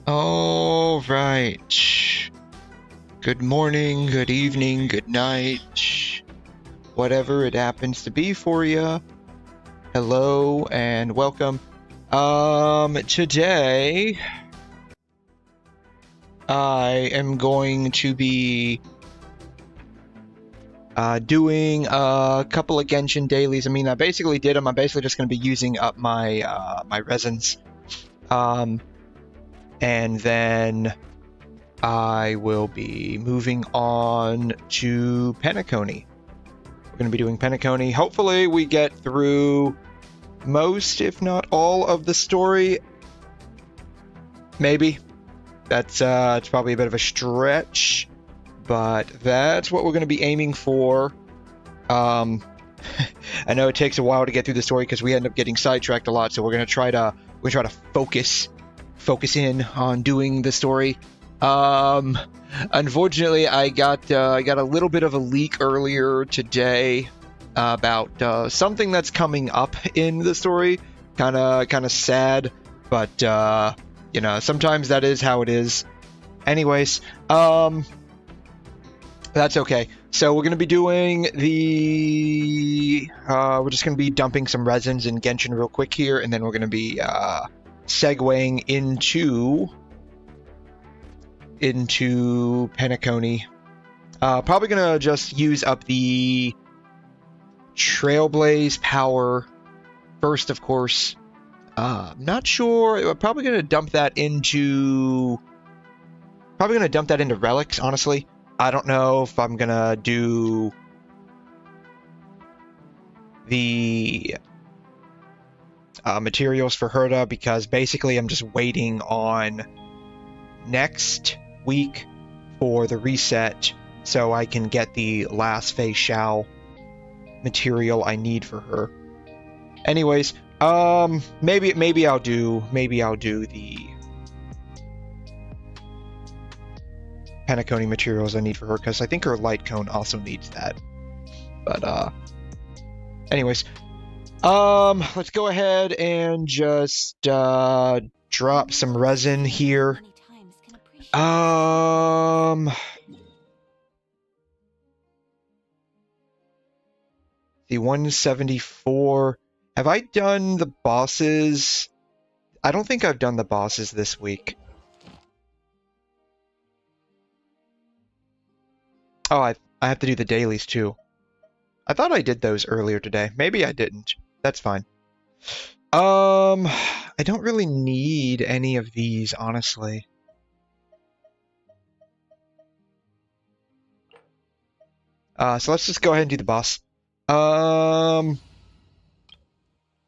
All right. Good morning, good evening, good night, whatever it happens to be for you. Hello and welcome. Today I am going to be doing a couple of Genshin dailies. I mean, I basically did them. I'm basically just going to be using up my my resins. And then I will be moving on to Penacony. We're going to be doing Penacony. Hopefully we get through most, if not all, of the story. Maybe. It's probably a bit of a stretch, but that's what we're going to be aiming for. I know it takes a while to get through the story because we end up getting sidetracked a lot, so we're going to try to focus in on doing the story. Unfortunately, I got a little bit of a leak earlier today about something that's coming up in the story. Kind of sad, but you know, sometimes that is how it is. Anyways, that's okay. So we're gonna be doing the we're just gonna be dumping some resins in Genshin real quick here, and then we're gonna be segueing into Penacony. Probably gonna just use up the Trailblaze power first, of course. Not sure. I'm probably gonna dump that into relics, honestly. I don't know if I'm gonna do the materials for Herta, because basically I'm just waiting on next week for the reset so I can get the last Fei Xiao material I need for her. Anyways, maybe I'll do the Penacony materials I need for her, because I think her light cone also needs that. But anyways, let's go ahead and just drop some resin here. The 174. Have I done the bosses? I don't think I've done the bosses this week. Oh, I have to do the dailies too. I thought I did those earlier today. Maybe I didn't. That's fine. I don't really need any of these, honestly. So let's just go ahead and do the boss.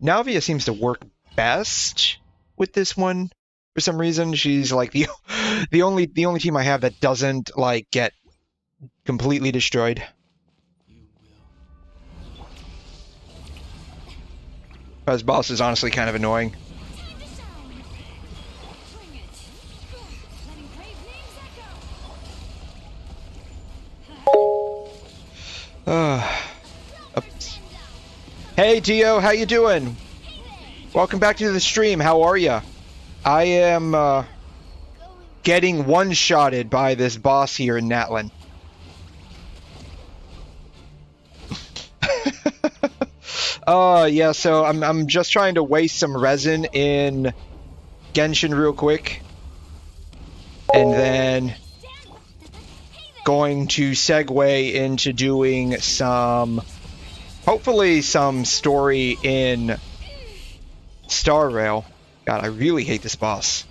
Navia seems to work best with this one for some reason. She's like the only team I have that doesn't like get completely destroyed. Because boss is honestly kind of annoying. Oops. Hey Dio, how you doing? Welcome back to the stream. How are ya? I am getting one-shotted by this boss here in Natlin. Yeah, so I'm just trying to waste some resin in Genshin real quick, and then going to segue into doing hopefully some story in Star Rail. God, I really hate this boss.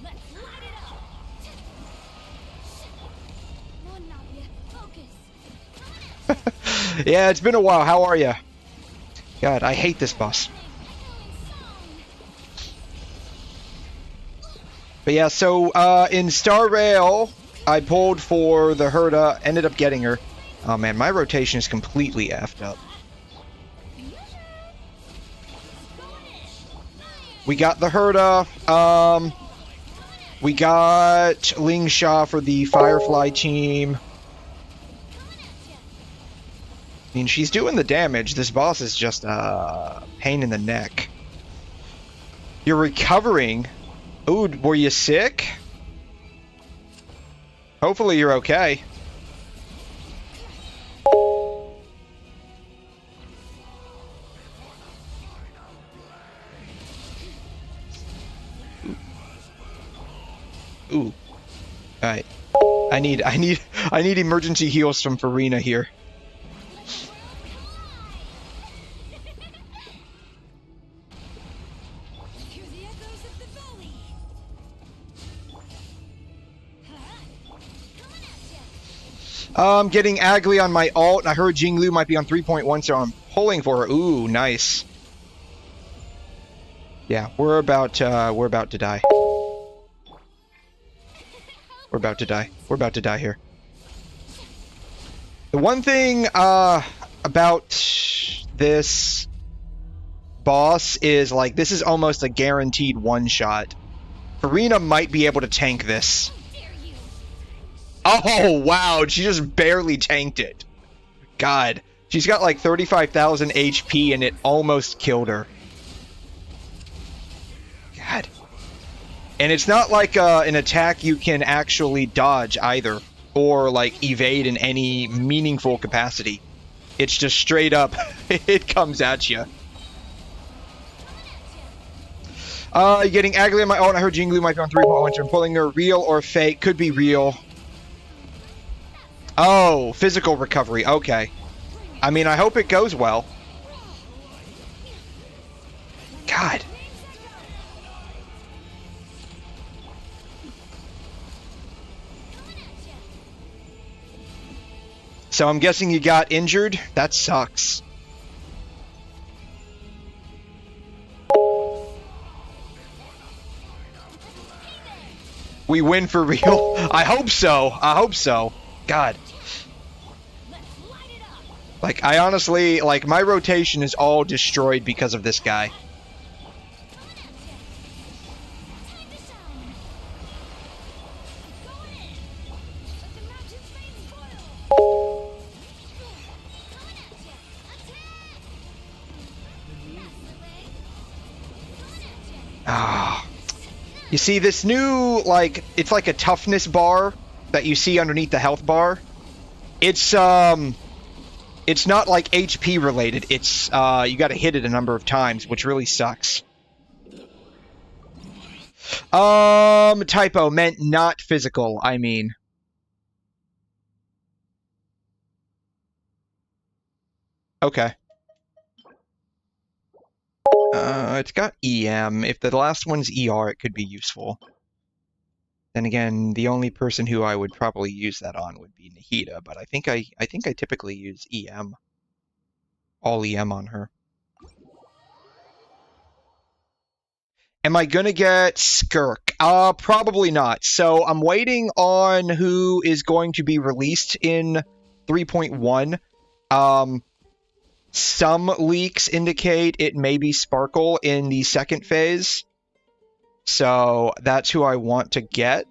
Yeah, it's been a while. How are you? God, I hate this boss. But yeah, so in Star Rail, I pulled for the Herta, ended up getting her. Oh man, my rotation is completely effed up. We got the Herta. We got Ling Sha for the Firefly team. I mean, she's doing the damage. This boss is just a pain in the neck. You're recovering. Ooh, were you sick? Hopefully you're okay. Ooh. Alright. I need emergency heals from Farina here. I'm getting Agli on my ult, and I heard Jinglu might be on 3.1, so I'm pulling for her. Ooh, nice. Yeah, we're about to die. We're about to die. We're about to die here. The one thing about this boss is, like, this is almost a guaranteed one-shot. Farina might be able to tank this. Oh, wow, she just barely tanked it. God, she's got like 35,000 HP and it almost killed her. God. And it's not like an attack you can actually dodge either, or like evade in any meaningful capacity. It's just straight up, it comes at you. Getting Agli on my own. I heard Jinglu might be on 3.1, so I'm pulling her. Real or fake? Could be real. Oh, physical recovery. Okay. I mean, I hope it goes well. God. So I'm guessing you got injured? That sucks. We win for real? I hope so. I hope so. God. Like, I honestly, like, my rotation is all destroyed because of this guy. Ah. You see, this new, like, it's like a toughness bar that you see underneath the health bar. It's not like HP related. It's you got to hit it a number of times, which really sucks. Typo, meant not physical, I mean. Okay. It's got EM. If the last one's ER, it could be useful. Then again, the only person who I would probably use that on would be Nahida, but I think I typically use EM. All EM on her. Am I gonna get Skirk? Probably not. So I'm waiting on who is going to be released in 3.1. Some leaks indicate it may be Sparkle in the second phase. So that's who I want to get.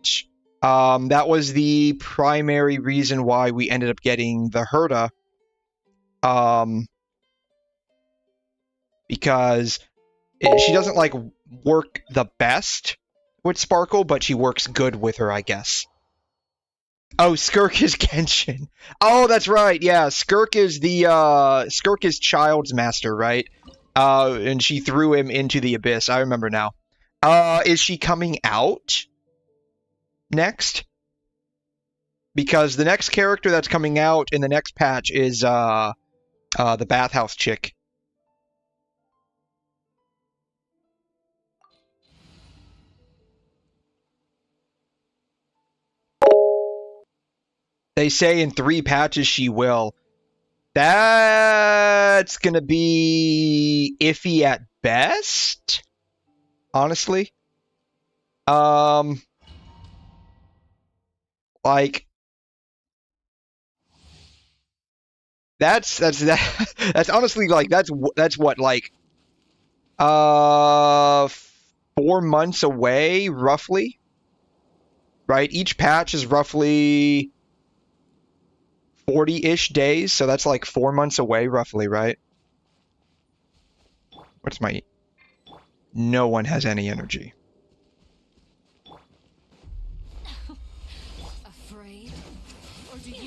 That was the primary reason why we ended up getting the Herta. Because she doesn't, like, work the best with Sparkle, but she works good with her, I guess. Oh, Skirk is Genshin. Oh, that's right. Yeah, Skirk is Child's master, right? And she threw him into the abyss. I remember now. Is she coming out next? Because the next character that's coming out in the next patch is the bathhouse chick. They say in 3 patches she will. That's gonna be iffy at best, honestly. Like, that's honestly, like, that's what, like 4 months away, roughly. Right? Each patch is roughly 40-ish days, so that's like 4 months away, roughly, right? What's my... No one has any energy. Afraid?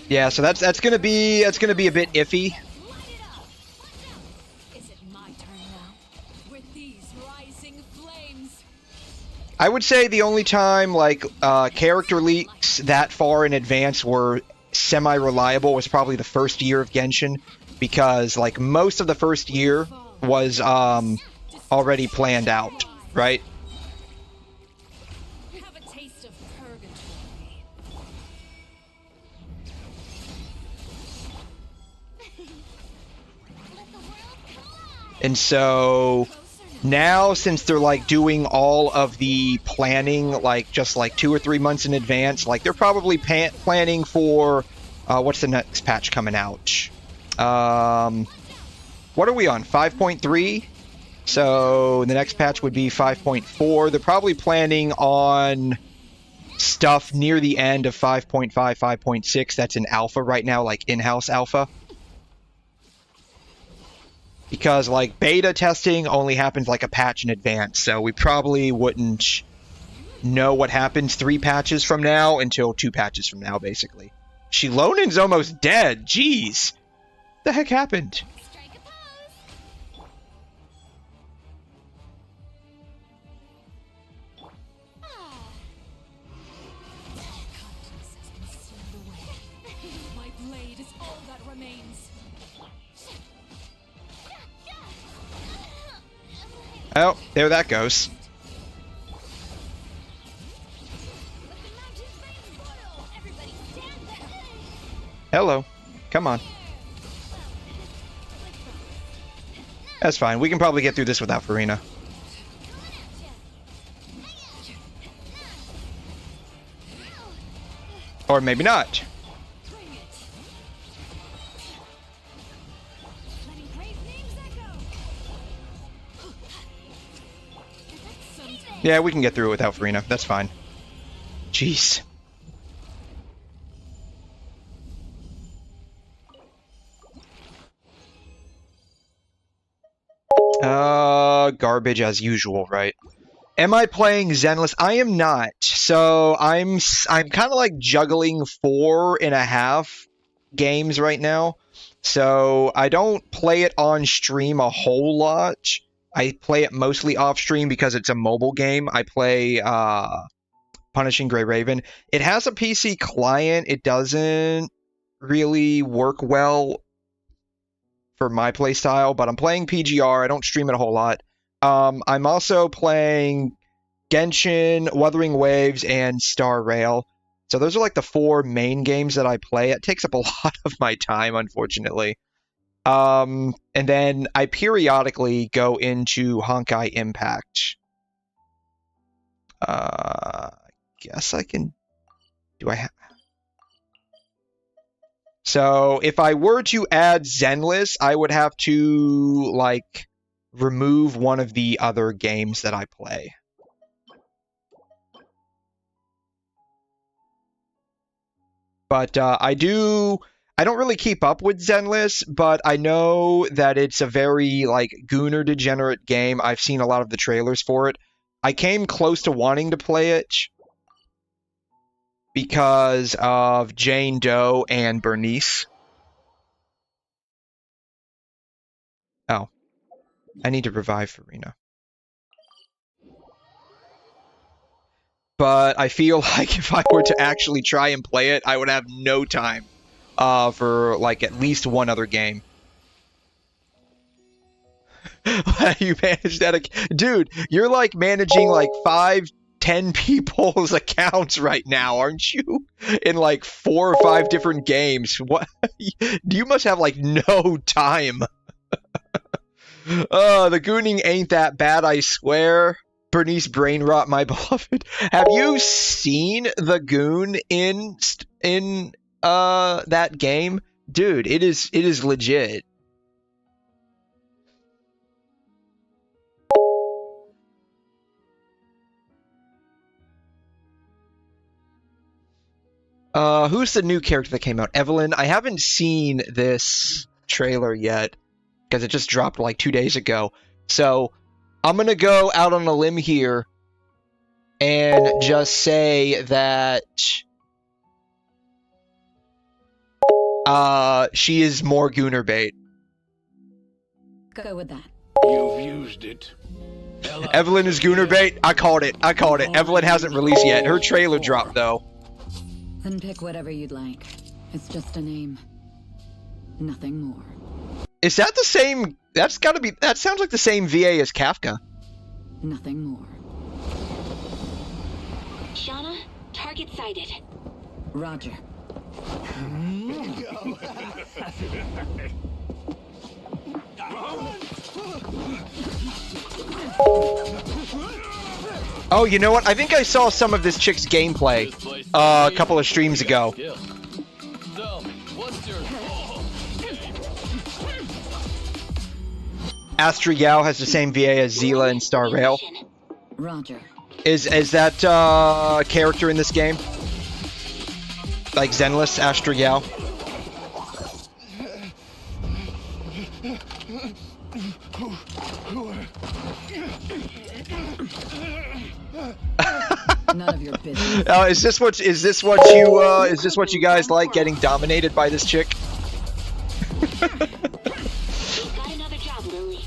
Yeah, so that's gonna be a bit iffy. I would say the only time like character leaks that far in advance were semi-reliable was probably the first year of Genshin, because like most of the first year was already planned out, right? And so now, since they're like doing all of the planning like just like 2 or 3 months in advance, like they're probably planning for what's the next patch coming out? What are we on? 5.3? So the next patch would be 5.4. They're probably planning on stuff near the end of 5.5, 5.6. That's in alpha right now, like in-house alpha. Because, like, beta testing only happens like a patch in advance, so we probably wouldn't know what happens 3 patches from now until 2 patches from now, basically. Shilonin's almost dead. Jeez. What the heck happened? Oh, there that goes. Hello. Come on. That's fine. We can probably get through this without Farina. Or maybe not. Yeah, we can get through it without Farina. That's fine. Jeez. Garbage as usual, right? Am I playing Zenless? I am not. So I'm kind of like juggling 4.5 games right now. So I don't play it on stream a whole lot. I play it mostly off stream because it's a mobile game. I play Punishing Grey Raven. It has a PC client. It doesn't really work well for my playstyle, but I'm playing PGR. I don't stream it a whole lot. I'm also playing Genshin, Wuthering Waves, and Star Rail. So those are like the 4 main games that I play. It takes up a lot of my time, unfortunately. And then I periodically go into Honkai Impact. I guess I can... Do I have... So if I were to add Zenless, I would have to, like, remove one of the other games that I play. But I don't really keep up with Zenless, but I know that it's a very, like, Gooner degenerate game. I've seen a lot of the trailers for it. I came close to wanting to play it because of Jane Doe and Bernice. Oh. I need to revive Farina. But I feel like if I were to actually try and play it, I would have no time for, like, at least one other game. You manage that? Dude, you're, like, managing, like, 5-10 people's accounts right now, aren't you? In, like, 4 or 5 different games. What? You must have, like, no time. The gooning ain't that bad, I swear. Bernice Brainrot, my beloved. Have you seen the goon in that game? Dude, it is legit. Who's the new character that came out? Evelyn. I haven't seen this trailer yet because it just dropped like 2 days ago. So I'm gonna go out on a limb here and just say that She is more Gooner bait. Go with that. You've used it. Evelyn is Gooner bait. I called it. Evelyn hasn't released yet. Her trailer dropped though. Then pick whatever you'd like. It's just a name. Nothing more. Is that the same? That's gotta be. That sounds like the same VA as Kafka. Nothing more. Shauna, target sighted. Roger. Oh, you know what? I think I saw some of this chick's gameplay a couple of streams ago. Astra Yao has the same VA as Zila in Star Rail. Roger. Is that character in this game? Like Zenless, Astra Yao? None of your business. Is this what you guys like, getting dominated by this chick? Got another job, Lily.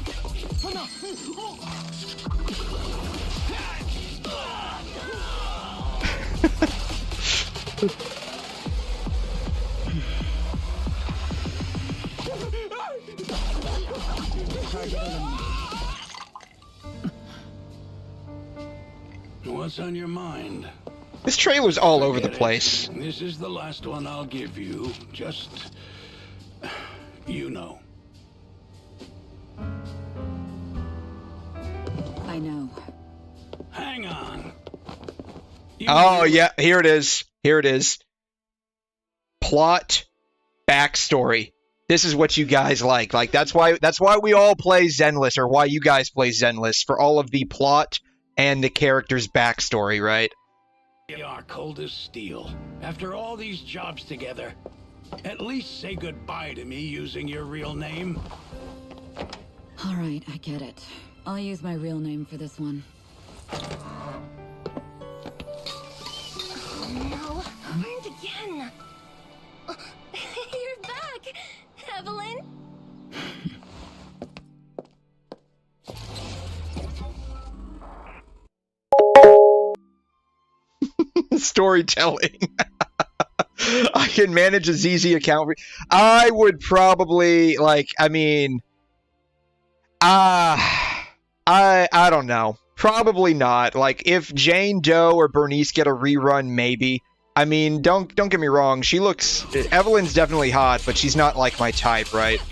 What's on your mind? This trailer's all over the place. This is the last one I'll give you. Just, you know. I know. Hang on. Oh yeah, here it is. Here it is. Plot, backstory. This is what you guys like. Like that's why we all play Zenless, or why you guys play Zenless, for all of the plot and the character's backstory, right? You are cold as steel. After all these jobs together, at least say goodbye to me using your real name. All right, I get it. I'll use my real name for this one. No, burned again. You're back, Evelyn. Storytelling. I can manage a ZZ account. I would probably, like, I mean, I don't know. Probably not. Like, if Jane Doe or Bernice get a rerun, maybe. I mean, don't get me wrong. Evelyn's definitely hot, but she's not like my type, right?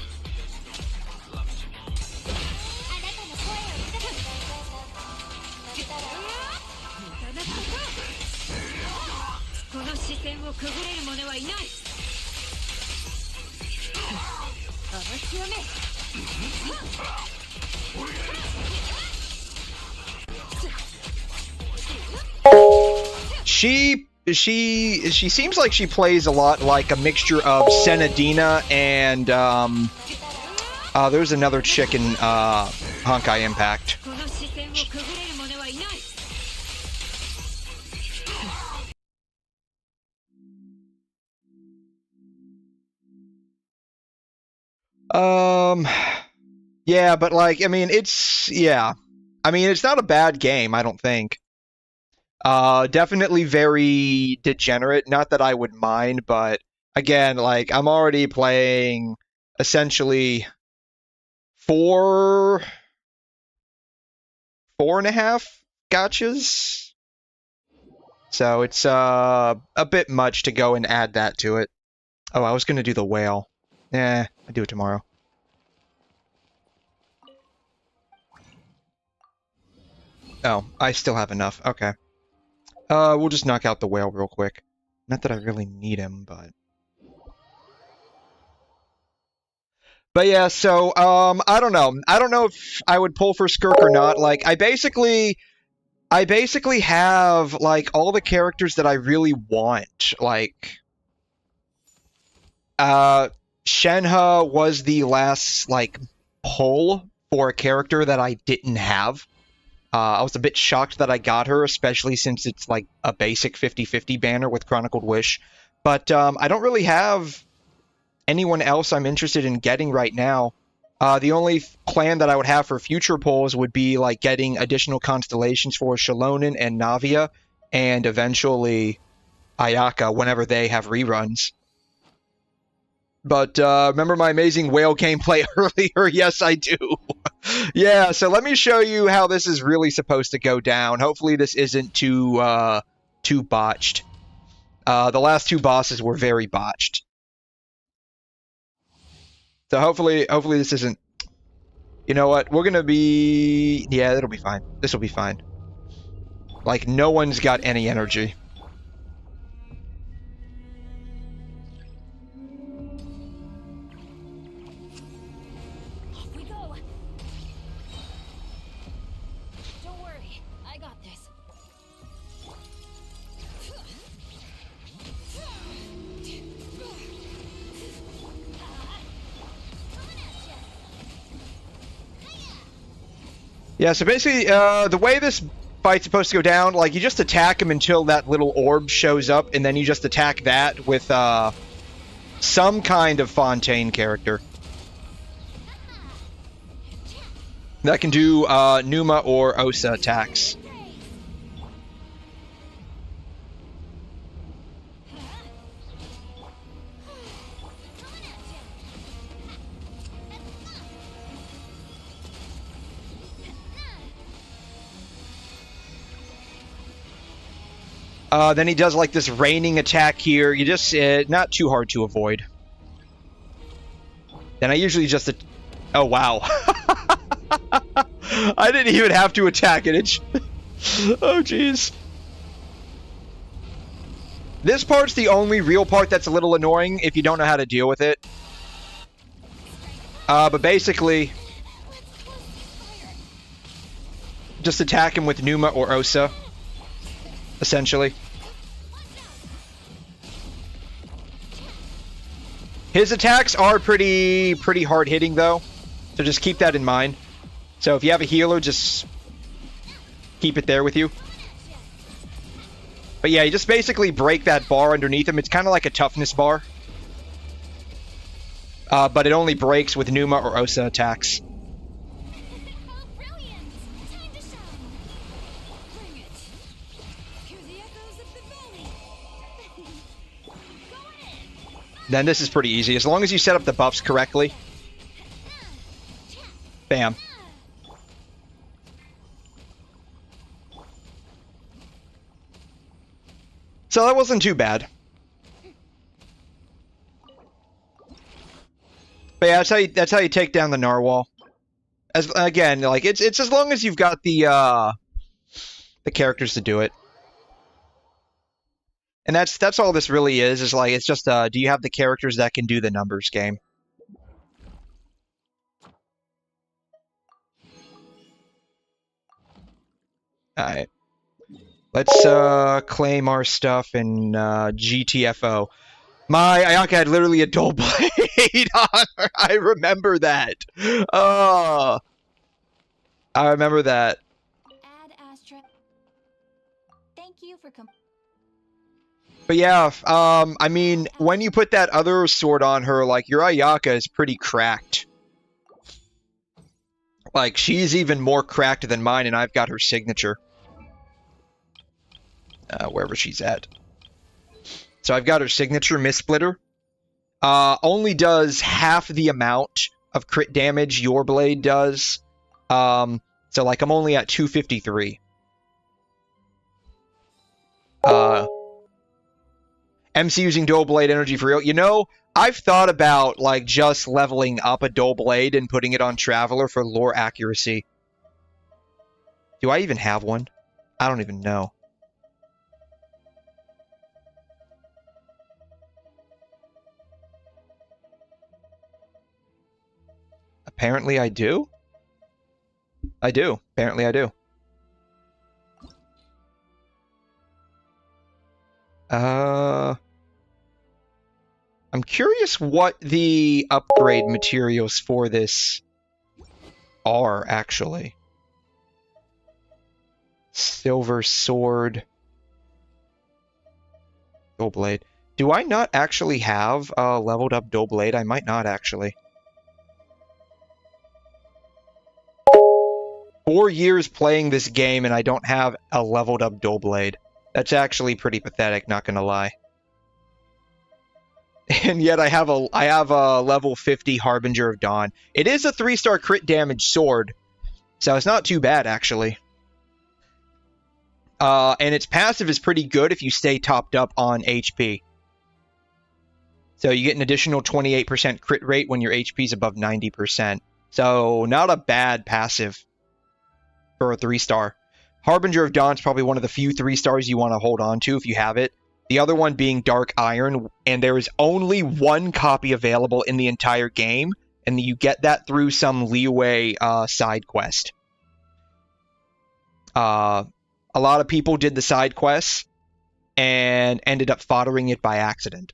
She seems like she plays a lot like a mixture of Senadina and there's another chick in Honkai Impact. Yeah, but like, I mean, it's not a bad game, I don't think. Definitely very degenerate. Not that I would mind, but again, like, I'm already playing essentially 4.5 gotchas. So it's a bit much to go and add that to it. Oh, I was gonna do the whale. I'll do it tomorrow. Oh, I still have enough. Okay. We'll just knock out the whale real quick. Not that I really need him, but... But yeah, so, I don't know. I don't know if I would pull for Skirk or not. Like, I basically have, like, all the characters that I really want. Like, Shenhe was the last, like, pull for a character that I didn't have. I was a bit shocked that I got her, especially since it's like a basic 50-50 banner with Chronicled Wish. But I don't really have anyone else I'm interested in getting right now. The only plan that I would have for future polls would be like getting additional constellations for Shalonen and Navia, and eventually Ayaka whenever they have reruns. But remember my amazing whale gameplay earlier? Yes, I do. Yeah, so let me show you how this is really supposed to go down. Hopefully this isn't too botched. The last two bosses were very botched. So hopefully this isn't... You know what? We're gonna be... Yeah, it'll be fine. This will be fine. Like, no one's got any energy. Off we go. Don't worry, I got this. Yeah, so basically, the way this fight's supposed to go down, like, you just attack him until that little orb shows up, and then you just attack that with, some kind of Fontaine character. That can do, Numa or Osa attacks. Then he does like this raining attack here. You just, not too hard to avoid. Then I usually just, oh wow. I didn't even have to attack it. Oh jeez. This part's the only real part that's a little annoying if you don't know how to deal with it. But basically, just attack him with Numa or Osa. Essentially. His attacks are pretty hard hitting though, so just keep that in mind. So if you have a healer, just keep it there with you. But yeah, you just basically break that bar underneath him. It's kind of like a toughness bar. But it only breaks with Numa or Osa attacks. Then this is pretty easy. As long as you set up the buffs correctly. Bam. So that wasn't too bad. But yeah, that's how you take down the narwhal. As again, like it's as long as you've got the characters to do it. And that's all this really is like, it's just, do you have the characters that can do the numbers game? Alright. Let's, claim our stuff in, GTFO. My Ayaka had literally a dull blade on her. I remember that. Oh. I remember that. Ad Astra. Thank you for But yeah, I mean, when you put that other sword on her, like, your Ayaka is pretty cracked. Like, she's even more cracked than mine, and I've got her signature. Wherever she's at. So I've got her signature, Miss Splitter. Only does half the amount of crit damage your blade does. So, like, I'm only at 253. MC using dual blade energy for real. You know, I've thought about like just leveling up a dual blade and putting it on Traveler for lore accuracy. Do I even have one? I don't even know. Apparently I do. I do. Apparently I do. I'm curious what the upgrade materials for this are, actually. Silver sword. Gold blade. Do I not actually have a leveled up dual blade? I might not actually. 4 years playing this game and I don't have a leveled up dual blade. That's actually pretty pathetic, not gonna lie. And yet I have a level 50 Harbinger of Dawn. It is a 3-star crit damage sword, so it's not too bad actually. And its passive is pretty good if you stay topped up on HP. So you get an additional 28% crit rate when your HP is above 90%. So not a bad passive for a 3-star. Harbinger of Dawn is probably one of the few 3-stars you want to hold on to if you have it. The other one being Dark Iron, and there is only one copy available in the entire game, and you get that through some leeway side quest. A lot of people did the side quests and ended up foddering it by accident.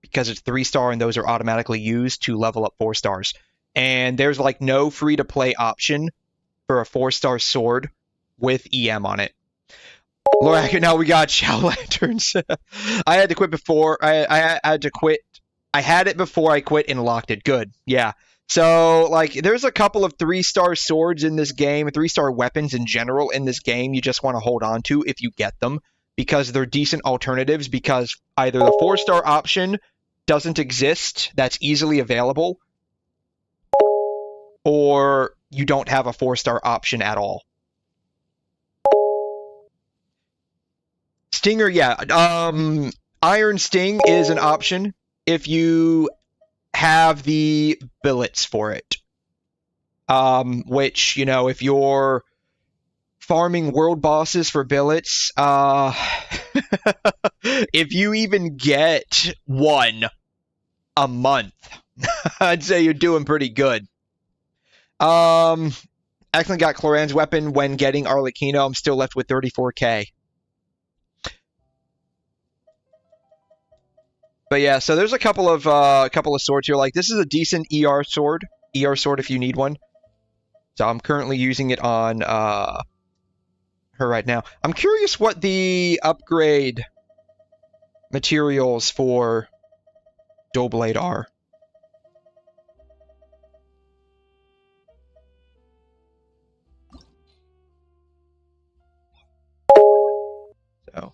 Because it's 3-star and those are automatically used to level up 4 stars. And there's like no free-to-play option for a 4-star sword with EM on it. Lorak, now we got Shao Lanterns. I had to quit before. I had to quit. I had it before I quit and locked it. Good. Yeah. So, like, there's a couple of 3-star swords in this game, 3-star weapons in general in this game you just want to hold on to if you get them, because they're decent alternatives, because either the 4-star option doesn't exist that's easily available, or you don't have a 4-star option at all. Stinger, yeah. Iron Sting is an option if you have the billets for it. Which, you know, if you're farming world bosses for billets, if you even get one a month, I'd say you're doing pretty good. Accidentally got Cloran's weapon when getting Arlecchino. I'm still left with 34k. But yeah, so there's a couple of swords here. Like, this is a decent ER sword if you need one. So I'm currently using it on her right now. I'm curious what the upgrade materials for dual blade are. So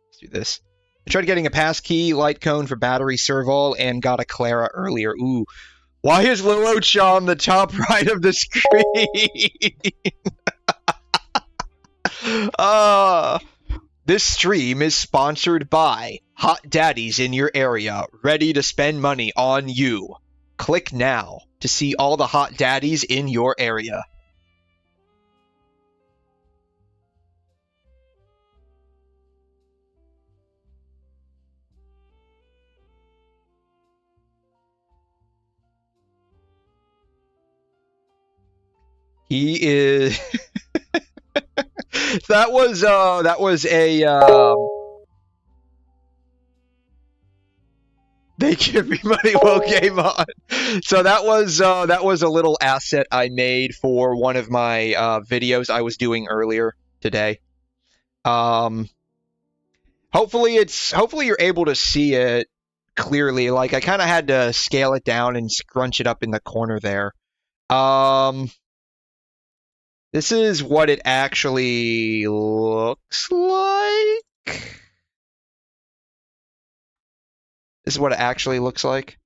let's do this. I tried getting a passkey, light cone for battery serval, and got a Clara earlier. Ooh. Why is Luocha on the top right of the screen? This stream is sponsored by Hot Daddies in your area, ready to spend money on you. Click now to see all the hot daddies in your area. He is. that was a. They give me money while game on. So that was a little asset I made for one of my videos I was doing earlier today. Hopefully you're able to see it clearly. Like, I kind of had to scale it down and scrunch it up in the corner there. This is what it actually looks like. This is what it actually looks like.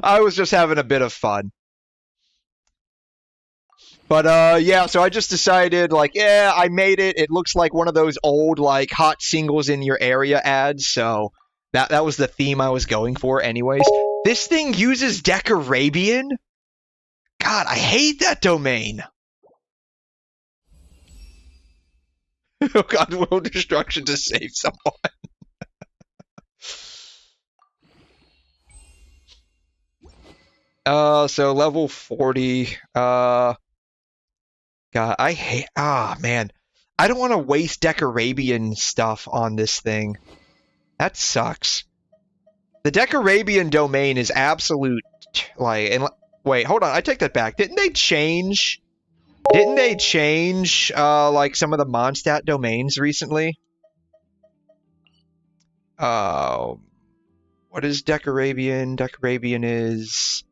I was just having a bit of fun. But, yeah, so I just decided, like, yeah, I made it. It looks like one of those old, like, hot singles in your area ads, so that was the theme I was going for anyways. This thing uses Decarabian? God, I hate that domain. Oh god, world destruction to save someone. So level 40. God, I hate. Man. I don't want to waste Decarabian stuff on this thing. That sucks. The Decarabian domain is absolute. Wait, hold on. I take that back. Didn't they change? Like some of the Mondstadt domains recently? What is Decarabian? Decarabian is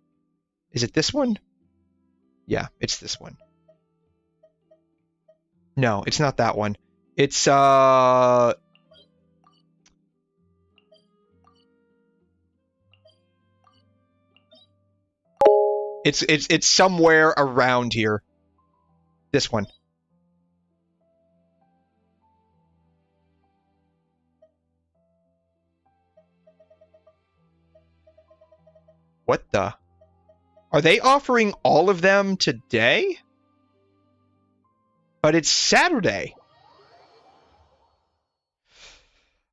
it this one? Yeah, it's this one. No, it's not that one. It's it's somewhere around here. This one. What the? Are they offering all of them today? But it's Saturday.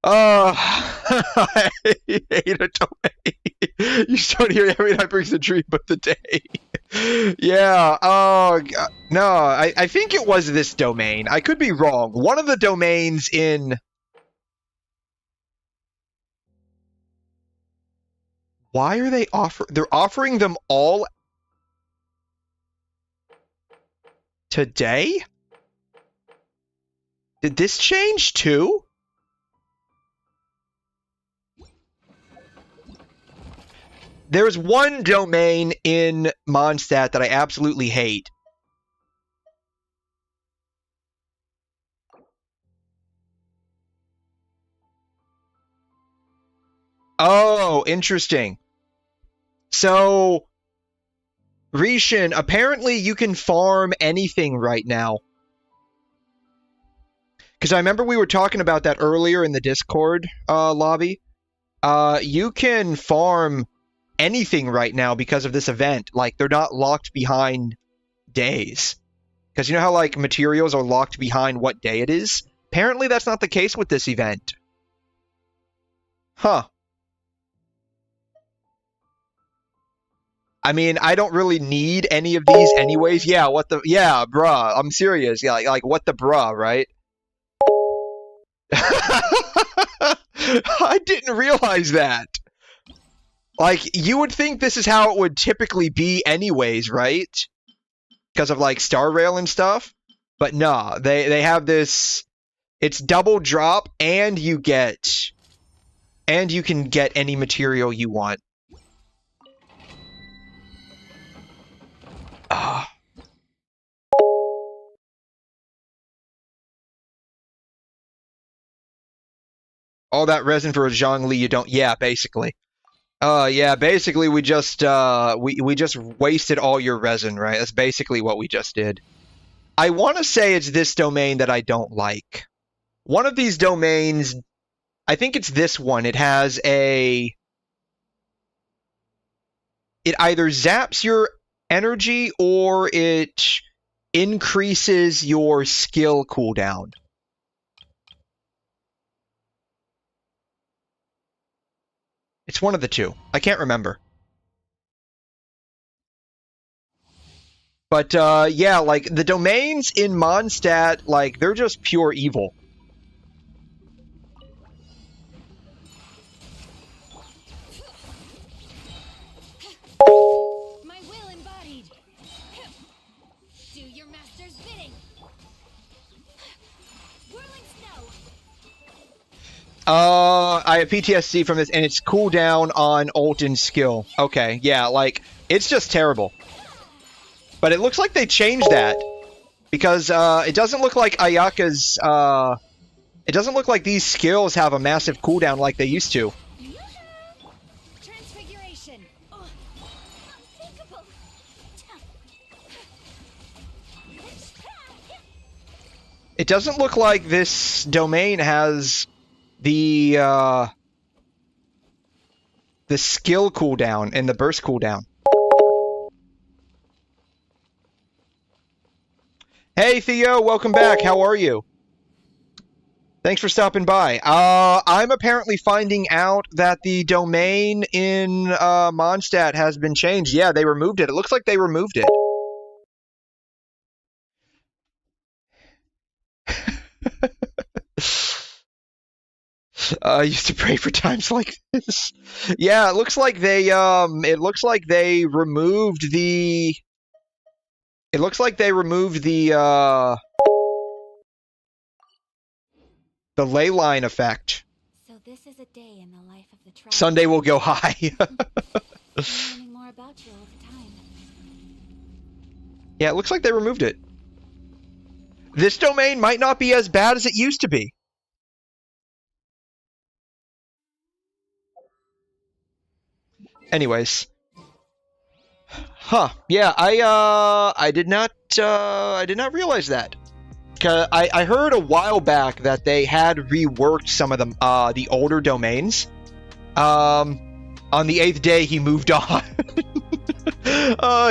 I hate a domain. You don't hear every night brings a dream but the day. Yeah, no, I think it was this domain. I could be wrong. One of the domains in... Why are they they're offering them all today? Did this change too? There's one domain in Mondstadt that I absolutely hate. Oh, interesting. So, Rishin, apparently you can farm anything right now. Because I remember we were talking about that earlier in the Discord lobby. You can farm anything right now because of this event. Like, they're not locked behind days. Because you know how, like, materials are locked behind what day it is? Apparently that's not the case with this event. Huh. I mean, I don't really need any of these anyways. Yeah, yeah, bruh. I'm serious. Yeah, like what the bruh, right? I didn't realize that. Like, you would think this is how it would typically be anyways, right? Because of, like, Star Rail and stuff. But nah, they have this... It's double drop, and you can get any material you want. All that resin for a Zhongli you don't... Yeah, basically. Yeah, basically we just wasted all your resin, right? That's basically what we just did. I want to say it's this domain that I don't like. One of these domains, I think it's this one. It has a... It either zaps your energy or it increases your skill cooldown. It's one of the two. I can't remember. But, yeah, like, the domains in Mondstadt, like, they're just pure evil. My will embodied. Do your master's bidding. Whirling snow. I have PTSD from this, and it's cooldown on ult and skill. Okay, yeah, like, it's just terrible. But it looks like they changed that. Because, it doesn't look like Ayaka's, it doesn't look like these skills have a massive cooldown like they used to. Transfiguration. Unthinkable. It doesn't look like this domain has the skill cooldown and the burst cooldown. Hey Theo, welcome back. How are you? Thanks for stopping by. I'm apparently finding out that the domain in Mondstadt has been changed. Yeah, they removed it. It looks like they removed it. I used to pray for times like this. Yeah, it looks like they removed the. It looks like they removed the ley line effect. So this is a day in the life of the tribe. Sunday will go high. I'm learning more about you all the time. Yeah, it looks like they removed it. This domain might not be as bad as it used to be. Anyways. Huh. Yeah, I did not realize that. I heard a while back that they had reworked some of the older domains. On the 8th day, he moved on.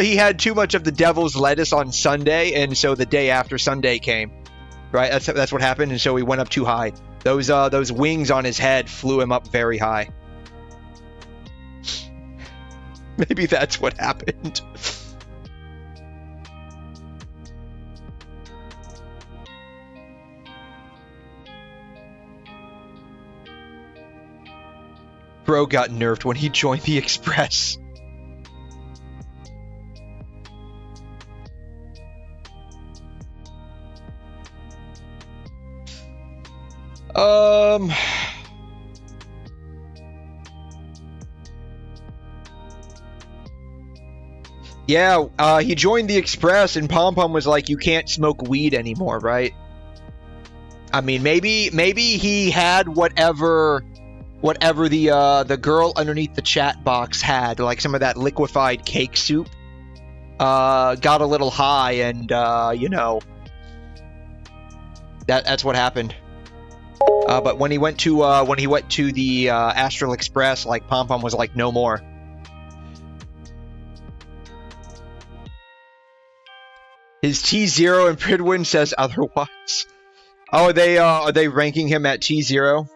He had too much of the devil's lettuce on Sunday, and so the day after Sunday came. Right? That's what happened, and so he went up too high. Those wings on his head flew him up very high. Maybe that's what happened. Bro got nerfed when he joined the Express. Yeah, he joined the Express, and Pom Pom was like, "You can't smoke weed anymore, right?" I mean, maybe he had whatever the girl underneath the chat box had, like some of that liquefied cake soup. Got a little high, and you know, that's what happened. But when he went to the Astral Express, like Pom Pom was like, "No more." His T0 and Pridwin says otherwise. Oh, are they ranking him at T0?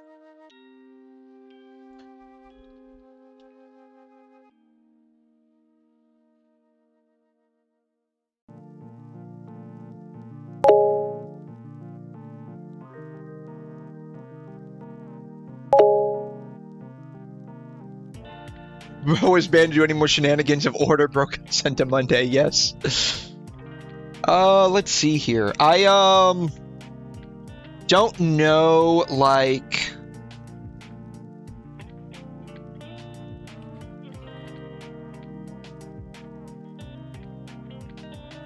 Bro is banned to do any more shenanigans of order. Bro sent to Monday. Yes. Let's see here. I don't know, like,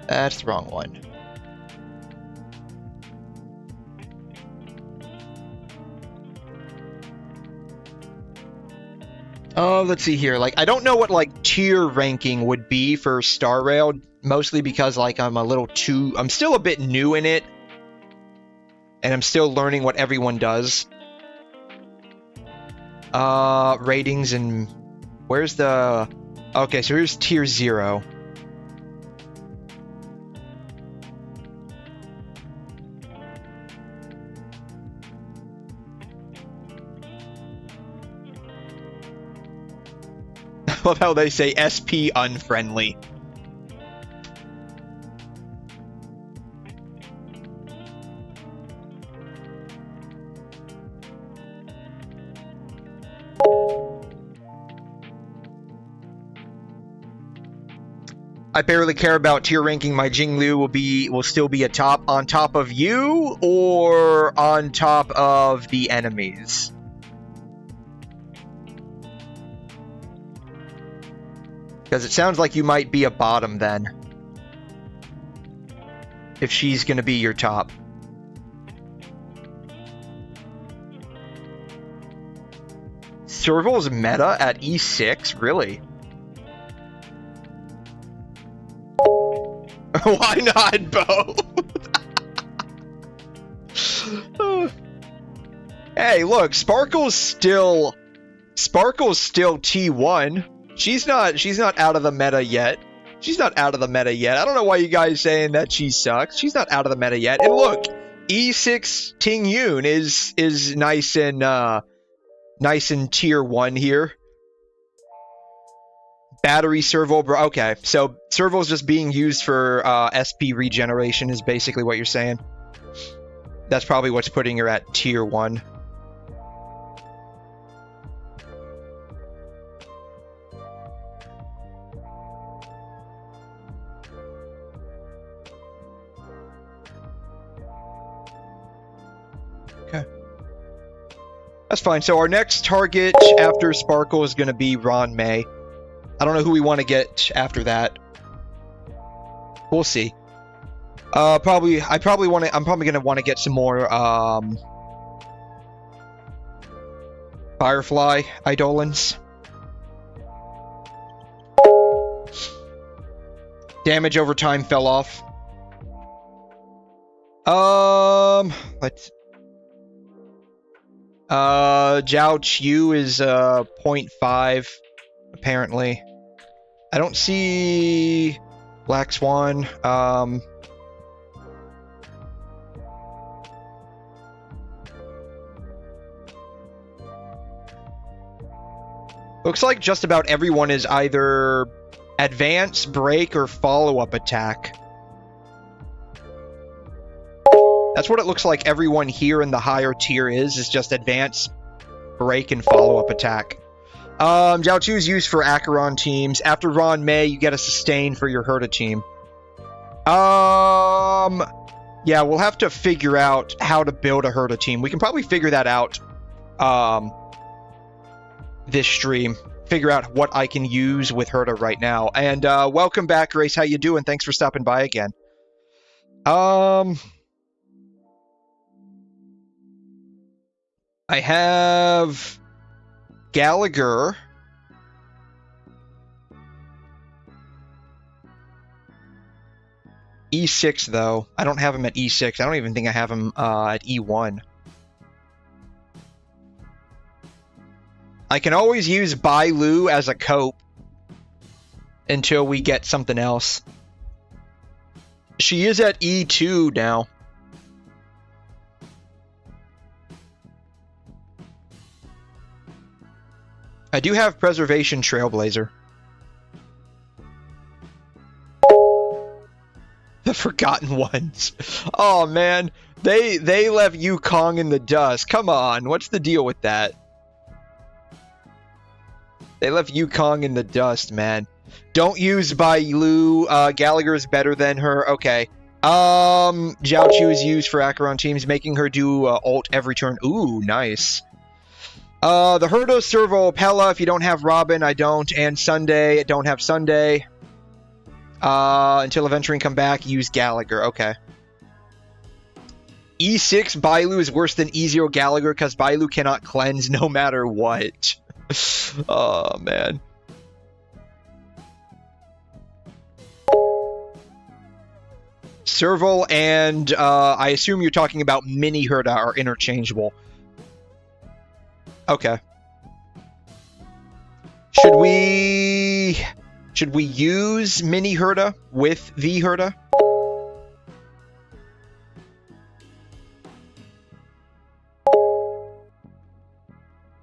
that's the wrong one. Oh, let's see here. Like, I don't know what, like, tier ranking would be for Star Rail, mostly because, like, I'm still a bit new in it, and I'm still learning what everyone does. Ratings and... Where's the... Okay, so here's tier 0. I love how they say SP unfriendly. I barely care about tier ranking. My Jinglu will still be on top of you, or on top of the enemies. Because it sounds like you might be a bottom then. If she's gonna be your top. Serval's meta at E6? Really? Why not both? Hey, look, Sparkle's still T1. She's not out of the meta yet. She's not out of the meta yet. I don't know why you guys saying that she sucks. She's not out of the meta yet. And look, E6 Ting Yun is nice and tier 1 here. Battery servo, bro. Okay, so servo's just being used for SP regeneration is basically what you're saying. That's probably what's putting her at tier 1. Okay. That's fine. So our next target after Sparkle is going to be Ron May. I don't know who we want to get after that. We'll see. I'm probably gonna want to get some more Firefly Eidolons. Damage over time fell off. Let's. Zhao Qiu is 0.5 apparently. I don't see Black Swan. Looks like just about everyone is either advance, break, or follow-up attack. That's what it looks like everyone here in the higher tier is just advance, break, and follow-up attack. Zhao Chu is used for Acheron teams. After Ron May, you get a sustain for your Herta team. Yeah, we'll have to figure out how to build a Herta team. We can probably figure that out, this stream. Figure out what I can use with Herta right now. And, welcome back, Grace. How you doing? Thanks for stopping by again. I have Gallagher. E6 though. I don't have him at E6. I don't even think I have him at E1. I can always use Bai Lu as a cope until we get something else. She is at E2 now. I do have Preservation Trailblazer. The Forgotten Ones. Oh man, they left Yukong in the dust. Come on, what's the deal with that? They left Yukong in the dust, man. Don't use Bai Lu. Gallagher is better than her. Okay. Zhao Chu is used for Acheron teams, making her do ult every turn. Ooh, nice. The Herta, Servo, Pella, if you don't have Robin, I don't. And Sunday, I don't have Sunday. Until eventually come back, use Gallagher. Okay. E6, Bailu is worse than E0 Gallagher because Bailu cannot cleanse no matter what. Oh, man. Serval and I assume you're talking about Mini Herta are interchangeable. Okay. Should we use Mini Herta with the Herta?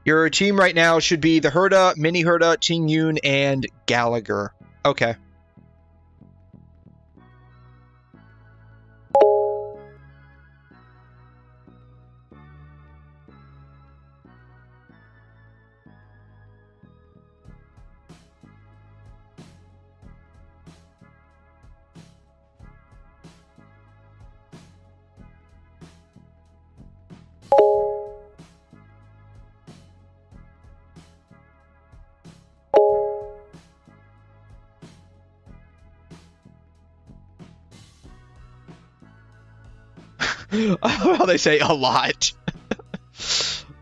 Your team right now should be the Herta, Mini Herta, Ting Yun, and Gallagher. Okay. How they say a lot.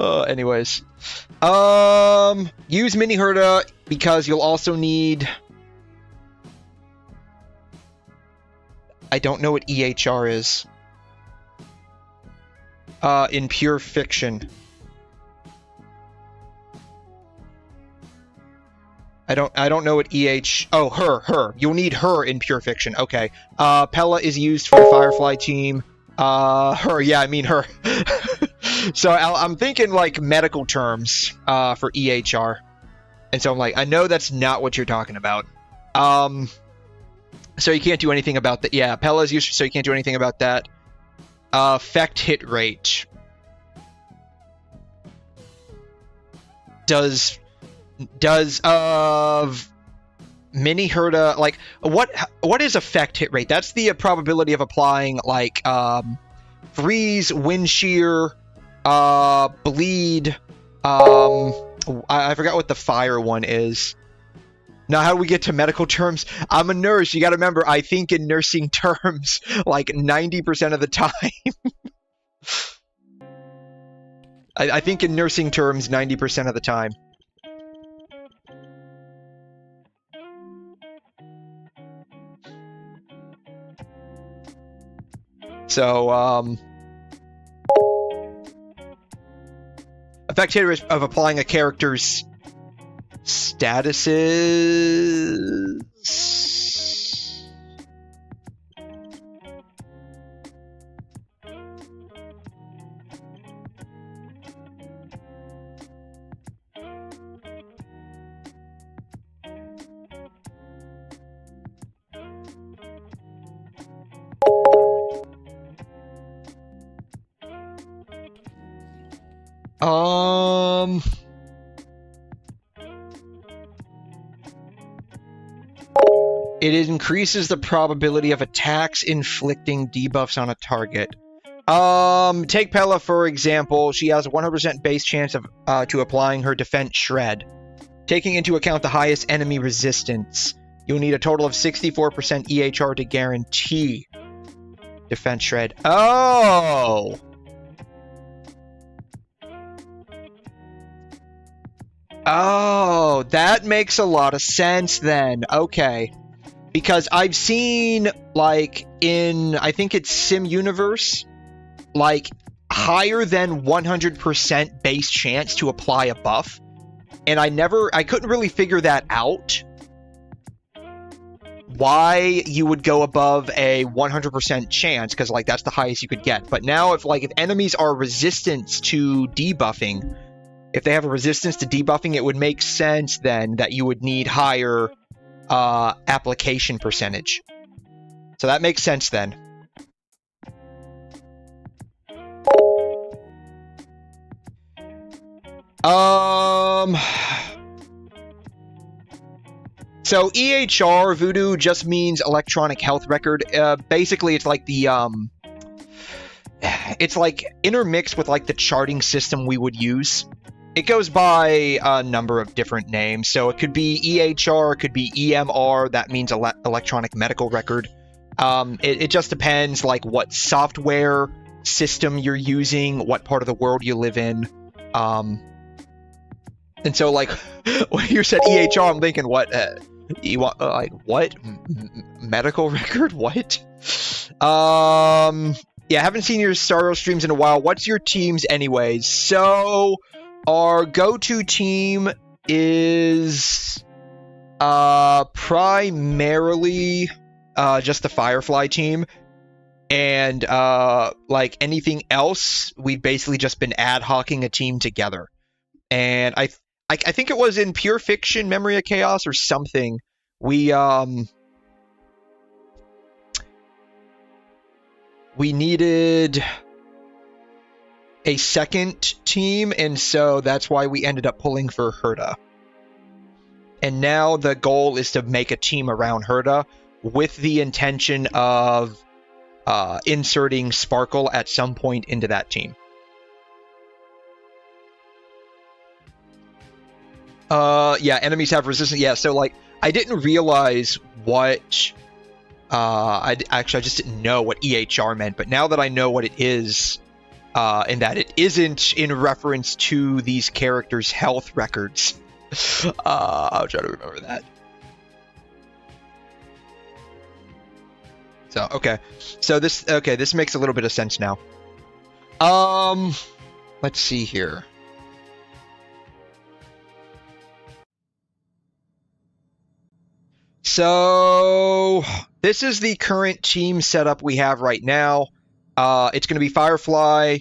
Anyways. Use Mini Herta because you'll also need... I don't know what EHR is. In Pure Fiction. I don't know what Oh, her. You'll need her in Pure Fiction. Okay. Pella is used for the Firefly team. Her, yeah, I mean her. So I'm thinking like medical terms for EHR. And so I'm like, I know that's not what you're talking about. So you can't do anything about that. Yeah, Pella's used, so you can't do anything about that. Effect hit rate. Does mini Herda, like, what is effect hit rate? That's the probability of applying like freeze, wind shear, bleed. I forgot what the fire one is. Now, how do we get to medical terms? I'm a nurse. You got to remember, I think in nursing terms like 90% of the time. I think in nursing terms 90% of the time. So, effect hit rate of applying a character's statuses. It increases the probability of attacks inflicting debuffs on a target. Take Pella for example. She has a 100% base chance of to applying her defense shred. Taking into account the highest enemy resistance, you'll need a total of 64% EHR to guarantee defense shred. Oh! Oh, that makes a lot of sense then. Okay. Because I've seen, like, in, I think it's Sim Universe, like, higher than 100% base chance to apply a buff. And I couldn't really figure that out. Why you would go above a 100% chance, because, like, that's the highest you could get. But now, if enemies are resistant to debuffing, if they have a resistance to debuffing, it would make sense then that you would need higher application percentage. So that makes sense then. So EHR Voodoo just means electronic health record. Basically, it's like the it's like intermixed with like the charting system we would use. It goes by a number of different names. So it could be EHR, it could be EMR. That means electronic medical record. It just depends like what software system you're using, what part of the world you live in. And so like when you said EHR, I'm thinking what? You want like what? Medical record? What? Yeah, I haven't seen your Star Wars streams in a while. What's your teams anyways? So our go-to team is primarily just the Firefly team. And like anything else, we've basically just been ad hocing a team together. And I think it was in Pure Fiction, Memory of Chaos or something. We needed a second team, and so that's why we ended up pulling for Herda. And now the goal is to make a team around Herda with the intention of inserting Sparkle at some point into that team. Yeah, enemies have resistance. Yeah, so like I didn't realize what I just didn't know what EHR meant, but now that I know what it is, and that it isn't in reference to these characters' health records, I'll try to remember that. So okay, so this makes a little bit of sense now. Let's see here. So this is the current team setup we have right now. It's going to be Firefly,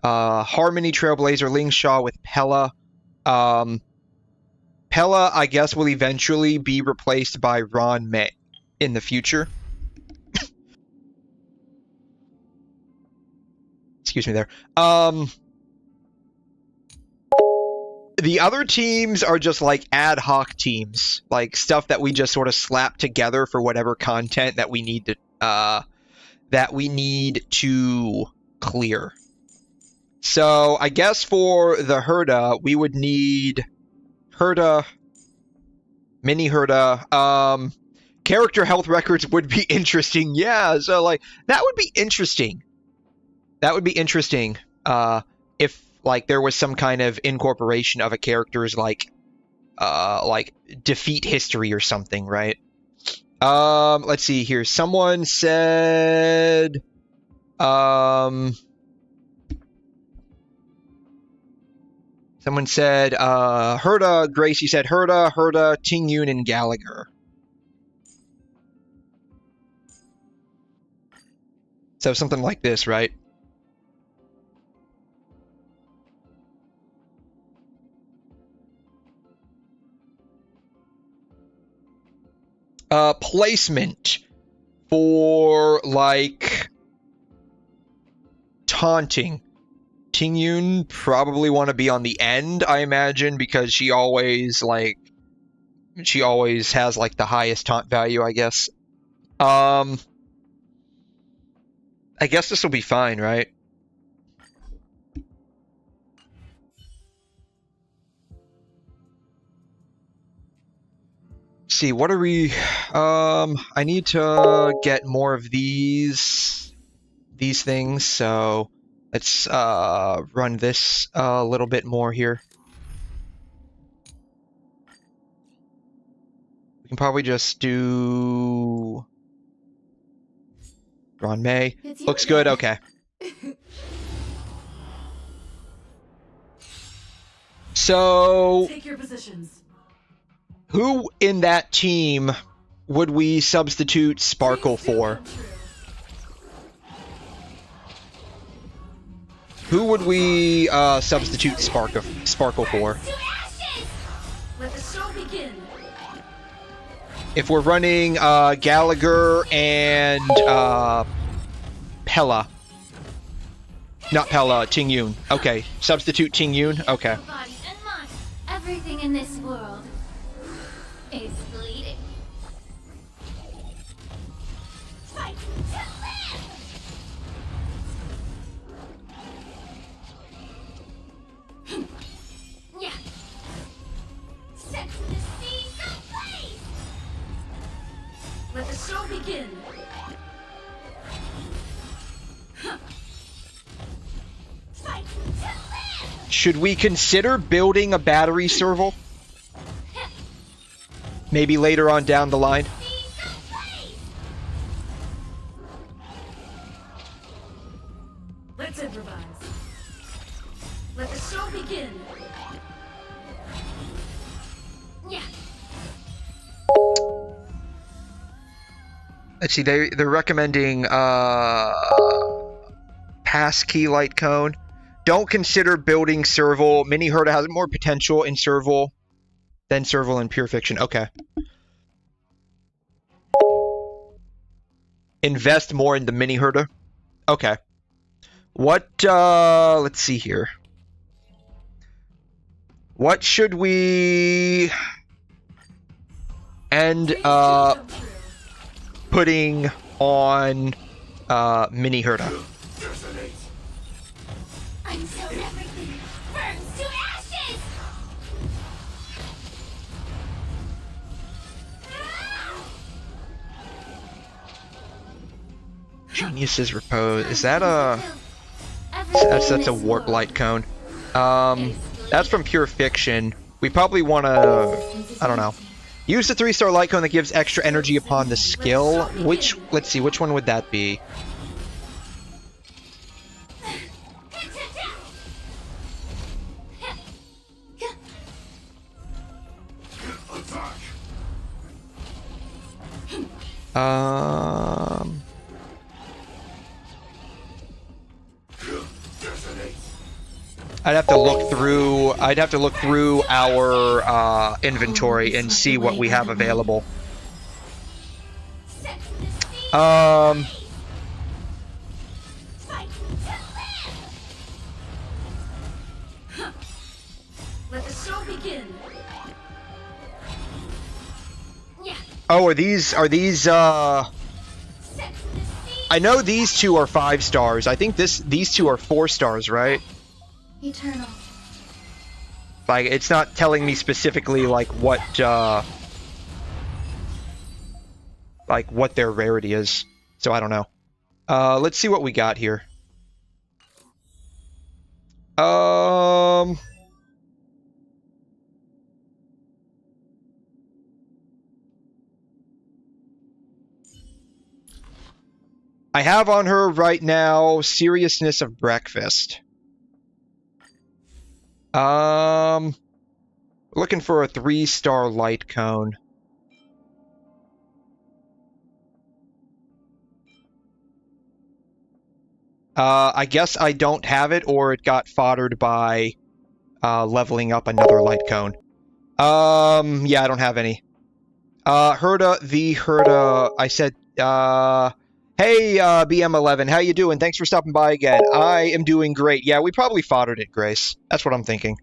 Harmony, Trailblazer, Lingshaw with Pella. Pella, I guess, will eventually be replaced by Ron May in the future. Excuse me there. The other teams are just like ad hoc teams, like stuff that we just sort of slap together for whatever content that we need to clear. So I guess for the Herda, we would need Herda, mini Herda. Character health records would be interesting. Yeah, so like that would be interesting. That would be interesting. If like there was some kind of incorporation of a character's like defeat history or something, right? Let's see here. Someone said Herda, Gracie said Herda, Tingyun, and Gallagher. So something like this, right? Placement for like taunting. Tingyun probably want to be on the end, I imagine, because she always has like the highest taunt value, I guess. I guess this will be fine, right? See, what are we? I need to get more of these things, so let's run this a little bit more here. We can probably just do Ron May. Looks good. Okay. So, take your positions. Who in that team would we substitute Sparkle for? Who would we substitute Sparkle for? Let the show begin. If we're running Gallagher and Pella. Not Pella, Tingyun. Okay, substitute Tingyun. Okay. Everything in this world is bleeding. Fight to live! Yeah. Set the seas ablaze! Let the show begin. Fight to live! Should we consider building a battery serval? Maybe later on down the line. Let's improvise. Let the show begin. Yeah. Let's see, they're recommending passkey light cone. Don't consider building serval. Mini Herda has more potential in serval than serval in pure fiction. Okay. Invest more in the mini Herda. Okay. What, let's see here. What should we end up putting on mini Herda? Until everything burns to ashes! Genius's Repose. Is that a... That's a warp light cone. That's from pure fiction. We probably want to... I don't know. Use the 3-star light cone that gives extra energy upon the skill. Which... Let's see, which one would that be? I'd have to look through. I'd have to look through our inventory and see what we have available. Fight to live. Let the show begin. Yeah. Oh, are these I know these two are 5 stars. I think these two are 4 stars, right? Eternal. Like, it's not telling me specifically like what their rarity is. So I don't know. Let's see what we got here. I have on her right now seriousness of breakfast. Looking for a 3-star light cone. I guess I don't have it, or it got foddered by leveling up another light cone. Yeah, I don't have any. Herda, I said, hey, BM11, how you doing? Thanks for stopping by again. I am doing great. Yeah, we probably foddered it, Grace. That's what I'm thinking.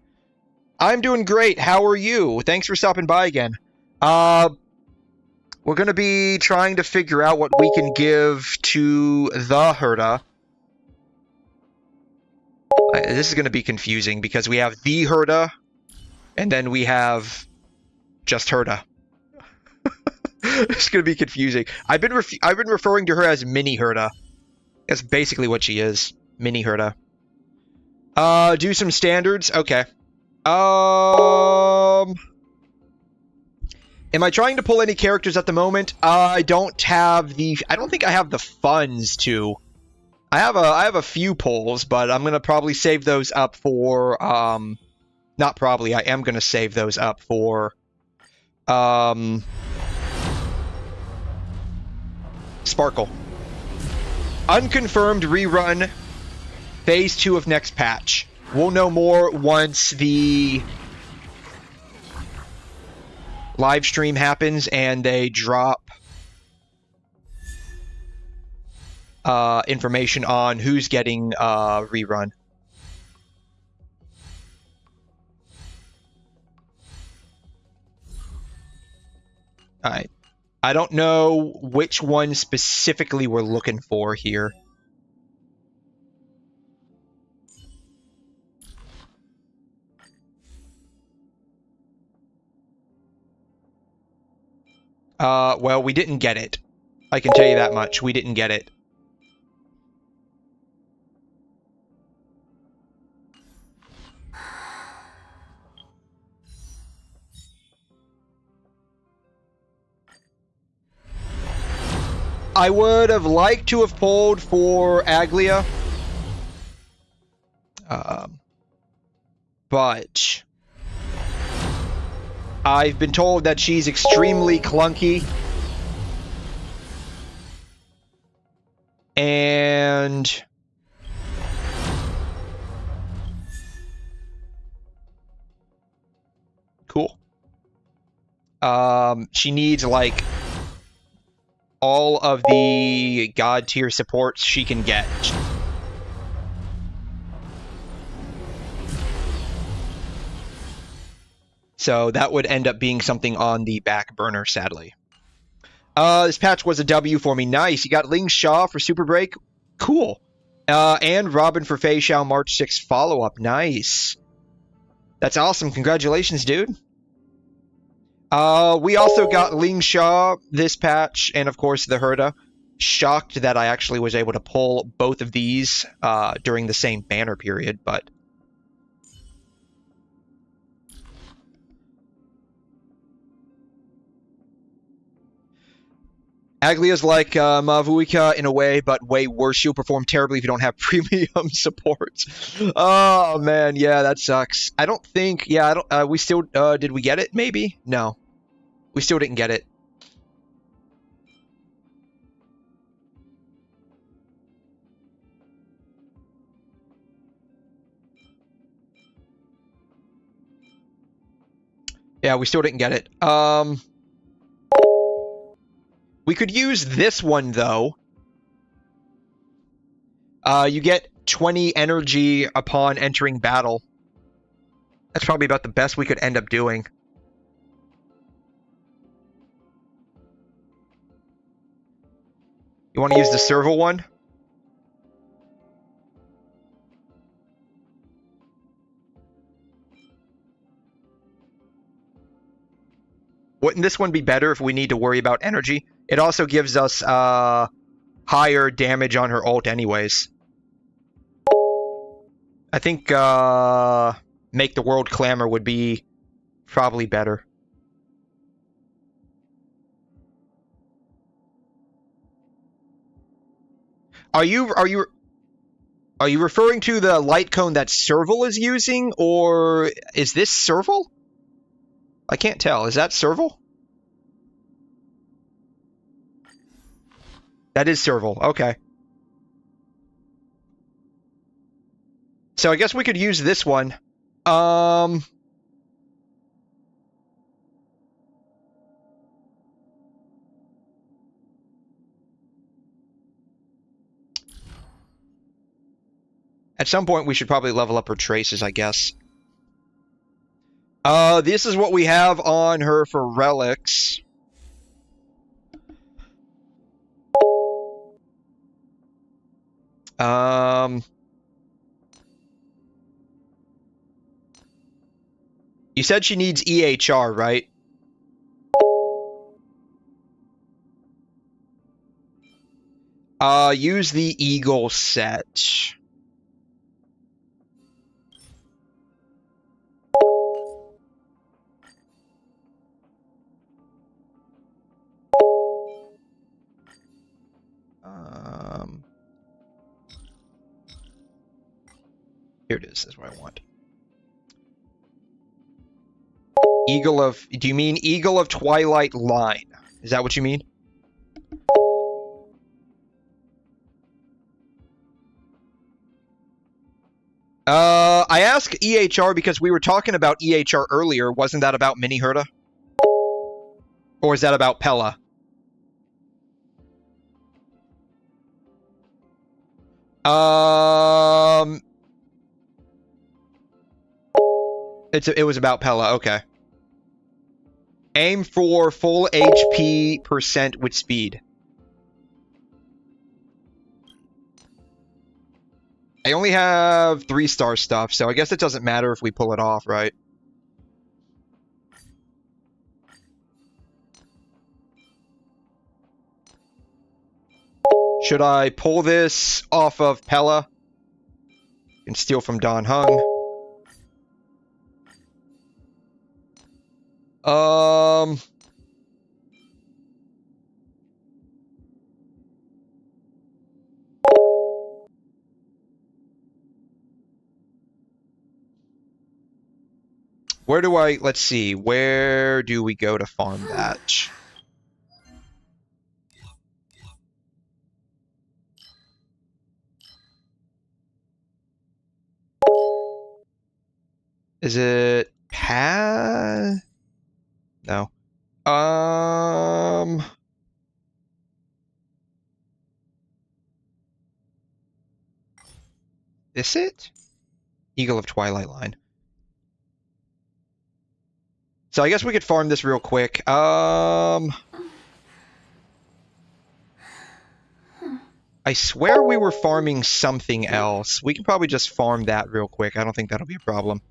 I'm doing great. How are you? Thanks for stopping by again. We're gonna be trying to figure out what we can give to the Herda. This is gonna be confusing because we have the Herda, and then we have just Herda. It's gonna be confusing. I've been referring to her as Mini Herda. That's basically what she is. Mini Herda. Do some standards? Okay. Am I trying to pull any characters at the moment? I don't think I have the funds to. I have a few pulls, but I'm gonna probably save those up for not probably, I am gonna save those up for Sparkle. Unconfirmed rerun phase 2 of next patch. We'll know more once the live stream happens and they drop information on who's getting rerun. Alright. I don't know which one specifically we're looking for here. Well, we didn't get it. I can tell you that much. We didn't get it. I would have liked to have pulled for Aglia. But I've been told that she's extremely clunky. And cool. She needs like all of the god tier supports she can get. So that would end up being something on the back burner, sadly. This patch was a W for me. Nice. You got Ling Shaw for Super Break. Cool. And Robin for Fei Xiao March 6 follow-up. Nice. That's awesome. Congratulations, dude. We also got Ling Shaw this patch, and of course the Herda. Shocked that I actually was able to pull both of these during the same banner period, but Aglia's like Mavuika in a way, but way worse. She'll perform terribly if you don't have premium support. Oh man, yeah, that sucks. I don't think. Yeah, I don't. We still did we get it? Maybe. No, we still didn't get it. Yeah, we still didn't get it. We could use this one, though. You get 20 energy upon entering battle. That's probably about the best we could end up doing. You want to use the serval one? Wouldn't this one be better if we need to worry about energy? It also gives us higher damage on her ult anyways. I think Make the World Clamor would be probably better. Are you referring to the light cone that Serval is using, or is this Serval? I can't tell. Is that Serval? That is Serval. Okay. So I guess we could use this one. At some point, we should probably level up her traces, I guess. This is what we have on her for relics. You said she needs EHR, right? Use the Eagle set. Here it is. That's what I want. Eagle of... Do you mean Eagle of Twilight Line? Is that what you mean? I asked EHR because we were talking about EHR earlier. Wasn't that about Mini Herta? Or is that about Pella? It was about Pella, okay. Aim for full HP % with speed. I only have 3-star stuff, so I guess it doesn't matter if we pull it off, right? Should I pull this off of Pella and steal from Don Hung? Where do I, let's see, where do we go to farm that? Is it No. Is it? Eagle of Twilight Line. So I guess we could farm this real quick. I swear we were farming something else. We can probably just farm that real quick. I don't think that'll be a problem.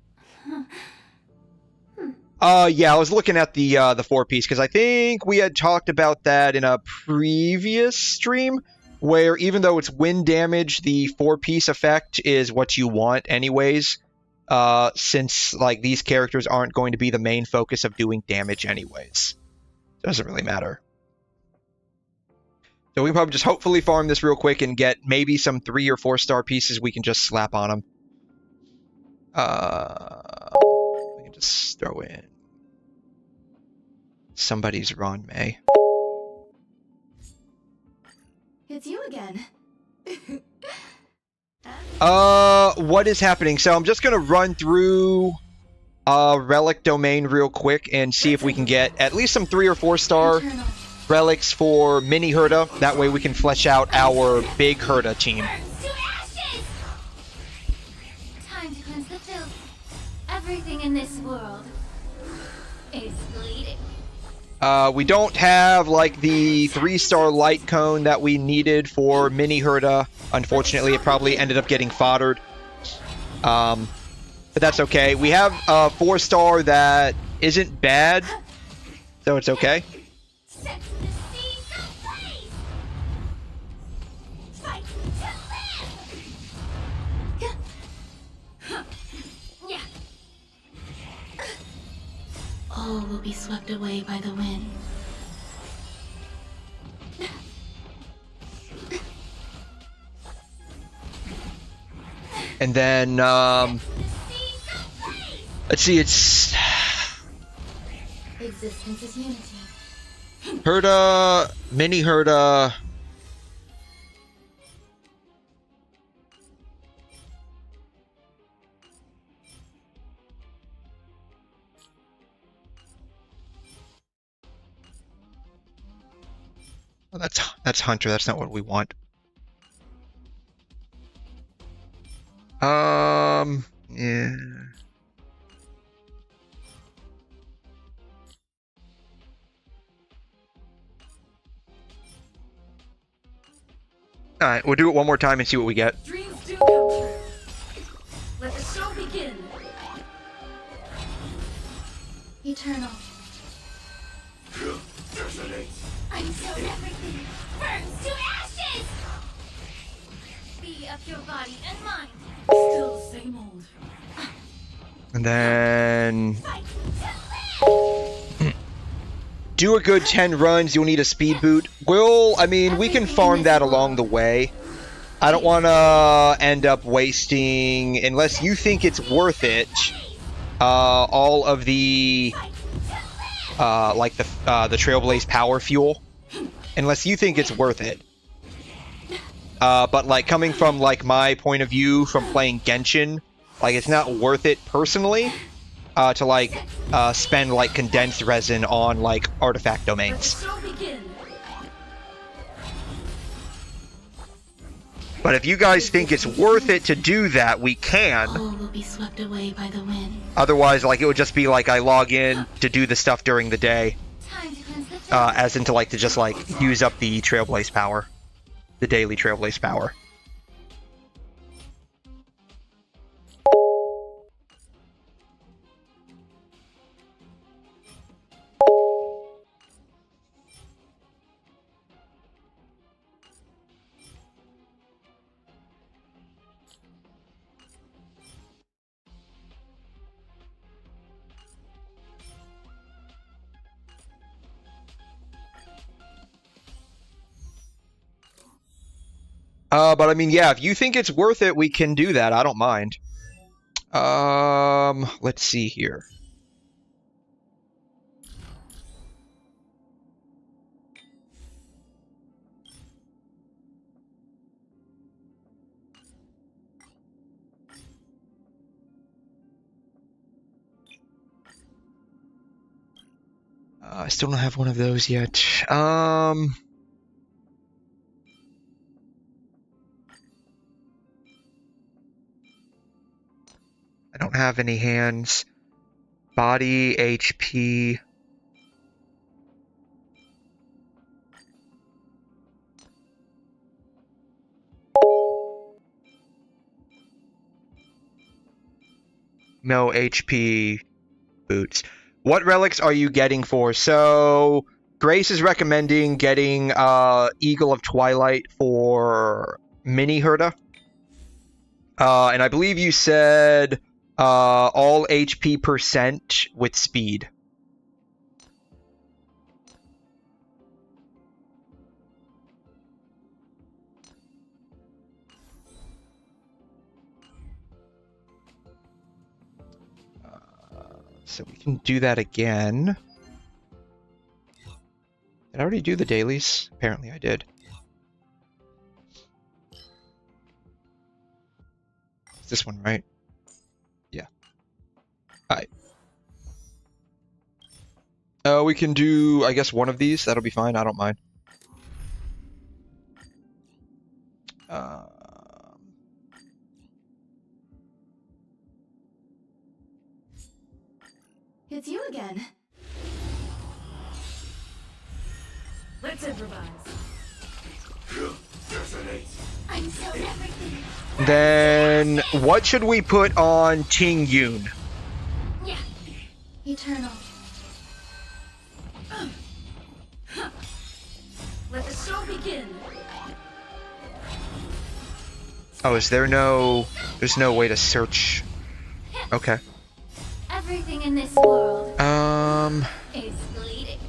Yeah, I was looking at the 4-piece because I think we had talked about that in a previous stream, where even though it's wind damage, the 4-piece effect is what you want anyways, since like these characters aren't going to be the main focus of doing damage anyways. Doesn't really matter. So we can probably just hopefully farm this real quick and get maybe some 3 or 4-star pieces we can just slap on them. We can just throw in somebody's Ron May. It's you again. What is happening? So I'm just gonna run through relic domain real quick and see if we can get at least some 3 or 4 star relics for mini Herda. That way we can flesh out our big Herda team. Burns to ashes! Time to cleanse the filth. Everything in this world is bleeding. We don't have like the 3-star light cone that we needed for mini Herda. Unfortunately, it probably ended up getting foddered. But that's okay. We have a 4-star that isn't bad, so it's okay. Set the seas ablaze! Fight to live! Yeah. All will be swept away by the wind. And then, let's see, it's Existence is unity. Herda, mini Herda. Oh, that's Hunter. That's not what we want. Yeah. Alright, we'll do it one more time and see what we get. Dreams do come true. Let the show begin. Eternal. Until everything burns to ashes! Be of your body and mind. Still the same old. And then Fight to live! do a good 10 runs, you'll need a speed boot. We can farm that along the way. I don't want to end up wasting, unless you think it's worth it, all of the, like the Trailblaze power fuel. Unless you think it's worth it. But like coming from like my point of view from playing Genshin, like it's not worth it personally to like spend like condensed resin on like artifact domains. Let the show begin. But if you guys think it's worth it to do that, we can. All will be swept away by the wind. Otherwise, like it would just be like I log in to do the stuff during the day, Time to cleanse the filth. as into like to just like use up the Trailblaze power, the daily Trailblaze power. But I mean, yeah, if you think it's worth it, we can do that. I don't mind. Let's see here. I still don't have one of those yet. I don't have any hands. Body, HP. No HP boots. What relics are you getting for? So, Grace is recommending getting Eagle of Twilight for mini Herda. And I believe you said all HP percent with speed. So we can do that again. Did I already do the dailies? Apparently I did. It's this one, right? Yeah. Alright. We can do, I guess, one of these. That'll be fine. I don't mind. It's you again. Let's improvise. I'm so everything. Then, what should we put on Ting Yun? Yeah. Eternal. Let the show begin. Oh, is there no... There's no way to search... Okay. Everything in this world is bleeding.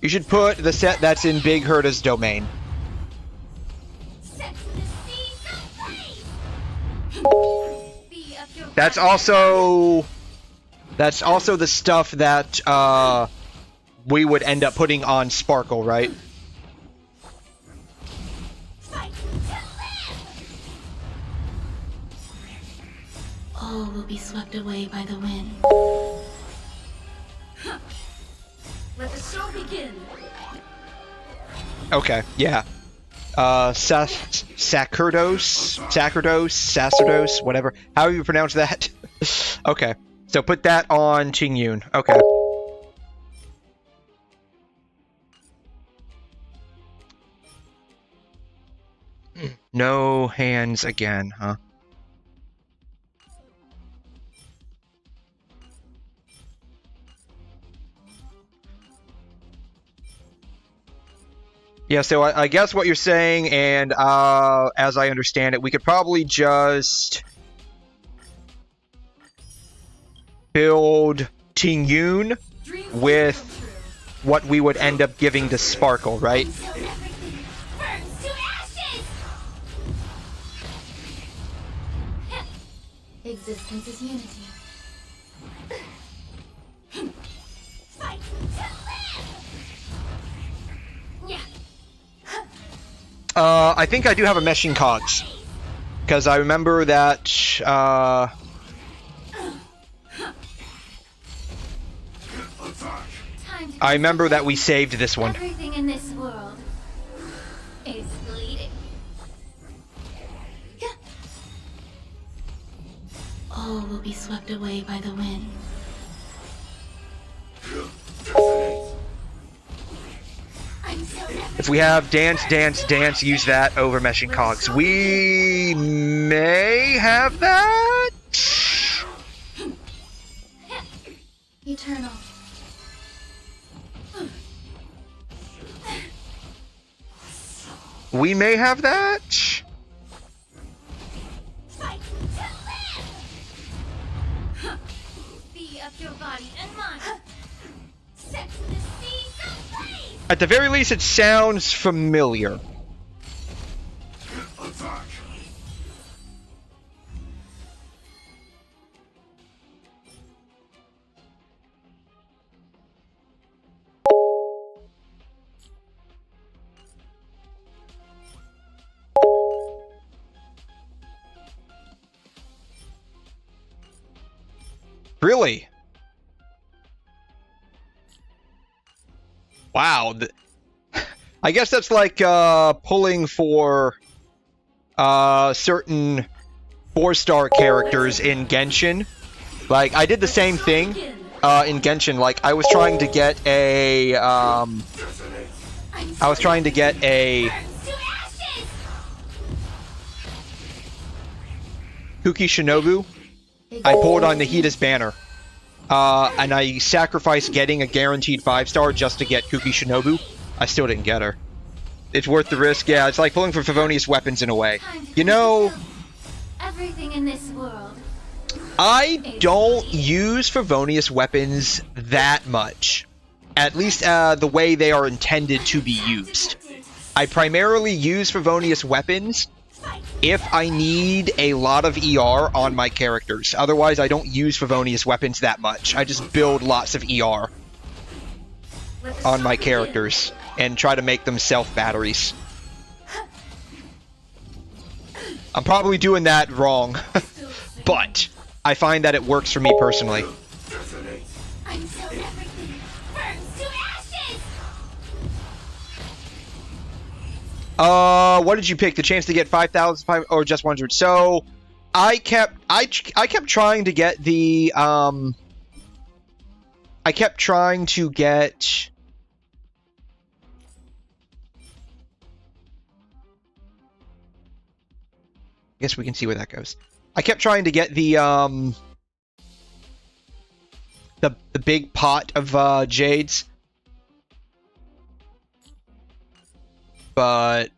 You should put the set that's in Big Herta's domain. Set the seas ablaze. Be of your That's also the stuff that we would end up putting on Sparkle, right? fight to live. All will be swept away by the wind. Let the show begin. Okay, yeah. Sacerdos, whatever. How do you pronounce that? Okay, so put that on Ting Yun. Okay. No hands again, huh? Yeah, so I guess what you're saying, and as I understand it, we could probably just build Ting Yun with what we would end up giving to Sparkle, right? Until everything burns to ashes. Existence is unity. Fight to live. Yeah. I think I do have a meshing cogs. Because I remember that, I remember that we saved this one. Everything in this world is bleeding. All will be swept away by the wind. I'm so If we have dance, use that over meshing cogs. We may have that. eternal. We may have that. Fight to live. Be of your body and mind. Set the seas ablaze. At the very least, it sounds familiar. Really? Wow. I guess that's like pulling for certain 4-star characters in Genshin. Like, I did the same thing in Genshin. Like, I was trying to get a Kuki Shinobu. I pulled on the Hida's banner. And I sacrificed getting a guaranteed 5-star just to get Kuki Shinobu. I still didn't get her. It's worth the risk. Yeah, it's like pulling for Favonius weapons in a way. You know, everything in this world. I don't use Favonius weapons that much. At least the way they are intended to be used. I primarily use Favonius weapons if I need a lot of ER on my characters. Otherwise, I don't use Favonius weapons that much. I just build lots of ER on my characters and try to make them self-batteries. I'm probably doing that wrong, but I find that it works for me personally. What did you pick? The chance to get 5,000 or just 100? So, I kept trying to get the I kept trying to get. I guess we can see where that goes. I kept trying to get the big pot of jades, but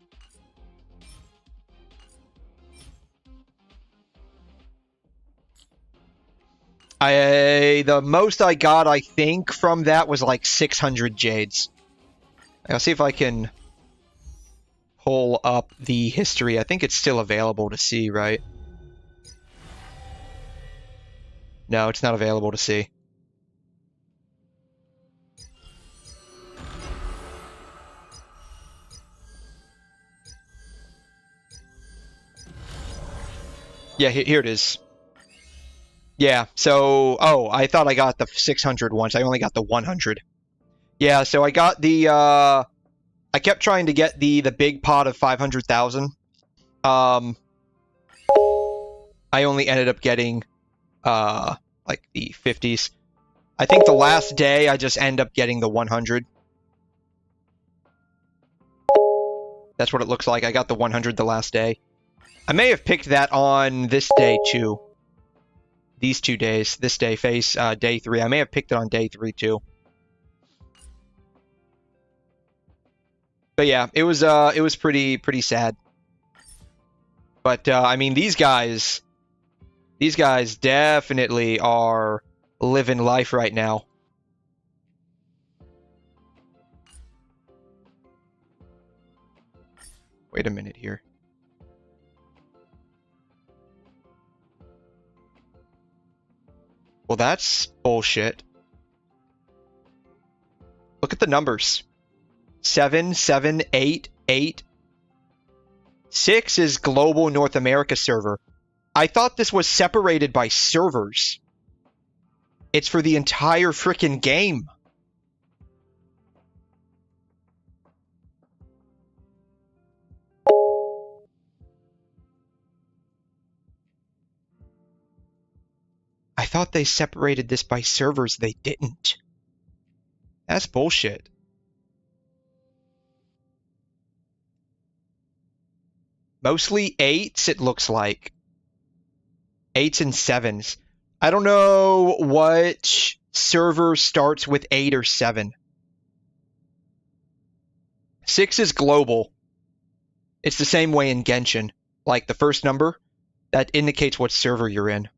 the most I got, I think, from that was like 600 jades. I'll see if I can pull up the history. I think it's still available to see, right? No, it's not available to see. Yeah, here it is. Yeah, so... Oh, I thought I got the 600 once. I only got the 100. Yeah, so I got the... I kept trying to get the big pot of 500,000. I only ended up getting, like, the 50s. I think the last day I just end up getting the 100. That's what it looks like. I got the 100 the last day. I may have picked that on this day, too. These 2 days. This day, day 3. I may have picked it on day 3, too. But yeah, it was pretty sad. But I mean, these guys definitely are living life right now. Wait a minute here. Well, that's bullshit. Look at the numbers. 7, 7, 8, 8. 6 is global North America server. I thought this was separated by servers. It's for the entire frickin' game. I thought they separated this by servers. They didn't. That's bullshit. Mostly 8s, it looks like. 8s and 7s. I don't know what server starts with 8 or 7. 6 is global. It's the same way in Genshin. Like the first number, that indicates what server you're in.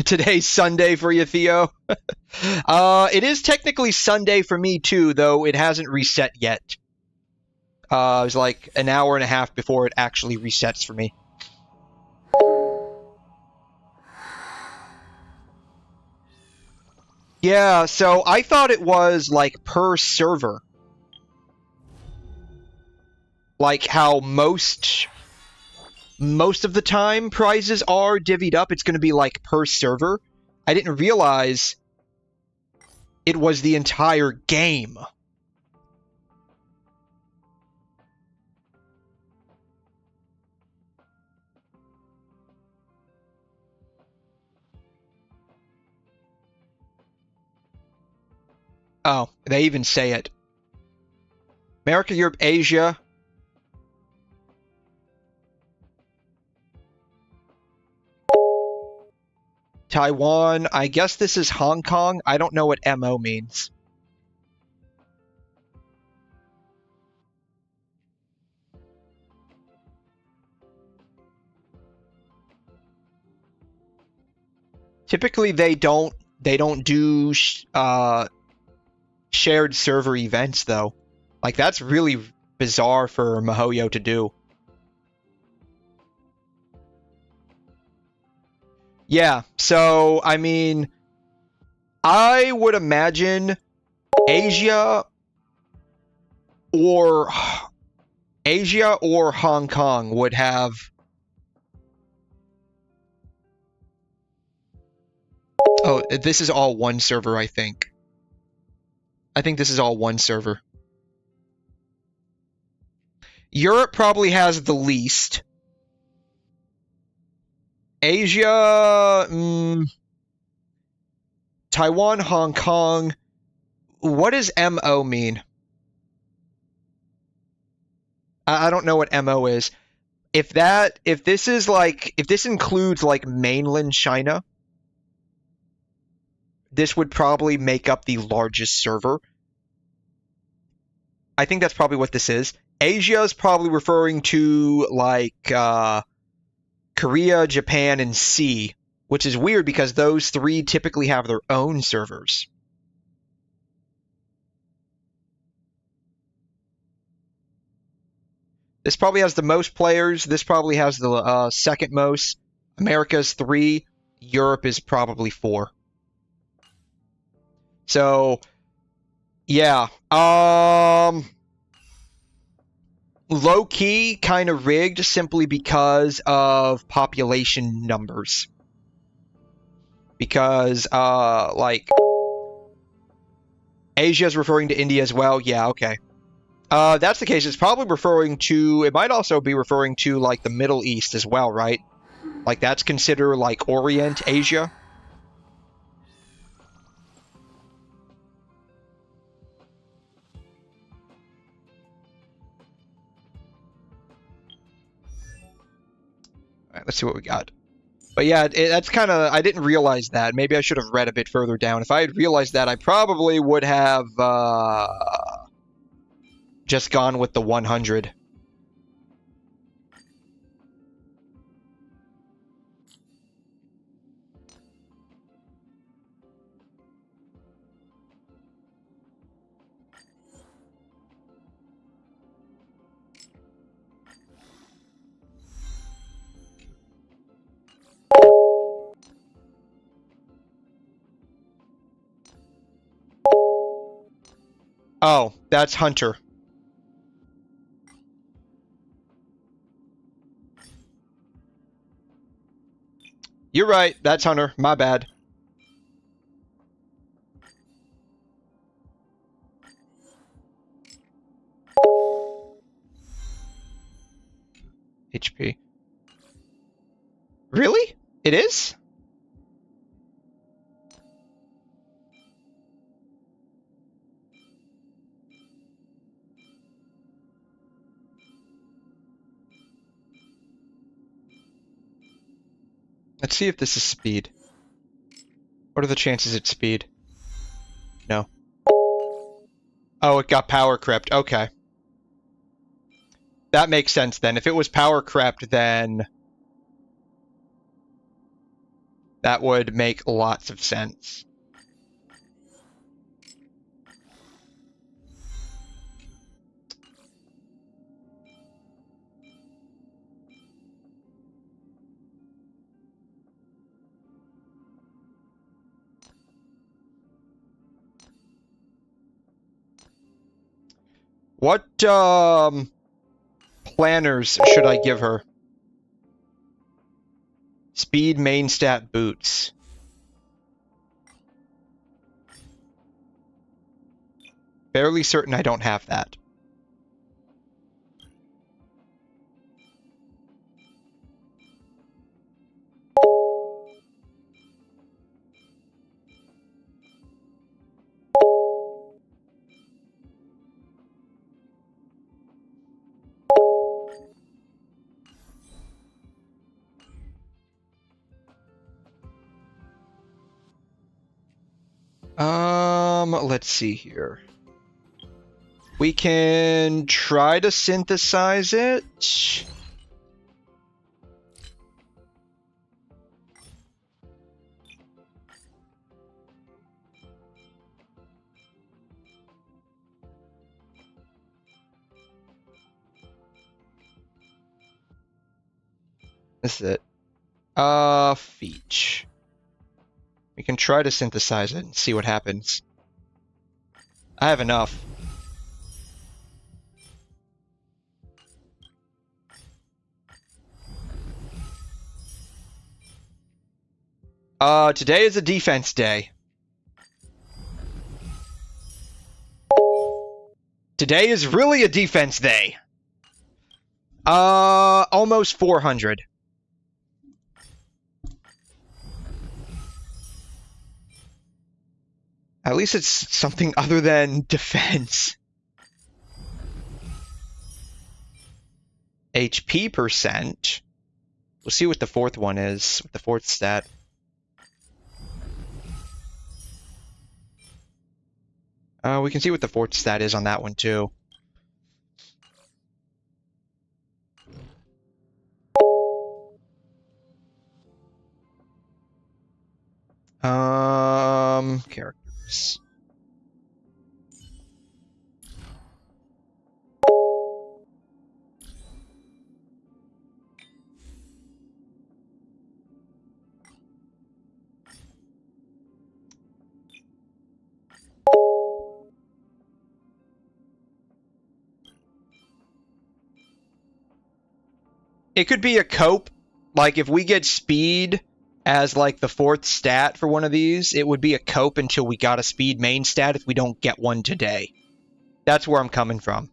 Today's Sunday for you, Theo. It is technically Sunday for me too, though it hasn't reset yet. It was like an hour and a half before it actually resets for me. Yeah, so I thought it was like per server. Like how most of the time prizes are divvied up, it's going to be like per server. I didn't realize it was the entire game. Oh, they even say it. America, Europe, Asia. Taiwan. I guess this is Hong Kong. I don't know what MO means. Typically, they don't do shared server events, though. Like, that's really bizarre for MiHoYo to do. Yeah, so, I mean, I would imagine Asia or Hong Kong would have Oh, this is all one server, I think. I think this is all one server. Europe probably has the least. Asia, Taiwan, Hong Kong. What does MO mean? I don't know what MO is. If this includes like mainland China, this would probably make up the largest server. I think that's probably what this is. Asia is probably referring to like Korea, Japan, and C, which is weird because those three typically have their own servers. This probably has the most players. This probably has the second most. America's 3. Europe is probably 4. So, yeah. Low-key, kind of rigged simply because of population numbers. Because, like, Asia is referring to India as well. Yeah, okay. That's the case. It's probably referring to... It might also be referring to, like, the Middle East as well, right? Like, that's considered, like, Orient Asia. Alright, let's see what we got. But yeah, that's kind of... I didn't realize that. Maybe I should have read a bit further down. If I had realized that, I probably would have, just gone with the 100. Oh, that's Hunter. You're right, that's Hunter. My bad. HP. Really? It is? Let's see if this is speed. What are the chances it's speed? No. Oh, it got power crept. Okay. That makes sense then. If it was power crept, then that would make lots of sense. What planners should I give her? Speed, main stat, boots. Fairly certain I don't have that. Let's see here. We can try to synthesize it. This is it. Feach. We can try to synthesize it and see what happens. I have enough. Today is a defense day. Today is really a defense day. Almost 400. At least it's something other than defense. HP percent. We'll see what the fourth one is, the fourth stat. We can see what the fourth stat is on that one too. Characters. It could be a cope. Like, if we get speed as, like, the fourth stat for one of these, it would be a cope until we got a speed main stat if we don't get one today. That's where I'm coming from.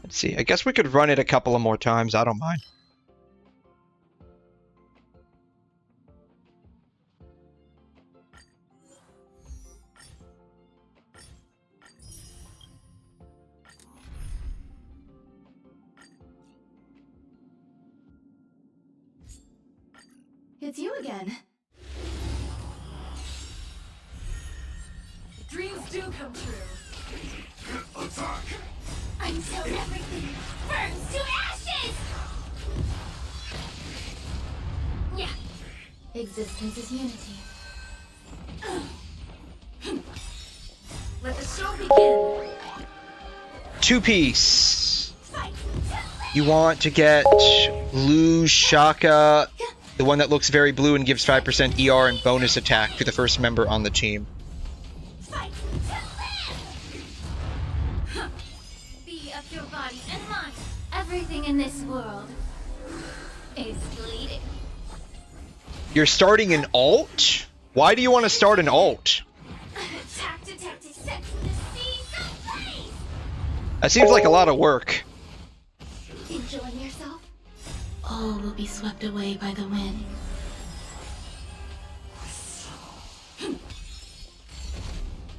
Let's see. I guess we could run it a couple of more times. I don't mind. It's you again. Dreams do come true. Attack! Until everything burns to ashes! Yeah. Existence is unity. Let the show begin. Two-piece. You want to get Lu Shaka, the one that looks very blue and gives 5% ER and bonus attack to the first member on the team. Be of your body and mind. Everything in this world is bleeding. You're starting an alt? Why do you want to start an alt? Attack detected set to the sea someplace. That seems like a lot of work. Enjoying yourself? All will be swept away by the wind.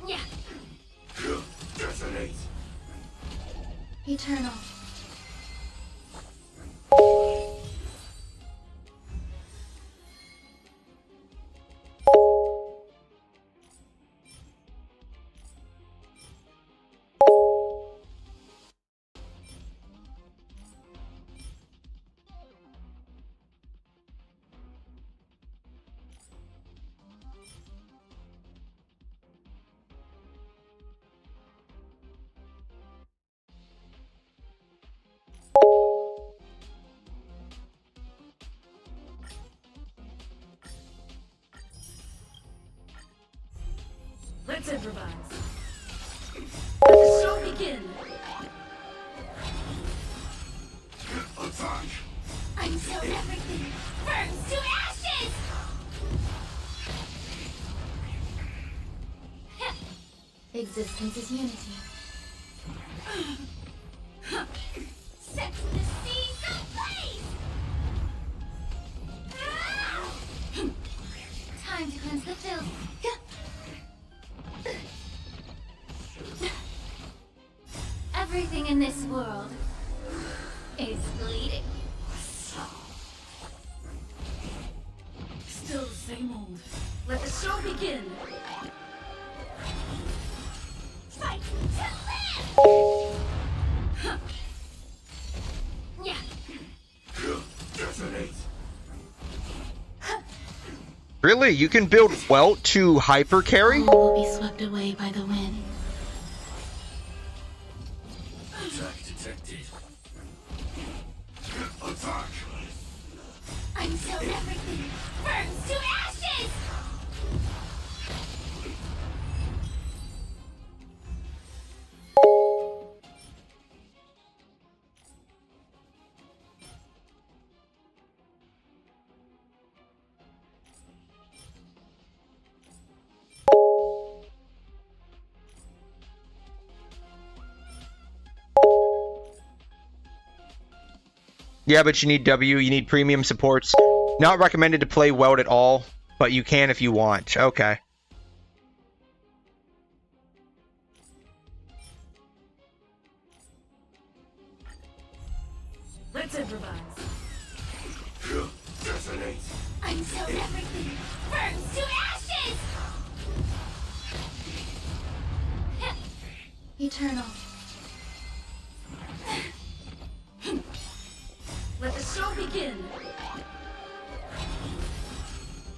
Yeah. Detonate! Eternal. Let's improvise. Let the show begin. Attack! Until everything burns to ashes! Existence is unity. Set to the sea someplace! Time to cleanse the filth. Everything in this world is bleeding. Still the same old. Let the show begin. Fight to live! Yeah. Detonate! Really? You can build Welt to hyper carry? All will be swept away by the wind. Until everything burns to ashes! Yeah, but you need W, you need premium supports. Not recommended to play Weld at all, but you can if you want. Okay. Let's improvise. Until everything burns to ashes! Eternal. Let the show begin.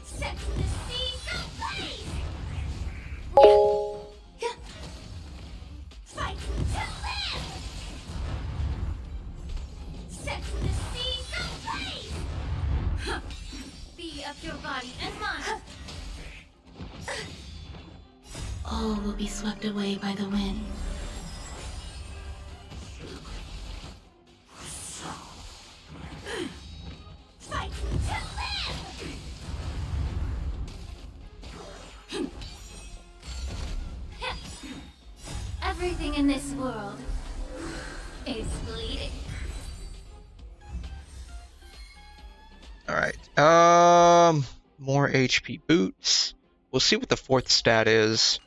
Set the seas ablaze! Fight to live! Set the seas ablaze! Be of your body and mind! All will be swept away by the wind. Fight to live! Everything in this world is bleeding. Alright. More HP boots. We'll see what the fourth stat is.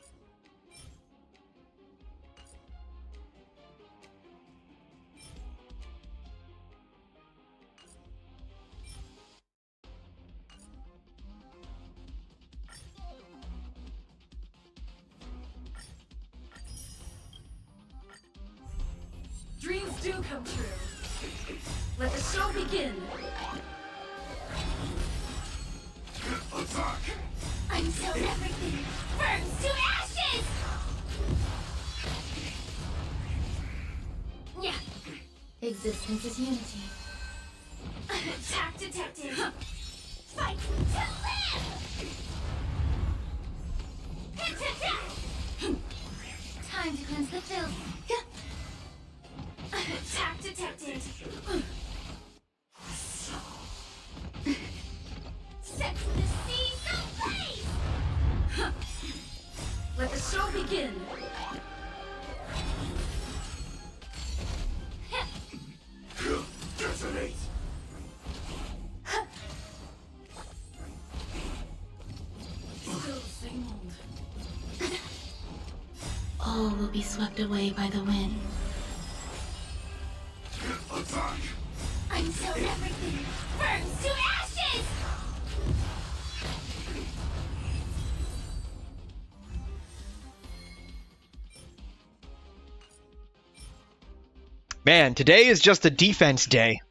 Dreams do come true. Let the show begin. Until everything burns to ashes! Yeah. Existence is unity. Attack detected. Fight to live! Hit to death! Time to cleanse the filth. Attack detected. Set the seas ablaze! Let the show begin. Still the same old. All will be swept away by the wind. Until everything burns to ashes! Man, today is just a defense day.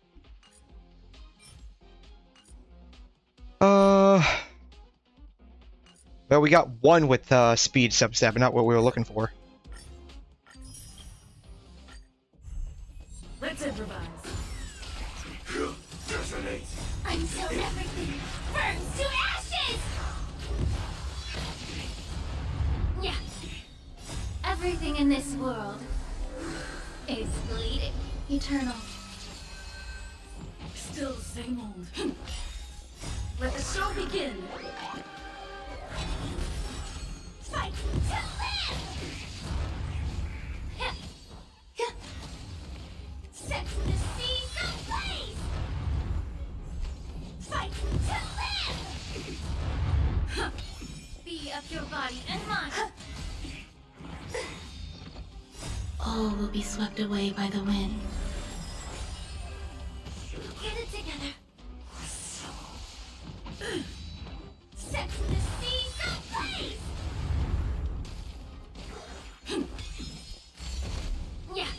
Well, we got one with speed subset, but not what we were looking for. Let's improvise. Until everything burns to ashes! Yeah. Everything in this world is bleeding. Eternal. Still the same old. Let the show begin. Fight to live! Set the seas ablaze! Fight to live! Be of your body and mind! All will be swept away by the wind. Get it together! Set the seas ablaze! Yeah.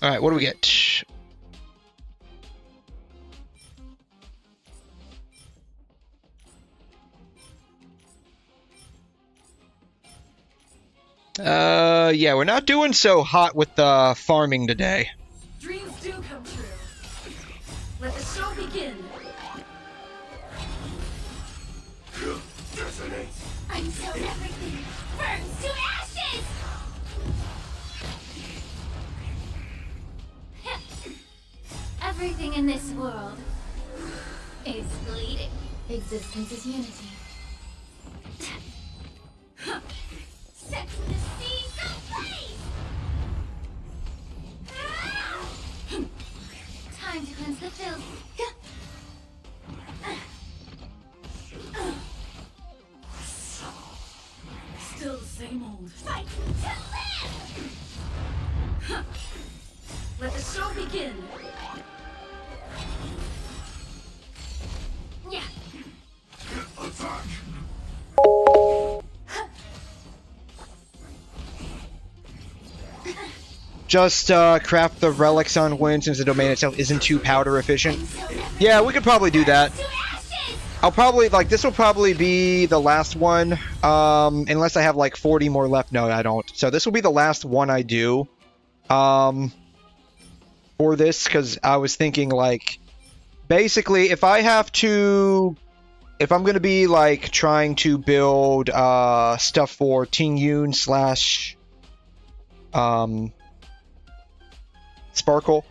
Alright, what do we get? Yeah, we're not doing so hot with the farming today. Dreams do come true. Let the show begin. Until everything burns to ashes! Everything in this world is bleeding. Existence is unity. Set the seas ablaze! Time to cleanse the filth. Still the same old. Fight to live! Let the show begin. Yeah. Just craft the relics on wind since the domain itself isn't too powder efficient. Yeah, we could probably do that. I'll probably, like, this will probably be the last one, unless I have, like, 40 more left. No, I don't. So this will be the last one I do, for this, because I was thinking, like, basically, if I'm going to be, like, trying to build, stuff for Ting Yun / Sparkle,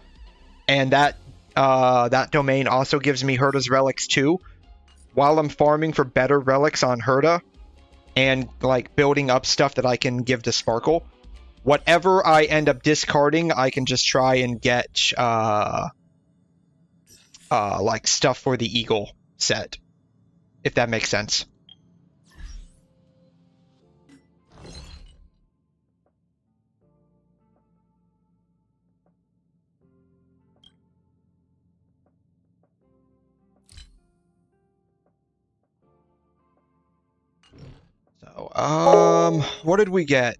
and that domain also gives me Herda's relics too. While I'm farming for better relics on Herda and like building up stuff that I can give to Sparkle, whatever I end up discarding, I can just try and get like stuff for the Eagle set, if that makes sense. What did we get?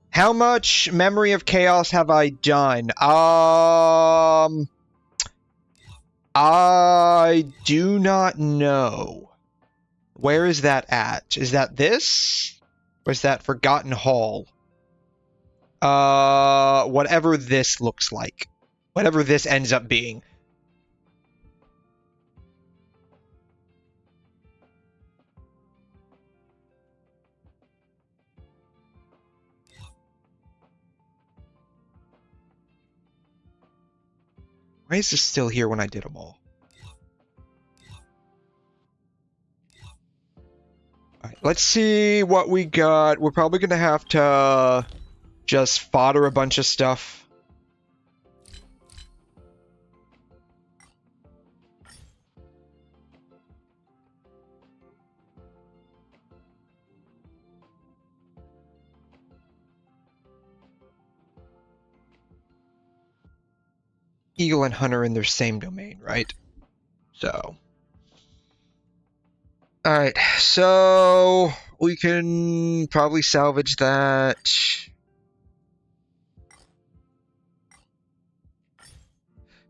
How much Memory of Chaos have I done? I do not know. Where is that at? Is that this? Or is that Forgotten Hall? Whatever this looks like. Whatever this ends up being. Why is this still here when I did them all? Alright, let's see what we got. We're probably going to have to just fodder a bunch of stuff. Eagle and Hunter in their same domain, right? So. Alright, so we can probably salvage that.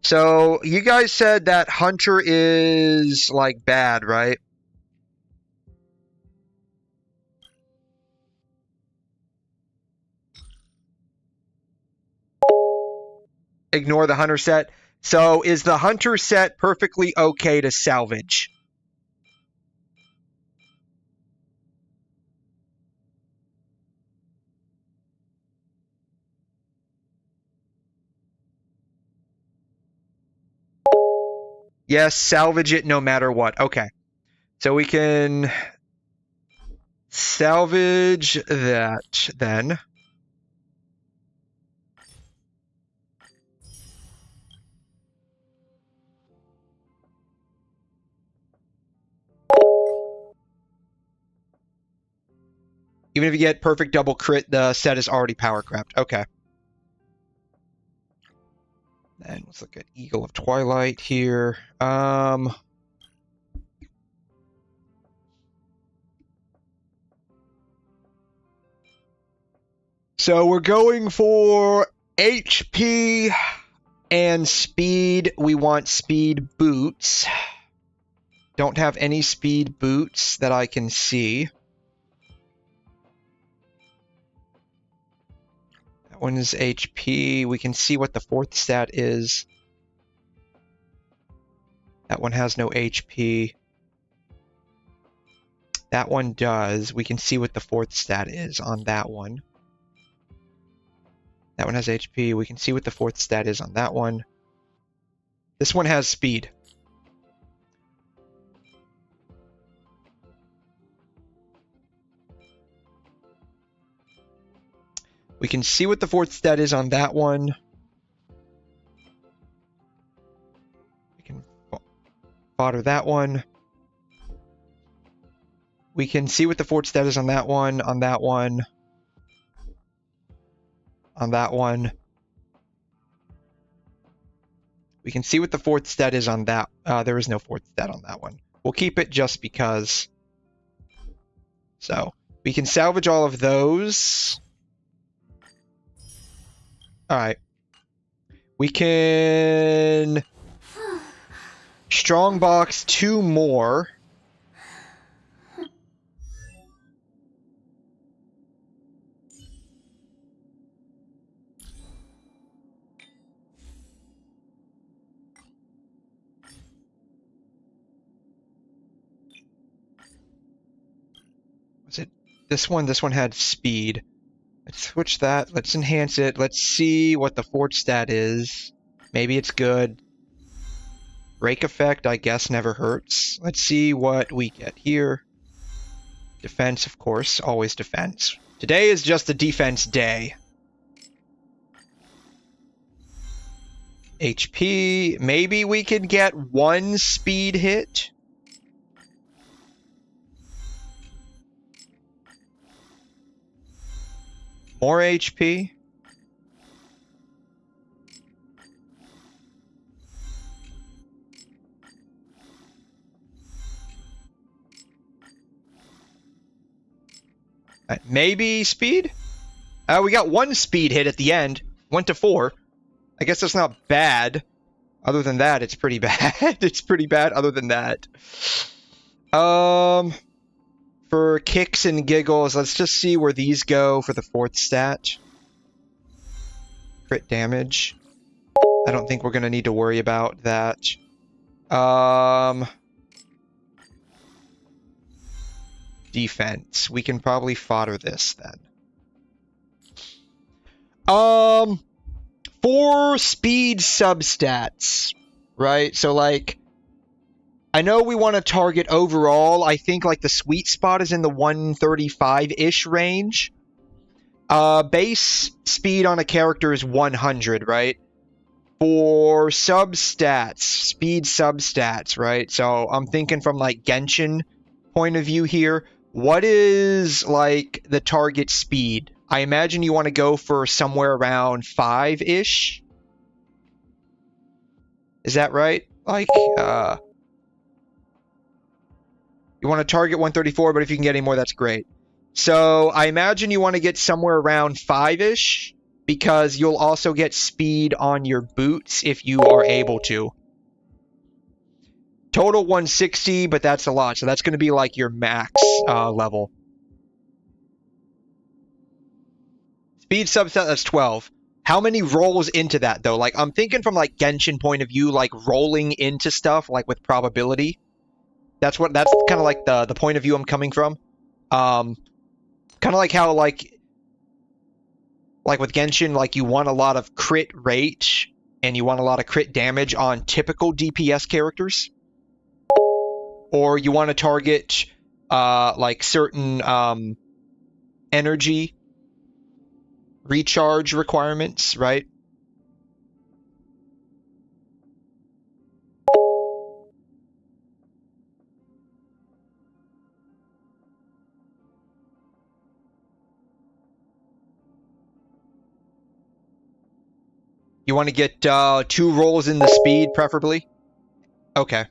So, you guys said that Hunter is, like, bad, right? Ignore the Hunter set. So, is the Hunter set perfectly okay to salvage? Yes, salvage it no matter what. Okay. So we can salvage that then. Even if you get perfect double crit, the set is already power crept. Okay. Then let's look at Eagle of Twilight here. So we're going for HP and speed. We want speed boots. Don't have any speed boots that I can see. That one is HP. We can see what the fourth stat is. That one has no HP. That one does. We can see what the fourth stat is on that one. That one has HP. We can see what the fourth stat is on that one. This one has speed. We can see what the fourth stat is on that one. We can fodder that one. We can see what the fourth stat is on that one, on that one, on that one. We can see what the fourth stat is on that. There is no fourth stat on that one. We'll keep it just because. So, we can salvage all of those. Alright. We can strongbox 2 more. Was it this one? This one had speed. Let's switch that. Let's enhance it. Let's see what the fourth stat is. Maybe it's good. Rake effect, I guess, never hurts. Let's see what we get here. Defense, of course. Always defense. Today is just a defense day. HP. Maybe we could get 1 speed hit. More HP. Maybe speed? We got 1 speed hit at the end. Went to 4. I guess that's not bad. Other than that, it's pretty bad. It's pretty bad other than that. For kicks and giggles, let's just see where these go for the fourth stat. Crit damage. I don't think we're going to need to worry about that. Defense. We can probably fodder this then. For speed substats, right? So like, I know we want to target overall. I think like the sweet spot is in the 135-ish range. Base speed on a character is 100, right? For substats, speed substats, right? So I'm thinking from like Genshin point of view here. What is like the target speed? I imagine you want to go for somewhere around 5-ish. Is that right? Like, you want to target 134, but if you can get any more, that's great. So I imagine you want to get somewhere around 5-ish, because you'll also get speed on your boots if you are able to. Total 160, but that's a lot. So that's going to be like your max level. Speed subset, that's 12. How many rolls into that, though? Like, I'm thinking from, like, Genshin point of view, like, rolling into stuff, like, with probability. That's kind of, like, the point of view I'm coming from. Kind of like how, like, with Genshin, like, you want a lot of crit rate, and you want a lot of crit damage on typical DPS characters. Or you want to target, like, certain, energy recharge requirements, right? You want to get 2 rolls in the speed, preferably? Okay.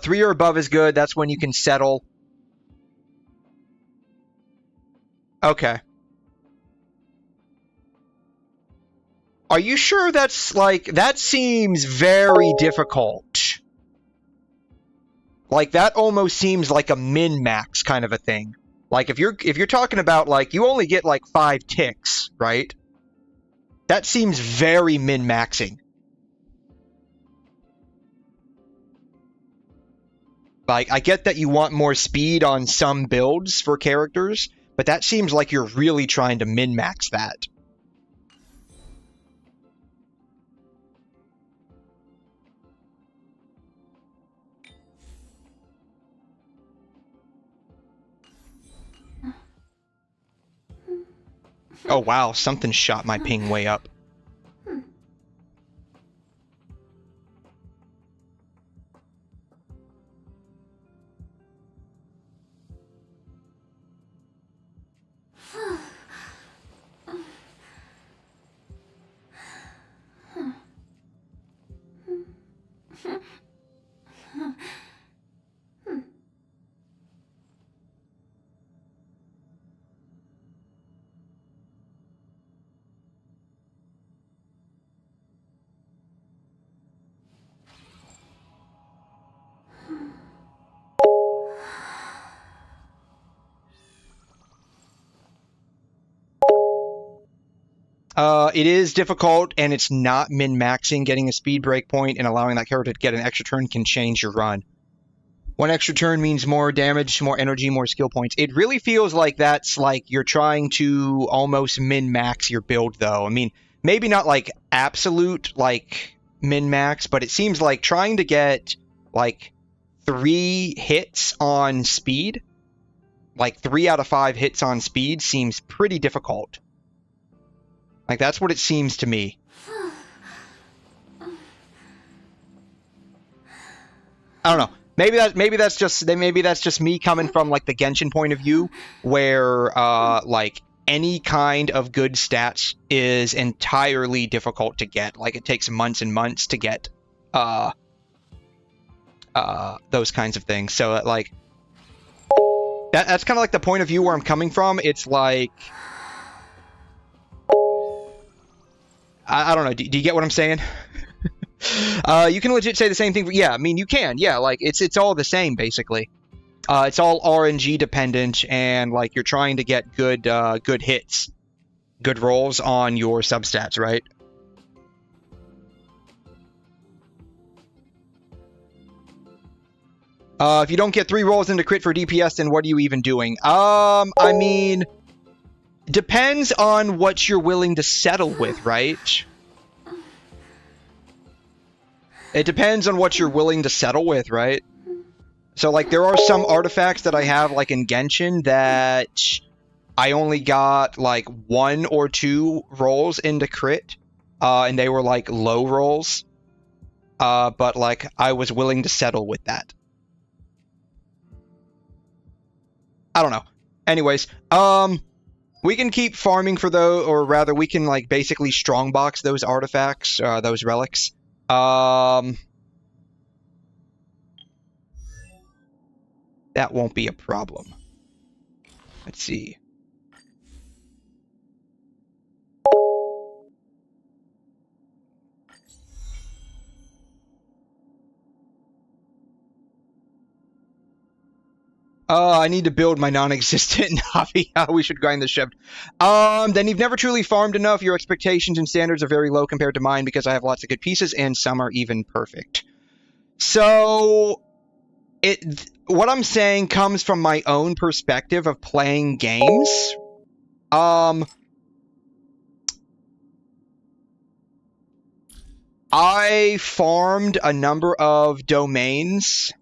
Three or above is good. That's when you can settle. Okay. Are you sure that's like, that seems very difficult. Like, that almost seems like a min-max kind of a thing. Like, if you're talking about, like, you only get, like, 5 ticks, right? That seems very min-maxing. Like, I get that you want more speed on some builds for characters, but that seems like you're really trying to min-max that. Oh wow, something shot my ping way up. It is difficult, and it's not min-maxing. Getting a speed break point and allowing that character to get an extra turn can change your run. One extra turn means more damage, more energy, more skill points. It really feels like that's like you're trying to almost min-max your build, though. I mean, maybe not like absolute like min-max, but it seems like trying to get like 3 hits on speed, like 3 out of 5 hits on speed seems pretty difficult. Like, that's what it seems to me. I don't know. Maybe that's just me coming from like the Genshin point of view, where like any kind of good stats is entirely difficult to get. Like, it takes months and months to get those kinds of things. So like that's kind of like the point of view where I'm coming from. It's like, I don't know. Do you get what I'm saying? You can legit say the same thing. Yeah, I mean, you can. Yeah, like, it's all the same, basically. It's all RNG dependent, and, like, you're trying to get good hits, good rolls on your substats, right? If you don't get 3 rolls into crit for DPS, then what are you even doing? I mean, depends on what you're willing to settle with, right? It depends on what you're willing to settle with, right? So, like, there are some artifacts that I have, like, in Genshin that I only got, like, 1 or 2 rolls into crit, and they were, like, low rolls. But, like, I was willing to settle with that. I don't know. Anyways, we can keep farming for those, or rather, we can, like, basically strongbox those artifacts, those relics. That won't be a problem. Let's see. I need to build my non-existent Navi. We should grind this shift. Then you've never truly farmed enough. Your expectations and standards are very low compared to mine because I have lots of good pieces and some are even perfect. So, what I'm saying comes from my own perspective of playing games. I farmed a number of domains,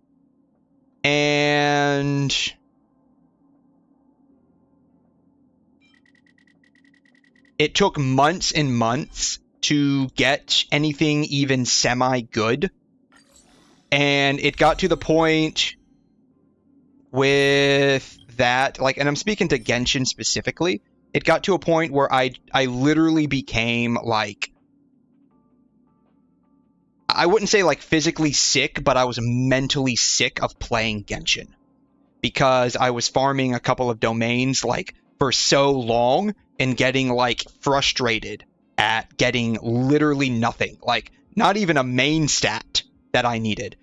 and it took months and months to get anything even semi-good. And it got to the point with that, like, and I'm speaking to Genshin specifically, it got to a point where I literally became, like, I wouldn't say, like, physically sick, but I was mentally sick of playing Genshin. Because I was farming a couple of domains, like, for so long, and getting, like, frustrated at getting literally nothing, like not even a main stat that I needed.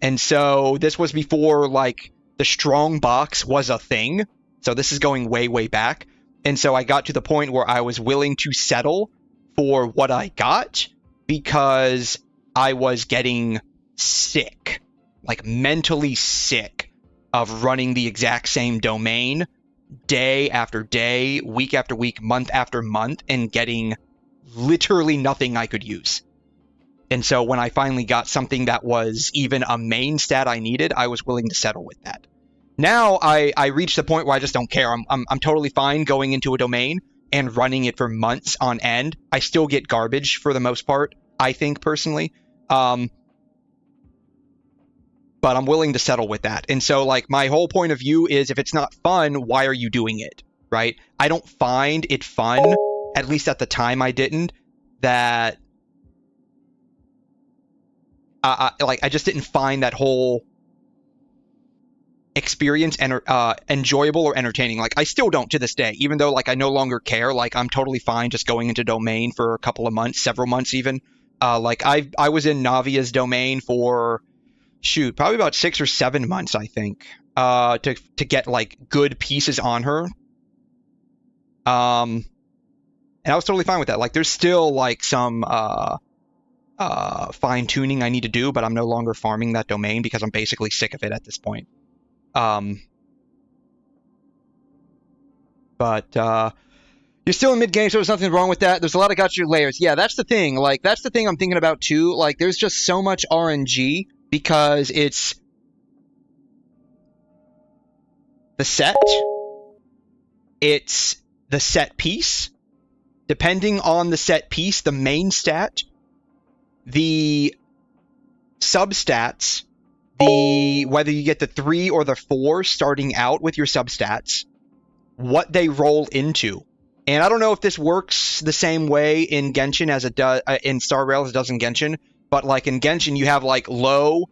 And so this was before like the strong box was a thing. So this is going way, way back. And so I got to the point where I was willing to settle for what I got because I was getting sick, like mentally sick of running the exact same domain day after day, week after week, month after month, and getting literally nothing I could use. And so when I finally got something that was even a main stat I needed, I was willing to settle with that. Now I reached the point where I just don't care. I'm totally fine going into a domain and running it for months on end. I still get garbage for the most part, I think, personally. But I'm willing to settle with that. And so, like, my whole point of view is if it's not fun, why are you doing it, right? I don't find it fun, at least at the time I didn't, that... I just didn't find that whole experience enjoyable or entertaining. Like, I still don't to this day, even though, like, I no longer care. Like, I'm totally fine just going into domain for a couple of months, several months even. Like, I was in Navia's domain for... shoot, probably about 6 or 7 months, I think, to get like good pieces on her. And I was totally fine with that. Like, there's still like some fine tuning I need to do, but I'm no longer farming that domain because I'm basically sick of it at this point. But you're still in mid game, so there's nothing wrong with that. There's a lot of gotcha layers. Yeah, that's the thing. Like, that's the thing I'm thinking about too. Like, there's just so much RNG. Because it's the set, it's the set piece. Depending on the set piece, the main stat, the substats, whether you get the 3 or the 4 starting out with your substats, what they roll into. And I don't know if this works the same way in Genshin as it does in Star Rail as it does in Genshin. But like in Genshin, you have like low,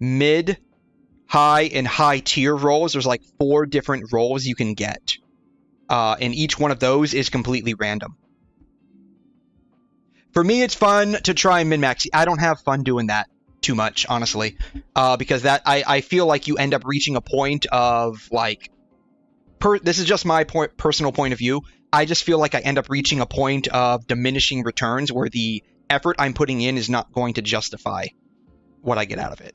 mid, high, and high tier rolls. There's like 4 different rolls you can get. And each one of those is completely random. For me, it's fun to try and min-max. I don't have fun doing that too much, honestly. Because that I feel like you end up reaching a point of like... this is just my personal point of view. I just feel like I end up reaching a point of diminishing returns where the effort I'm putting in is not going to justify what I get out of it.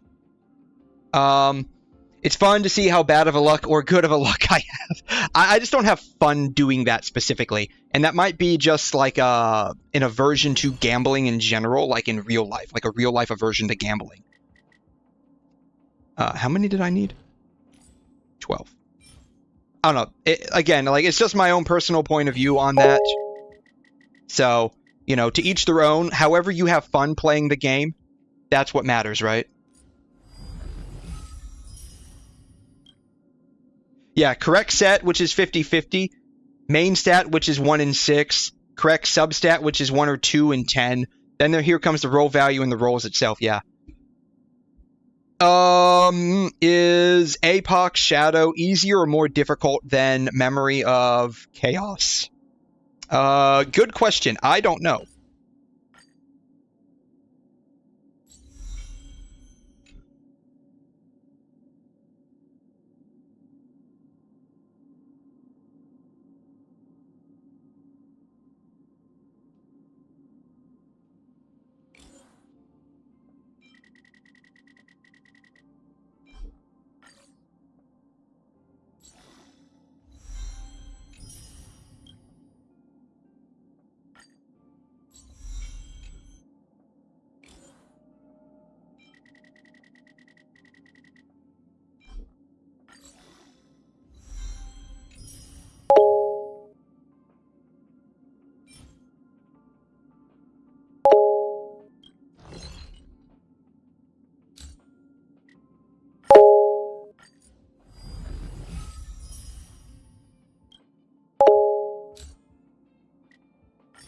It's fun to see how bad of a luck or good of a luck I have. I just don't have fun doing that specifically. And that might be just like an aversion to gambling in general, like in real life. Like a real life aversion to gambling. How many did I need? 12. I don't know. Again, like, it's just my own personal point of view on that. So... you know, to each their own. However you have fun playing the game, that's what matters, right? Yeah, correct set, which is 50-50. Main stat, which is 1 in 6. Correct substat, which is 1 or 2 in 10. Then here comes the roll value and the rolls itself, yeah. Is Apoc Shadow easier or more difficult than Memory of Chaos? Good question. I don't know.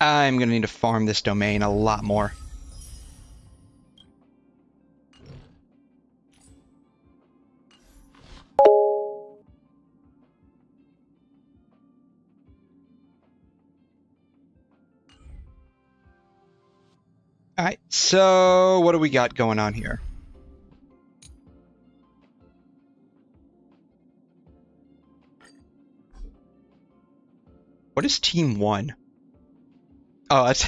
I'm going to need to farm this domain a lot more. Alright, so what do we got going on here? What is Team 1? Oh, that's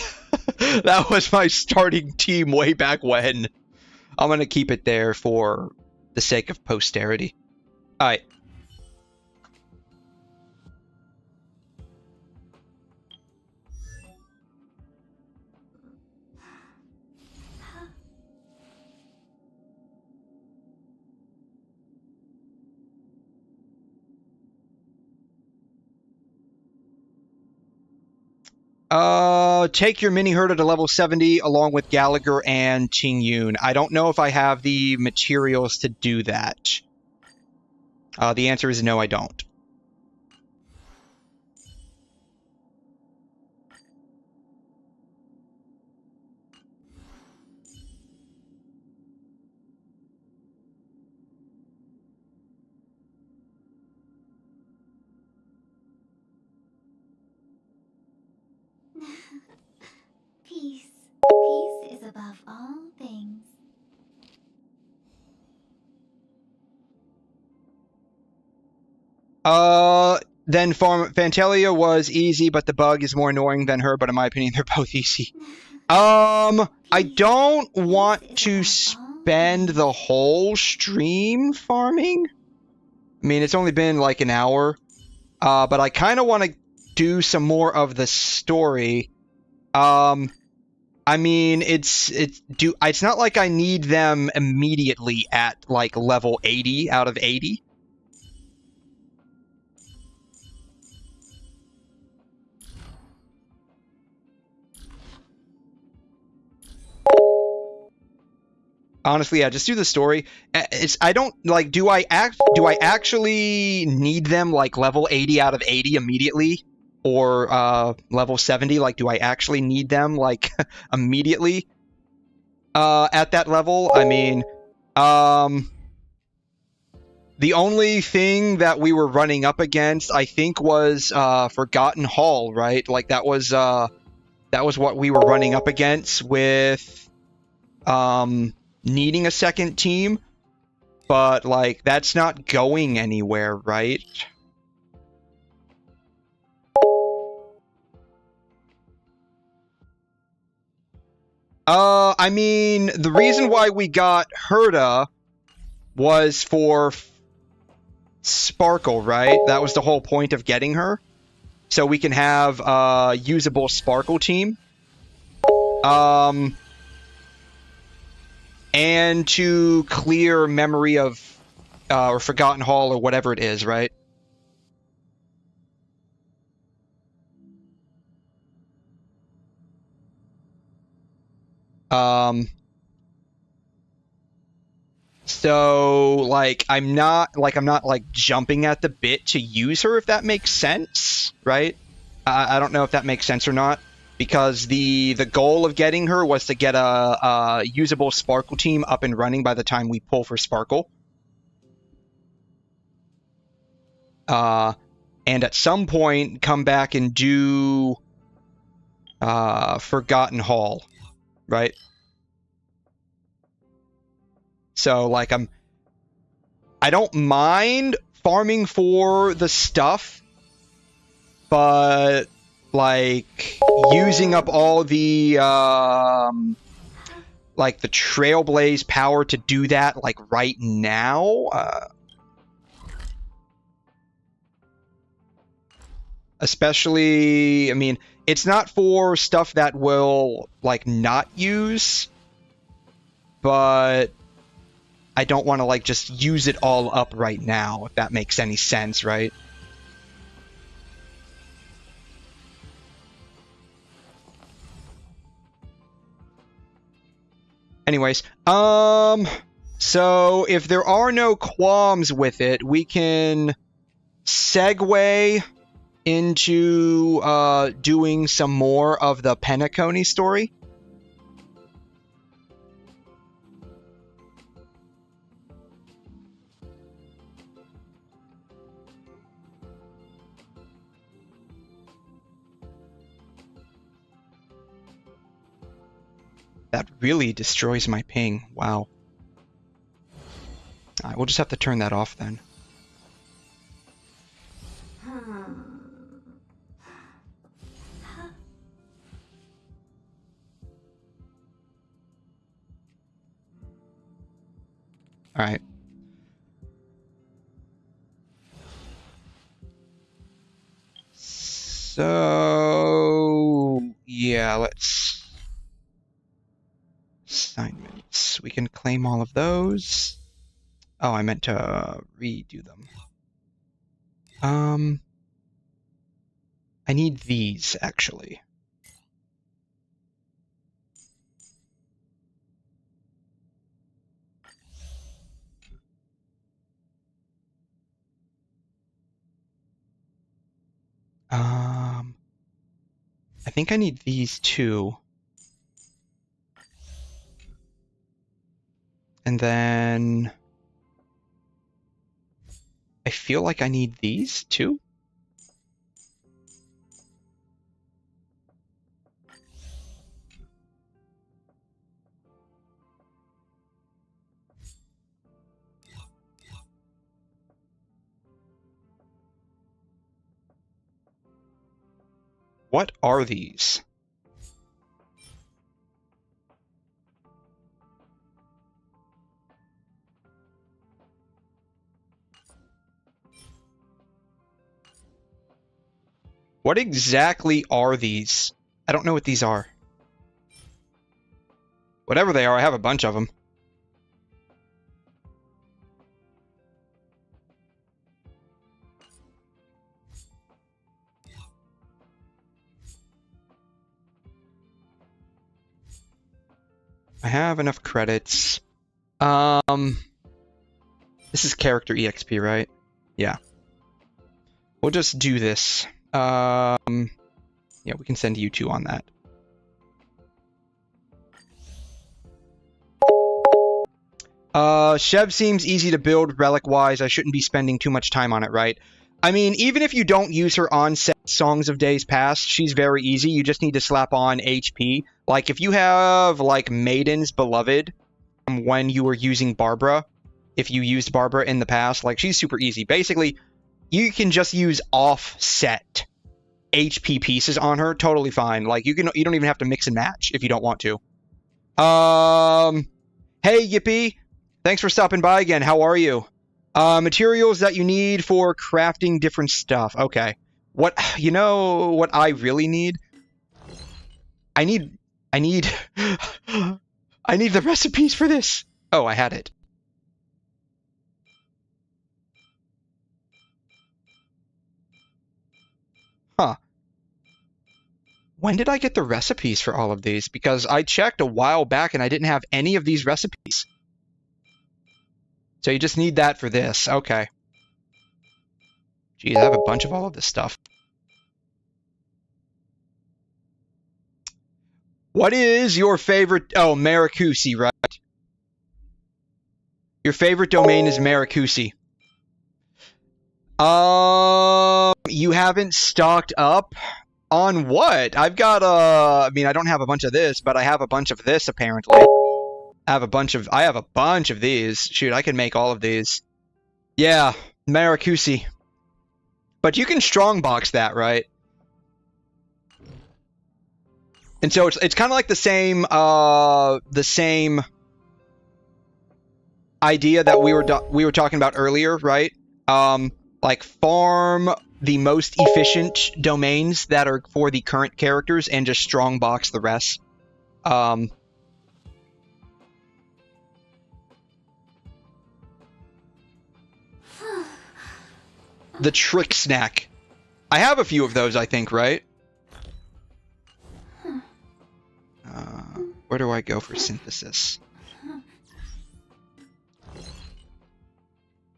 that was my starting team way back when. I'm gonna keep it there for the sake of posterity. Alright. Take your mini herder to level 70 along with Gallagher and Ting Yun. I don't know if I have the materials to do that. The answer is no, I don't. Peace. Peace is above all things. Then Fantalia was easy, but the bug is more annoying than her, but in my opinion, they're both easy. I don't want to spend the whole stream farming. I mean, it's only been like an hour. But I kind of want to do some more of the story. I mean, it's not like I need them immediately at like level 80 out of 80. Honestly, yeah, just do the story. I don't like. Do I actually need them like level 80 out of 80 immediately, or level 70? Like, do I actually need them like immediately? At that level, I mean, the only thing that we were running up against, I think, was Forgotten Hall, right? Like that was what we were running up against with needing a second team, but like that's not going anywhere, right? I mean, the reason why we got Herda was for Sparkle, right? That was the whole point of getting her, so we can have a usable Sparkle team. And to clear memory of, or Forgotten Hall, or whatever it is, right? So, like, I'm not jumping at the bit to use her, if that makes sense, right? I don't know if that makes sense or not. Because the goal of getting her was to get a usable Sparkle team up and running by the time we pull for Sparkle. And at some point, come back and do Forgotten Hall, right? So, like, I don't mind farming for the stuff, but like using up all the like the Trailblaze power to do that like right now, especially, I mean, it's not for stuff that will like not use, but I don't want to like just use it all up right now, if that makes any sense, right? Anyways, so if there are no qualms with it, we can segue into doing some more of the Penacony story. That really destroys my ping. Wow. Alright, we'll just have to turn that off then. Alright. So, yeah, let's... Assignments. We can claim all of those. Oh, I meant to redo them. I need these, actually. I think I need these too. And then I feel like I need these too. What are these? What exactly are these? I don't know what these are. Whatever they are, I have a bunch of them. I have enough credits. This is character EXP, right? Yeah. We'll just do this. Yeah, we can send you two on that. Chev seems easy to build relic-wise. I shouldn't be spending too much time on it, right? I mean, even if you don't use her on-set Songs of Days Past, she's very easy. You just need to slap on HP. Like, if you have, like, Maiden's Beloved when you were using Barbara, if you used Barbara in the past, like, she's super easy. Basically, you can just use offset HP pieces on her, totally fine. Like, you don't even have to mix and match if you don't want to. Hey, Yippee! Thanks for stopping by again. How are you? Materials that you need for crafting different stuff. Okay. You know what I really need? I need the recipes for this. Oh, I had it. Huh. When did I get the recipes for all of these? Because I checked a while back and I didn't have any of these recipes. So you just need that for this. Okay. Geez, I have a bunch of all of this stuff. What is your favorite... Oh, Maricusi, right? Your favorite domain is Maricusi. You haven't stocked up on what? I've got I mean, I don't have a bunch of this, but I have a bunch of this apparently. I have a bunch of these. Shoot, I can make all of these. Yeah, Maricusi. But you can strongbox that, right? And so it's kind of like the same idea that we were talking about earlier, right? Like farm the most efficient domains that are for the current characters and just strongbox the rest. The trick snack. I have a few of those, I think, right? Where do I go for synthesis?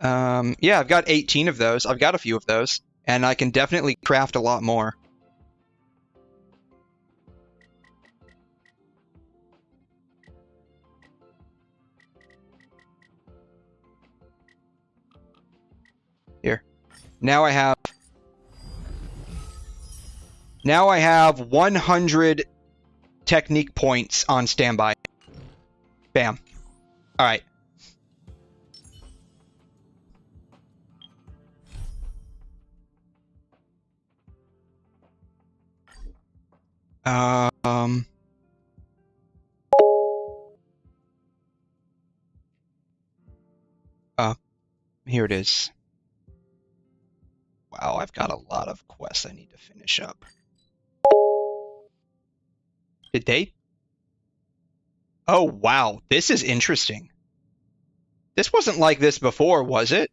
Yeah, I've got 18 of those. I've got a few of those. And I can definitely craft a lot more. Here. Now I have 100 technique points on standby. Bam. Alright. Here it is. Wow, I've got a lot of quests I need to finish up. Did they? Oh, wow. This is interesting. This wasn't like this before, was it?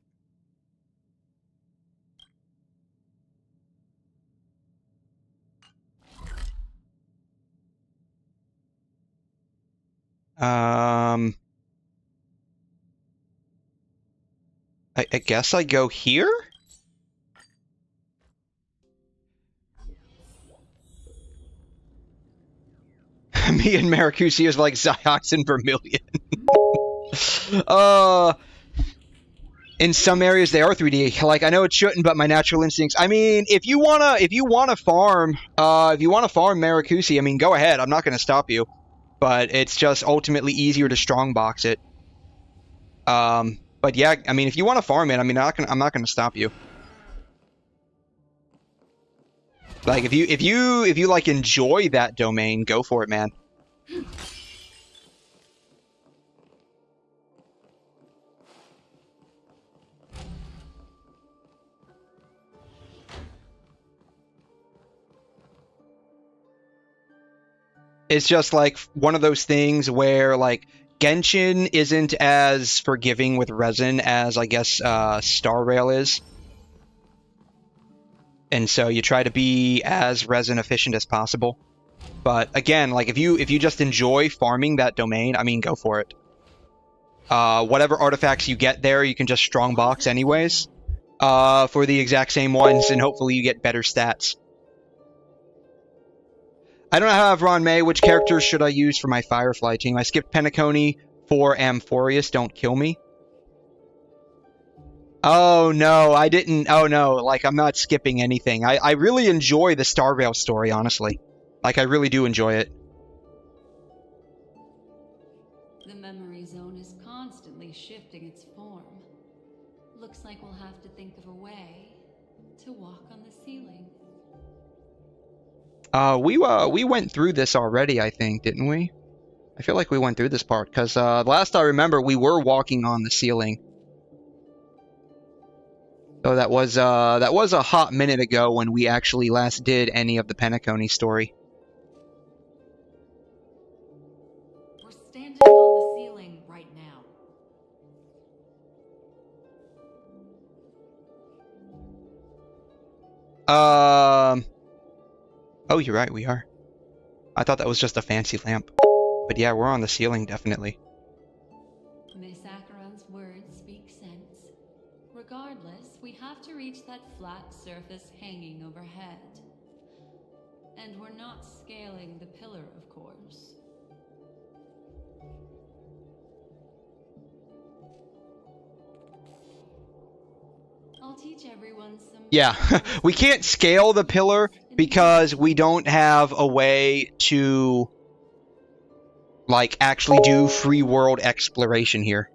I guess I go here? Me and Maracusi is like Ziox and Vermilion. In some areas they are 3D. Like, I know it shouldn't, but my natural instincts. I mean, if you wanna farm Maracusi, I mean, go ahead. I'm not gonna stop you. But it's just ultimately easier to strongbox it. But yeah, I mean, if you want to farm it, I mean, I'm not gonna stop you. Like, if you like enjoy that domain, go for it, man. It's just like one of those things where like Genshin isn't as forgiving with resin as I guess Star Rail is. And so you try to be as resin efficient as possible. But again, like if you just enjoy farming that domain, I mean, go for it. Whatever artifacts you get there, you can just strongbox anyways. For the exact same ones, and hopefully you get better stats. I don't have Ron May. Which characters should I use for my Firefly team? I skipped Penacony for Amphorius. Don't kill me. Oh, no, I didn't. Oh, no, like, I'm not skipping anything. I really enjoy the Star Rail story, honestly. Like, I really do enjoy it. The memory zone is constantly shifting its form. Looks like we'll have to think of a way to walk on the ceiling. We went through this already, I think, didn't we? I feel like we went through this part, because last I remember, we were walking on the ceiling. So that was a hot minute ago when we actually last did any of the Penacony story. We're standing on the ceiling right now. Oh, you're right, we are. I thought that was just a fancy lamp. But yeah, we're on the ceiling, definitely. Miss Acheron's words speak sense. Regardless, we have to reach that flat surface hanging overhead. And we're not scaling the pillar, of course. I'll teach everyone some... Yeah, we can't scale the pillar because we don't have a way to, like, actually do free world exploration here.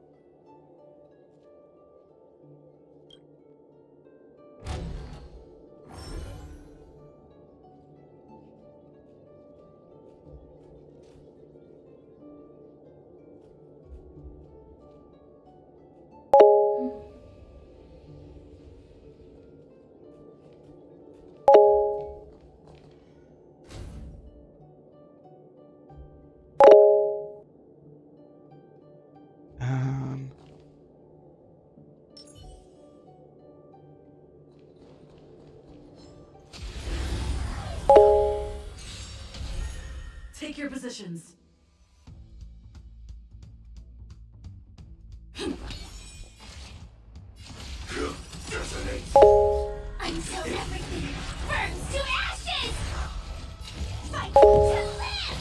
Take your positions. Until everything burns to ashes! Fight to live!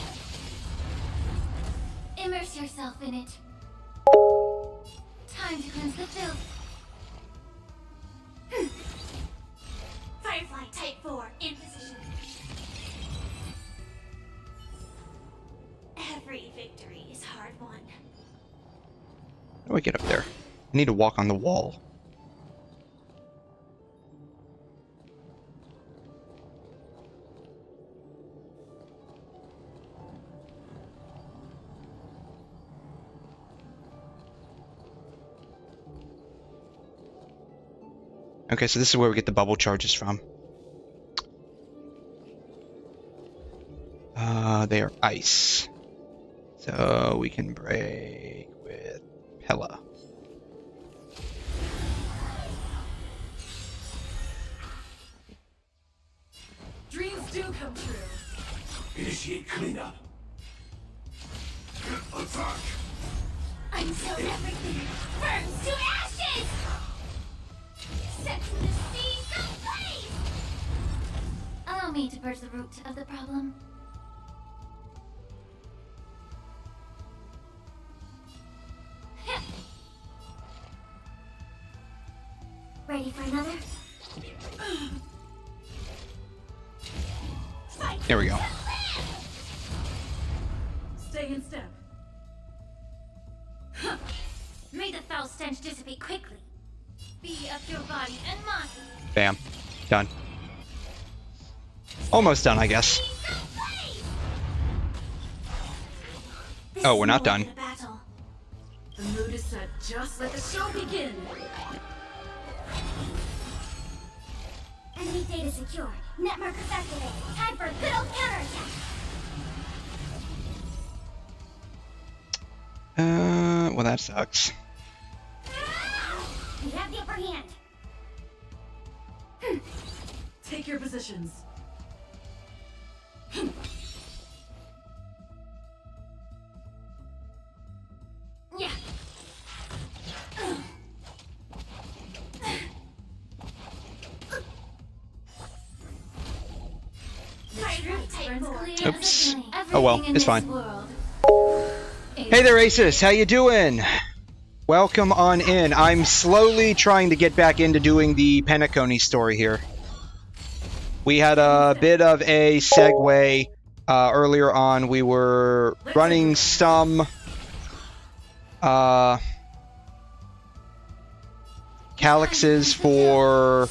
Immerse yourself in it. Time to cleanse the filth. Firefly Type 4 in position. Every victory is hard won. How do I get up there? I need to walk on the wall. Okay, so this is where we get the bubble charges from. They are ice. So we can break with Pella. Dreams do come true. Initiate cleanup. Attack. Until everything burns to ashes! Set to the sea, so please! Allow me to purge the root of the problem. Ready for another? There we go. Stay in step. May the foul stench dissipate quickly. Be of your body and mind. Bam. Done. Almost done, I guess. Oh, we're not done. The mood is set. Just let the show begin. Enemy data secure. Network activated. Time for a good old counterattack. Well, that sucks. We have the upper hand. Take your positions. Yeah. Oops. Oh well, it's fine. Hey there, Aces. How you doing? Welcome on in. I'm slowly trying to get back into doing the Penacony story here. We had a bit of a segue earlier on. We were running some calyxes for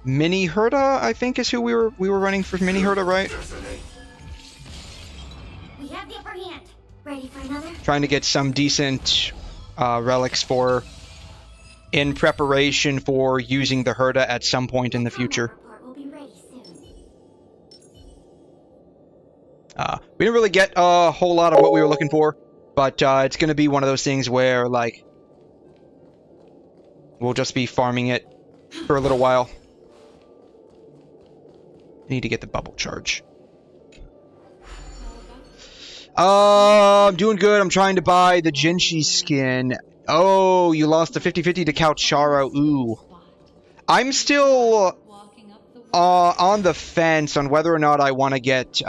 Mini Herda, I think is who we were running for. Mini Herda, right? We have the upper hand. Ready for another? Trying to get some decent relics for in preparation for using the Herda at some point in the future. Will be ready soon. We didn't really get a whole lot of what we were looking for, but it's going to be one of those things where, like, we'll just be farming it for a little while. Need to get the bubble charge. I'm doing good. I'm trying to buy the Genshin skin. Oh, you lost the 50-50 to Coucharo. Ooh. I'm still on the fence on whether or not I want to get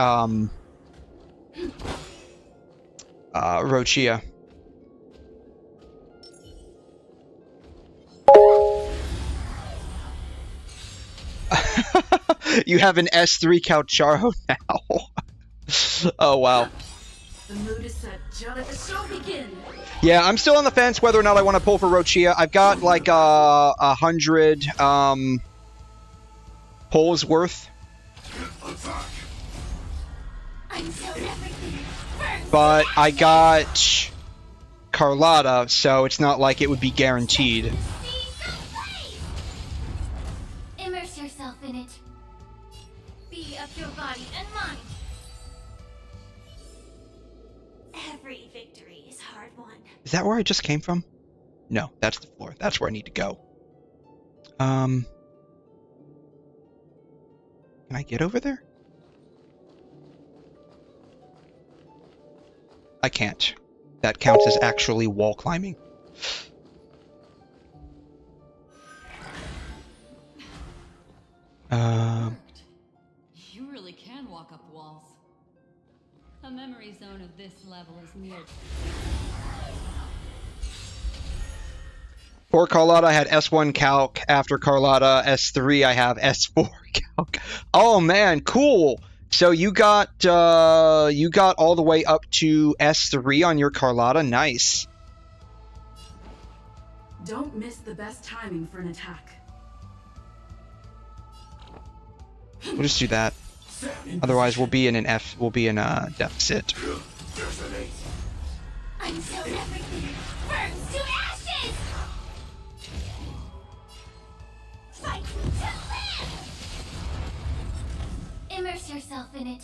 Rochia. You have an S3 Coucharo now. Oh, wow. The mood is set. Just let the show begin. Yeah, I'm still on the fence whether or not I want to pull for Rochia. I've got like 100 pulls worth. But I got Carlotta, so it's not like it would be guaranteed. Immerse yourself in it. Be of your body and mind. Every victory is hard won. Is that where I just came from? No, that's the floor. That's where I need to go. Can I get over there? I can't. That counts as actually wall climbing. You really can walk up walls. A memory zone of this level is near. For Carlotta, I had S1 calc. After Carlotta, S3, I have S4 calc. Oh man, cool! So you got all the way up to S3 on your Carlotta. Nice. Don't miss the best timing for an attack. We'll just do that. Otherwise, we'll be in a deficit. Until everything burns to ashes! Fight to live! Immerse yourself in it.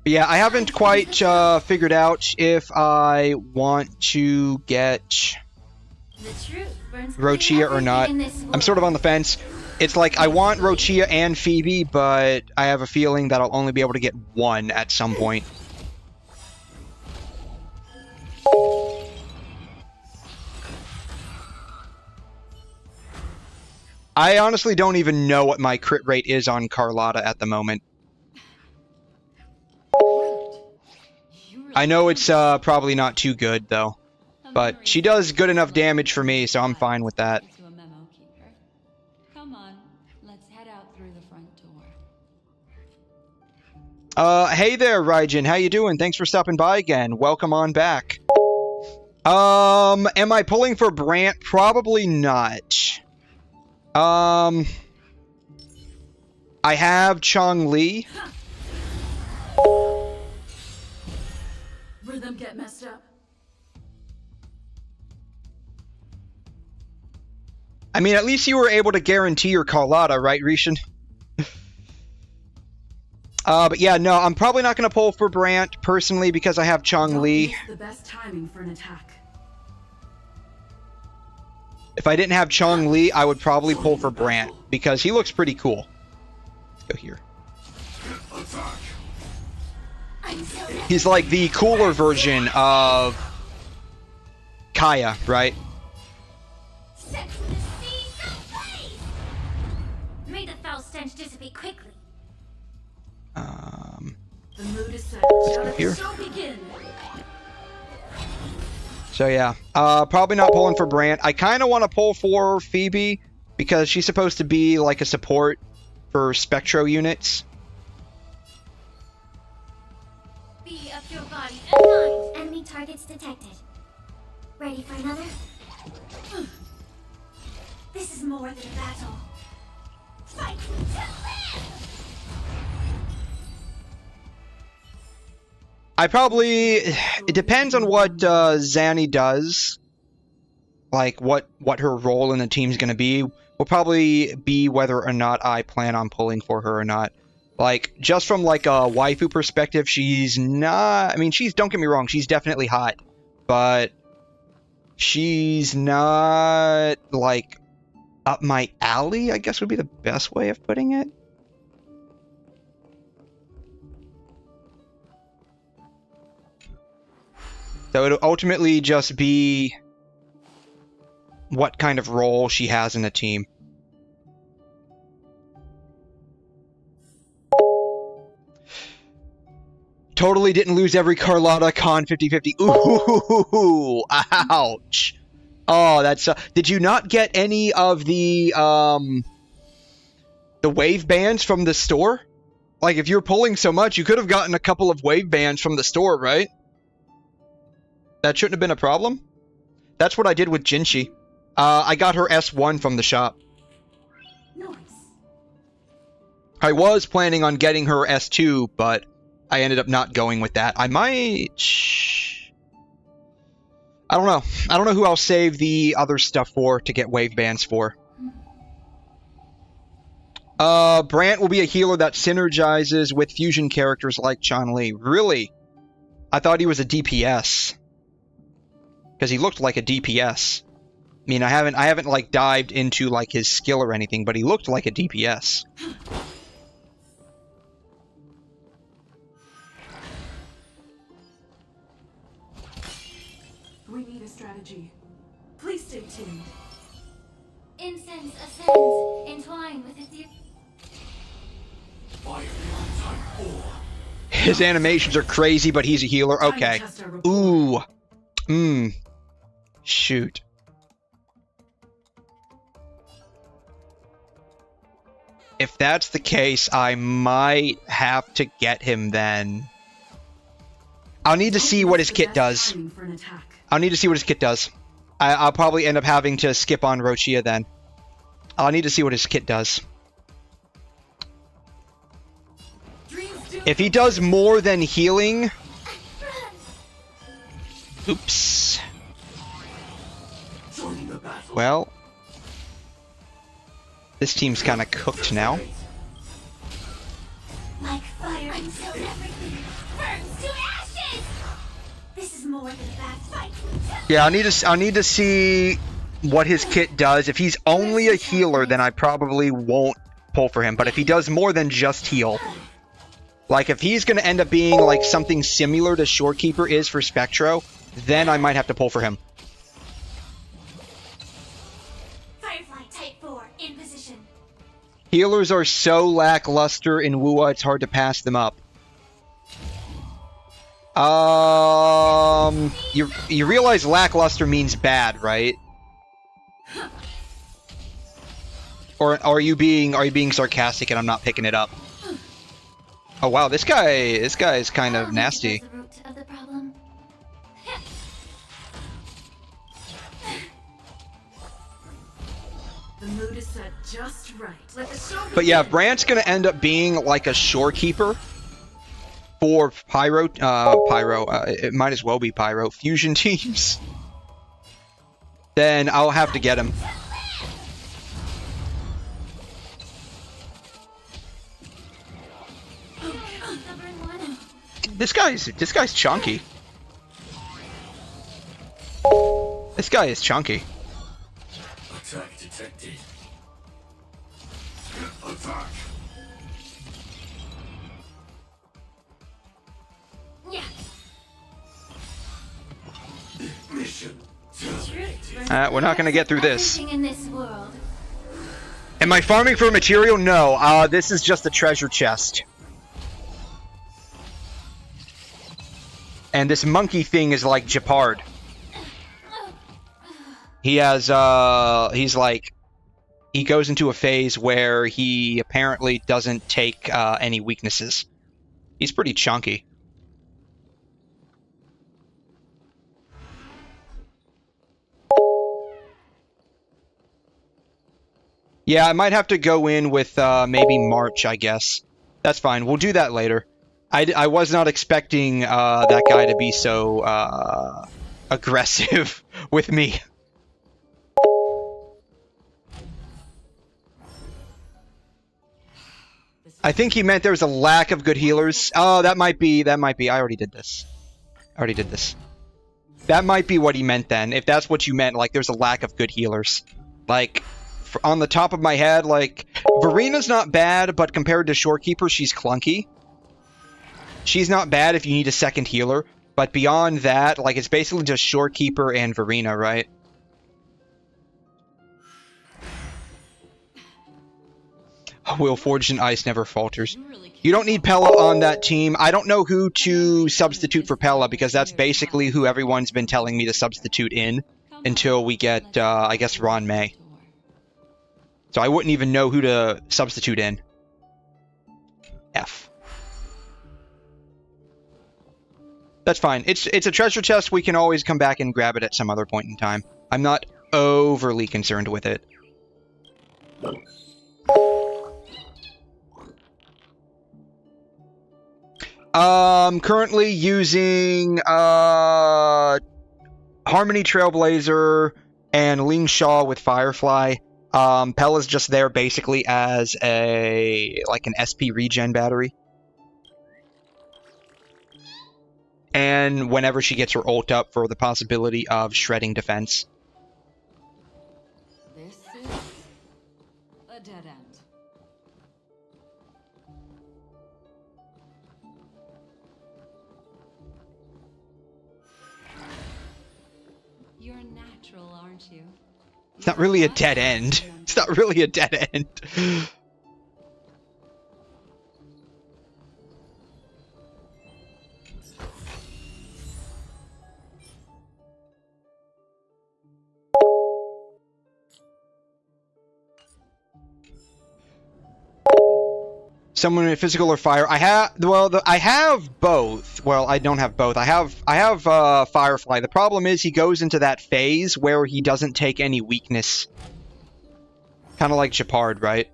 But yeah, I haven't quite figured out if I want to get The truth burns Rochia or not. I'm sort of on the fence. It's like I want Rochia and Phoebe, but I have a feeling that I'll only be able to get one at some point. I honestly don't even know what my crit rate is on Carlotta at the moment. I know it's probably not too good, though. But she does good enough damage for me, so I'm fine with that. Come on, let's head out through the front door. Hey there, Raijin. How you doing? Thanks for stopping by again. Welcome on back. Am I pulling for Brant? Probably not. I have Chong-Li. Rhythm get messed up. I mean, at least you were able to guarantee your Carlotta, right, Rishan? But yeah, no, I'm probably not going to pull for Brant, personally, because I have Chong-Li. The best timing for an attack. If I didn't have Chong-Li, I would probably pull for Brant, because he looks pretty cool. Let's go here. He's like the cooler version of Kaya, right? May the foul stench dissipate quickly. The mood is set. Here. Show begin. So yeah, probably not pulling for Brant. I kind of want to pull for Phoebe because she's supposed to be like a support for Spectro units. Be of your body and mind. Enemy targets detected. Ready for another? This is more than a battle. Fight to live! It depends on what Zanny does. Like, what her role in the team's going to be. Will probably be whether or not I plan on pulling for her or not. Like, just from, like, a waifu perspective, she's not... I mean, don't get me wrong, she's definitely hot. But she's not, like, up my alley, I guess would be the best way of putting it. So it'll ultimately just be what kind of role she has in the team. Totally didn't lose every Carlotta Con 50-50. Ooh, ouch. Oh, that's... did you not get any of the wave bands from the store? Like, if you're pulling so much, you could have gotten a couple of wave bands from the store, right? That shouldn't have been a problem. That's what I did with Genshin. I got her S1 from the shop. Nice. I was planning on getting her S2, but I ended up not going with that. I might... I don't know. I don't know who I'll save the other stuff for to get wave bands for. Brant will be a healer that synergizes with fusion characters like Chong-Li. Really? I thought he was a DPS. Because he looked like a DPS. I mean, I haven't like dived into like his skill or anything, but he looked like a DPS. We need a strategy. Please stay tuned. Incense ascends, entwined with a His animations are crazy, but he's a healer. Okay. Ooh. If that's the case, I might have to get him then. I'll need to see what his kit does. I'll need to see what his kit does. I'll probably end up having to skip on Rochia then. I'll need to see what his kit does. If he does more than healing... Oops. Well... This team's kind of cooked now. Like fire until everything burns to ashes! This is more than a bad fight. Yeah, I'll need to see what his kit does. If he's only a healer, then I probably won't pull for him. But if he does more than just heal... Like, if he's going to end up being, like, something similar to Shorekeeper is for Spectro, then I might have to pull for him. Firefly Type 4 in position. Healers are so lackluster in WuWa, it's hard to pass them up. You realize lackluster means bad, right? Or are you being sarcastic and I'm not picking it up? Oh wow, this guy is kind of nasty. The root of the problem. The mood is set just right. Let the show But yeah, begin. Brant's gonna end up being like a Shorekeeper for it might as well be Pyro fusion teams. Then I'll have to get him. This guy's chunky. This guy is chunky. Attack detected. Attack. Yeah. Mission. We're not gonna get through this. Everything in this world. Am I farming for material? No. This is just a treasure chest. And this monkey thing is like Japard. He has, he goes into a phase where he apparently doesn't take any weaknesses. He's pretty chunky. Yeah, I might have to go in with maybe March, I guess. That's fine. We'll do that later. I was not expecting that guy to be so aggressive with me. I think he meant there was a lack of good healers. Oh, that might be. I already did this. That might be what he meant then. If that's what you meant, like there's a lack of good healers. Like, on the top of my head, like, Verina's not bad, but compared to Shorekeeper, she's clunky. She's not bad if you need a second healer, but beyond that, like, it's basically just Shorekeeper and Verina, right? Will Forged in Ice never falters. You don't need Pella on that team. I don't know who to substitute for Pella, because that's basically who everyone's been telling me to substitute in until we get, I guess, Ron May. So I wouldn't even know who to substitute in. F. That's fine. It's a treasure chest. We can always come back and grab it at some other point in time. I'm not overly concerned with it. Currently using Harmony Trailblazer and Ling Shaw with Firefly. Pella's just there basically as an SP regen battery. And whenever she gets her ult up for the possibility of shredding defense. This is a dead end. You're natural, aren't you? It's not really a dead end. It's not really a dead end. Someone in physical or fire. I have, well, I have both. Well, I don't have both. I have Firefly. The problem is he goes into that phase where he doesn't take any weakness. Kind of like Shepard, right?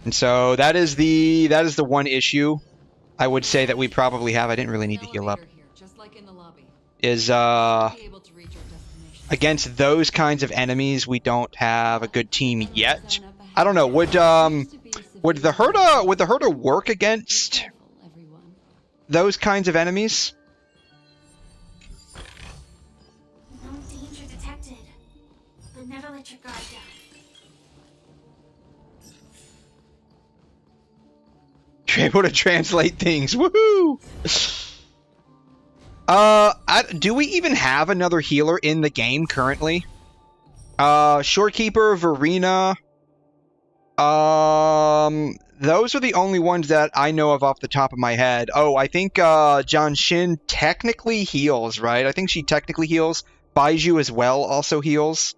And so that is the one issue I would say that we probably have. I didn't really need to heal up. Here, just like in the lobby. Is Be able to reach our destination. against those kinds of enemies, we don't have a good team yet. I don't know. Would the Herda work against those kinds of enemies? No danger detected. But never let your guard down. You're able to translate things. Woohoo! Do we even have another healer in the game currently? Shorekeeper, Verena. Those are the only ones that I know of off the top of my head. Oh, I think Genshin technically heals, right? I think she technically heals. Baiju as well also heals.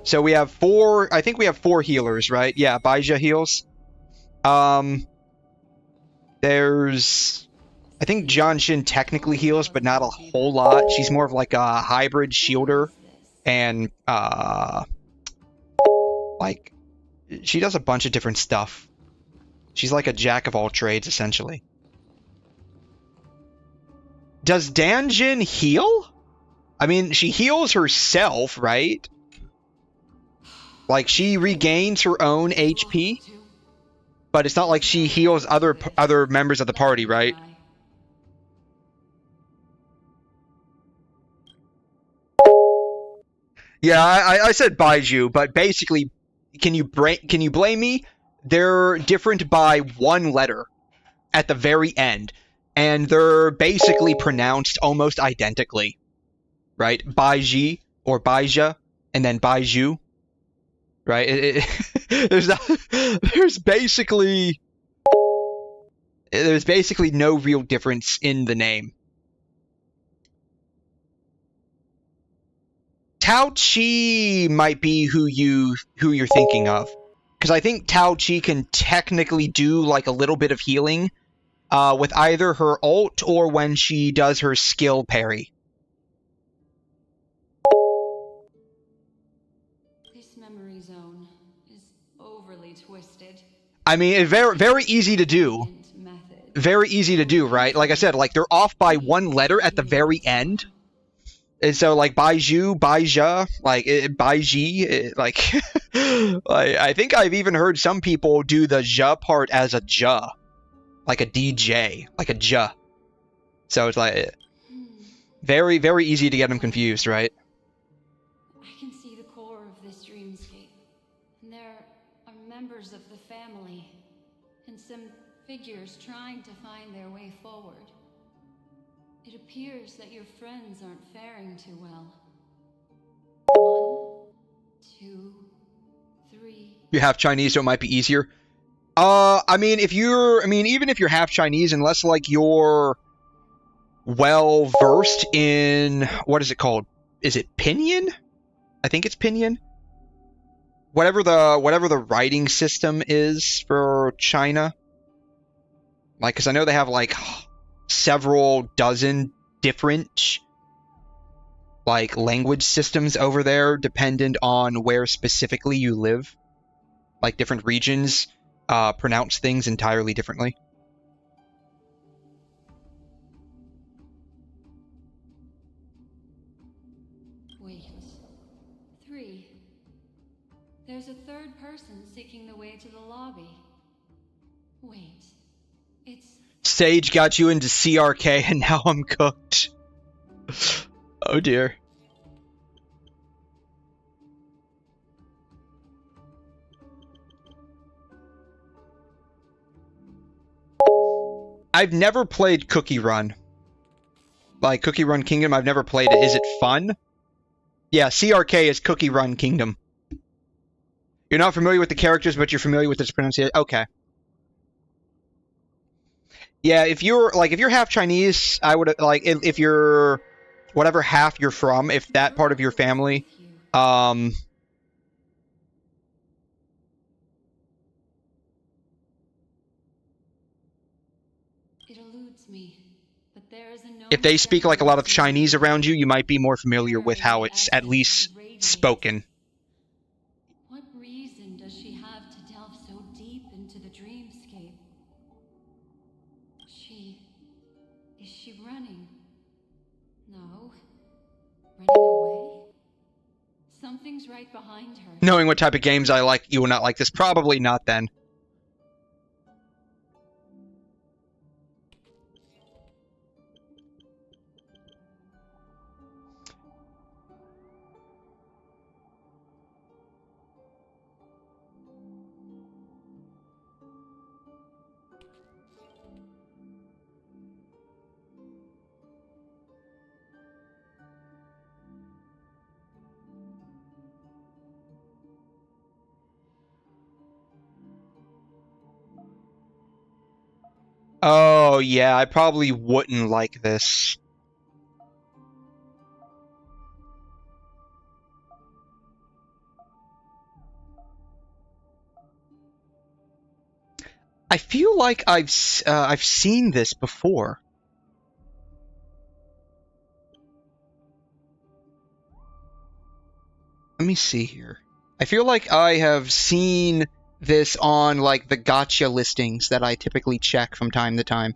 So we have four. I think we have 4 healers, right? Yeah, Baiju heals. There's, I think Genshin technically heals, but not a whole lot. She's more of like a hybrid shielder. And, like, she does a bunch of different stuff. She's like a jack of all trades, essentially. Does Danjin heal? I mean, she heals herself, right? Like, she regains her own HP. But it's not like she heals other members of the party, right? Yeah, I said Baiju, but basically, can you blame me? They're different by 1 letter at the very end, and they're basically pronounced almost identically, right? Baiji or Baija, and then Baiju, right? There's basically no real difference in the name. Tao Chi might be who you're thinking of, because I think Tao Chi can technically do like a little bit of healing with either her ult or when she does her skill parry. This memory zone is overly twisted. I mean, it's very easy to do. Very easy to do, right? Like I said, like they're off by 1 letter at the very end. And so, like, Baiju, Baija, like, Baiji, like, I think I've even heard some people do the ja part as a ja. Like a DJ, like a ja. So it's like, very, very easy to get them confused, right? I can see the core of this dreamscape. And there are members of the family. And some figures trying to find their way forward. It appears that your friends aren't faring too well. 1, 2, 3. You're half Chinese, so it might be easier. I mean, even if you're half Chinese, unless like you're well versed in, what is it called? Is it Pinyin? I think it's Pinyin. Whatever the writing system is for China. Like, because I know they have like several dozen different like language systems over there dependent on where specifically you live. Like different regions pronounce things entirely differently. Wait. 3. There's a third person seeking the way to the lobby. Wait. It's... Sage got you into CRK and now I'm cooked. Oh dear. I've never played Cookie Run. Like Cookie Run Kingdom, I've never played it. Is it fun? Yeah, CRK is Cookie Run Kingdom. You're not familiar with the characters, but you're familiar with its pronunciation. Okay. Yeah, if you're half Chinese, I would like if you're whatever half you're from, if that part of your family It eludes me, but there is a known If they speak like a lot of Chinese separation. around you, you might be more familiar with how it's at least spoken. What reason does she have to delve so deep into the dreamscape? Is she running? No. Running away? Something's right behind her. Knowing what type of games I like, you will not like this. Probably not then. Oh, yeah, I probably wouldn't like this. I feel like I've seen this before. Let me see here. I feel like I have seen this on, like, the gacha listings that I typically check from time to time.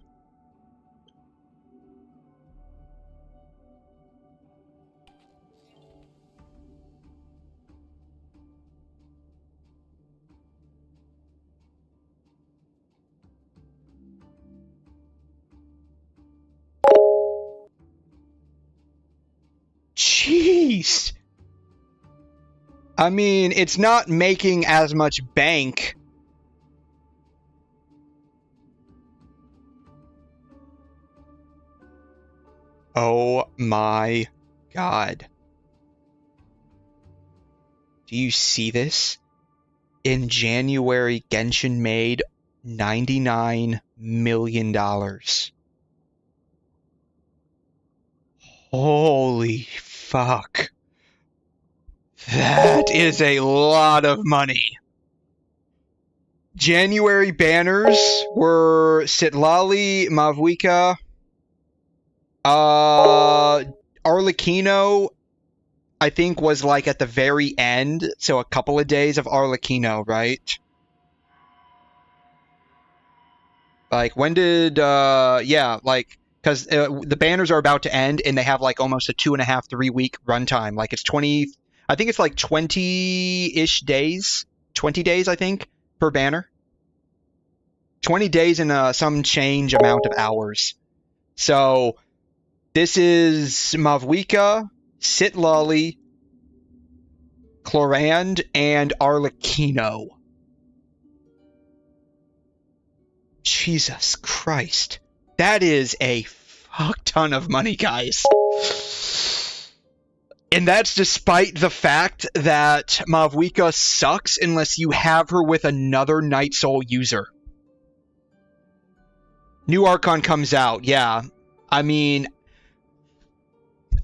Jeez! I mean, it's not making as much bank. Oh my god. Do you see this? In January, Genshin made $99 million. Holy fuck. That is a lot of money. January banners were Sitlali, Mavwika, Arlecchino, I think was like at the very end, so a couple of days of Arlecchino, right? Like, when did, yeah, like, because the banners are about to end, and they have like almost a 2.5, 3 week runtime. Like, it's 20, I think it's like 20-ish days, 20 days, I think, per banner. 20 days and some change amount of hours. So, this is Mavwika, Sitlali, Clorand, and Arlecchino. Jesus Christ. That is a fuck ton of money, guys. And that's despite the fact that Mavwika sucks unless you have her with another Night Soul user. New Archon comes out, yeah. I mean,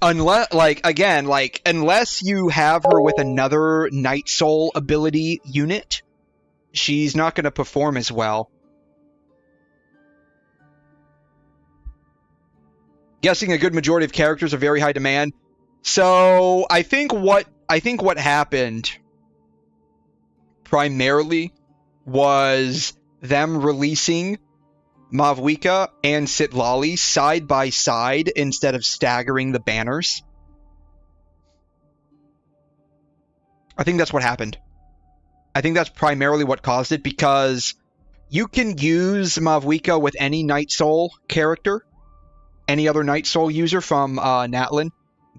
unless, like, again, like, unless you have her with another Night Soul ability unit, she's not going to perform as well. Guessing a good majority of characters are very high demand. So I think what happened primarily was them releasing Mavwika and Sitlali side by side instead of staggering the banners. I think that's what happened. I think that's primarily what caused it, because you can use Mavwika with any Night Soul character, any other Night Soul user from Natlin,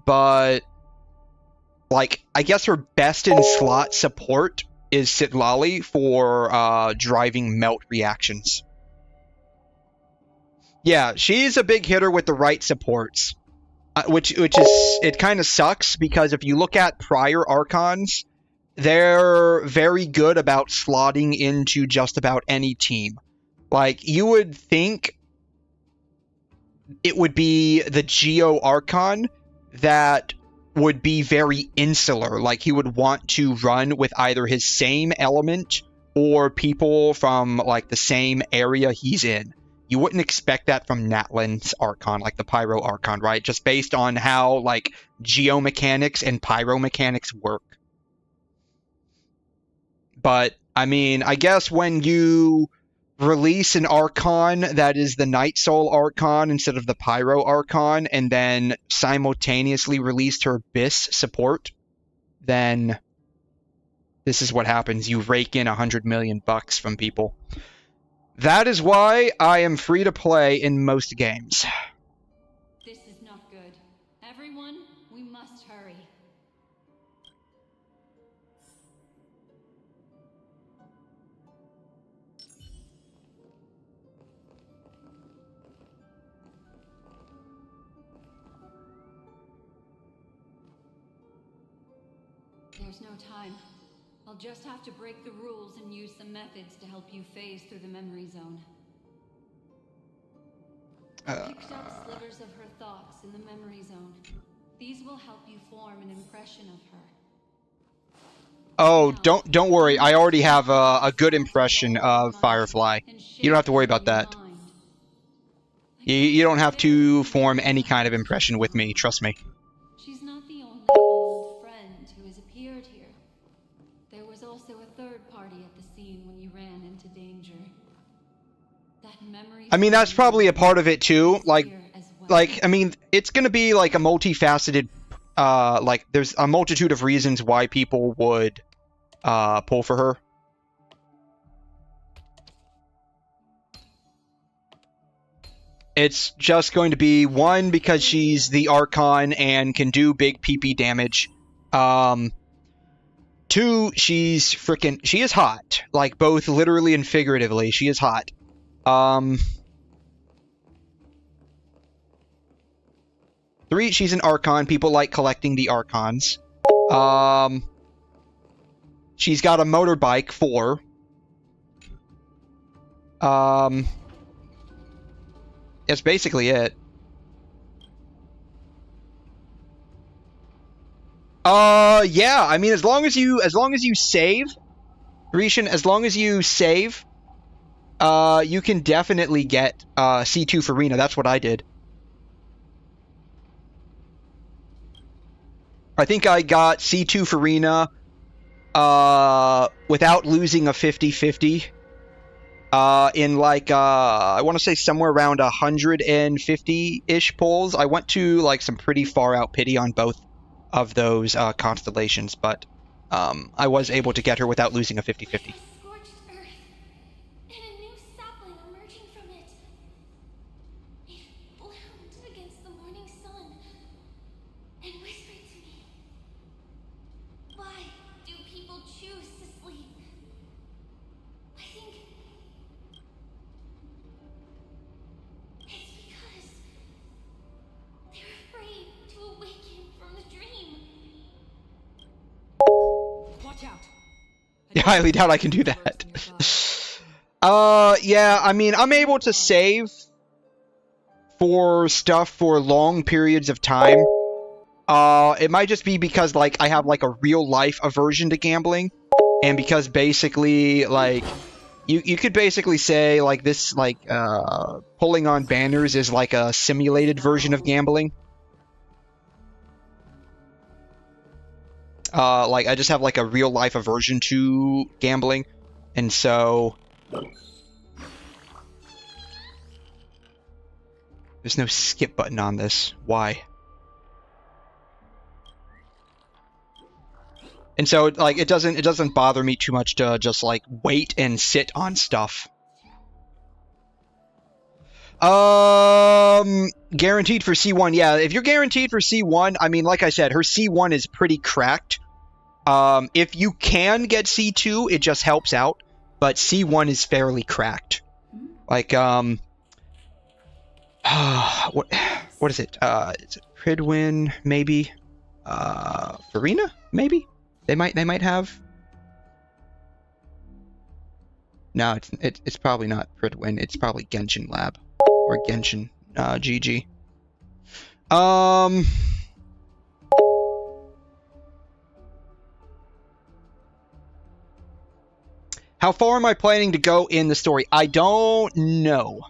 but, like, I guess her best in slot support is Sitlali for driving melt reactions. Yeah, she's a big hitter with the right supports, which is, it kind of sucks, because if you look at prior Archons, they're very good about slotting into just about any team. Like, you would think it would be the Geo Archon that would be very insular. Like, he would want to run with either his same element or people from, like, the same area he's in. You wouldn't expect that from Natlan's Archon, like the Pyro Archon, right? Just based on how, like, geomechanics and pyromechanics work. But, I mean, I guess when you release an Archon that is the Night Soul Archon instead of the Pyro Archon, and then simultaneously release her Abyss support, then this is what happens. You rake in $100 million from people. That is why I am free to play in most games. This is not good. Everyone, we must hurry. There's no time. I'll just have to break the rules and use some methods to help you phase through the memory zone. I picked up slivers of her thoughts in the memory zone. These will help you form an impression of her. Oh, don't worry. I already have a good impression of Firefly. You don't have to worry about that. You don't have to form any kind of impression with me, trust me. She's not the only old friend who has appeared here. There was also a third party at the scene when you ran into danger. That memory. I mean, that's probably a part of it too. Like, I mean, it's gonna be like a multifaceted. Like, there's a multitude of reasons why people would pull for her. It's just going to be, one, because she's the Archon and can do big PP damage. Two, she is hot. Like, both literally and figuratively, she is hot. Three, she's an Archon. People like collecting the Archons. She's got a motorbike. 4. That's basically it. Yeah, I mean, as long as you save, Grecian, as long as you save, you can definitely get C2 for Rena. That's what I did. I think I got C2 for Rena without losing a 50-50. In like, I want to say somewhere around 150-ish pulls. I went to like some pretty far out pity on both of those constellations, but I was able to get her without losing a 50-50. Scorched earth, and a new sapling emerging from it. It bloomed against the morning sun and whispered to me. Why do people choose to sleep? I think it's because they're afraid to awaken from the dream. Watch out. I highly doubt I can do that. Yeah, I mean, I'm able to save for stuff for long periods of time. It might just be because, like, I have, like, a real-life aversion to gambling. And because, basically, like, you could basically say, like, this, like, pulling on banners is, like, a simulated version of gambling. Like, I just have, like, a real-life aversion to gambling. And so there's no skip button on this. Why? And so, like, it doesn't bother me too much to just, like, wait and sit on stuff. Guaranteed for C1. Yeah, if you're guaranteed for C1, I mean, like I said, her C1 is pretty cracked. If you can get C2, it just helps out. But C1 is fairly cracked. Like, what is it? Is it Pridwin, maybe? Farina, maybe? They might have. No, it's probably not Pridwin. It's probably Genshin Lab or Genshin GG. How far am I planning to go in the story? I don't know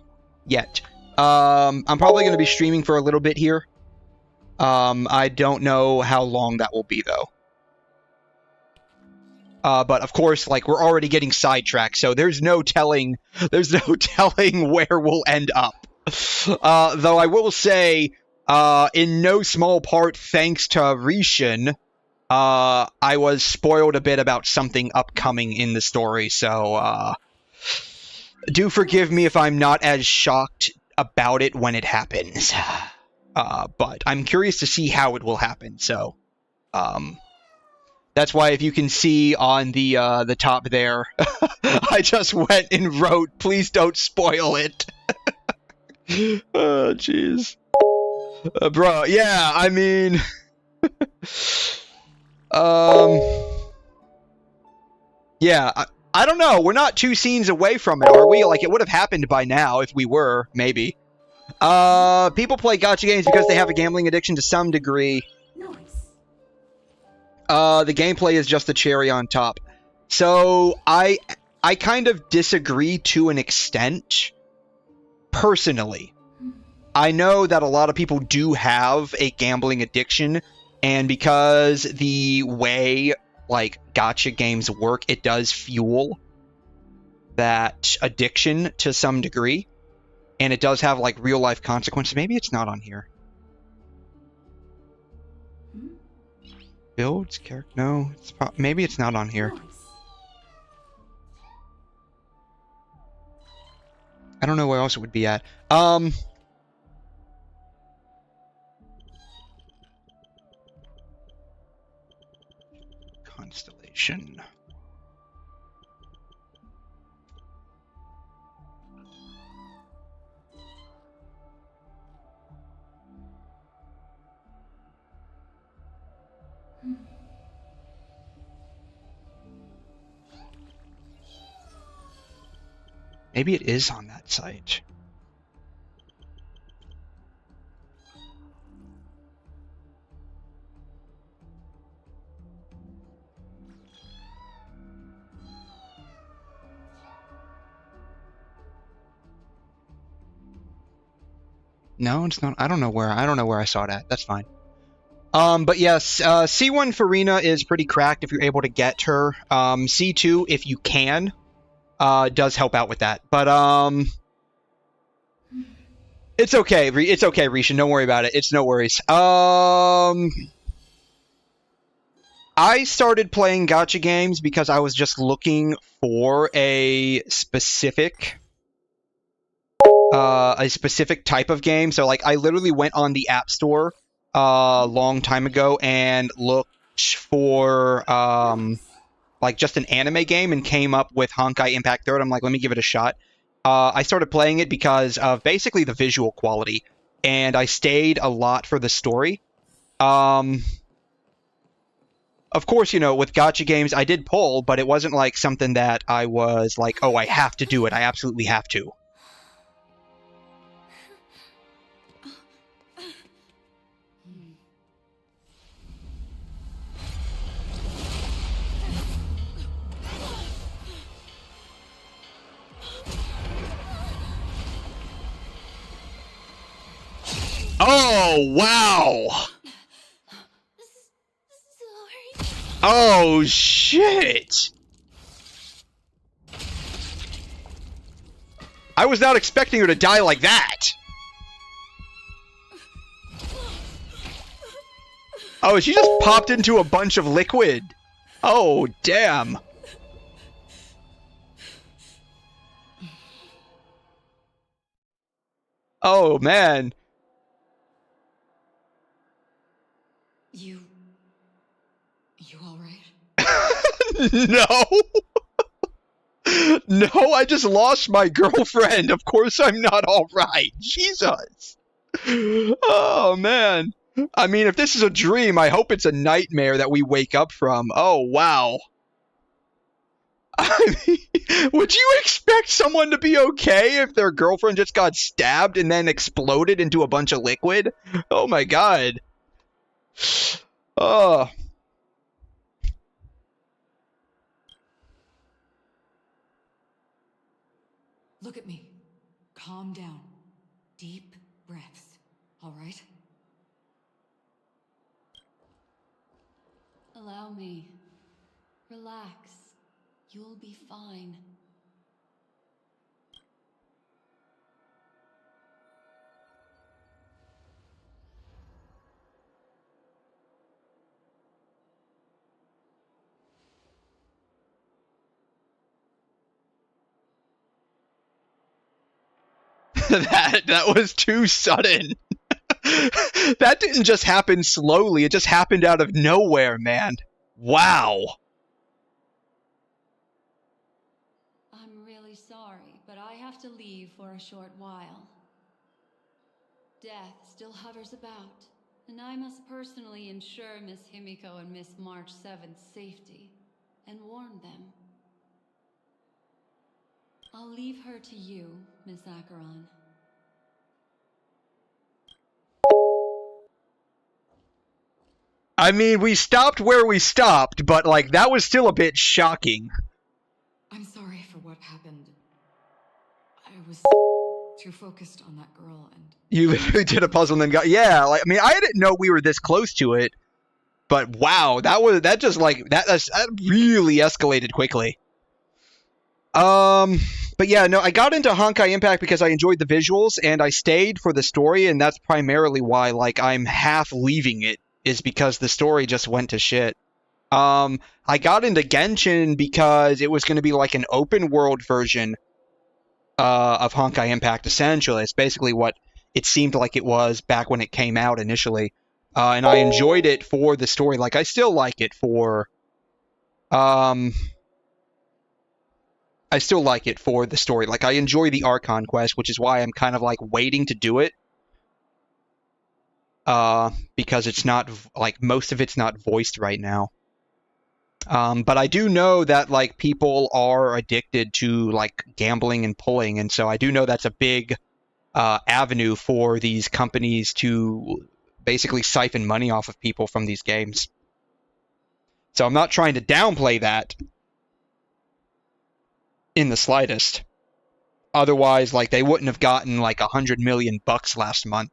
yet. I'm probably going to be streaming for a little bit here. I don't know how long that will be, though. But of course, like, we're already getting sidetracked, so there's no telling where we'll end up. Though I will say, in no small part thanks to Rishin, I was spoiled a bit about something upcoming in the story, so, do forgive me if I'm not as shocked about it when it happens. But I'm curious to see how it will happen, so, that's why if you can see on the top there, I just went and wrote, please don't spoil it. Oh, jeez. Bro, yeah, I mean... yeah, I don't know. We're not 2 scenes away from it, are we? Like, it would have happened by now if we were, maybe. People play gacha games because they have a gambling addiction to some degree. The gameplay is just the cherry on top. So, I kind of disagree to an extent, personally. I know that a lot of people do have a gambling addiction, and because the way, like, gacha games work, it does fuel that addiction to some degree, and it does have, like, real-life consequences. Maybe it's not on here. Builds character? No, maybe it's not on here. I don't know where else it would be at. Constellation. Maybe it is on that site. No, it's not. I don't know where I saw that. That's fine. But yes, C1 Farina is pretty cracked if you're able to get her. C2, if you can, does help out with that. But, it's okay. It's okay, Risha. Don't worry about it. It's no worries. I started playing gacha games because I was just looking for a specific type of game. So, like, I literally went on the App Store a long time ago and looked for, like, just an anime game and came up with Honkai Impact Third. I'm like, let me give it a shot. I started playing it because of basically the visual quality, and I stayed a lot for the story. Of course, you know, with gacha games, I did pull, but it wasn't like something that I was like, oh, I have to do it. I absolutely have to. Oh, wow! Oh, shit! I was not expecting her to die like that! Oh, she just popped into a bunch of liquid. Oh, damn. Oh, man. You alright? No! No, I just lost my girlfriend. Of course I'm not alright. Jesus. Oh, man. I mean, if this is a dream, I hope it's a nightmare that we wake up from. Oh, wow. I mean, would you expect someone to be okay if their girlfriend just got stabbed and then exploded into a bunch of liquid? Oh, my God. Oh. Look at me. Calm down. Deep breaths. All right? Allow me. Relax. You'll be fine. That was too sudden. That didn't just happen slowly, it just happened out of nowhere, man. Wow. I'm really sorry, but I have to leave for a short while. Death still hovers about, and I must personally ensure Miss Himiko and Miss March 7th's safety, and warn them. I'll leave her to you, Miss Acheron. I mean, we stopped where we stopped, but, like, that was still a bit shocking. I'm sorry for what happened. I was too focused on that girl and... You literally did a puzzle and then got... Yeah, like, I mean, I didn't know we were this close to it, but wow, that really escalated quickly. But yeah, no, I got into Honkai Impact because I enjoyed the visuals, and I stayed for the story, and that's primarily why, like, I'm half leaving it, is because the story just went to shit. I got into Genshin because it was going to be like an open world version of Honkai Impact, essentially. It's basically what it seemed like it was back when it came out initially. And I enjoyed it for the story. Like, I still like it for... I still like it for the story. Like, I enjoy the Archon quest, which is why I'm kind of, like, waiting to do it. Because it's not, like, most of it's not voiced right now. But I do know that, like, people are addicted to, like, gambling and pulling, and so I do know that's a big avenue for these companies to basically siphon money off of people from these games. So I'm not trying to downplay that in the slightest. Otherwise, like, they wouldn't have gotten, like, $100 million last month.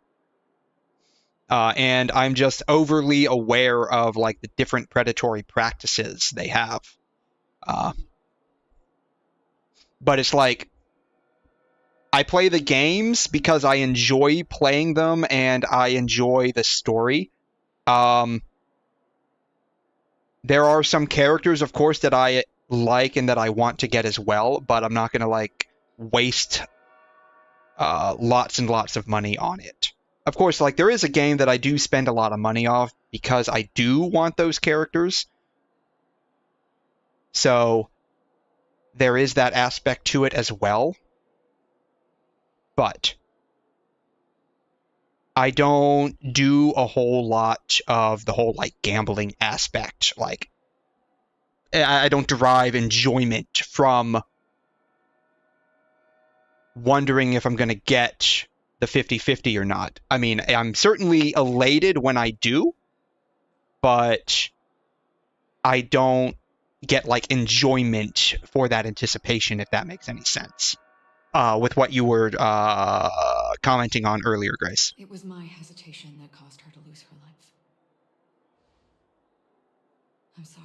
And I'm just overly aware of, like, the different predatory practices they have. But it's like, I play the games because I enjoy playing them and I enjoy the story. There are some characters, of course, that I like and that I want to get as well, but I'm not going to, like, waste lots and lots of money on it. Of course, like, there is a game that I do spend a lot of money off because I do want those characters. So there is that aspect to it as well. But I don't do a whole lot of the whole, like, gambling aspect. Like, I don't derive enjoyment from wondering if I'm going to get the 50-50 or not. I mean, I'm certainly elated when I do, but I don't get, like, enjoyment for that anticipation, if that makes any sense. With what you were commenting on earlier, Grace. It was my hesitation that caused her to lose her life. I'm sorry.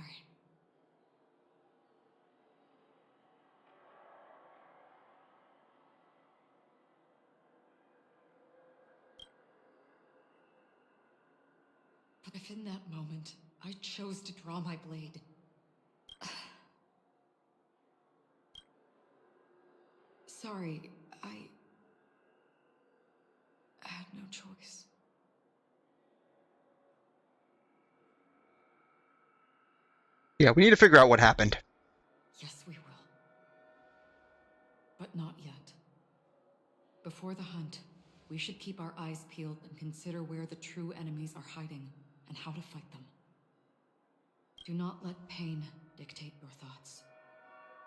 But if in that moment I chose to draw my blade, sorry, I had no choice. Yeah, we need to figure out what happened. Yes, we will. But not yet. Before the hunt, we should keep our eyes peeled and consider where the true enemies are hiding and how to fight them. Do not let pain dictate your thoughts.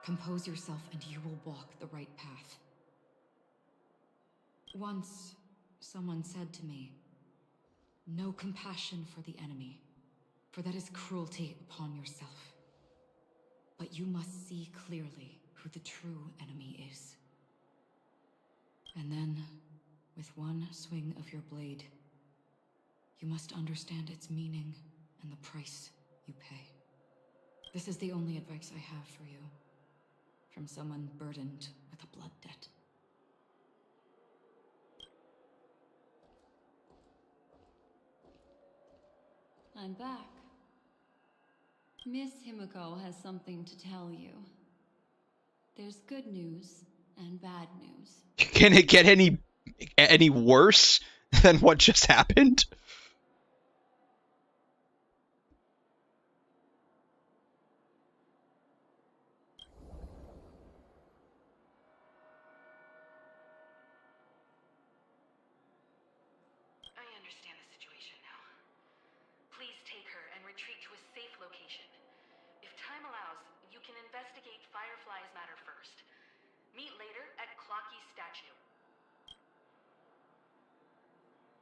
Compose yourself and you will walk the right path. Once, someone said to me, "No compassion for the enemy, for that is cruelty upon yourself. But you must see clearly who the true enemy is. And then, with one swing of your blade, you must understand its meaning and the price you pay. This is the only advice I have for you, from someone burdened with a blood debt. I'm back. Miss Himiko has something to tell you. There's good news and bad news. Can it get any worse than what just happened? I understand the situation now. Please take her and retreat to a safe location. If time allows, you can investigate Firefly's matter first. Meet later at Clocky's statue.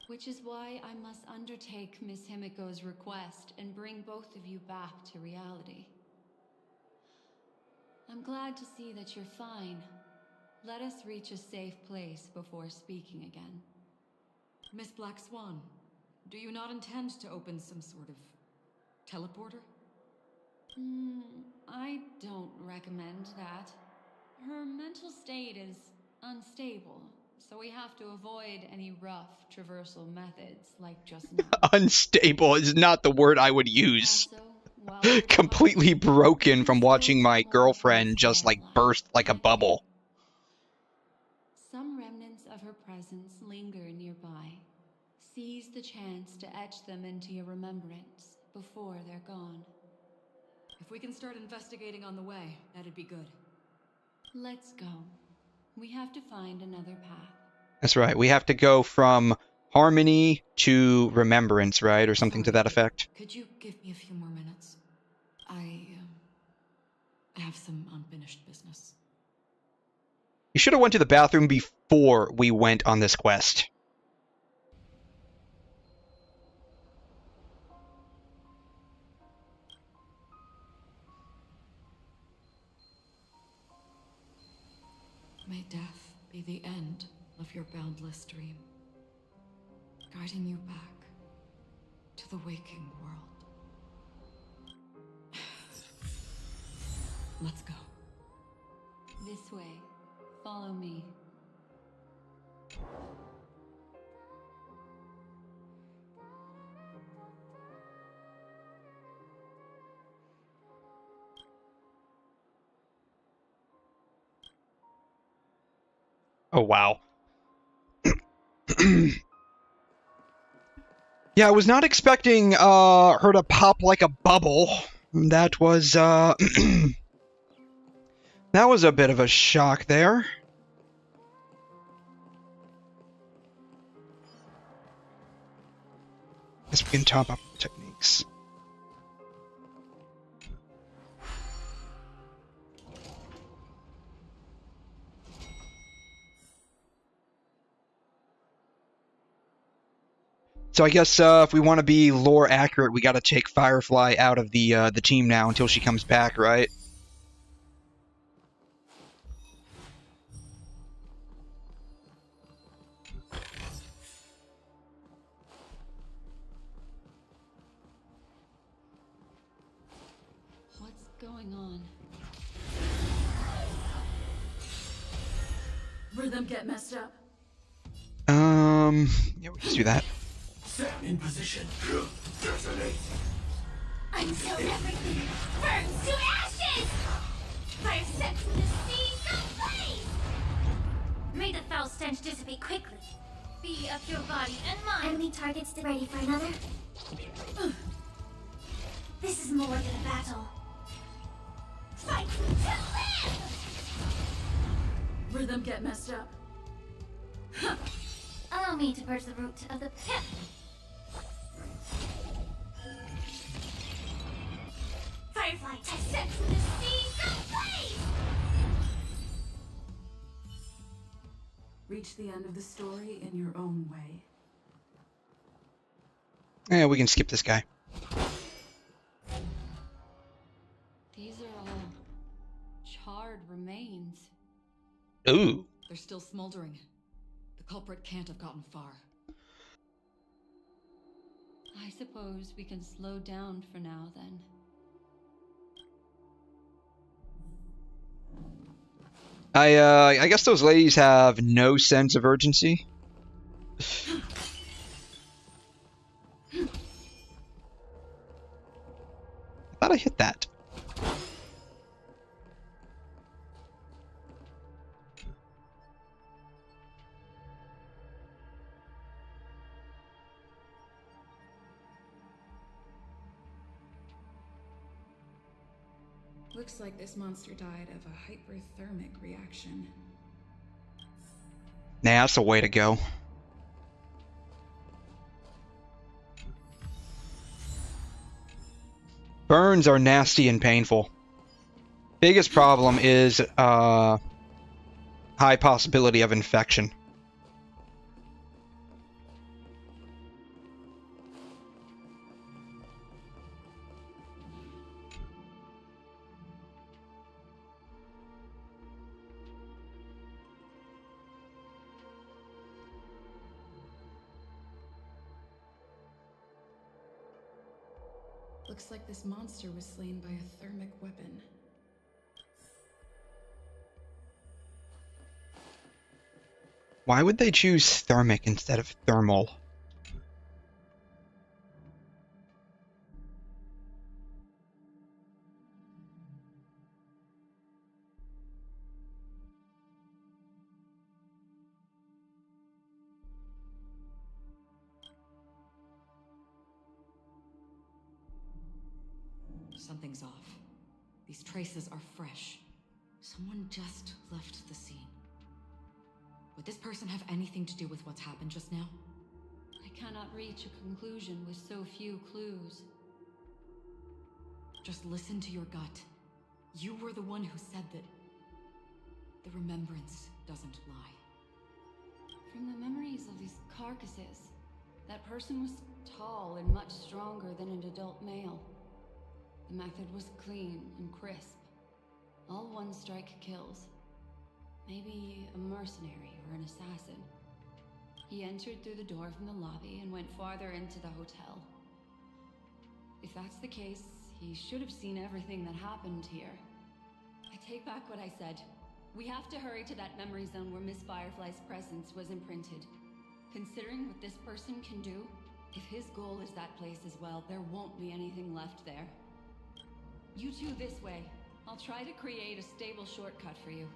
Which is why I must undertake Miss Himiko's request and bring both of you back to reality. I'm glad to see that you're fine. Let us reach a safe place before speaking again. Miss Black Swan, do you not intend to open some sort of teleporter? I don't recommend that. Her mental state is unstable, so we have to avoid any rough traversal methods like just now. Unstable is not the word I would use. Also, while we're Completely departing, broken from please watching go my to more girlfriend of just like Firefly. burst like a bubble. Some remnants of her presence linger nearby. Seize the chance to etch them into your remembrance before they're gone. If we can start investigating on the way, that'd be good. Let's go. We have to find another path. That's right. We have to go from harmony to remembrance, right? Or something to that effect. Could you give me a few more minutes? I have some unfinished business. You should have went to the bathroom before we went on this quest. May death be the end of your boundless dream, guiding you back to the waking world. Let's go. This way. Follow me. Oh, wow. Yeah, I was not expecting her to pop like a bubble. That was that was a bit of a shock there. Guess we can top up the techniques. So I guess if we want to be lore accurate, we got to take Firefly out of the team now until she comes back, right? What's going on? Rhythm get messed up. Yeah, we can do that. Set in position. Detonate. Until everything burns to ashes! Fire sets in the sea, go blaze! May the foul stench dissipate quickly. Be of your body and mind. Enemy targets ready for another. This is more than a battle. Fight to live! Rhythm get messed up. Allow me to purge the root of the pit. Firefly test set from the sea, go blaze! Reach the end of the story in your own way. Yeah, we can skip this guy. These are all charred remains. Ooh. They're still smoldering. The culprit can't have gotten far. I suppose we can slow down for now, then. I guess those ladies have no sense of urgency. I thought I hit that. Looks like this monster died of a hyperthermic reaction. Nah, that's the way to go. Burns are nasty and painful. Biggest problem is high possibility of infection. Looks like this monster was slain by a thermic weapon. Why would they choose thermic instead of thermal? Something's off. These traces are fresh. Someone just left the scene. Would this person have anything to do with what's happened just now? I cannot reach a conclusion with so few clues. Just listen to your gut. You were the one who said that the remembrance doesn't lie. From the memories of these carcasses, that person was tall and much stronger than an adult male. The method was clean and crisp. All one-strike kills. Maybe a mercenary or an assassin. He entered through the door from the lobby and went farther into the hotel. If that's the case, he should have seen everything that happened here. I take back what I said. We have to hurry to that memory zone where Miss Firefly's presence was imprinted. Considering what this person can do, if his goal is that place as well, there won't be anything left there. You two this way. I'll try to create a stable shortcut for you.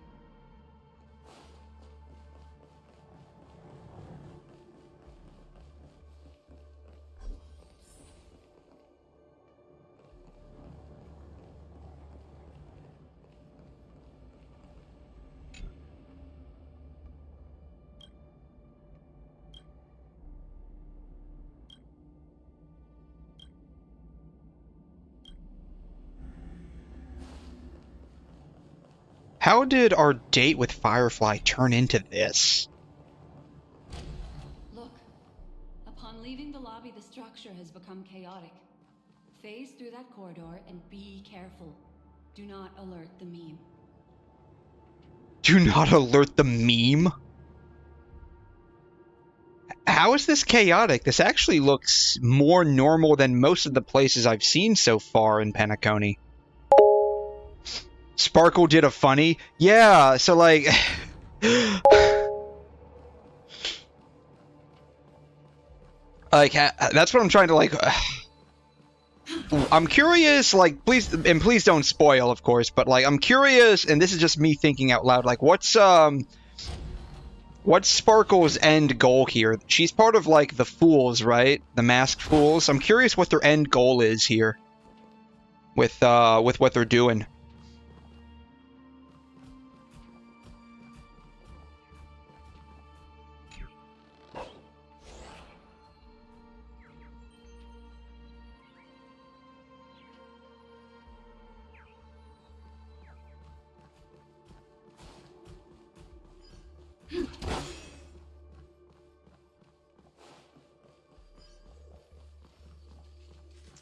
How did our date with Firefly turn into this? Look. Upon leaving the lobby, the structure has become chaotic. Phase through that corridor and be careful. Do not alert the meme. Do not alert the meme? How is this chaotic? This actually looks more normal than most of the places I've seen so far in Penacony. Sparkle did a funny? Yeah, so like... like, that's what I'm trying to like... I'm curious, like, please don't spoil, of course, but like, I'm curious, and this is just me thinking out loud, like, what's Sparkle's end goal here? She's part of, like, the Fools, right? The Masked Fools. I'm curious what their end goal is here. With what they're doing.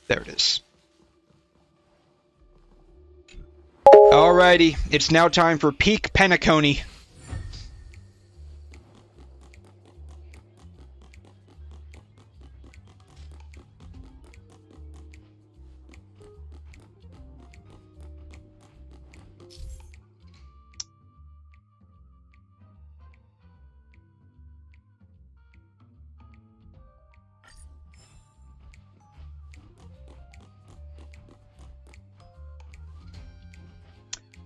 There it is. Alrighty, it's now time for peak Penacony.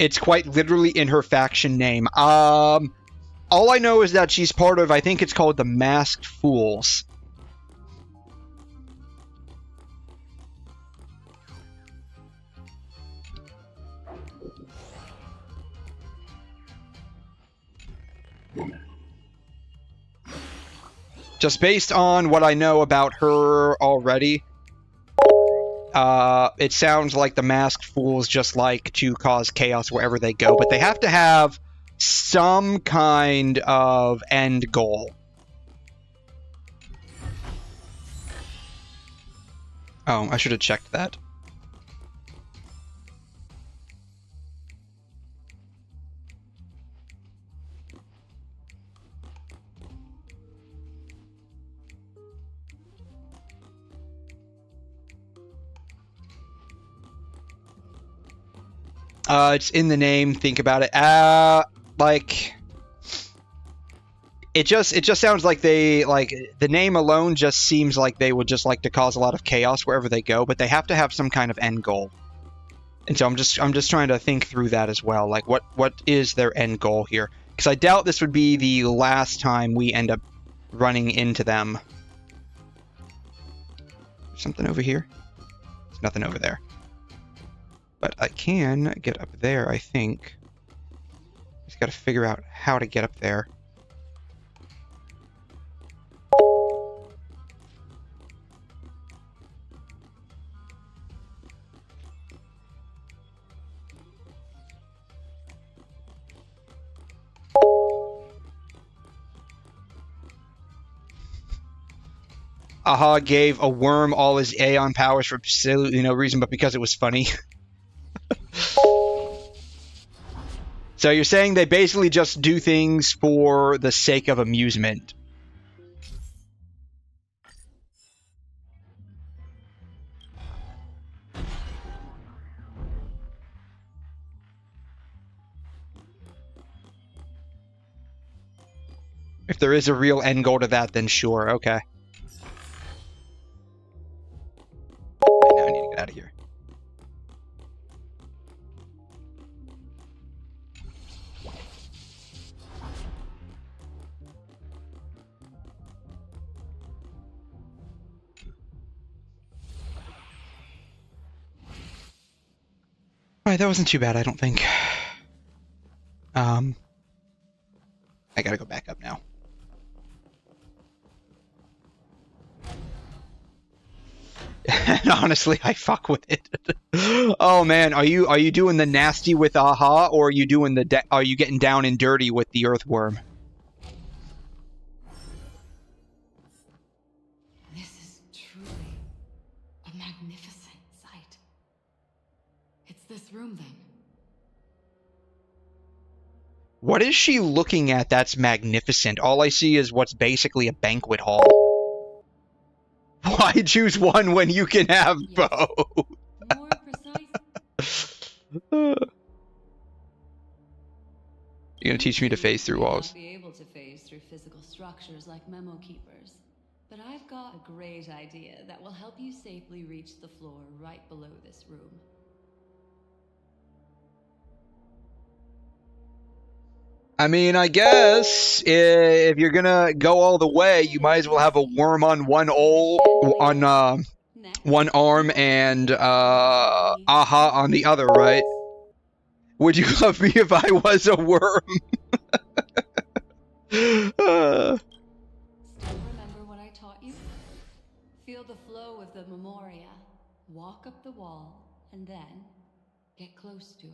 It's quite literally in her faction name. All I know is that she's part of, I think it's called the Masked Fools. Just based on what I know about her already, it sounds like the Masked Fools just like to cause chaos wherever they go, but they have to have some kind of end goal. Oh, I should have checked that. It's in the name. Think about it. Like, it just sounds like they, like, the name alone just seems like they would just like to cause a lot of chaos wherever they go, but they have to have some kind of end goal. And so I'm just trying to think through that as well. Like, what is their end goal here? Because I doubt this would be the last time we end up running into them. Something over here? There's nothing over there. But I can get up there, I think. Just gotta figure out how to get up there. Aha gave a worm all his Aeon powers for absolutely no reason, but because it was funny. So you're saying they basically just do things for the sake of amusement. If there is a real end goal to that, then sure, okay. Now I need to get out of here. Alright, that wasn't too bad, I don't think. I gotta go back up now. And honestly, I fuck with it. Oh man, are you doing the nasty with Aha, or are you doing the are you getting down and dirty with the earthworm? This is truly a magnificent sight. It's this room then. What is she looking at that's magnificent? All I see is what's basically a banquet hall. Why choose one when you can have both? More precise. You're gonna teach me to phase through walls. Be able to phase through physical structures like memo keepers, but I've got a great idea that will help you safely reach the floor right below this room. I mean, I guess if you're gonna go all the way, you might as well have a worm on one one arm and Aha on the other, right? Would you love me if I was a worm? Still remember what I taught you? Feel the flow of the Memoria, walk up the wall, and then get close to it.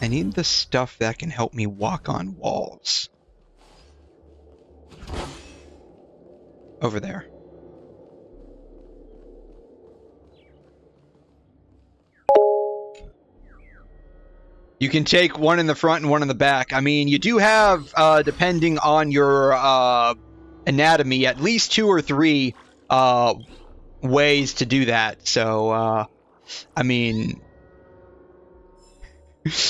I need the stuff that can help me walk on walls. Over there. You can take one in the front and one in the back. I mean, you do have, depending on your anatomy, at least 2 or 3 ways to do that. So, I mean...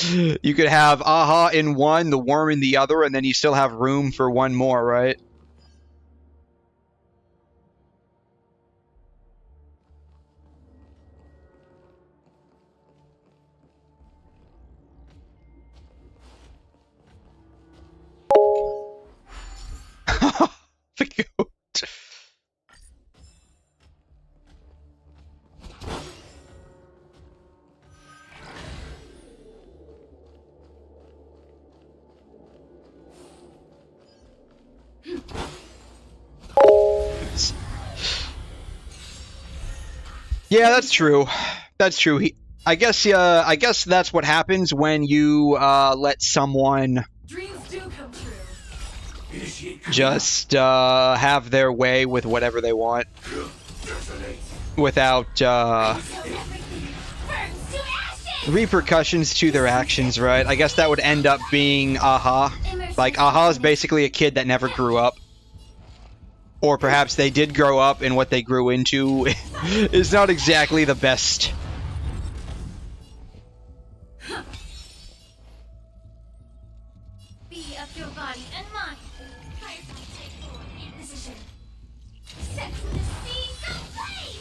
You could have Aha in one, the worm in the other, and then you still have room for one more, right? Yeah, that's true. That's true. I guess that's what happens when you let someone Dreams do come true. just have their way with whatever they want without repercussions to their actions, right? I guess that would end up being Aha. Like, Aha's basically a kid that never grew up. Or perhaps they did grow up, and what they grew into is not exactly the best. Be of your body and mind. Firefly, take forward in position. Set the seas ablaze!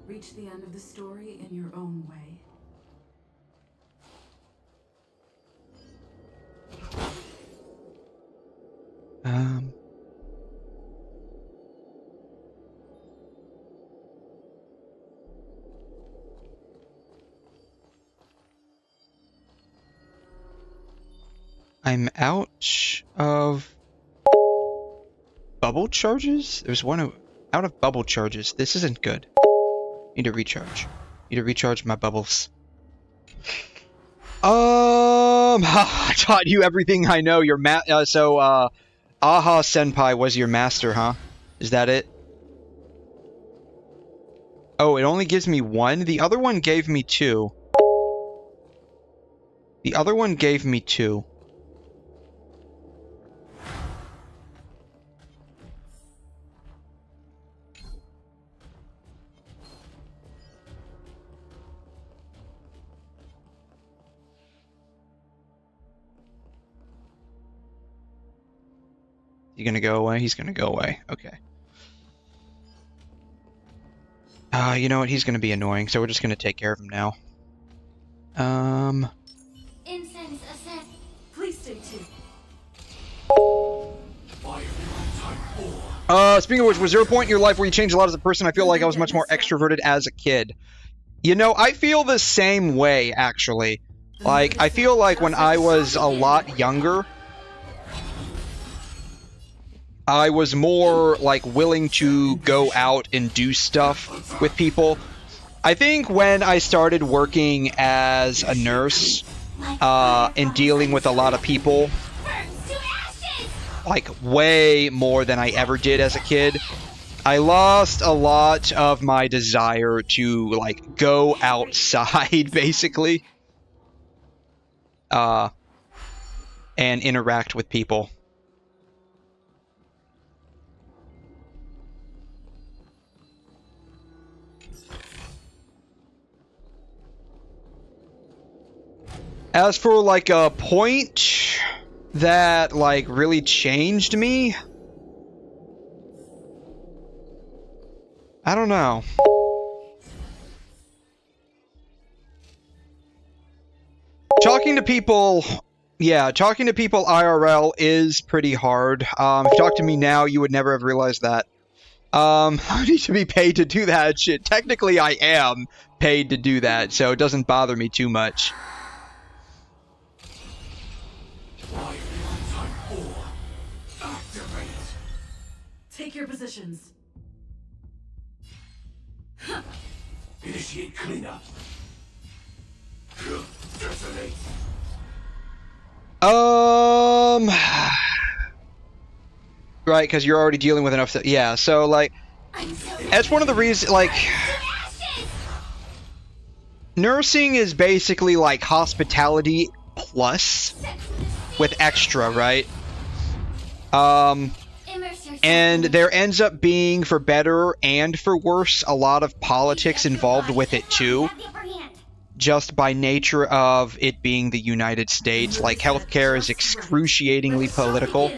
Reach the end of the story in your own way. I'm out of bubble charges? There's one out of bubble charges. This isn't good. Need to recharge. Need to recharge my bubbles. I taught you everything I know. Your Aha Senpai was your master, huh? Is that it? Oh, it only gives me one? The other one gave me two. The other one gave me two. He's gonna go away? He's gonna go away. Okay. You know what? He's gonna be annoying, so we're just gonna take care of him now. Incense ascent. Please stay tuned. Speaking of which, was there a point in your life where you changed a lot as a person? I feel like I was much more extroverted as a kid. You know, I feel the same way, actually. Like, I feel like when I was a lot younger, I was more, like, willing to go out and do stuff with people. I think when I started working as a nurse, and dealing with a lot of people, like, way more than I ever did as a kid, I lost a lot of my desire to, like, go outside, basically, and interact with people. As for, like, a point that, like, really changed me, I don't know. Talking to people, yeah, talking to people IRL is pretty hard. If you talk to me now, you would never have realized that. I need to be paid to do that shit. Technically, I am paid to do that, so it doesn't bother me too much. Take your positions. Initiate cleanup. Detonate. Right, because you're already dealing with enough stuff. Yeah, so, like, that's one of the reasons, like, nursing is basically, like, hospitality plus with extra, right? And there ends up being, for better and for worse, a lot of politics involved with it too. Just by nature of it being the United States, like, healthcare is excruciatingly political.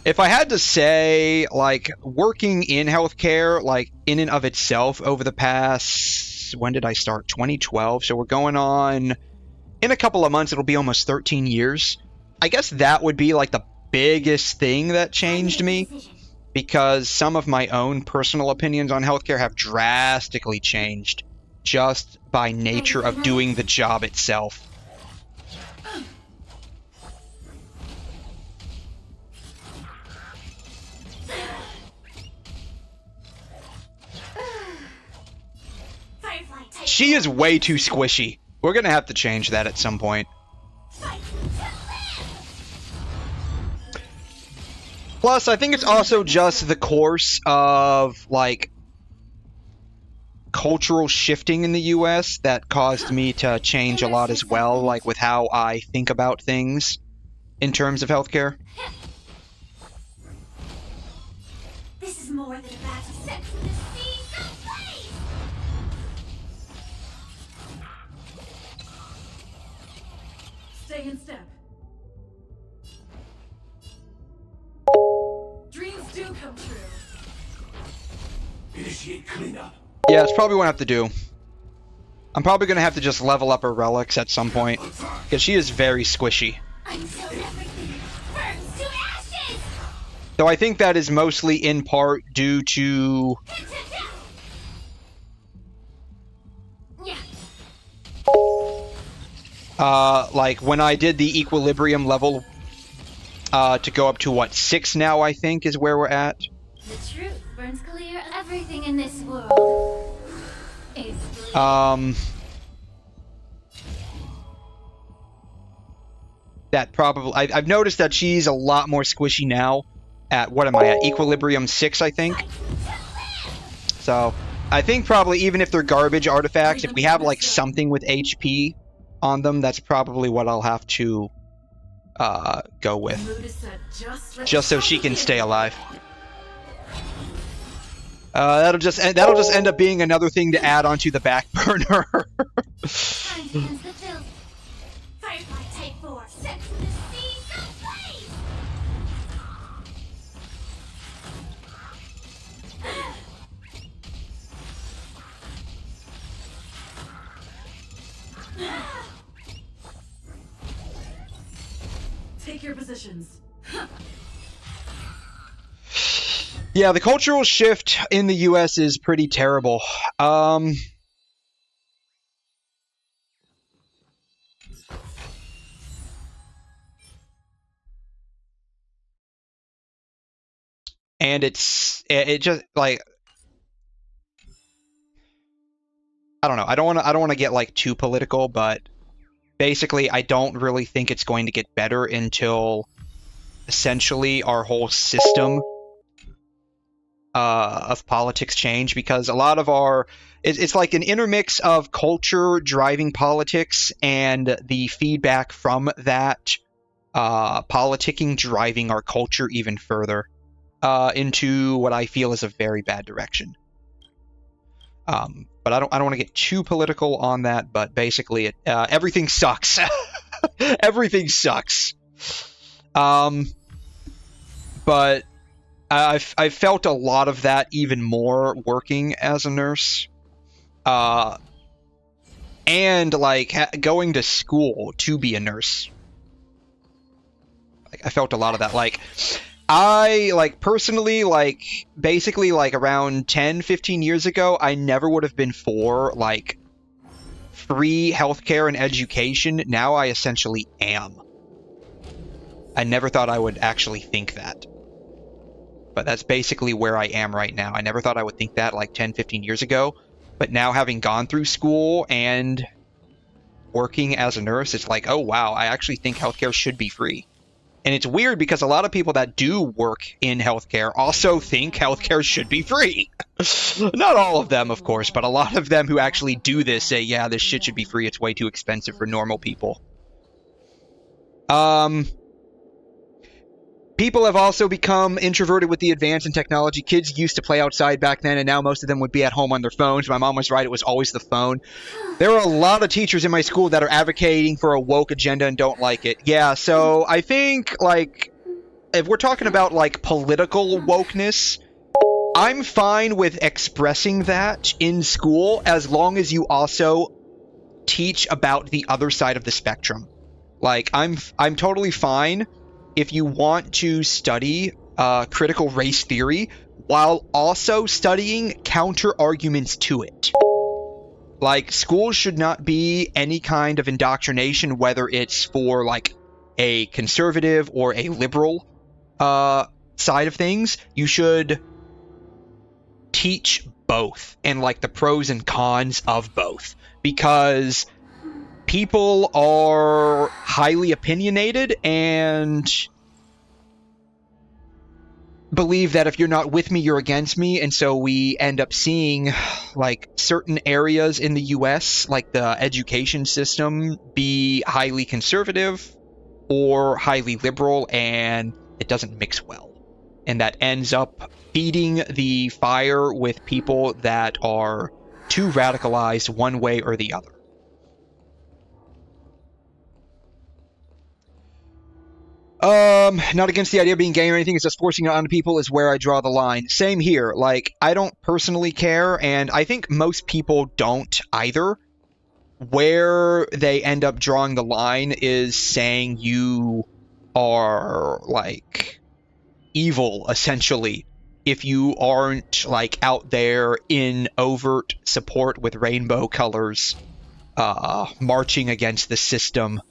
If I had to say, like, working in healthcare, like, in and of itself over the past, when did I start? 2012. So we're going on, in a couple of months, it'll be almost 13 years. I guess that would be, like, the biggest thing that changed me, because some of my own personal opinions on healthcare have drastically changed just by nature of doing the job itself. She is way too squishy. We're gonna have to change that at some point. Plus, I think it's also just the course of, like, cultural shifting in the US that caused me to change a lot as well, like with how I think about things in terms of healthcare. This is more than a battle set from the sea. Go play! Stay in step. Dreams do come true. Initiate cleanup. Yeah, it's probably what I have to do. I'm probably going to have to just level up her relics at some point, because she is very squishy. Until everything burns to ashes! Though I think that is mostly in part due to... like, when I did the equilibrium level, to go up to, what, 6 now, I think, is where we're at. The truth burns clear. Everything in this world is that probably... I've noticed that she's a lot more squishy now at, what am I at, equilibrium 6, I think? So, I think probably even if they're garbage artifacts, if we have, like, something with HP on them, that's probably what I'll have to go with. Just so she can stay alive. That'll just end up being another thing to add onto the back burner. Firefly Type 4, set from the sea, go blaze! Take your positions. Yeah, the cultural shift in the US is pretty terrible. And it just, like, I don't know. I don't want to get, like, too political, but basically I don't really think it's going to get better until essentially our whole system of politics change, because a lot of it's like an intermix of culture driving politics and the feedback from that politicking driving our culture even further into what I feel is a very bad direction. But I don't want to get too political on that, but basically everything sucks. Everything sucks. But I've felt a lot of that even more working as a nurse. And, like, going to school to be a nurse. Like, I felt a lot of that. Like, I, like, personally, like, basically, like, around 10, 15 years ago, I never would have been for, like, free healthcare and education. Now I essentially am. I never thought I would actually think that. But that's basically where I am right now. I never thought I would think that like 10, 15 years ago. But now, having gone through school and working as a nurse, it's like, oh wow, I actually think healthcare should be free. And it's weird because a lot of people that do work in healthcare also think healthcare should be free. Not all of them, of course, but a lot of them who actually do this say, yeah, this shit should be free. It's way too expensive for normal people. People have also become introverted with the advance in technology. Kids used to play outside back then, and now most of them would be at home on their phones. My mom was right. It was always the phone. There are a lot of teachers in my school that are advocating for a woke agenda and don't like it. Yeah, so I think, like, if we're talking about, like, political wokeness, I'm fine with expressing that in school as long as you also teach about the other side of the spectrum. Like, I'm totally fine if you want to study critical race theory while also studying counter arguments to it. Like, schools should not be any kind of indoctrination, whether it's for, like, a conservative or a liberal side of things. You should teach both and like the pros and cons of both, because people are highly opinionated and believe that if you're not with me, you're against me. And so we end up seeing like certain areas in the US, like the education system, be highly conservative or highly liberal, and it doesn't mix well. And that ends up feeding the fire with people that are too radicalized one way or the other. Not against the idea of being gay or anything. It's just forcing it on people is where I draw the line. Same here. Like, I don't personally care, and I think most people don't either. Where they end up drawing the line is saying you are, like, evil, essentially, if you aren't, like, out there in overt support with rainbow colors, marching against the system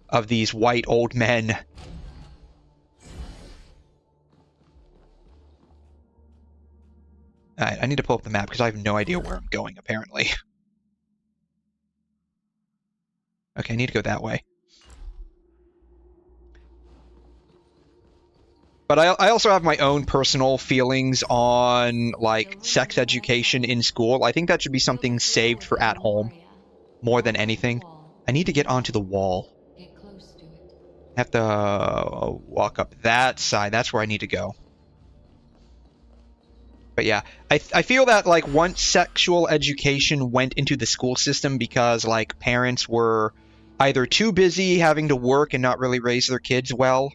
of these white old men. Alright, I need to pull up the map because I have no idea where I'm going, apparently. Okay, I need to go that way. But I also have my own personal feelings on, like, sex education in school. I think that should be something saved for at home, more than anything. I need to get onto the wall. Get close to it. I have to walk up that side. That's where I need to go. But yeah, I feel that, like, once sexual education went into the school system because, like, parents were either too busy having to work and not really raise their kids well,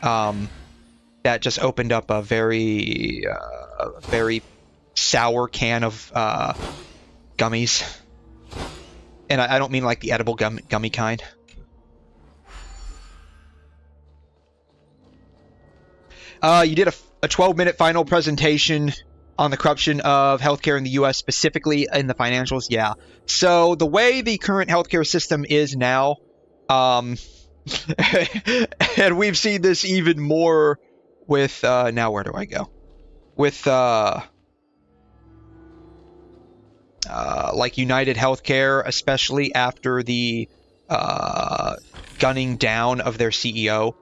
that just opened up a very sour can of gummies. And I don't mean like the edible gummy kind. You did a 12-minute final presentation on the corruption of healthcare in the U.S., specifically in the financials. Yeah. So the way the current healthcare system is now, and we've seen this even more with, now where do I go? With, like United Healthcare, especially after the, gunning down of their CEO.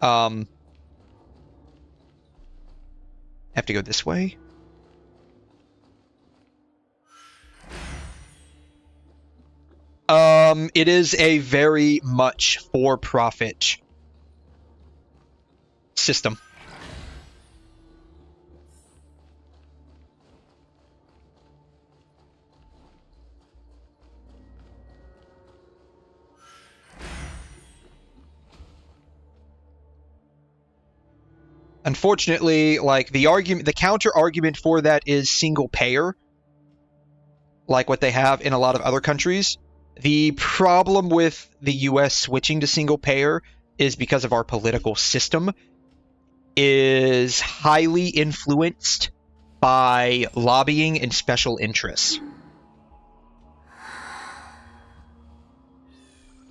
Have to go this way. It is a very much for-profit system. Unfortunately, like, the counter argument for that is single payer, like what they have in a lot of other countries. The problem with the US switching to single payer is because of our political system is highly influenced by lobbying and special interests.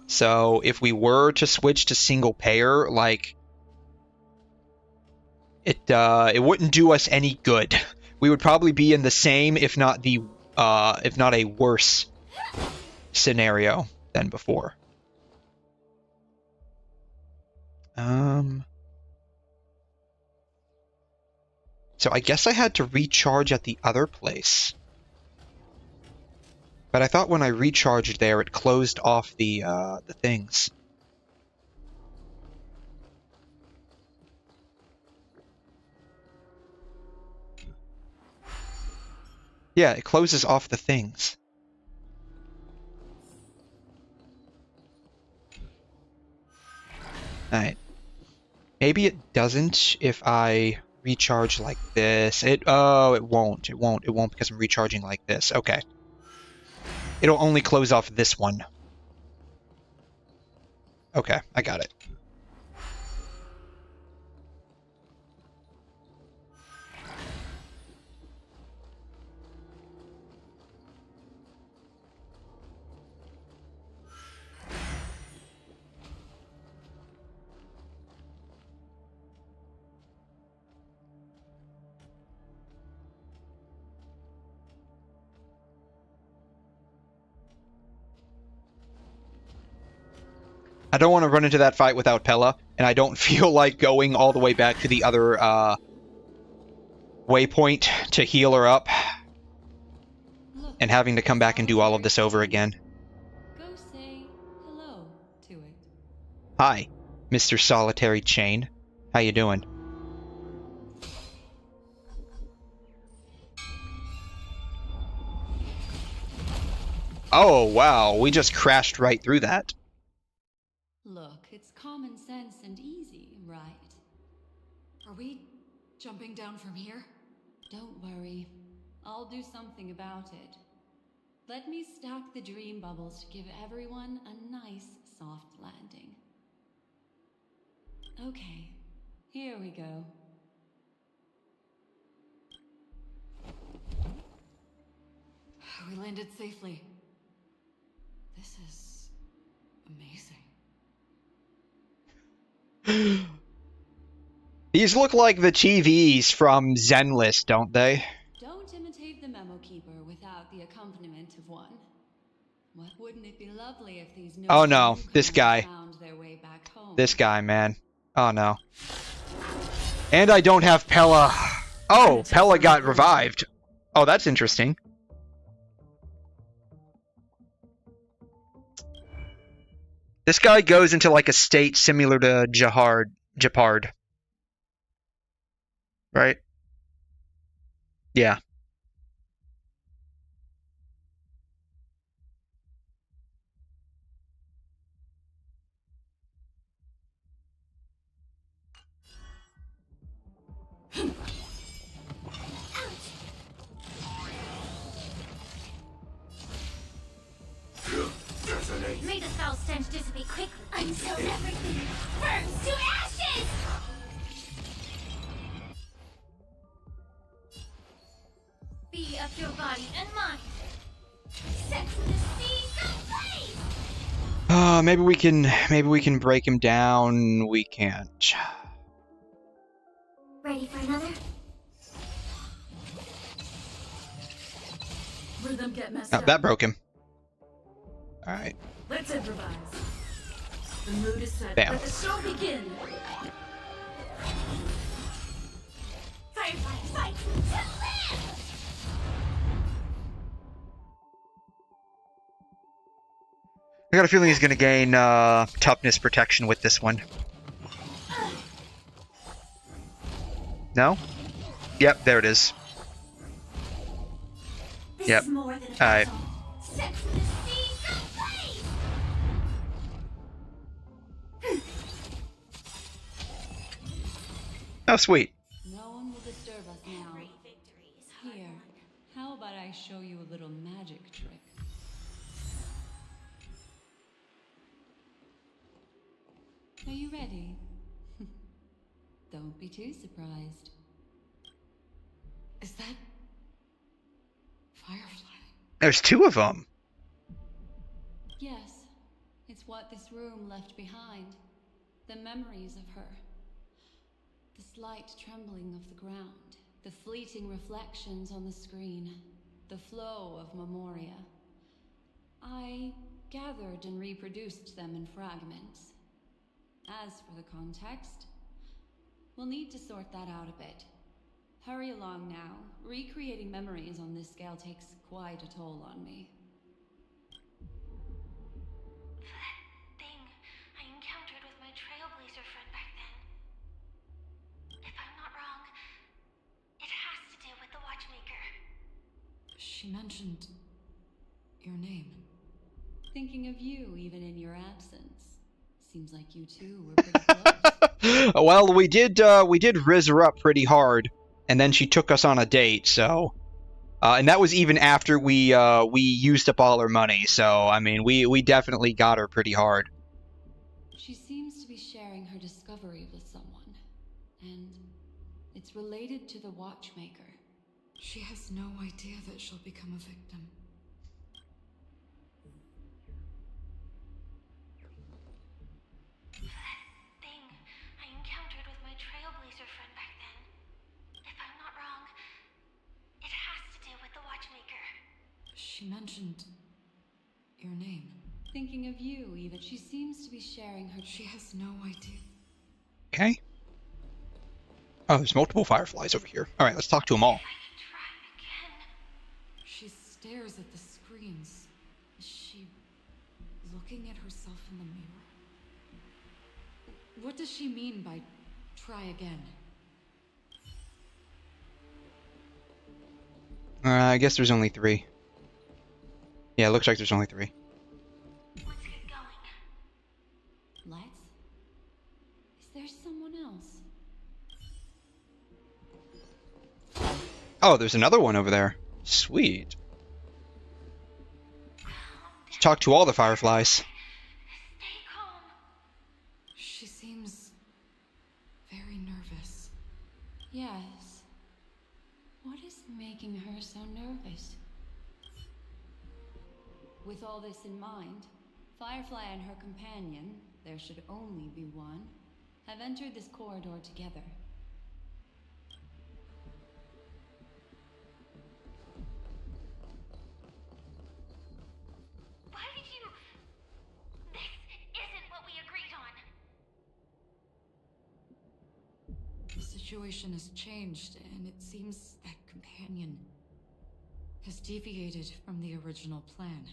So if we were to switch to single payer, like, it wouldn't do us any good. We would probably be in the same, if not a worse scenario than before. So I guess I had to recharge at the other place. But I thought when I recharged there, it closed off the things. Yeah, it closes off the things. Alright. Maybe it doesn't if I recharge like this. It won't. It won't because I'm recharging like this. Okay. It'll only close off this one. Okay, I got it. I don't want to run into that fight without Pella, and I don't feel like going all the way back to the other waypoint to heal her up and having to come back and do all of this over again. Go say hello to it. Hi, Mr. Solitary Chain. How you doing? Oh, wow, we just crashed right through that. Look, it's common sense and easy, right? Are we jumping down from here? Don't worry. I'll do something about it. Let me stack the dream bubbles to give everyone a nice, soft landing. Okay, here we go. We landed safely. This is amazing. These look like the TVs from Zenlist, don't they? Don't imitate the memo keeper without the accompaniment of one. What wouldn't it be lovely if these Oh no, newcomers this guy. found their way back home? This guy, man. Oh no. And I don't have Pella. Oh, Pella got revived. Oh, that's interesting. This guy goes into like a state similar to Japard. Right? Yeah. May the foul stench dissipate quickly until everything burns to ashes! Be of your body and mind. Set to the seas ablaze! Maybe we can break him down. We can't. Ready for another? Rhythm get messed Oh, up. that broke him. Alright. Let's improvise. The mood is set. Bam. Let the show begin. Firefly, fight to live! I got a feeling he's going to gain toughness protection with this one. No? Yep, there it is. This Yep. is more than a Alright. battle. Set to the seas ablaze! Oh, sweet. No one will disturb us now. Every victory is hard Here, won. how about I show you a little magic trick? Are you ready? Don't be too surprised. Is that Firefly? There's two of them. Yes, it's what this room left behind. The memories of her. The slight trembling of the ground. The fleeting reflections on the screen. The flow of memoria. I gathered and reproduced them in fragments. As for the context, we'll need to sort that out a bit. Hurry along now. Recreating memories on this scale takes quite a toll on me. That thing I encountered with my trailblazer friend back then. If I'm not wrong, it has to do with the watchmaker. She mentioned your name. Thinking of you even in your absence. Seems like you two were pretty close. Well, we did riz her up pretty hard, and then she took us on a date, so... and that was even after we used up all her money, so, I mean, we definitely got her pretty hard. She seems to be sharing her discovery with someone. And it's related to the watchmaker. She has no idea that she'll become a victim. That thing I encountered with my trailblazer friend back then. If I'm not wrong, it has to do with the watchmaker. She mentioned your name. Thinking of you, even. She seems to be sharing her. She has no idea. Okay. Oh, there's multiple fireflies over here. All right, let's talk to them all. She stares at the screens. Is she looking at herself in the mirror? What does she mean by try again? I guess there's only 3. Yeah, it looks like there's only 3. Let's get going. Let's? Is there someone else? Oh, there's another one over there. Sweet. Let's talk to all the fireflies. Stay calm. She seems very nervous. Yes. What is making her so nervous? With all this in mind, Firefly and her companion, there should only be one, have entered this corridor together. Why did you... This isn't what we agreed on. The situation has changed, and it seems that companion has deviated from the original plan.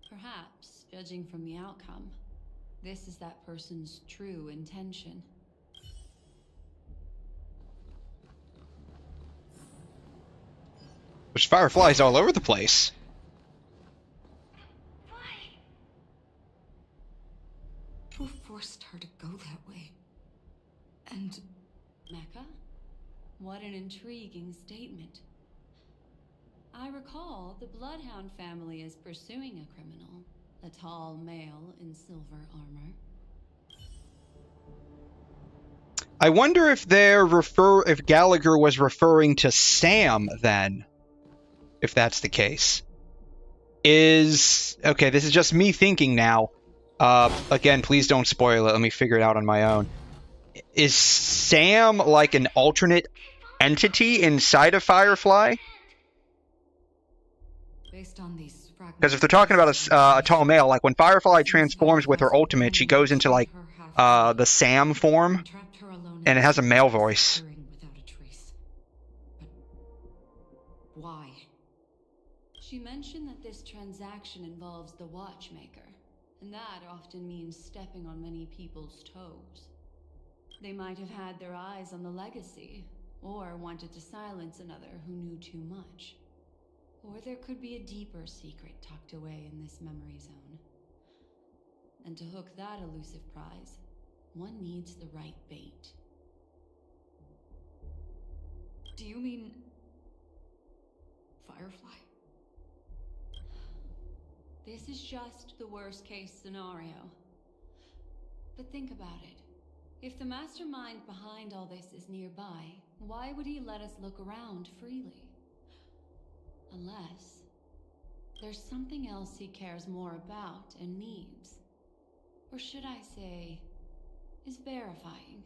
Perhaps, judging from the outcome, this is that person's true intention. There's fireflies all over the place. Why? Who forced her to go that way? And Mecca? What an intriguing statement. I recall the Bloodhound family is pursuing a criminal, a tall male in silver armor. I wonder if if Gallagher was referring to Sam then, if that's the case. Okay, this is just me thinking now. Again, please don't spoil it. Let me figure it out on my own. Is Sam like an alternate entity inside of Firefly? based on these Because if they're talking about a tall male, like when Firefly transforms with her ultimate, she goes into like the Sam form, and it has a male voice. But why? She mentioned that this transaction involves the watchmaker, and that often means stepping on many people's toes. They might have had their eyes on the legacy, or wanted to silence another who knew too much. Or there could be a deeper secret tucked away in this memory zone. And to hook that elusive prize, one needs the right bait. Do you mean Firefly? This is just the worst case scenario. But think about it. If the mastermind behind all this is nearby, why would he let us look around freely? Unless there's something else he cares more about and needs. Or should I say, is verifying.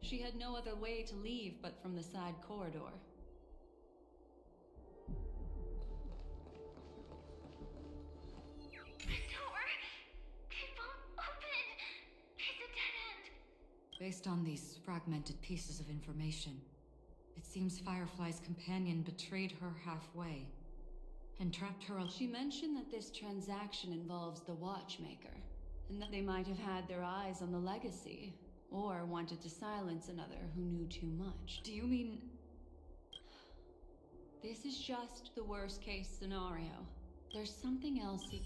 She had no other way to leave but from the side corridor. The door! It won't open! It's a dead end! Based on these fragmented pieces of information, it seems Firefly's companion betrayed her halfway and trapped her. She mentioned that this transaction involves the watchmaker, and that they might have had their eyes on the legacy, or wanted to silence another who knew too much. Do you mean... This is just the worst case scenario. There's something else he...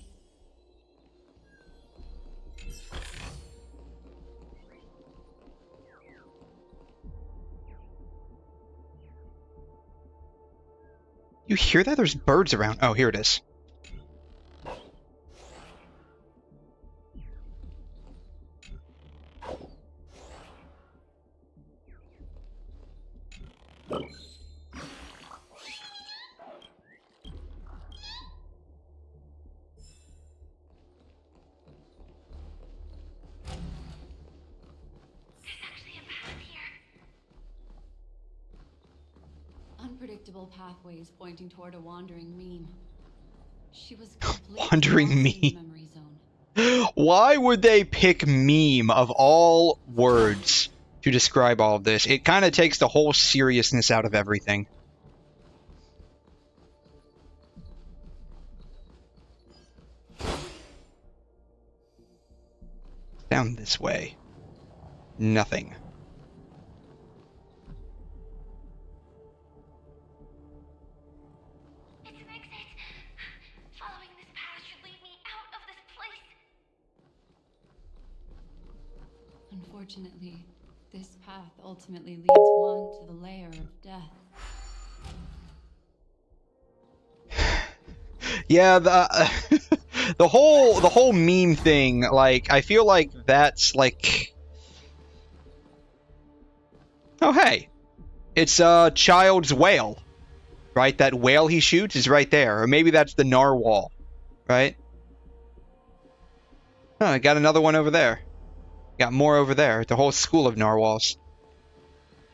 You hear that? There's birds around. Oh, here it is. Unpredictable pathways pointing toward a wandering meme. She was completely Wandering lost in the meme. memory zone. Why would they pick meme of all words to describe all of this? It kind of takes the whole seriousness out of everything. Down this way. Nothing. It's an exit. Following this path should lead me out of this place. Unfortunately, this path ultimately leads one to the lair of death. Yeah, the whole meme thing, like, I feel like that's like, oh hey, it's a child's whale, right? That whale he shoots is right there, or maybe that's the narwhal, right? Huh, I got another one over there. Got more over there. It's a whole school of narwhals.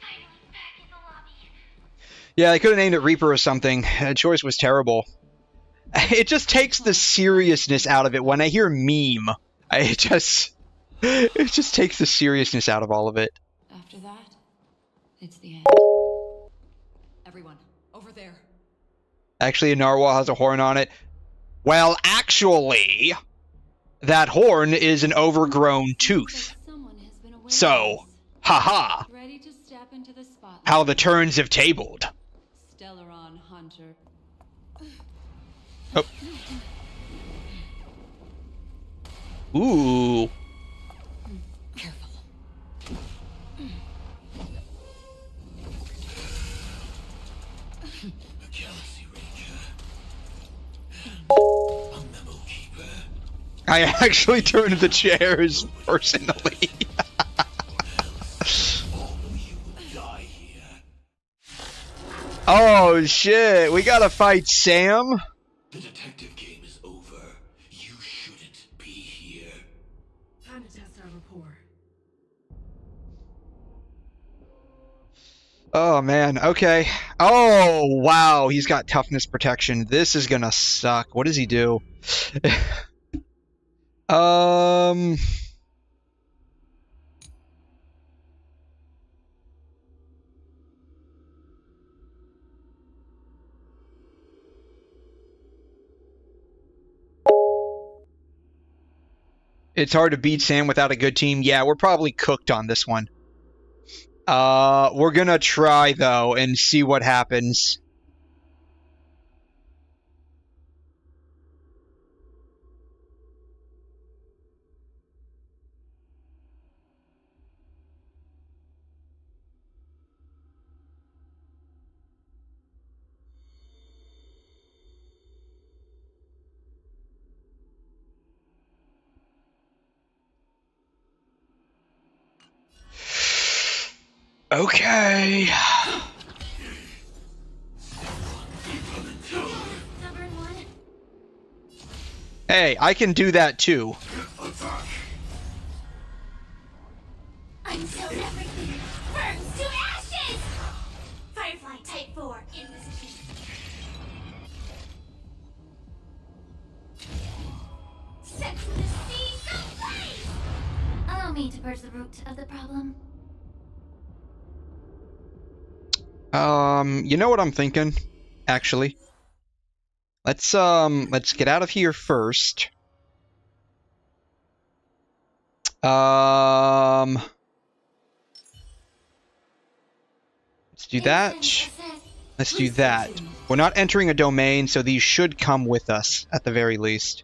Finally back in the lobby. Yeah, I could have named it Reaper or something. The choice was terrible. It just takes the seriousness out of it. When I hear meme, it just takes the seriousness out of all of it. After that, it's the end. Everyone, over there. Actually, a narwhal has a horn on it. Well, actually, that horn is an overgrown tooth. But someone has been aware So, of this. haha, Ready to step into the spotlight. how the turns have tabled. Stellaron Hunter. Oh. Ooh. Careful. A Galaxy Ranger. A memo keeper. I actually turned the chairs personally. All of you would die here. Oh shit, we gotta fight Sam? The detective game is over. You shouldn't be here. Time to test our rapport. Oh man, okay. Oh wow, he's got toughness protection. This is gonna suck. What does he do? It's hard to beat Sam without a good team. Yeah, we're probably cooked on this one. We're gonna try though and see what happens. Okay. Stubborn one. Hey, I can do that too. Until everything burns to ashes! Firefly Type 4 in position. Set to the sea, ablaze! Allow me to purge the root of the problem. You know what I'm thinking? Actually. Let's get out of here first. Let's do that. Let's do that. We're not entering a domain, so these should come with us, at the very least.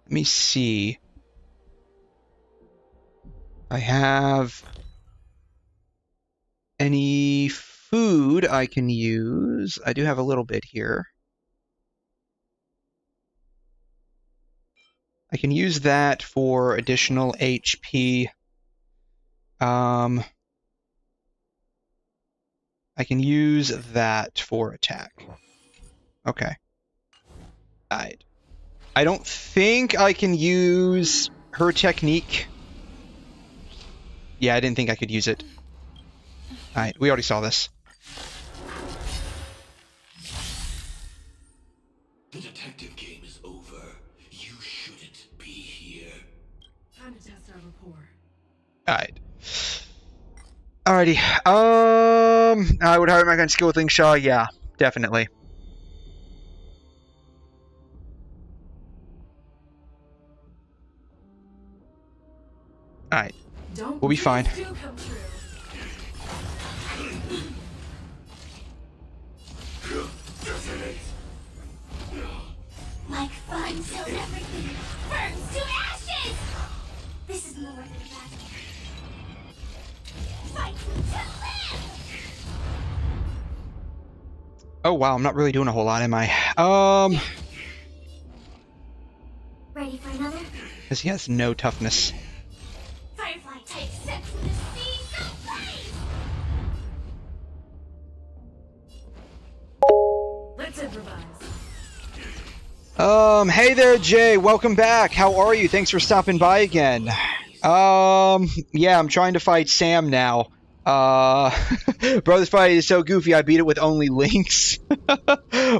Let me see. I have any food I can use. I do have a little bit here. I can use that for additional HP. I can use that for attack. Okay. Alright. I don't think I can use her technique. Yeah, I didn't think I could use it. Alright, we already saw this. The detective game is over. You shouldn't be here. Time to test our rapport. Alright. Alrighty. I would hire my gun skill with Lingshaw. Yeah, definitely. Alright. We'll be fine. Do come true. Like fun till everything burns to ashes! This is more than a battle. Fight to live! Oh wow, I'm not really doing a whole lot, am I? Ready for another? Because he has no toughness. Firefly takes steps in the sea, so blaze! Let's improvise. Hey there, Jay. Welcome back. How are you? Thanks for stopping by again. Yeah, I'm trying to fight Sam now. Bro, this fight is so goofy, I beat it with only links.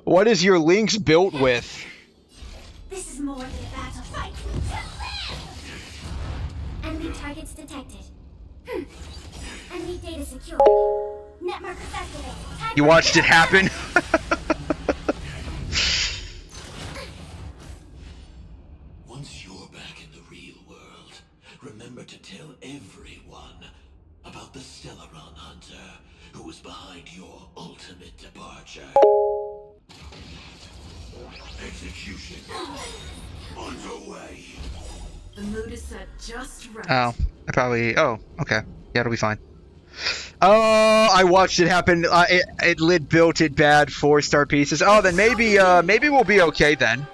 What is your links built with? This is more than a battle. Fight to live! Enemy targets detected. Enemy data secure. Net markers activated. Time You for watched it happen? Once you're back in the real world, remember to tell everyone about the Stellaron Hunter who was behind your ultimate departure. Execution underway. The mood is set just right. Oh, I probably... Oh, okay. Yeah, it'll be fine. I watched it happen. It lit built it bad 4-star pieces. Oh, then maybe we'll be okay then.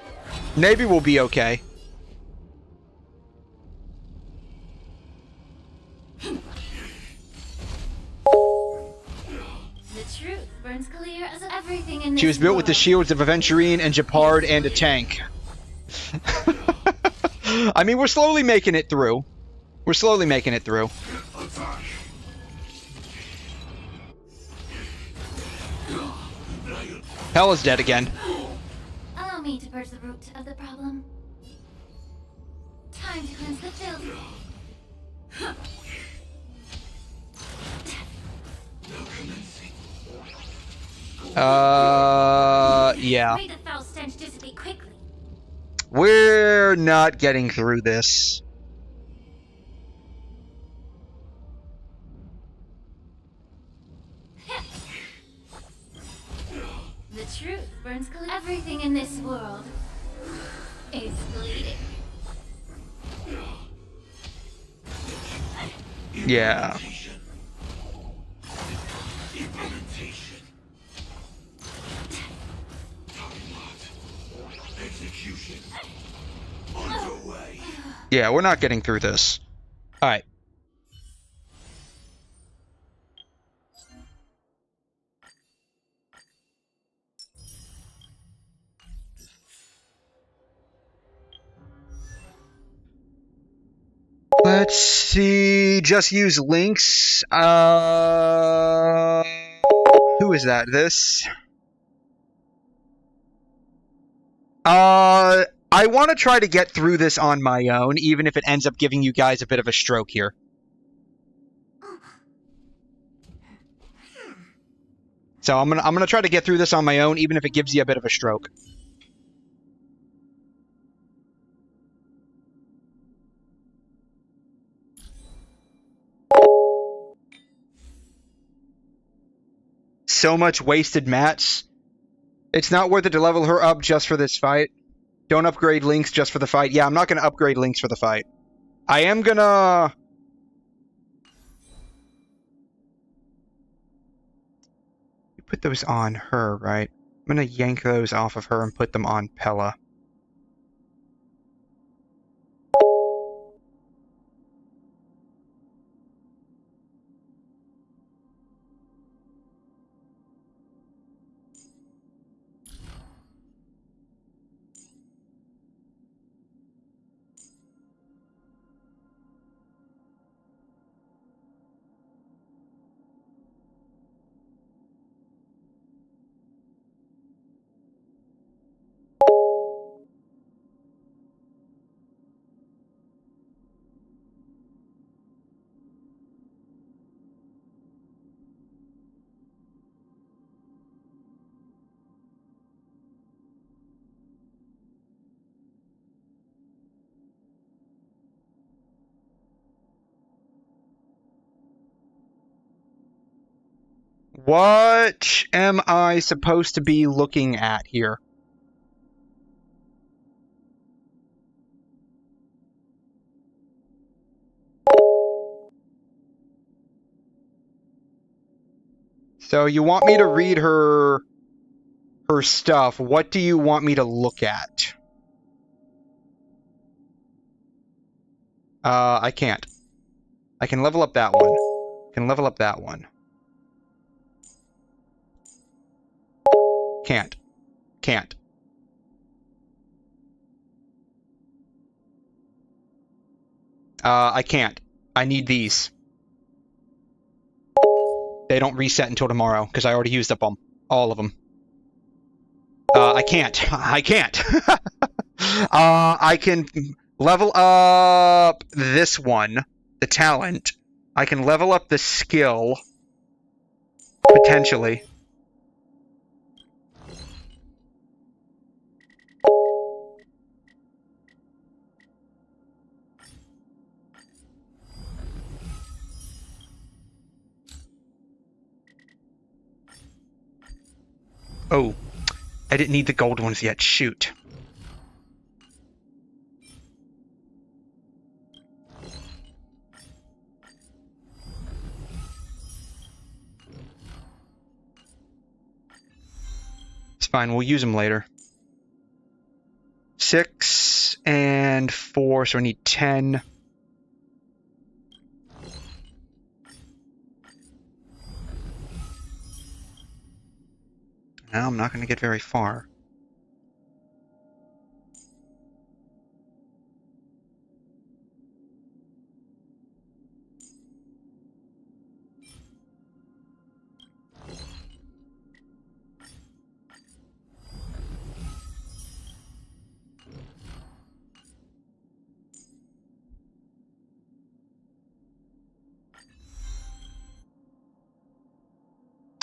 Maybe we'll be okay. the truth burns clear as everything in this She was built with the world. shields of Aventurine and Japard and a tank. I mean, we're slowly making it through. We're slowly making it through. Hell is dead again. Allow me to purge the root of the problem. Time to cleanse the filth. Yeah. May the foul stench dissipate quickly. We're not getting through this. The truth burns clear. Everything in this world is bleeding. Yeah. Implementation. Execution underway. Yeah, we're not getting through this. Alright. Let's see. Just use links. Who is that? This? I want to try to get through this on my own, even if it ends up giving you guys a bit of a stroke here. So I'm gonna try to get through this on my own, even if it gives you a bit of a stroke. So much wasted mats. It's not worth it to level her up just for this fight. Don't upgrade links just for the fight. Yeah, I'm not going to upgrade links for the fight. I am going to... You put those on her, right? I'm going to yank those off of her and put them on Pella. What am I supposed to be looking at here? So you want me to read her stuff. What do you want me to look at? I can't. I can level up that one. I can level up that one. Can't. Can't. I can't. I need these. They don't reset until tomorrow, because I already used up them. All of them. I can't. I can't. I can level up this one, the talent. I can level up the skill. Potentially. Oh, I didn't need the gold ones yet. Shoot. It's fine. We'll use them later. 6 and 4, so I need 10. Now I'm not going to get very far.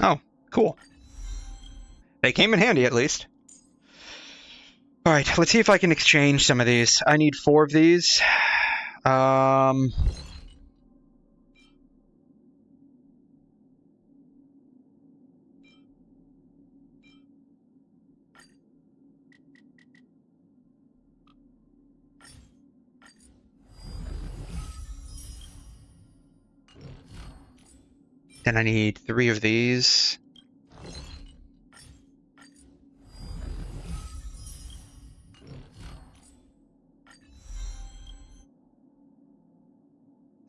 Oh, cool. They came in handy, at least. Alright, let's see if I can exchange some of these. I need 4 of these. Then I need 3 of these.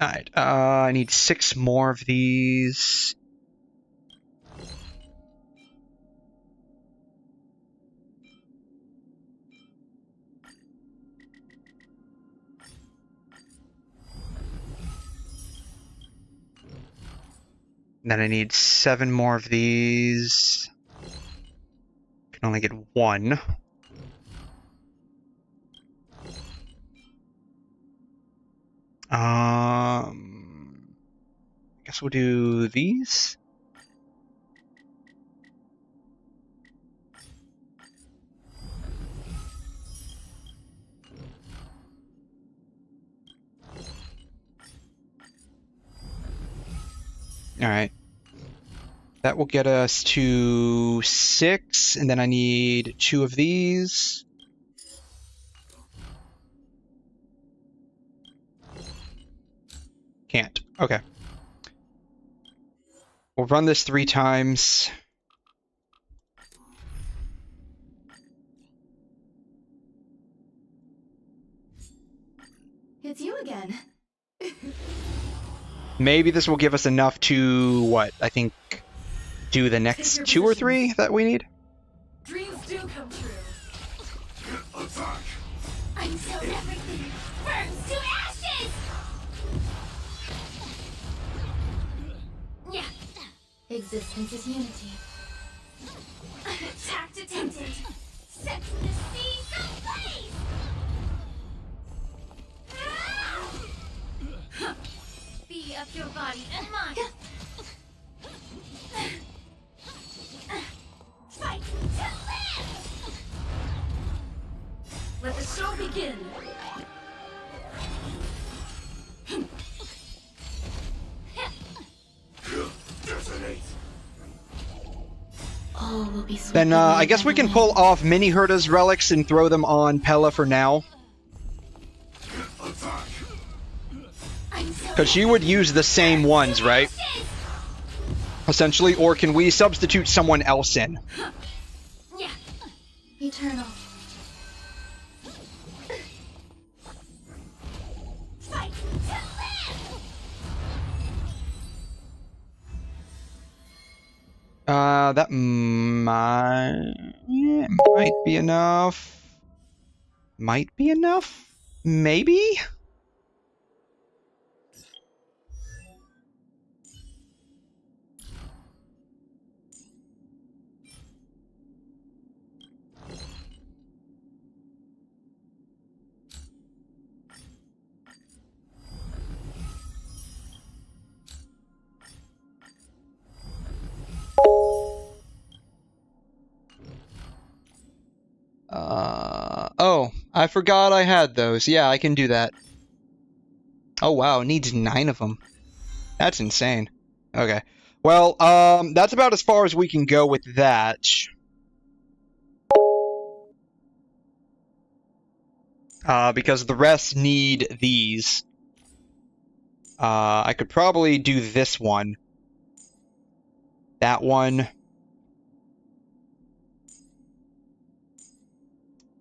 Alright, I need 6 more of these. Then I need 7 more of these. Can only get 1. I guess we'll do these. All right. That will get us to 6, and then I need 2 of these. Can't. Okay. We'll run this 3 times. It's you again. Maybe this will give us enough to, what, I think, do the next 2 or 3 that we need? Dreams do come true. Attack! Until everything burns to ashes! Yeah. Existence is unity. Attack detected. Set the seas ablaze! Be of your body and mind. Fight to live! Let the show begin. Detonate! All will be swept Then away I guess by we the can pull wind. off Mini Herda's relics and throw them on Pella for now. Because she would use the same ones, right? Essentially, or can we substitute someone else in? Eternal. Fight to live! That might be enough. Might be enough? Maybe? Oh, I forgot I had those. Yeah, I can do that. Oh wow, it needs 9 of them. That's insane. Okay. Well, that's about as far as we can go with that. Because the rest need these. I could probably do this one. That one.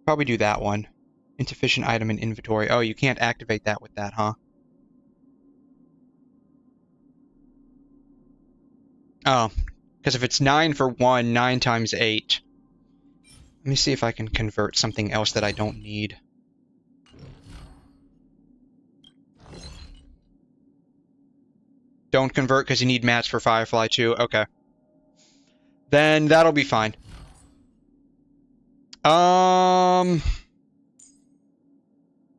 Probably do that one. Insufficient item in inventory. Oh, you can't activate that with that, huh? Oh, because if it's 9 for 1, 9 times 8. Let me see if I can convert something else that I don't need. Don't convert because you need mats for Firefly too. Okay. Then that'll be fine.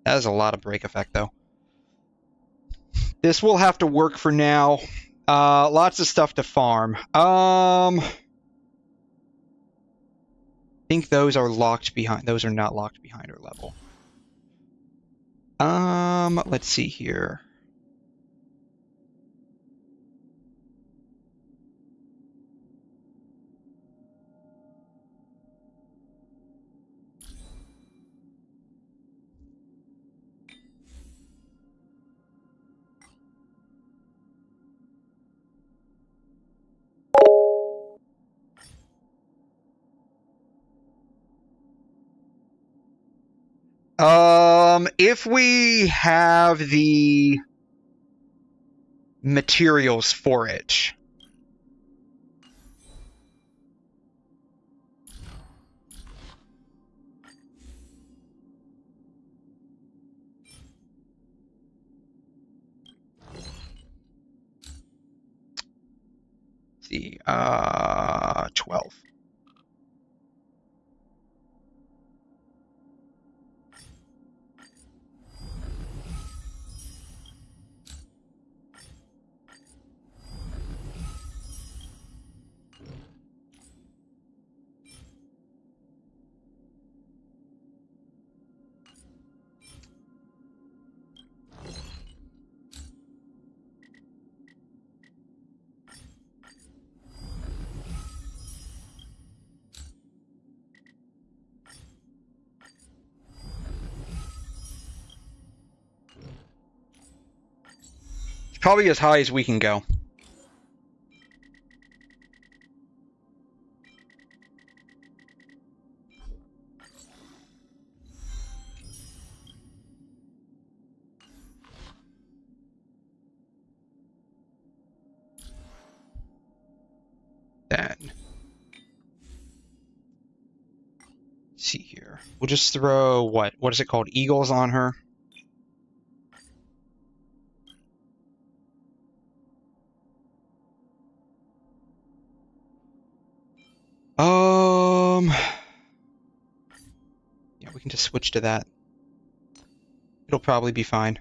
That is a lot of break effect though. This will have to work for now. Lots of stuff to farm. I think those are locked behind. Those are not locked behind our level. Let's see here. If we have the materials for it. Let's see, 12. It's probably as high as we can go. Then, let's see here. We'll just throw what is it called? Eagles on her. Yeah, we can just switch to that. It'll probably be fine.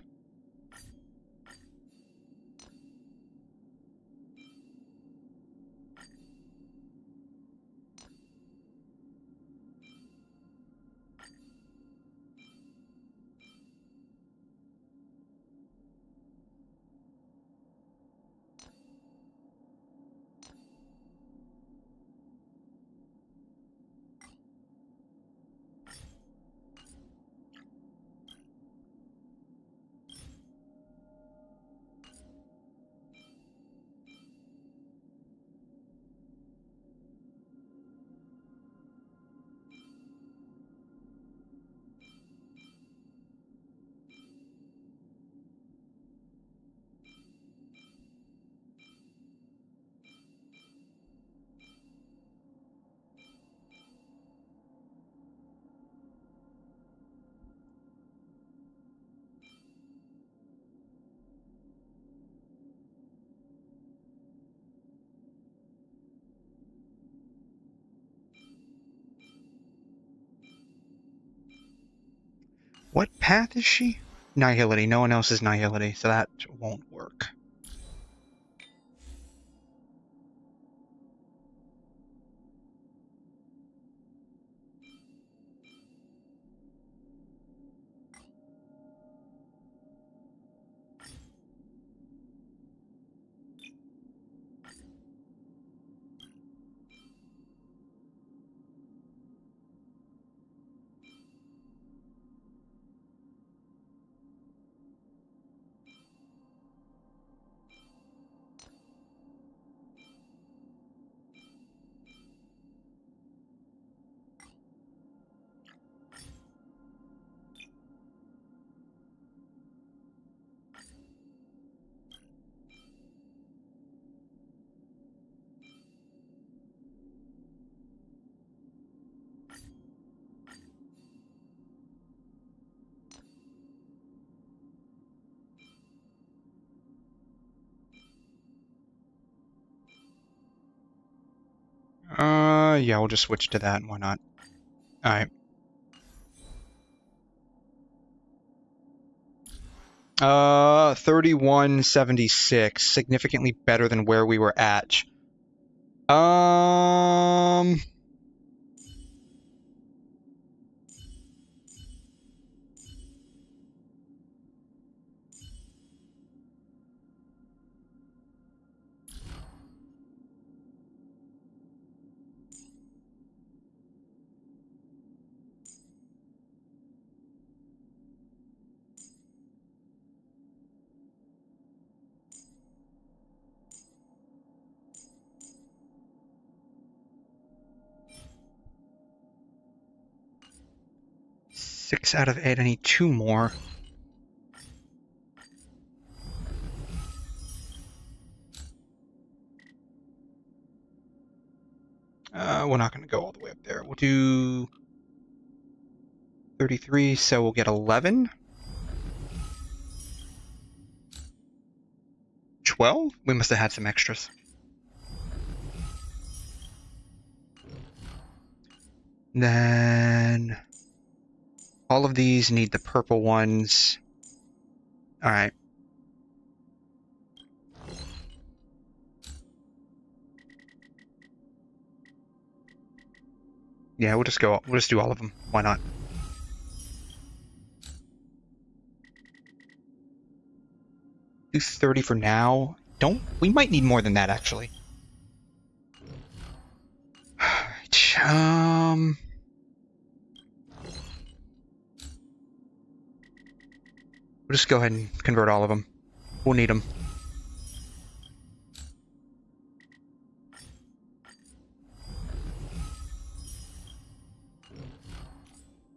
What path is she? Nihility. No one else is Nihility, so that won't work. Yeah, we'll just switch to that. Why not? Alright. 3176, significantly better than where we were at. Six out of 8. I need 2 more. We're not going to go all the way up there. We'll do 33, so we'll get 11. 12? We must have had some extras. Then all of these need the purple ones. All right. Yeah, we'll just do all of them. Why not? Do 30 for now. We might need more than that, actually. Alright, we'll just go ahead and convert all of them. We'll need them.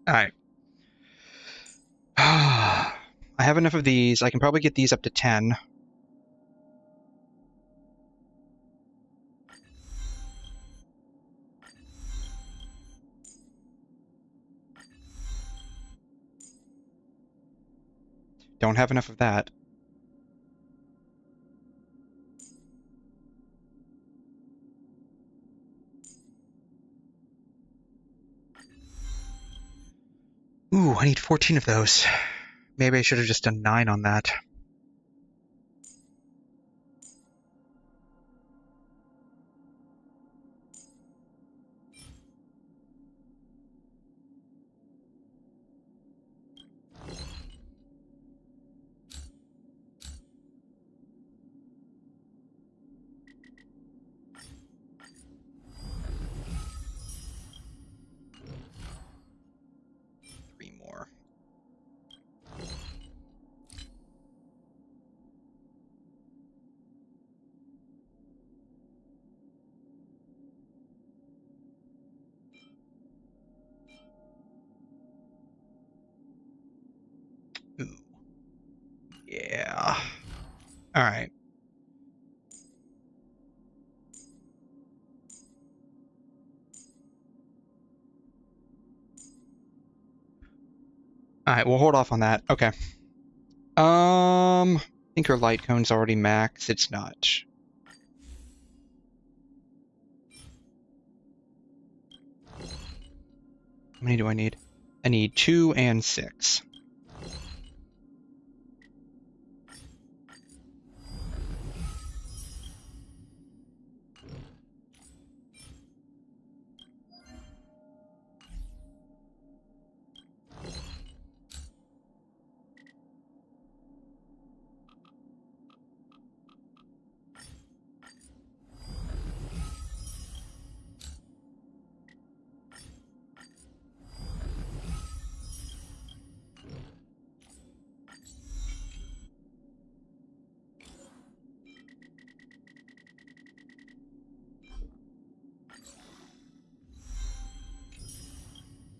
Alright. I have enough of these. I can probably get these up to 10. Don't have enough of that. Ooh, I need 14 of those. Maybe I should have just done 9 on that. Ooh. Yeah. Alright. Alright, we'll hold off on that. Okay. I think her light cone's already maxed. It's not. How many do I need? I need 2 and 6.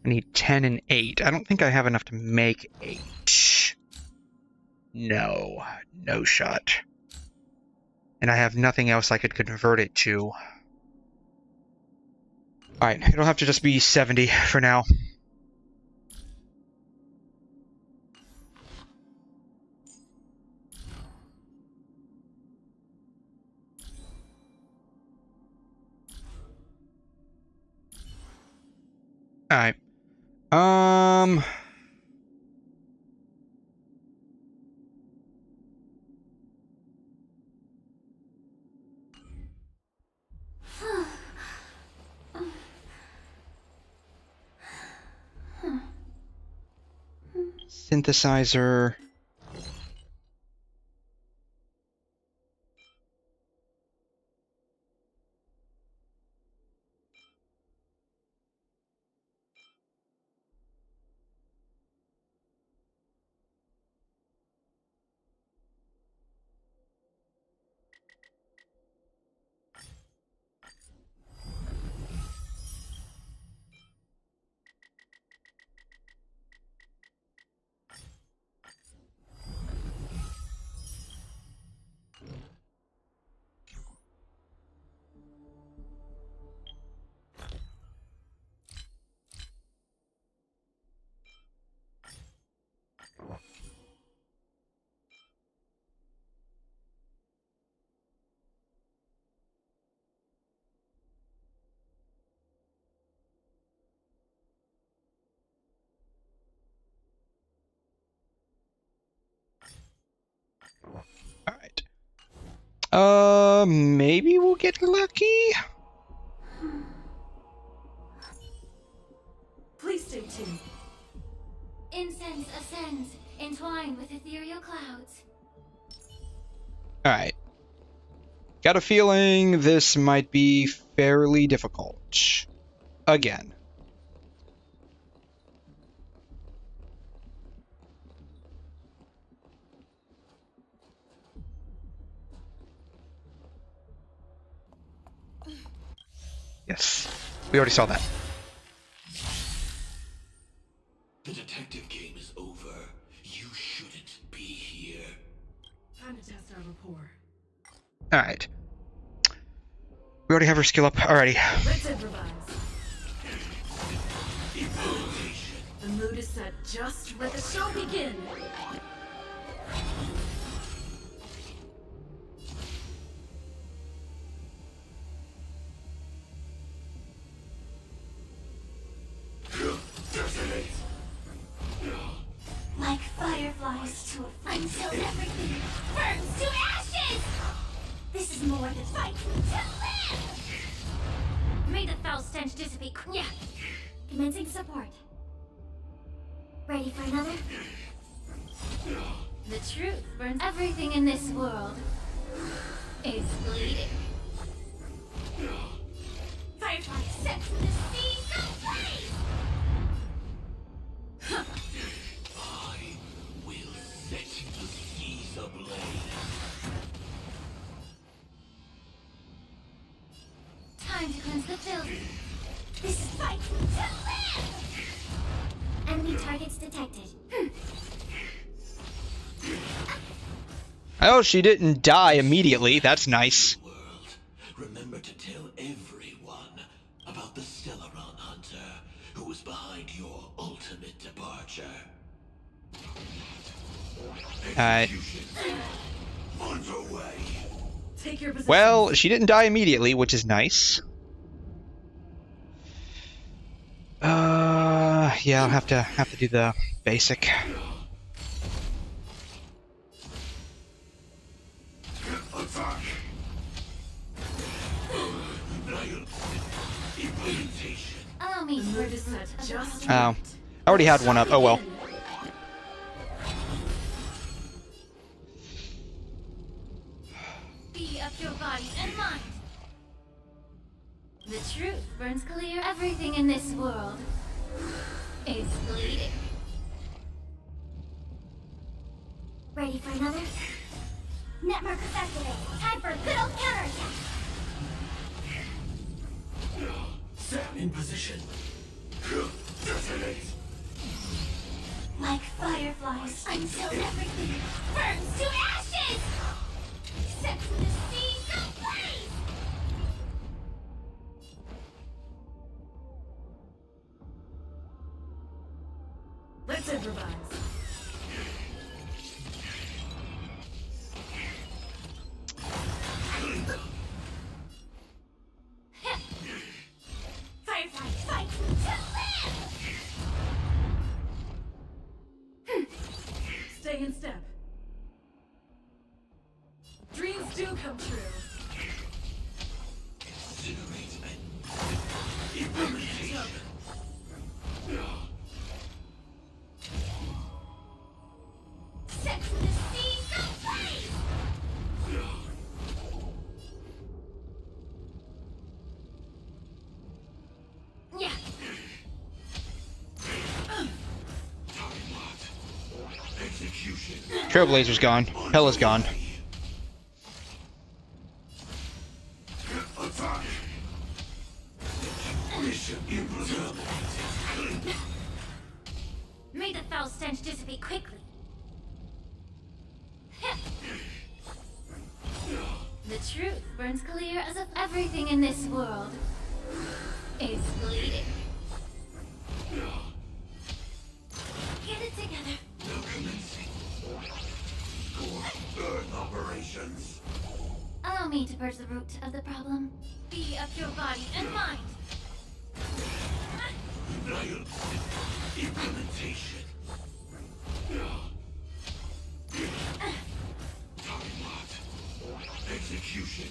I need 10 and 8. I don't think I have enough to make 8. No. No shot. And I have nothing else I could convert it to. Alright, it'll have to just be 70 for now. Alright. Synthesizer. Alright. Maybe we'll get lucky? Please stay tuned. Incense ascends, entwined with ethereal clouds. Alright. Got a feeling this might be fairly difficult. Again. Yes. We already saw that. The detective game is over. You shouldn't be here. Time to test our rapport. Alright. We already have her skill up. Alrighty. Let's improvise. The mood is set. Just let the show begin. Like fireflies to a flame until everything burns to ashes! This is more than fight to live! May the foul stench dissipate. Yeah. Commencing support. Ready for another? The truth burns. Everything in this world is bleeding. Firefly set to the seas ablaze! I will set the seas ablaze. Time to cleanse the filth. This is fight to live! Enemy targets detected. Oh, she didn't die immediately. That's nice. World, remember to tell everyone about the Stellaron Hunter who was behind your ultimate departure. Execution underway. Take your position. Well, she didn't die immediately, which is nice. Yeah, I'll have to do the basic. Attack. Implementation. Allow me The to mood is set. Just Oh. right. I already had one up. Oh well. be of your body and mind. The truth burns clear. Everything in this world is bleeding. Ready for another? Network activated. Time for a good old counterattack. Set in position. Like fireflies until everything burns to ashes! Set to the sea ablaze! Let's improvise. Fireflies fight to live! Stay in step. Dreams do come true. Incinerate and implementation. Set to the sea ablaze! Yeah. Execution. Trailblazer's gone. Hell is gone. Attack. Mission implemented. May the foul stench dissipate quickly. The truth burns clear as if everything in this world is bleeding. Get it together. Now commencing. Core burn operations. Allow me to purge the root of the problem. Be of your body and mind. Denial. Implementation. Time locked. Execution.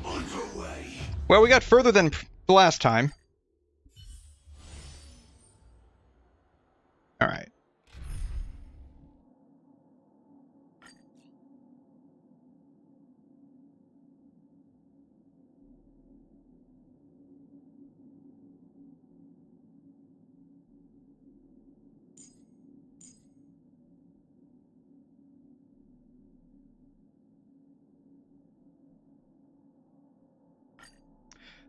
Underway. Well, we got further than the last time. All right.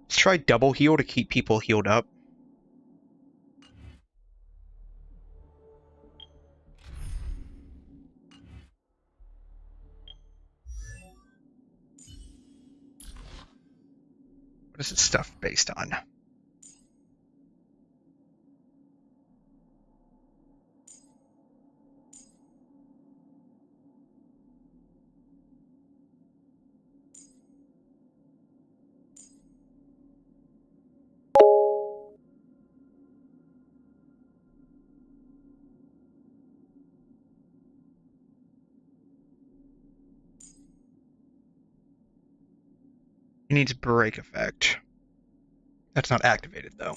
Let's try double heal to keep people healed up. What is its stuff based on? It needs break effect. That's not activated though.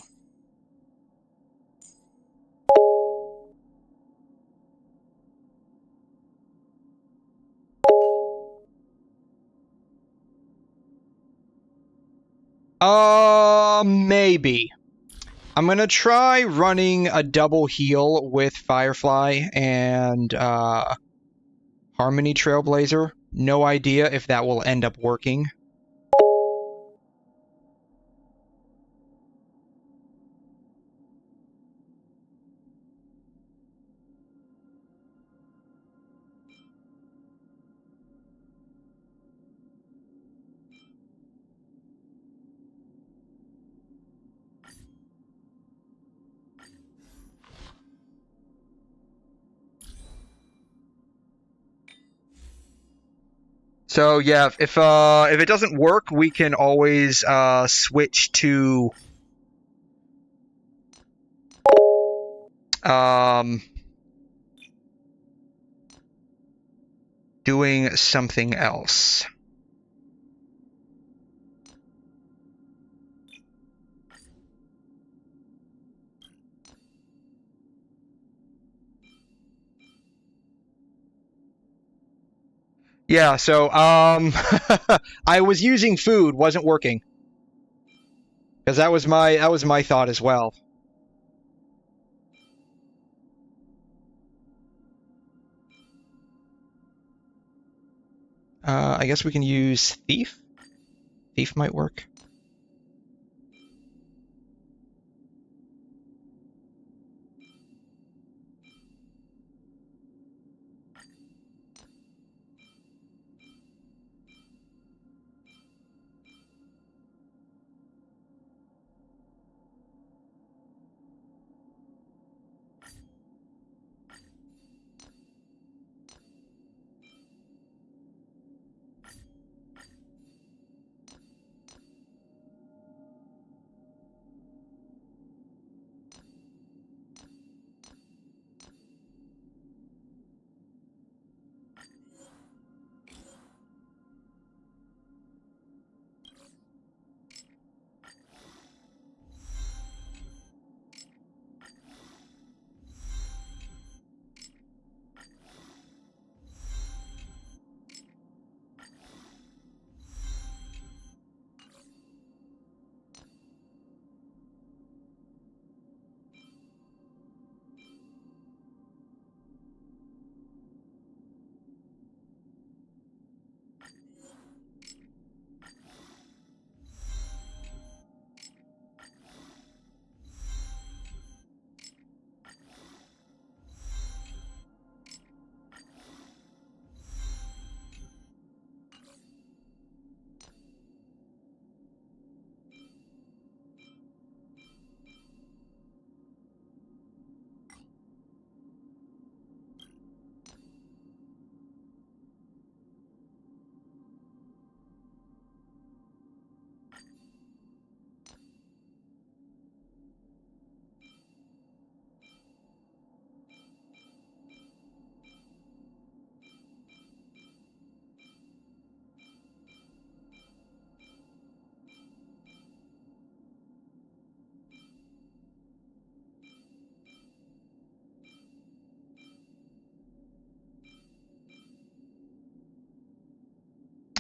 Maybe. I'm gonna try running a double heal with Firefly and Harmony Trailblazer. No idea if that will end up working. So yeah, if it doesn't work, we can always switch to doing something else. Yeah, so I was using food, wasn't working. Because that was my thought as well. I guess we can use Thief. Thief might work.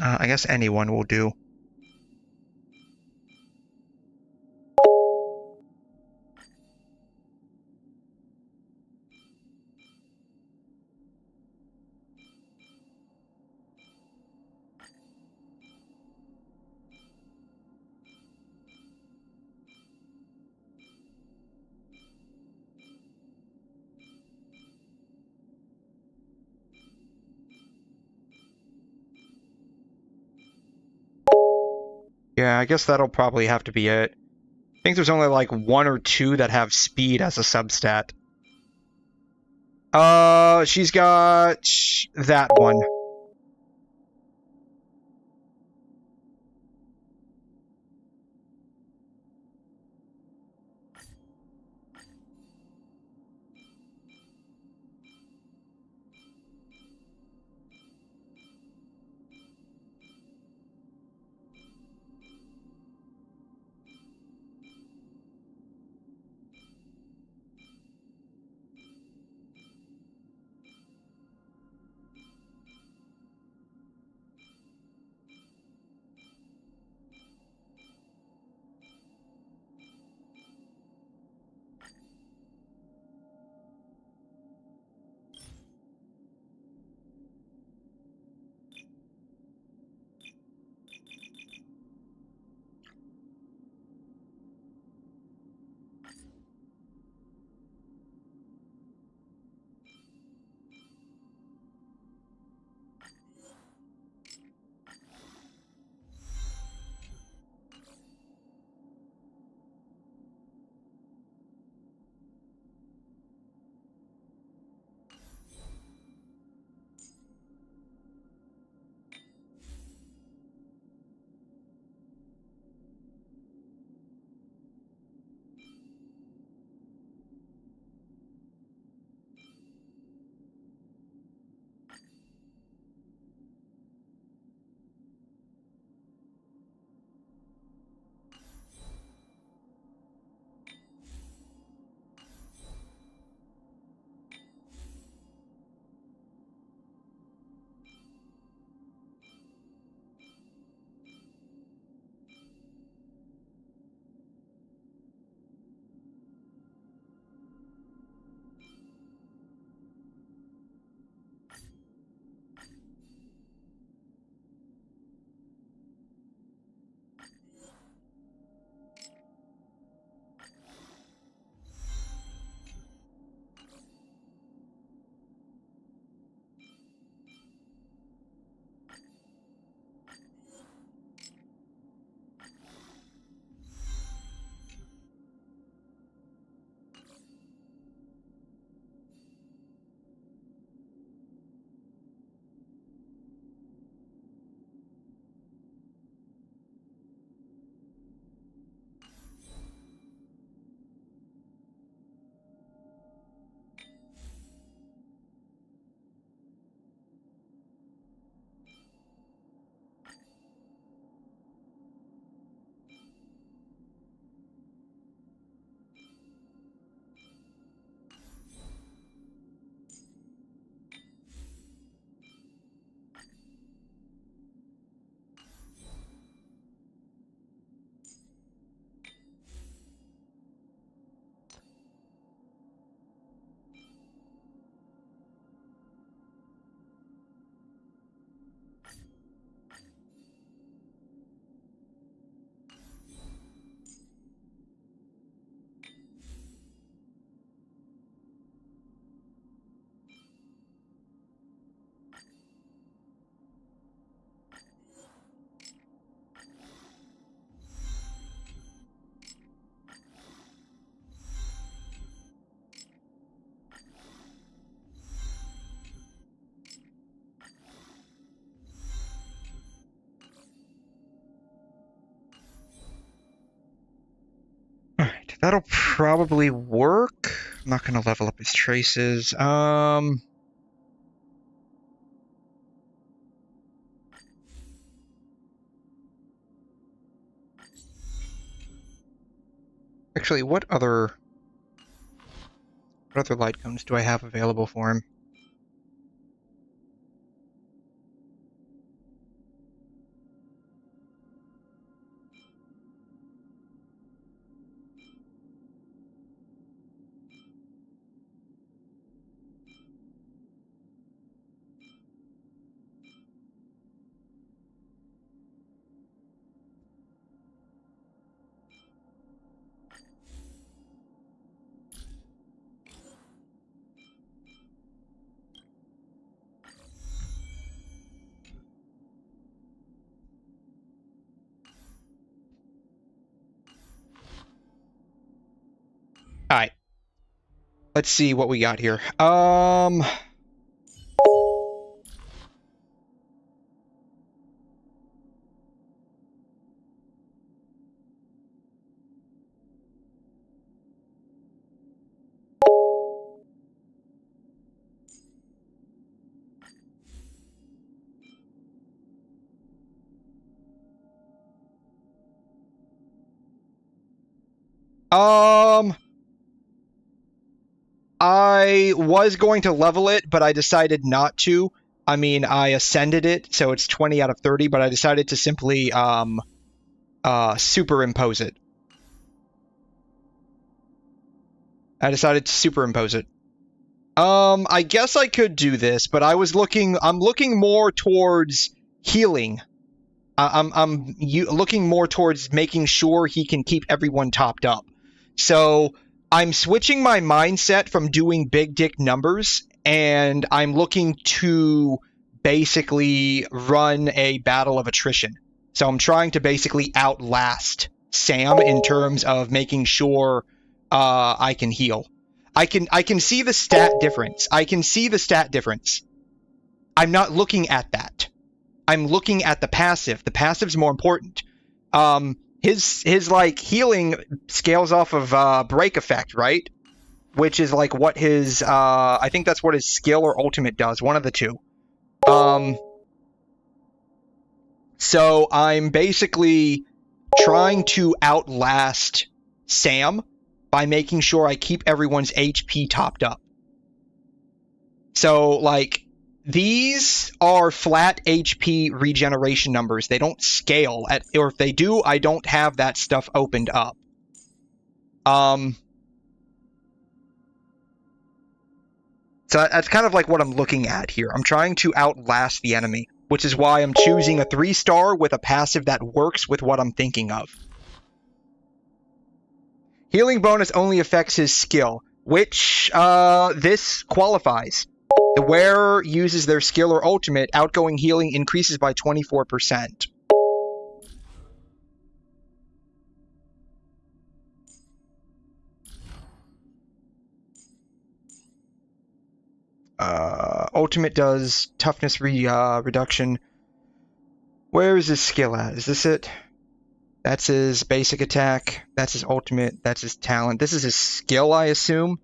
I guess anyone will do. Yeah, I guess that'll probably have to be it. I think there's only like 1 or 2 that have speed as a substat. She's got that one. Alright, that'll probably work. I'm not gonna level up his traces. Actually, what other light cones do I have available for him? Let's see what we got here. I was going to level it, but I decided not to. I mean, I ascended it, so it's 20 out of 30, but I decided to simply superimpose it. I guess I could do this, but I'm looking more towards healing. I'm looking more towards making sure he can keep everyone topped up. So I'm switching my mindset from doing big dick numbers, and I'm looking to basically run a battle of attrition. So I'm trying to basically outlast Sam in terms of making sure I can heal. I can see the stat difference. I'm not looking at that. I'm looking at the passive. The passive's more important. His like healing scales off of break effect, right? Which is like what his I think that's what his skill or ultimate does, one of the two. So I'm basically trying to outlast Sam by making sure I keep everyone's HP topped up. So like these are flat HP regeneration numbers. They don't scale, or if they do, I don't have that stuff opened up. So that's kind of like what I'm looking at here. I'm trying to outlast the enemy, which is why I'm choosing a 3-star with a passive that works with what I'm thinking of. Healing bonus only affects his skill, which this qualifies. The wearer uses their skill or ultimate, outgoing healing increases by 24%. Ultimate does toughness reduction. Where is his skill at? Is this it? That's his basic attack. That's his ultimate. That's his talent. This is his skill, I assume.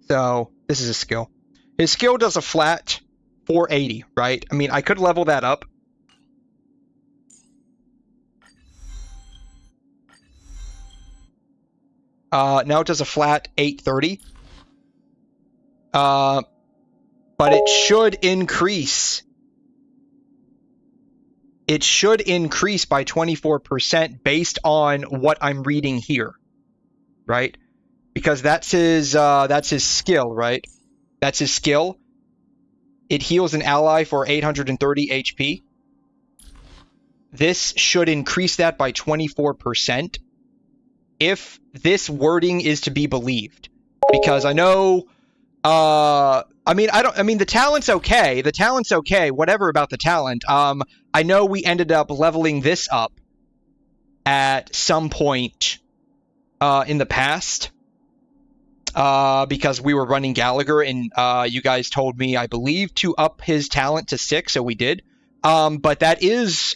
So, this is his skill. His skill does a flat 480, right? I mean, I could level that up. Now it does a flat 830. But it should increase. It should increase by 24% based on what I'm reading here, right? Because that's his skill, right? That's his skill. It heals an ally for 830 HP. This should increase that by 24% if this wording is to be believed. Because I know, I mean, the talent's okay. The talent's okay. Whatever about the talent. I know we ended up leveling this up at some point in the past. Because we were running Gallagher, and you guys told me, I believe, to up his talent to 6, so we did. But that is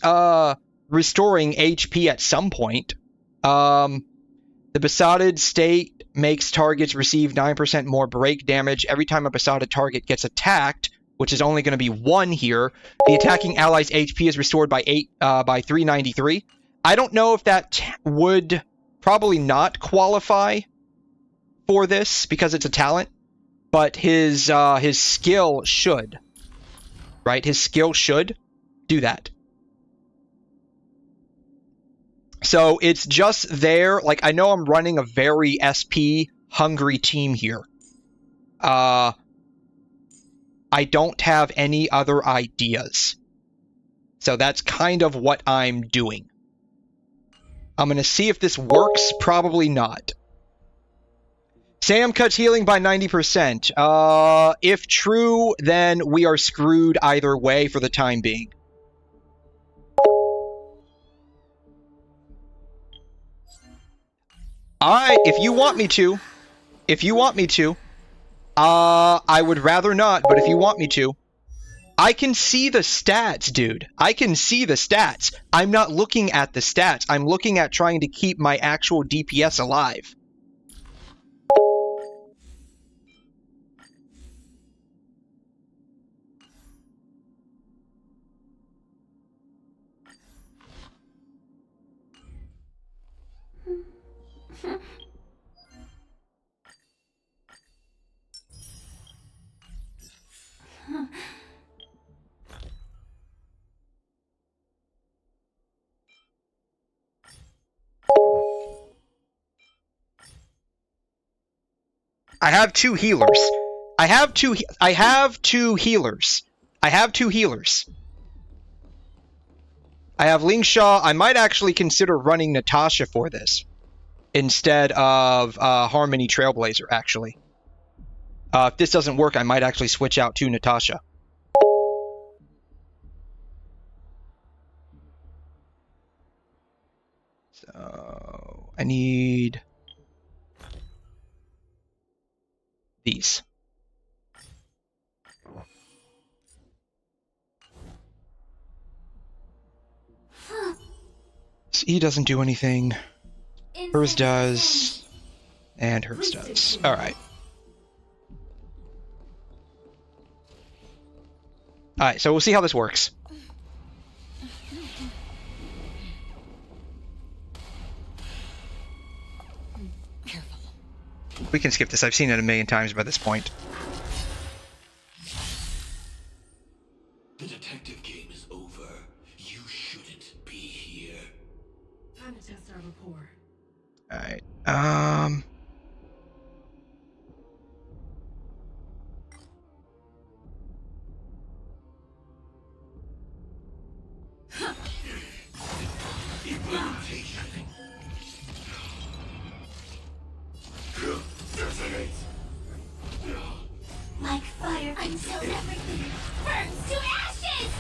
restoring HP at some point. The besotted state makes targets receive 9% more break damage every time a besotted target gets attacked, which is only going to be 1 here. The attacking ally's HP is restored by 393. I don't know if that would probably not qualify for this because it's a talent, but his skill should, right? His skill should do that. So it's just there. Like, I know I'm running a very SP hungry team here. I don't have any other ideas. So that's kind of what I'm doing. I'm going to see if this works. Probably not. Sam cuts healing by 90%. If true, then we are screwed either way for the time being. Alright, if you want me to. If you want me to. I would rather not, but if you want me to. I can see the stats, dude. I can see the stats. I'm not looking at the stats. I'm looking at trying to keep my actual DPS alive. I have two healers. I have two healers. I have two healers. I have Lingshaw. I might actually consider running Natasha for this instead of Harmony Trailblazer, actually. If this doesn't work, I might actually switch out to Natasha. So, I need these. So he doesn't do anything. Hers does. And hers does. Alright. Alright, so we'll see how this works. Careful. We can skip this. I've seen it a million times by this point. The detective game is over. You shouldn't be here. Time to test our rapport. Alright, Like fire until everything burns to ashes!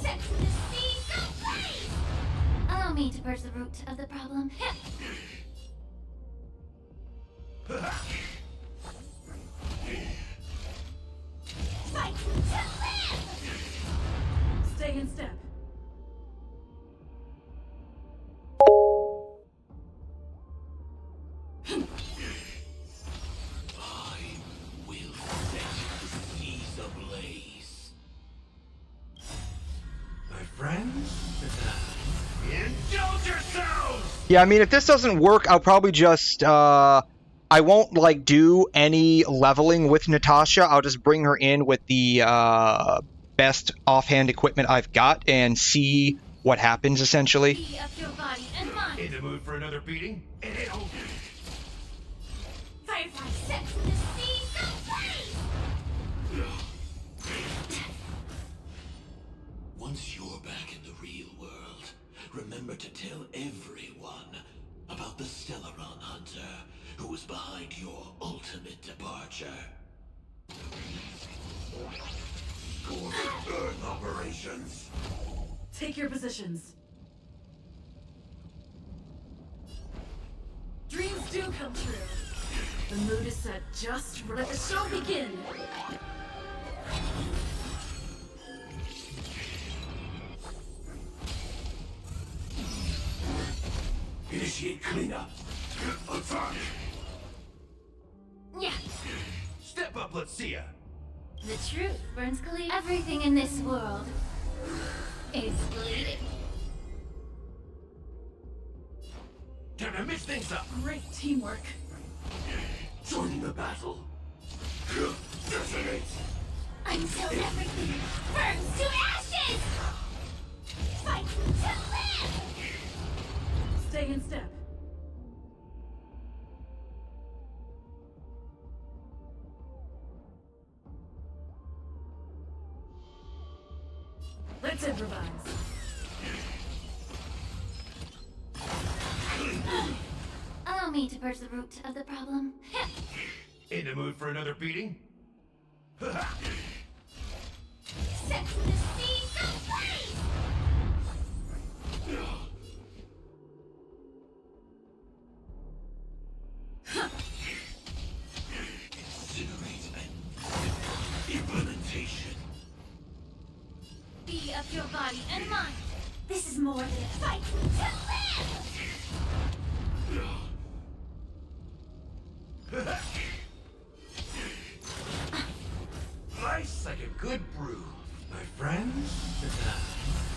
Set to the sea, go blaze! Allow me to purge the root of the problem. Fight to live! Stay in step. yeah, I mean, if this doesn't work, I'll probably just, I won't, like, do any leveling with Natasha. I'll just bring her in with the, best offhand equipment I've got and see what happens, essentially. Be up your body and mind. In the mood for another beating? Firefly set to the sea, go blaze! Once you're back in the real world, remember to tell everyone about the Stellaron Hunter who was behind your ultimate departure. Earth operations. Take your positions. Dreams do come true. The mood is set just right. Let the show begin. Initiate cleanup. Attack. Yeah, Step up, let's see ya. the truth burns clean. Everything in this world is bleeding. Time to mix things up. Great teamwork. Joining the battle. Detonate. Until everything burns to ashes! Fight to live! Stay in step. Let's improvise. Allow me to purge the root of the problem. In the mood for another beating? Set to the sea, go blaze! your body and mind. This is more than a fight to live! Nice like a good brew, my friends.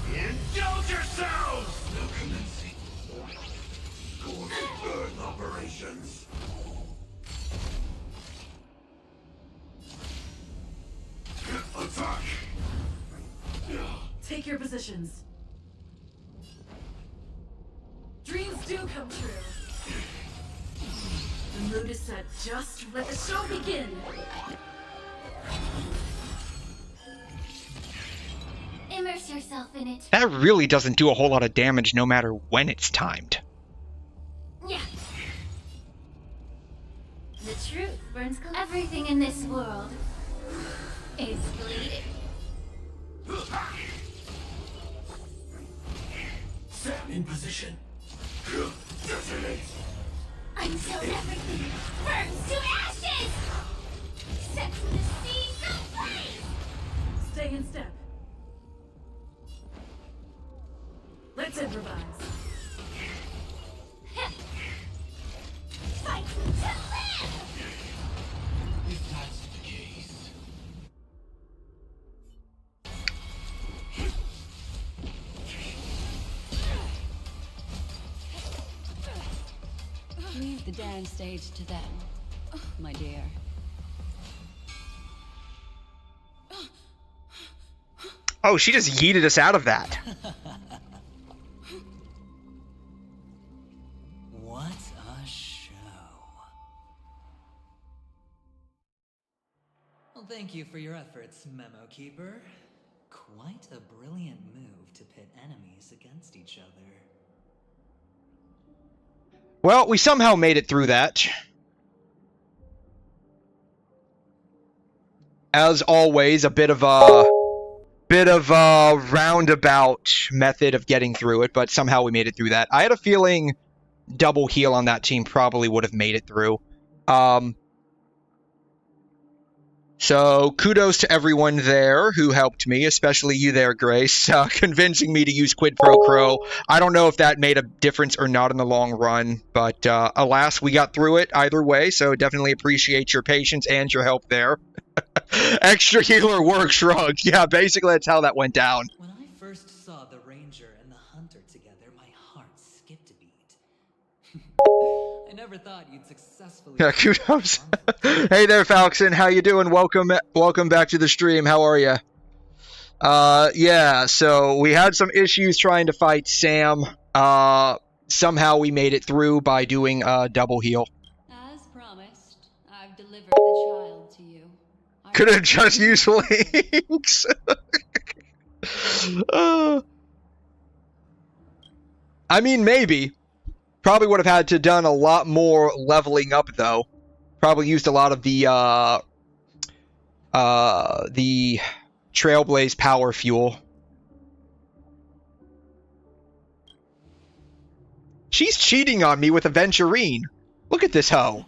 Indulge yourselves! No commencing. Burn operations. Attack! Take your positions. Dreams do come true. The mood is set. Just let the show begin. Immerse yourself in it. That really doesn't do a whole lot of damage no matter when it's timed. Yeah. The truth burns cold. Everything in this world is bleeding. Set in position. Detonate. Until everything burns to ashes! Set to the seas ablaze! Stay in step. Let's improvise. Fight to live! If that's the case. Leave the dance stage to them, my dear. Oh, she just yeeted us out of that. What a show. Well, thank you for your efforts, Memo Keeper. Quite a brilliant move to pit enemies against each other. Well, we somehow made it through that. As always, a bit of a roundabout method of getting through it, but somehow we made it through that. I had a feeling double heal on that team probably would have made it through. So kudos to everyone there who helped me, especially you there, Grace, convincing me to use Quid Pro Quo. I don't know if that made a difference or not in the long run, but alas, we got through it either way, so definitely appreciate your patience and your help there. Extra healer work, shrug. Yeah, basically that's how that went down. When I first saw the Ranger and the Hunter together, my heart skipped a beat. I never thought you'd successfully... Yeah, kudos. Hey there, Falcon. How you doing? Welcome back to the stream. How are you? Yeah, so we had some issues trying to fight Sam. Somehow we made it through by doing double heal. As promised, I've delivered the child to you. Could have just used links. I mean, maybe. Probably would have had to done a lot more leveling up, though. Probably used a lot of the Trailblaze power fuel. She's cheating on me with Aventurine. Look at this hoe.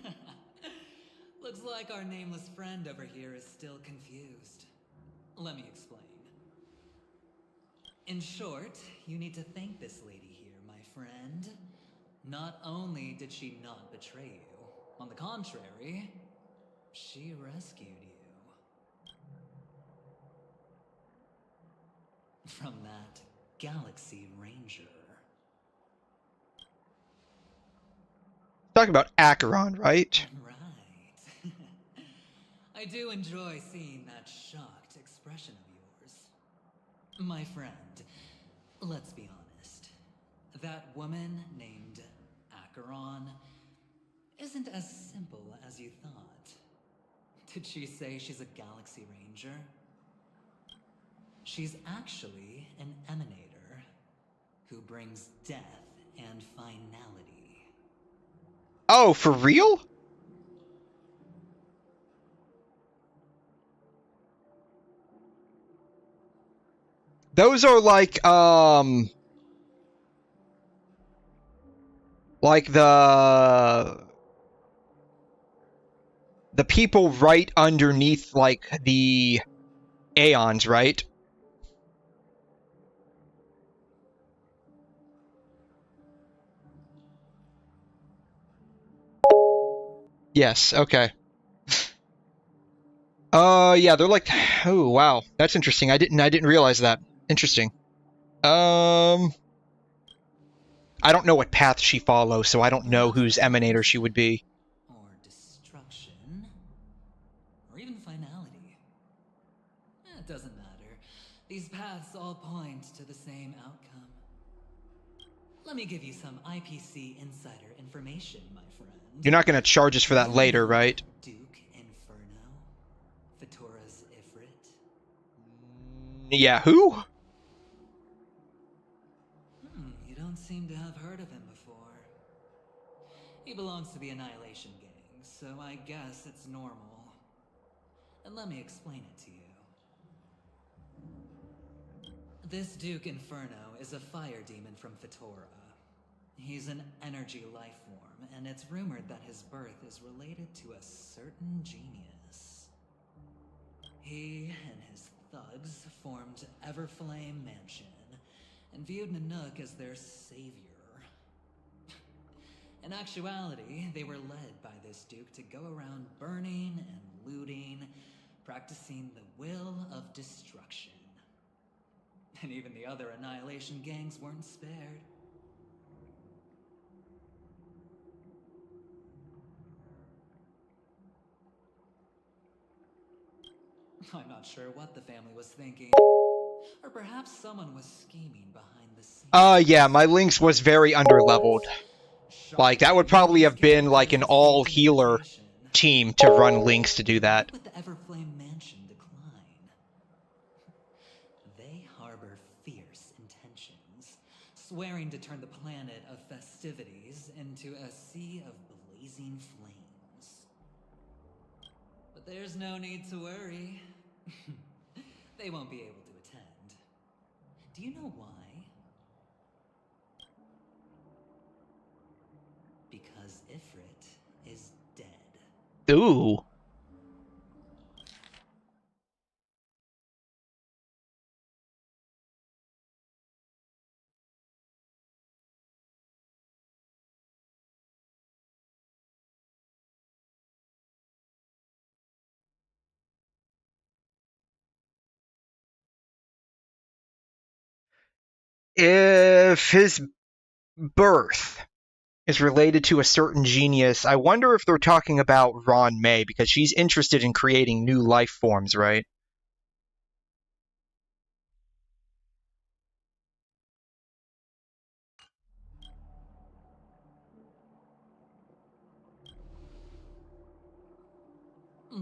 Looks like our nameless friend over here is still confused. Let me explain. In short, you need to thank this lady here, my friend. Not only did she not betray you, on the contrary, she rescued you. From that Galaxy Ranger. Talking about Acheron, right? Right. I do enjoy seeing that shocked expression of yours. My friend, let's be honest. That woman named Acheron isn't as simple as you thought. Did she say she's a Galaxy Ranger? She's actually an emanator who brings death and finality. Oh, for real? Those are like the people right underneath, like, the Aeons, right? Yes, okay. Yeah, they're like, oh wow, that's interesting. I didn't realize that. Interesting. I don't know what path she follows, so I don't know Perhaps whose emanator she would be. or destruction, or even finality. It doesn't matter. These paths all point to the same outcome. Let me give you some IPC insider information, my friend. You're not going to charge us for that later, right? Duke Inferno, Fatora's Ifrit. Yeah, who? You don't seem to have heard of him before. He belongs to the Annihilation Gang, so I guess it's normal. And let me explain it to you. This Duke Inferno is a fire demon from Fatora. He's an energy life form, and it's rumored that his birth is related to a certain genius. He and his thugs formed Everflame Mansion, and viewed Nanook as their savior. In actuality, they were led by this Duke to go around burning and looting, practicing the will of destruction. And even the other Annihilation gangs weren't spared. I'm not sure what the family was thinking. Or perhaps someone was scheming behind the scenes. Yeah, my Lynx was very underleveled. Like, that would probably have been like an all-healer team to run Lynx to do that. With the Everflame Mansion decline. They harbor fierce intentions, swearing to turn the planet of festivities into a sea of blazing flames. But there's no need to worry. They won't be able to attend. Do you know why? Because Ifrit is dead. Ooh. If his birth is related to a certain genius, I wonder if they're talking about Ron May, because she's interested in creating new life forms, right?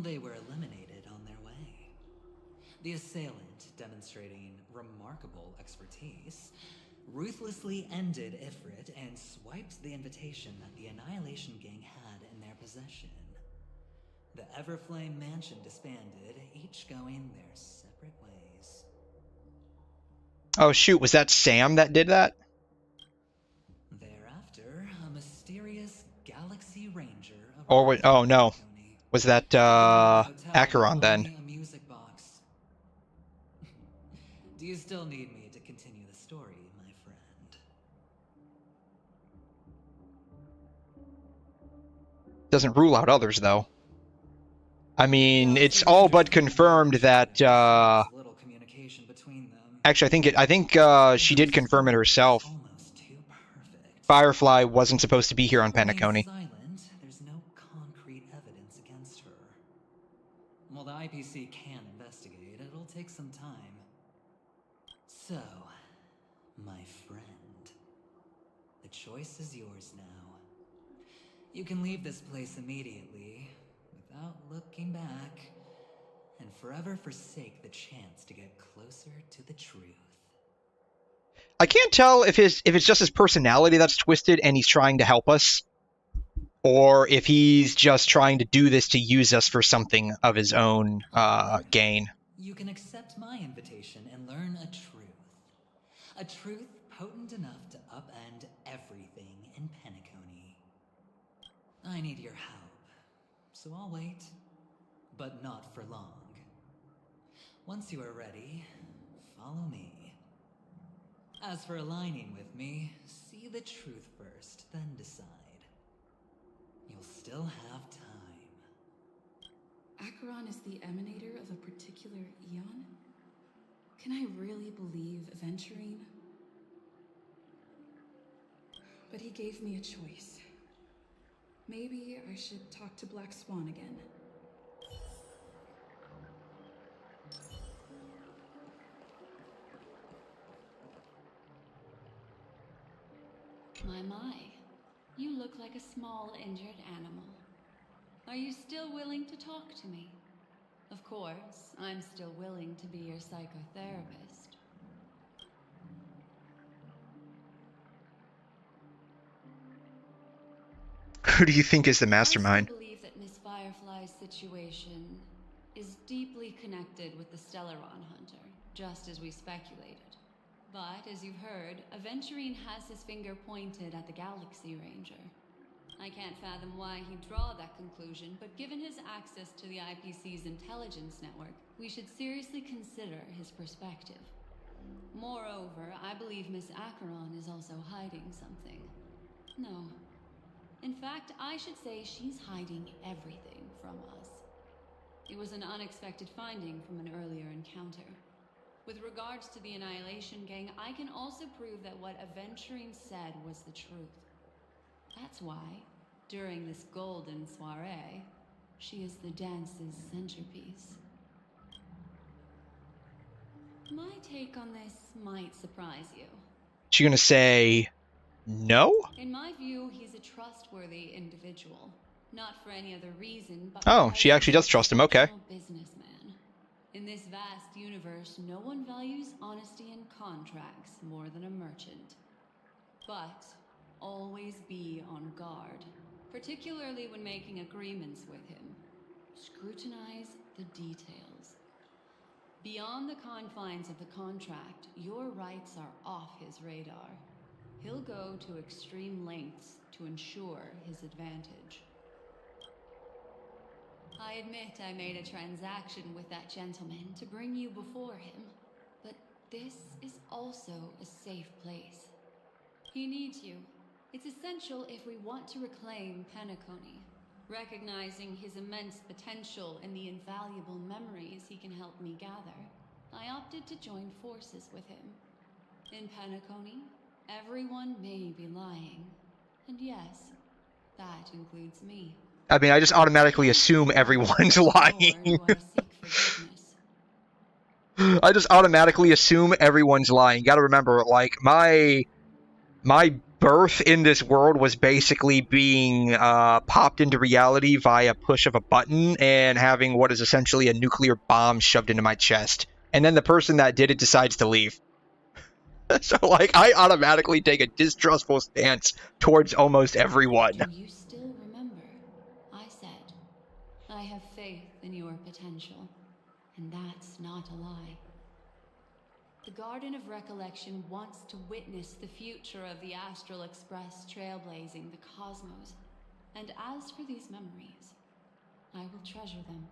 They were eliminated on their way. The assailant, demonstrating remarkable expertise, ruthlessly ended Ifrit and swiped the invitation that the Annihilation Gang had in their possession. The Everflame Mansion disbanded, each going their separate ways. Oh shoot, was that Sam that did that? Thereafter, a mysterious Galaxy Ranger Or arrived oh in no, Penacony. was that Hotel Acheron then? only a music box. Do you still need me to continue the story, my friend? Doesn't rule out others though. I mean, Galaxy it's all but Rangers confirmed that there's little communication between them. actually I think she did confirm it herself. Almost too perfect. Firefly wasn't supposed to be here on Remains Penacony. silent, there's no concrete evidence against her. While the IPC can investigate, it'll take some time. So, my friend, the choice is yours now. You can leave this place immediately, without looking back, and forever forsake the chance to get closer to the truth. I can't tell if it's just his personality that's twisted and he's trying to help us, or if he's just trying to do this to use us for something of his own gain. You can accept my invitation and learn a truth. A truth potent enough to upend everything in Penacony. I need your help, so I'll wait, but not for long. Once you are ready, follow me. As for aligning with me, see the truth first, then decide. You'll still have time. Acheron is the emanator of a particular eon? Can I really believe Aventurine? But he gave me a choice. Maybe I should talk to Black Swan again. My. You look like a small, injured animal. Are you still willing to talk to me? Of course, I'm still willing to be your psychotherapist. Who do you think is the mastermind? I still believe that Miss Firefly's situation is deeply connected with the Stellaron Hunter, just as we speculated. But, as you've heard, Aventurine has his finger pointed at the Galaxy Ranger. I can't fathom why he'd draw that conclusion, but given his access to the IPC's intelligence network, we should seriously consider his perspective. Moreover, I believe Miss Acheron is also hiding something. No. In fact, I should say she's hiding everything from us. It was an unexpected finding from an earlier encounter. With regards to the Annihilation Gang, I can also prove that what Aventurine said was the truth. That's why, during this golden soiree, she is the dance's centerpiece. My take on this might surprise you. She gonna say no? In my view, he's a trustworthy individual. Not for any other reason, but Oh, because she actually he's does trust him, okay. a businessman. In this vast universe, no one values honesty in contracts more than a merchant. But always be on guard, particularly when making agreements with him. Scrutinize the details. Beyond the confines of the contract, your rights are off his radar. He'll go to extreme lengths to ensure his advantage. I admit I made a transaction with that gentleman to bring you before him, but this is also a safe place. He needs you. It's essential if we want to reclaim Penacony. Recognizing his immense potential and the invaluable memories he can help me gather, I opted to join forces with him. In Penacony, everyone may be lying. And yes, that includes me. I mean, I just automatically assume everyone's lying. I just automatically assume everyone's lying. Gotta remember, like, my birth in this world was basically being popped into reality via push of a button and having what is essentially a nuclear bomb shoved into my chest. And then the person that did it decides to leave. So, like, I automatically take a distrustful stance towards almost everyone. Do you still remember? I said, I have faith in your potential, and that's not a lie. The Garden of Recollection wants to witness the future of the Astral Express trailblazing the cosmos. And as for these memories, I will treasure them.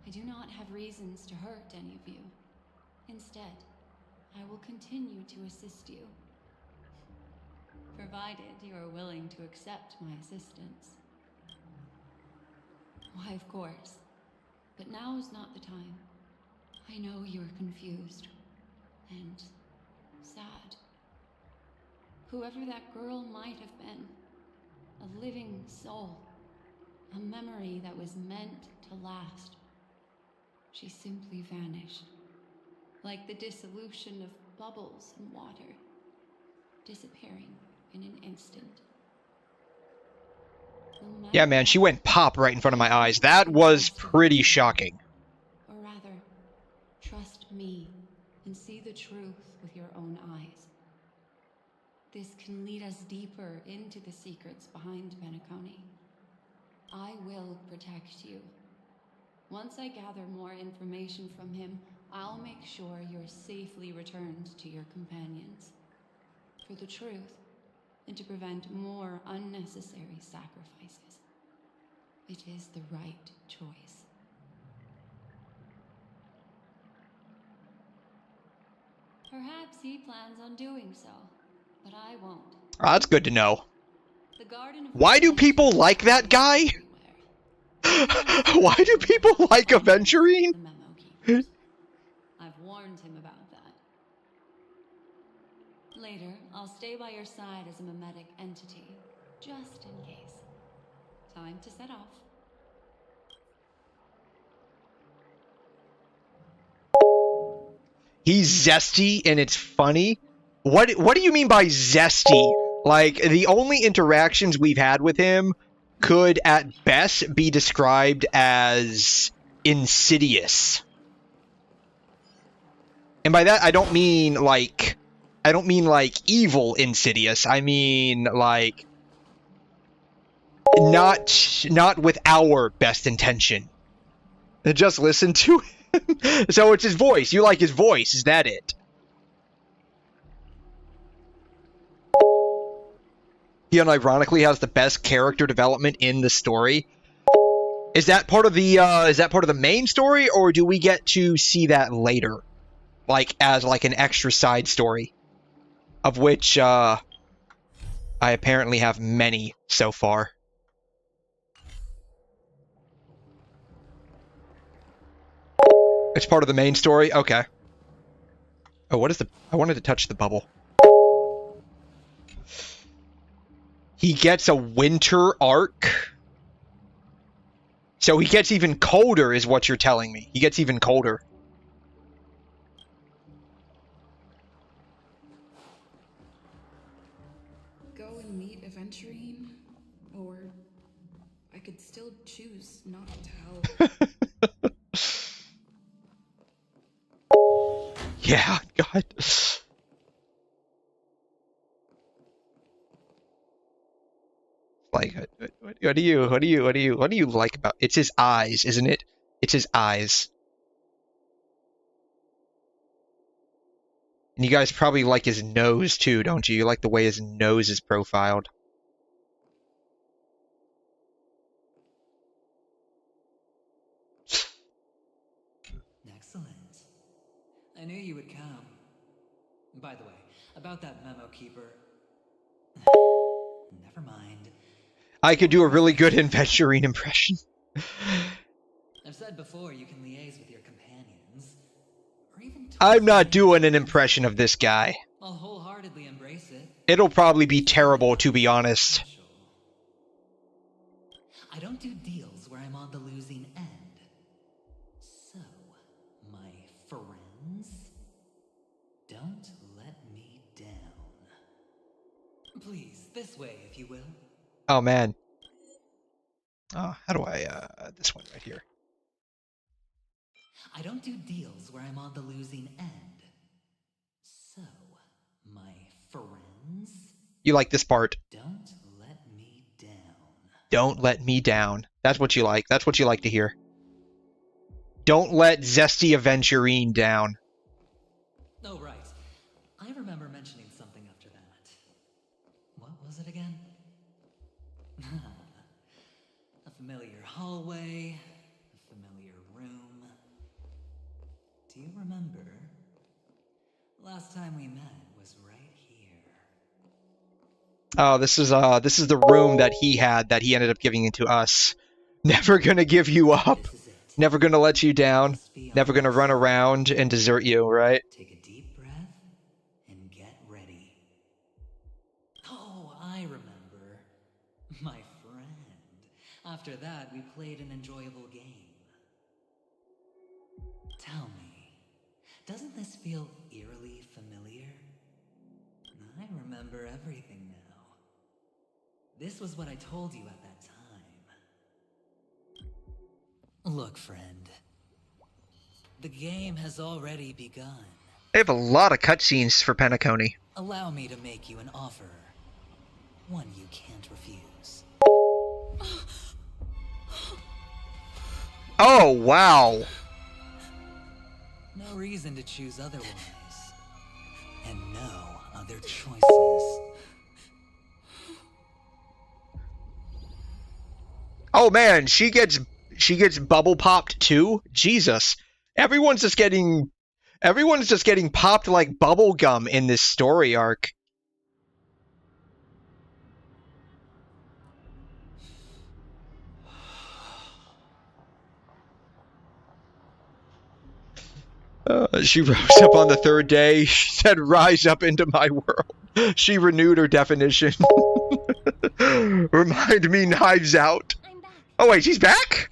I do not have reasons to hurt any of you. Instead, I will continue to assist you. Provided you are willing to accept my assistance. Why, of course. But now is not the time. I know you are confused. And sad. Whoever that girl might have been, a living soul, a memory that was meant to last. She simply vanished, like the dissolution of bubbles in water, disappearing in an instant. Yeah, man, she went pop right in front of my eyes. That was pretty shocking. Or rather, trust me and see the truth with your own eyes. This can lead us deeper into the secrets behind Penacony. I will protect you. Once I gather more information from him, I'll make sure you're safely returned to your companions. For the truth, and to prevent more unnecessary sacrifices. It is the right choice. Perhaps he plans on doing so, but I won't. Oh, that's good to know. The Garden of Why do people like that guy? Why do people like Aventurine? The memo keepers. I've warned him about that. Later, I'll stay by your side as a mimetic entity, just in case. Time to set off. He's zesty and it's funny. What do you mean by zesty? Like, the only interactions we've had with him could at best be described as insidious. And by that I don't mean like evil insidious. I mean like not with our best intention. Just listen to him. So it's his voice. You like his voice. Is that it? He unironically has the best character development in the story. Is that part of the main story, or do we get to see that later? Like as like an extra side story? Of which I apparently have many so far. It's part of the main story? Okay. Oh, what is the... I wanted to touch the bubble. He gets a winter arc? So he gets even colder is what you're telling me. He gets even colder. Go and meet Aventurine? Or I could still choose not to help. Yeah, God. Like, what do you like about... It's his eyes, isn't it? It's his eyes. And you guys probably like his nose too, don't you? You like the way his nose is profiled. Excellent. I knew you would come. By the way, about that memo keeper... Never mind. I could do a really good Aventurine impression. I've said before you can liaise with your companions. Or even I'm not doing an impression of this guy. I'll wholeheartedly embrace it. It'll probably be terrible, to be honest. I don't do deals where I'm on the losing end. So, my friends, don't let me down. Please, this way, if you will. Oh, man. Oh, how do I, this one right here. I don't do deals where I'm on the losing end. So, my friends... You like this part. Don't let me down. Don't let me down. That's what you like. That's what you like to hear. Don't let zesty Aventurine down. Oh, right. I remember mentioning something after that. What was it again? A familiar hallway, a familiar room. Do you remember? Last time we met was right here. Oh, this is the room that he had that he ended up giving it to us. Never gonna give you up. Never gonna let you down. Never gonna run around and desert you, right? Take a deep breath and get ready. Oh, I remember. My friend. After that, we played an enjoyable game. Tell me, doesn't this feel eerily familiar? I remember everything now. This was what I told you at that time. Look, friend. The game has already begun. They have a lot of cutscenes for Penacony. Allow me to make you an offer. One you can't refuse. Oh, wow. No reason to choose otherwise. And no other choices. Oh man, she gets bubble popped too? Jesus. Everyone's just getting popped like bubble gum in this story arc. She rose up on the third day. She said, "Rise up into my world." She renewed her definition. Remind me, Knives Out. I'm back. Oh wait, she's back?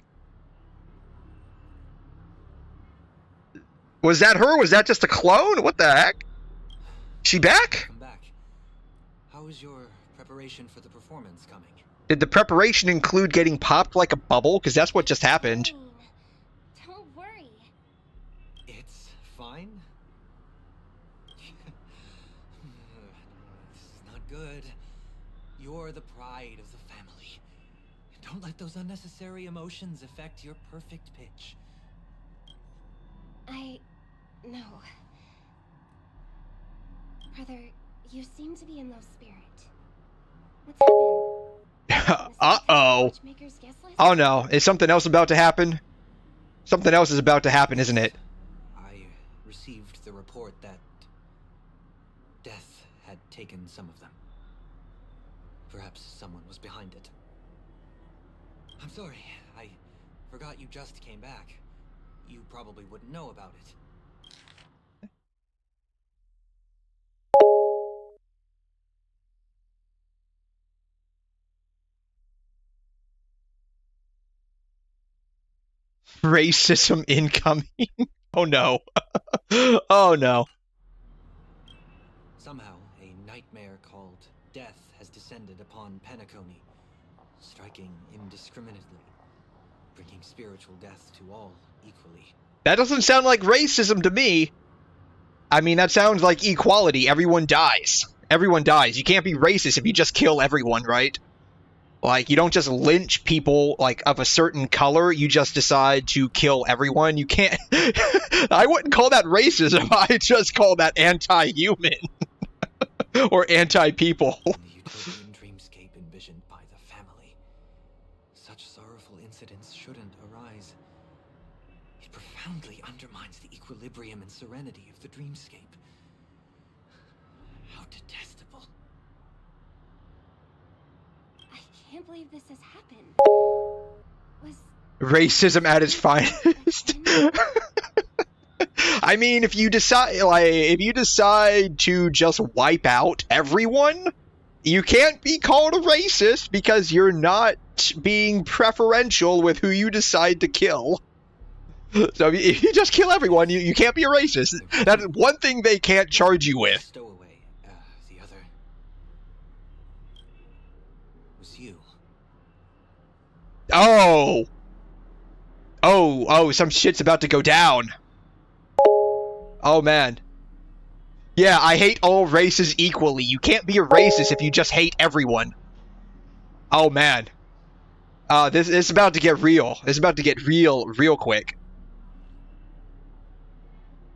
Was that her? Was that just a clone? What the heck? She back? Come back. How is your preparation for the performance coming? Did the preparation include getting popped like a bubble? Because that's what just happened. Don't worry. It's fine. This is not good. You're the pride of the family. Don't let those unnecessary emotions affect your perfect pitch. No. Brother, you seem to be in low spirit. What's happened? Uh-oh. Watchmaker's guest list? Oh no, is something else about to happen? Something else is about to happen, isn't it? I received the report that death had taken some of them. Perhaps someone was behind it. I'm sorry, I forgot you just came back. You probably wouldn't know about it. Racism incoming. Oh no. Oh no. Somehow, a nightmare called death has descended upon Penacony, striking indiscriminately, bringing spiritual death to all equally. That doesn't sound like racism to me. I mean, that sounds like equality. Everyone dies. Everyone dies. You can't be racist if you just kill everyone, right? Like, you don't just lynch people, like, of a certain color. You just decide to kill everyone. You can't... I wouldn't call that racism. I just call that anti-human. Or anti-people. The utopian dreamscape envisioned by the family. Such sorrowful incidents shouldn't arise. It profoundly undermines the equilibrium and serenity of the dreamscape. How detestable. I can't believe this has happened. Was Racism at its finest. I mean, if you decide to just wipe out everyone, you can't be called a racist because you're not being preferential with who you decide to kill. So if you just kill everyone, you can't be a racist. That's one thing they can't charge you with. Stowaway, the other was you. Oh, some shit's about to go down. Oh, man. Yeah, I hate all races equally. You can't be a racist if you just hate everyone. Oh, man. This is about to get real. It's about to get real quick.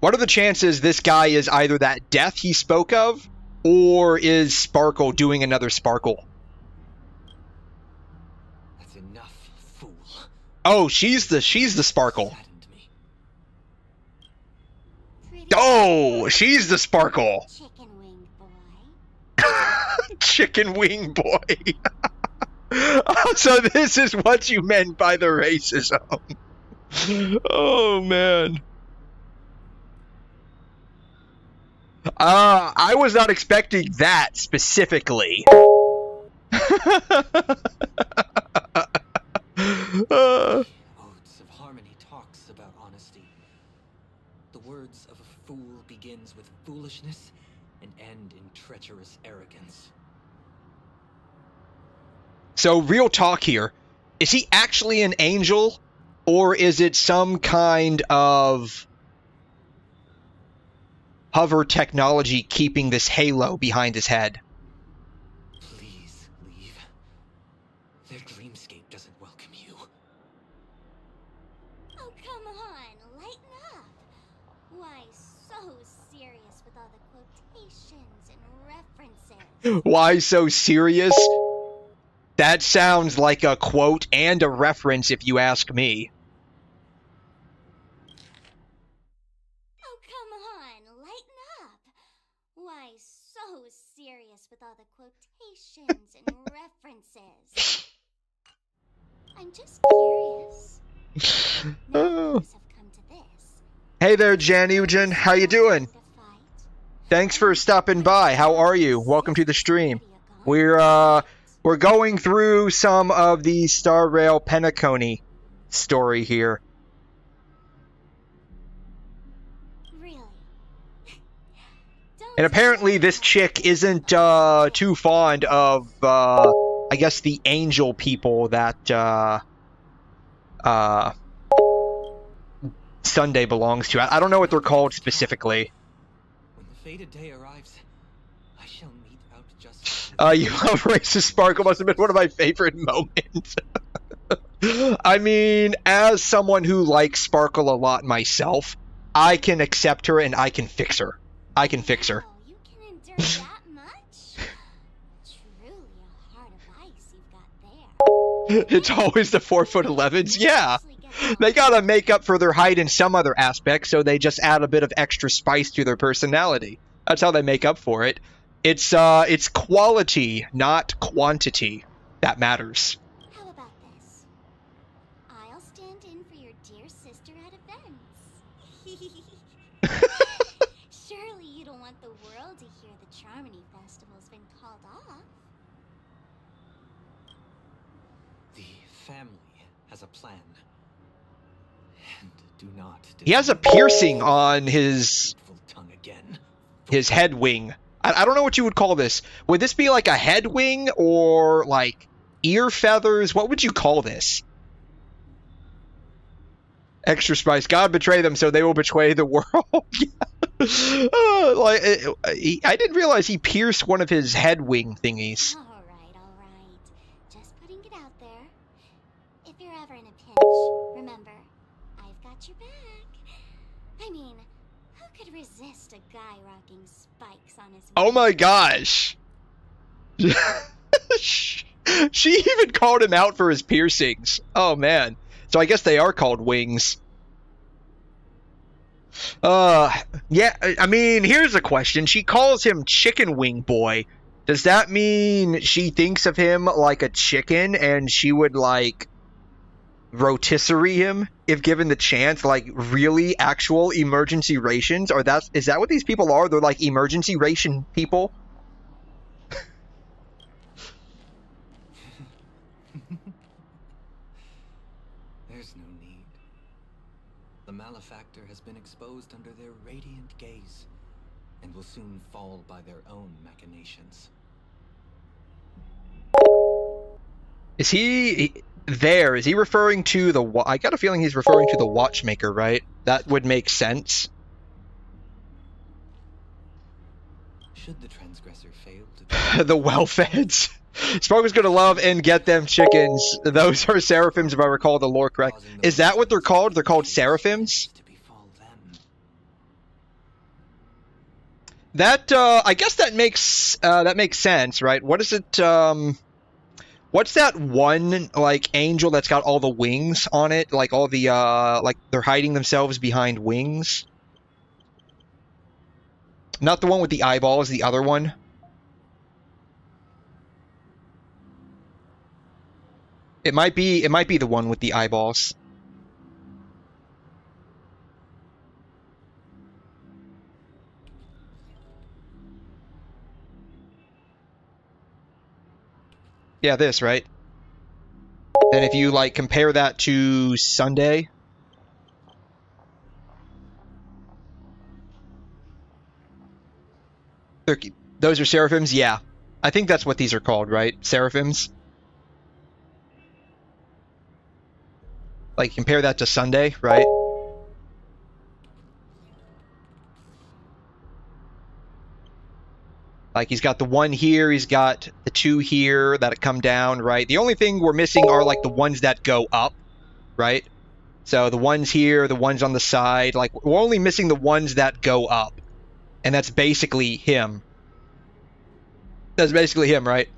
What are the chances this guy is either that death he spoke of, or is Sparkle doing another Sparkle? That's enough, fool. Oh, she's the Sparkle. Oh, she's the Sparkle. chicken wing boy? Chicken wing boy. So this is what you meant by the racism. Oh, man. I was not expecting that specifically. Odes of Harmony talks about honesty. The words of a fool begins with foolishness and end in treacherous arrogance. So, real talk here. Is he actually an angel? Or is it some kind of hover technology keeping this halo behind his head? Please leave. Their dreamscape doesn't welcome you. Oh, come on, lighten up. Why so serious with all the quotations and references? Why so serious? That sounds like a quote and a reference if you ask me. Oh, come on, lighten up. Why so serious with all the quotations and references? I'm just curious. Now things have come to this. Hey there, Jan Eugen. How you doing? Thanks for stopping by. How are you? Welcome to the stream. We're going through some of the Star Rail Penacony story here. And apparently this chick isn't too fond of I guess the angel people that Sunday belongs to. I don't know what they're called specifically. When the fated day arrives, I shall mete out justice. You love racist Sparkle must have been one of my favorite moments. I mean, as someone who likes Sparkle a lot myself, I can accept her and I can fix her. I can fix her. Oh, you can endure that much? Truly a heart of ice you've got there. It's always the 4'11s. Yeah. They gotta make up for their height in some other aspect, so they just add a bit of extra spice to their personality. That's how they make up for it. It's quality, not quantity, that matters. How about this? I'll stand in for your dear sister at events. Surely you don't want the world to hear the Charmony Festival's been called off. The family has a plan. And do not. He has a piercing on his head wing. I don't know what you would call this. Would this be like a head wing or like ear feathers? What would you call this? Extra spice. God betray them, so they will betray the world. I didn't realize he pierced one of his head wing thingies. All right. Just putting it out there. If you're ever in a pinch, remember, I've got your back. I mean, who could resist a guy rocking spikes on his Oh my gosh. She even called him out for his piercings. Oh man. So I guess they are called wings. Yeah, I mean, here's a question. She calls him Chicken Wing Boy. Does that mean she thinks of him like a chicken and she would, like, rotisserie him if given the chance? Like, really actual emergency rations? Or is that what these people are? They're like emergency ration people? There's no need. The malefactor has been exposed under their radiant gaze, and will soon fall by their own machinations. Is he there? Is he referring to the... I got a feeling he's referring to the watchmaker, right? That would make sense. Should the transgressor fail to... The well-feds. Sparkle's gonna love and get them chickens. Those are seraphims, if I recall the lore correct. Is that what they're called? They're called seraphims? That, I guess that makes sense, right? What is it, what's that one, like, angel that's got all the wings on it? Like, all the, like, they're hiding themselves behind wings? Not the one with the eyeballs, the other one. It might be the one with the eyeballs. Yeah, this, right? Then if you, like, compare that to Sunday... Those are seraphims? Yeah. I think that's what these are called, right? Seraphims? Like, compare that to Sunday, right? Like, he's got the one here, he's got the two here that come down, right? The only thing we're missing are, like, the ones that go up, right? So, the ones here, the ones on the side, like, we're only missing the ones that go up. And that's basically him. That's basically him, right?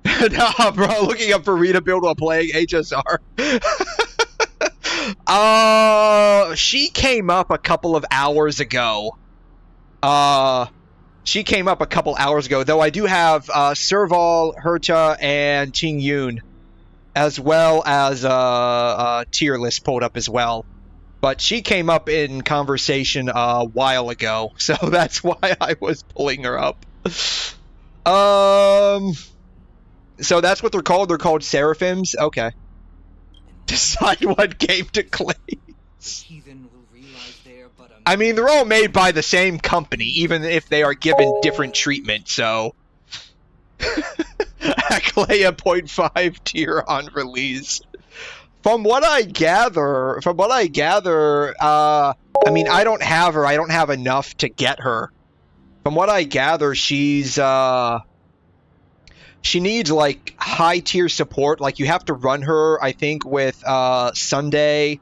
Nah, bro, looking up for Rita build while playing HSR. She came up a couple of hours ago. She came up a couple hours ago, though I do have Serval, Herta, and Ting Yun, as well as tier list pulled up as well. But she came up in conversation a while ago, so that's why I was pulling her up. So that's what they're called? They're called seraphims? Okay. Decide what game to claim. I mean, they're all made by the same company, even if they are given different treatment, so... Aclea 0.5 tier on release. From what I gather, I mean, I don't have her. I don't have enough to get her. From what I gather, she's, she needs, like, high-tier support. Like, you have to run her, I think, with, Sunday.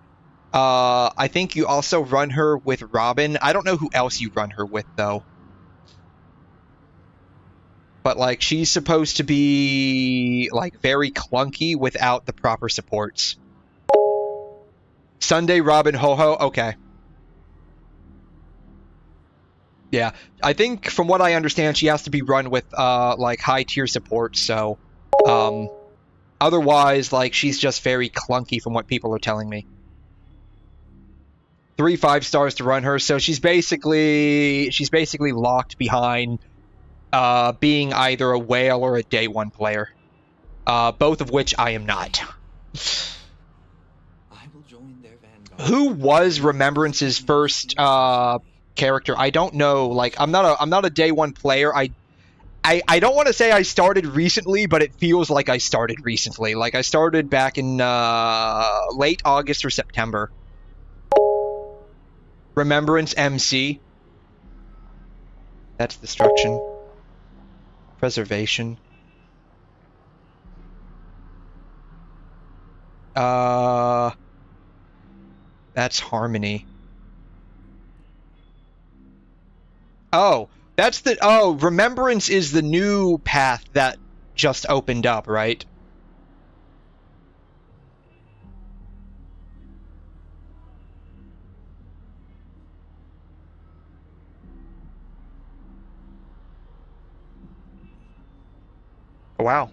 I think you also run her with Robin. I don't know who else you run her with, though. But, like, she's supposed to be, like, very clunky without the proper supports. Sunday, Robin, Ho-Ho, okay. Yeah, I think, from what I understand, she has to be run with, like, high-tier support, so... otherwise, like, she's just very clunky from what people are telling me. 3 5-stars to run her, so she's basically locked behind being either a whale or a day 1 player. Both of which I am not. Who was Remembrance's first character? I don't know. Like, I'm not a day 1 player. I don't want to say I started recently, but it feels like I started recently. Like, I started back in late August or September. Remembrance MC. That's destruction. Preservation. That's harmony. Oh, that's the... Oh, Remembrance is the new path that just opened up, right? Wow.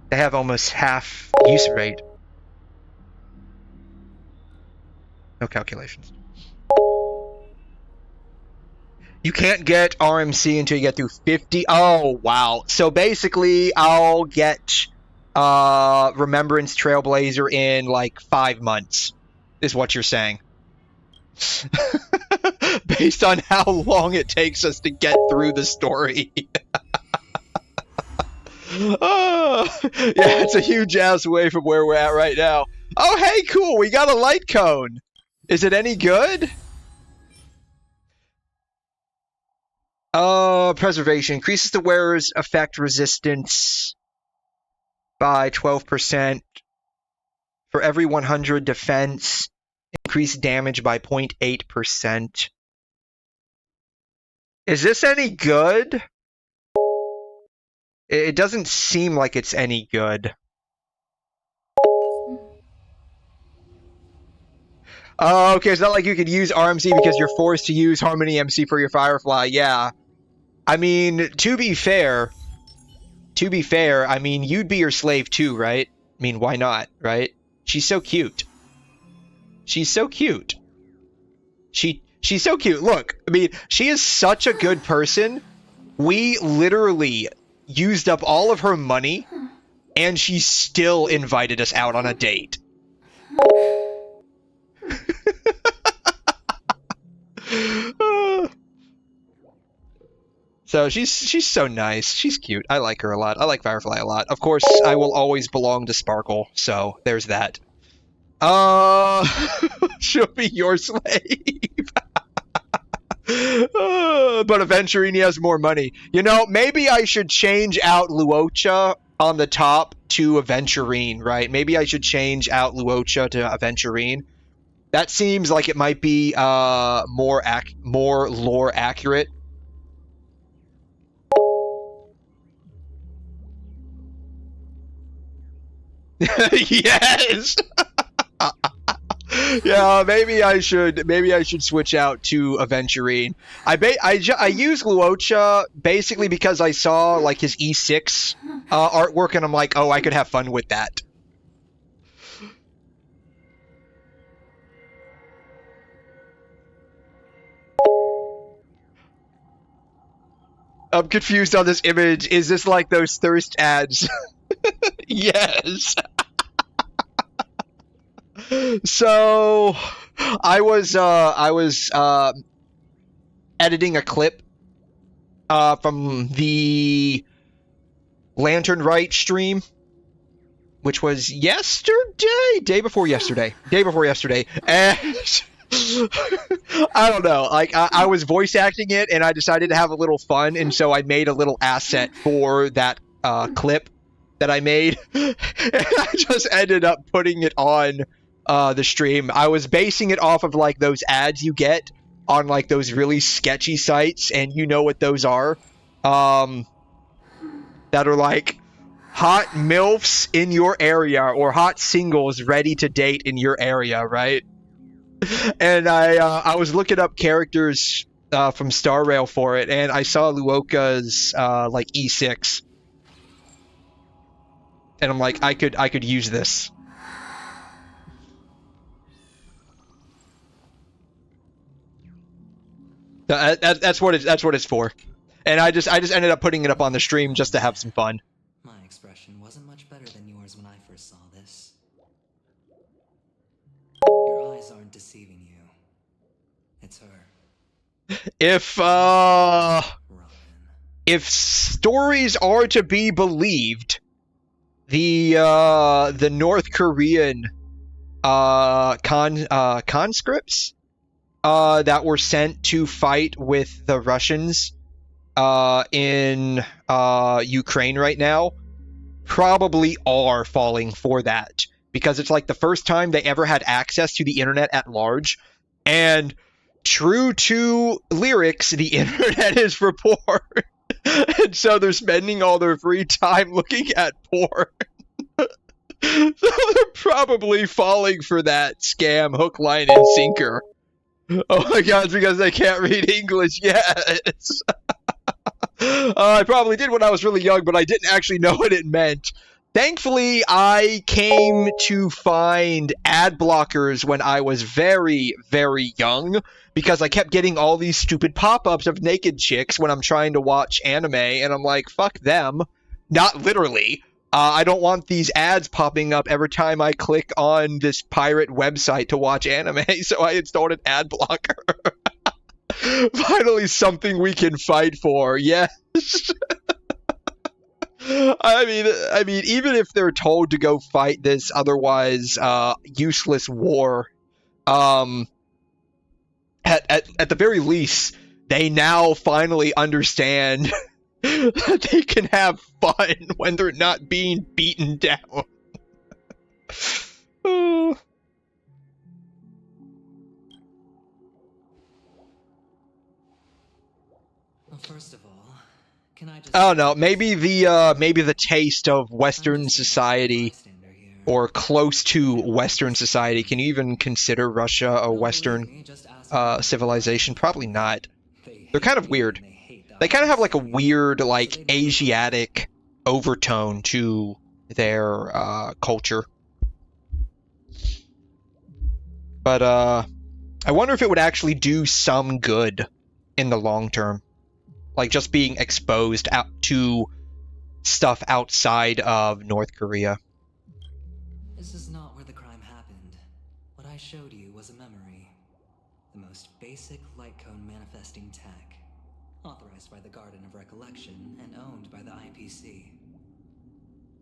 They have almost half use rate. No calculations. You can't get RMC until you get through 50. Oh, wow. So basically, I'll get Remembrance Trailblazer in like 5 months, is what you're saying. Based on how long it takes us to get through the story. Oh, yeah, it's a huge ass away from where we're at right now. Oh, hey, cool. We got a light cone. Is it any good? Preservation. Increases the wearer's effect resistance by 12%. For every 100 defense, increase damage by 0.8%. Is this any good? It doesn't seem like it's any good. Oh, okay, it's not like you could use RMC because you're forced to use Harmony MC for your Firefly. Yeah. I mean, to be fair, I mean, you'd be your slave too, right? I mean, why not, right? She's so cute. She's so cute. She's so cute. Look, I mean, she is such a good person. We literally used up all of her money, and she still invited us out on a date. So she's so nice. She's cute. I like her a lot. I like Firefly a lot. Of course, I will always belong to Sparkle, so there's that. She'll be your slave. But Aventurini has more money. You know, maybe I should change out Luocha on the top to Aventurine, right? Maybe I should change out Luocha to Aventurine. That seems like it might be more lore accurate. Yes. Yeah, maybe I should switch out to Aventurine. I use Luocha basically because I saw like his E6 artwork and I'm like, oh, I could have fun with that. I'm confused on this image. Is this like those thirst ads? Yes. So I was editing a clip from the Lantern Right stream, which was day before yesterday, and I don't know, like I was voice acting it, and I decided to have a little fun, and so I made a little asset for that clip that I made, and I just ended up putting it on the stream. I was basing it off of like those ads you get on like those really sketchy sites, and you know what those are, that are like hot MILFs in your area or hot singles ready to date in your area, right? And I was looking up characters from Star Rail for it, and I saw Luoka's like E6, and I'm like, I could use this. That's what it's for, and I just ended up putting it up on the stream just to have some fun. My expression wasn't much better than yours when I first saw this. Your eyes aren't deceiving you. It's her. If stories are to be believed, the North Korean conscripts that were sent to fight with the Russians in Ukraine right now probably are falling for that, because it's like the first time they ever had access to the internet at large, and true to lyrics, the internet is for porn. And so they're spending all their free time looking at porn. So they're probably falling for that scam hook, line, and sinker. Oh my god, it's because they can't read English. Yes. I probably did when I was really young, but I didn't actually know what it meant. Thankfully, I came to find ad blockers when I was very, very young, because I kept getting all these stupid pop-ups of naked chicks when I'm trying to watch anime, and I'm like, fuck them. Not literally. I don't want these ads popping up every time I click on this pirate website to watch anime, so I installed an ad blocker. Finally, something we can fight for. Yes. I mean, even if they're told to go fight this otherwise useless war, at the very least, they now finally understand that they can have fun when they're not being beaten down. Oh. Well, first of all, can I just... I don't know, maybe the taste of Western society, or close to Western society. Can you even consider Russia a Western civilization? Probably not. They're kind of weird. They kind of have like a weird, like, Asiatic overtone to their culture. But I wonder if it would actually do some good in the long term. Like, just being exposed out to stuff outside of North Korea. This is not where the crime happened. What I showed you was a memory. The most basic light cone manifesting tech. Authorized by the Garden of Recollection and owned by the IPC.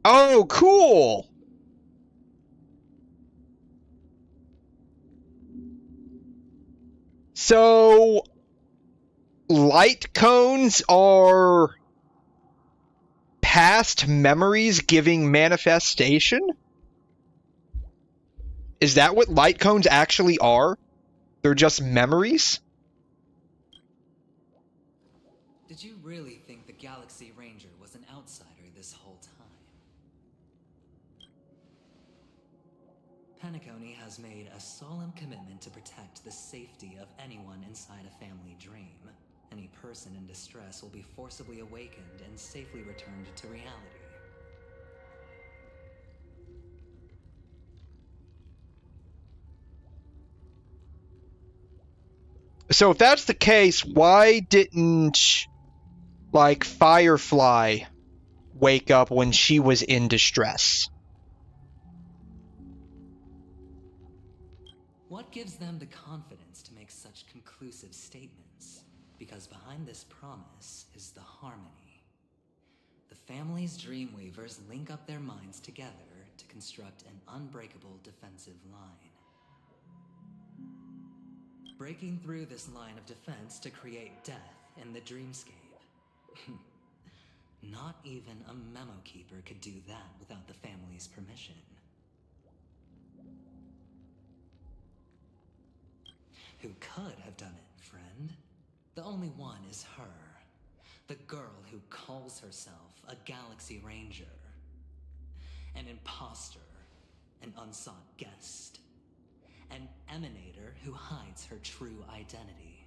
Oh, cool! So, light cones are past memories giving manifestation? Is that what light cones actually are? They're just memories? Did you really think the Galaxy Ranger was an outsider this whole time? Penacony has made a solemn commitment to protect the safety of anyone inside a family dream. Any person in distress will be forcibly awakened and safely returned to reality. So if that's the case, why didn't like Firefly wake up when she was in distress? What gives them the confidence to make such conclusive statements? Because behind this promise is the harmony. The family's Dreamweavers link up their minds together to construct an unbreakable defensive line. Breaking through this line of defense to create death in the dreamscape. Not even a memo keeper could do that without the family's permission. Who could have done it, friend? The only one is her. The girl who calls herself a Galaxy Ranger. An imposter. An unsought guest. An emanator who hides her true identity.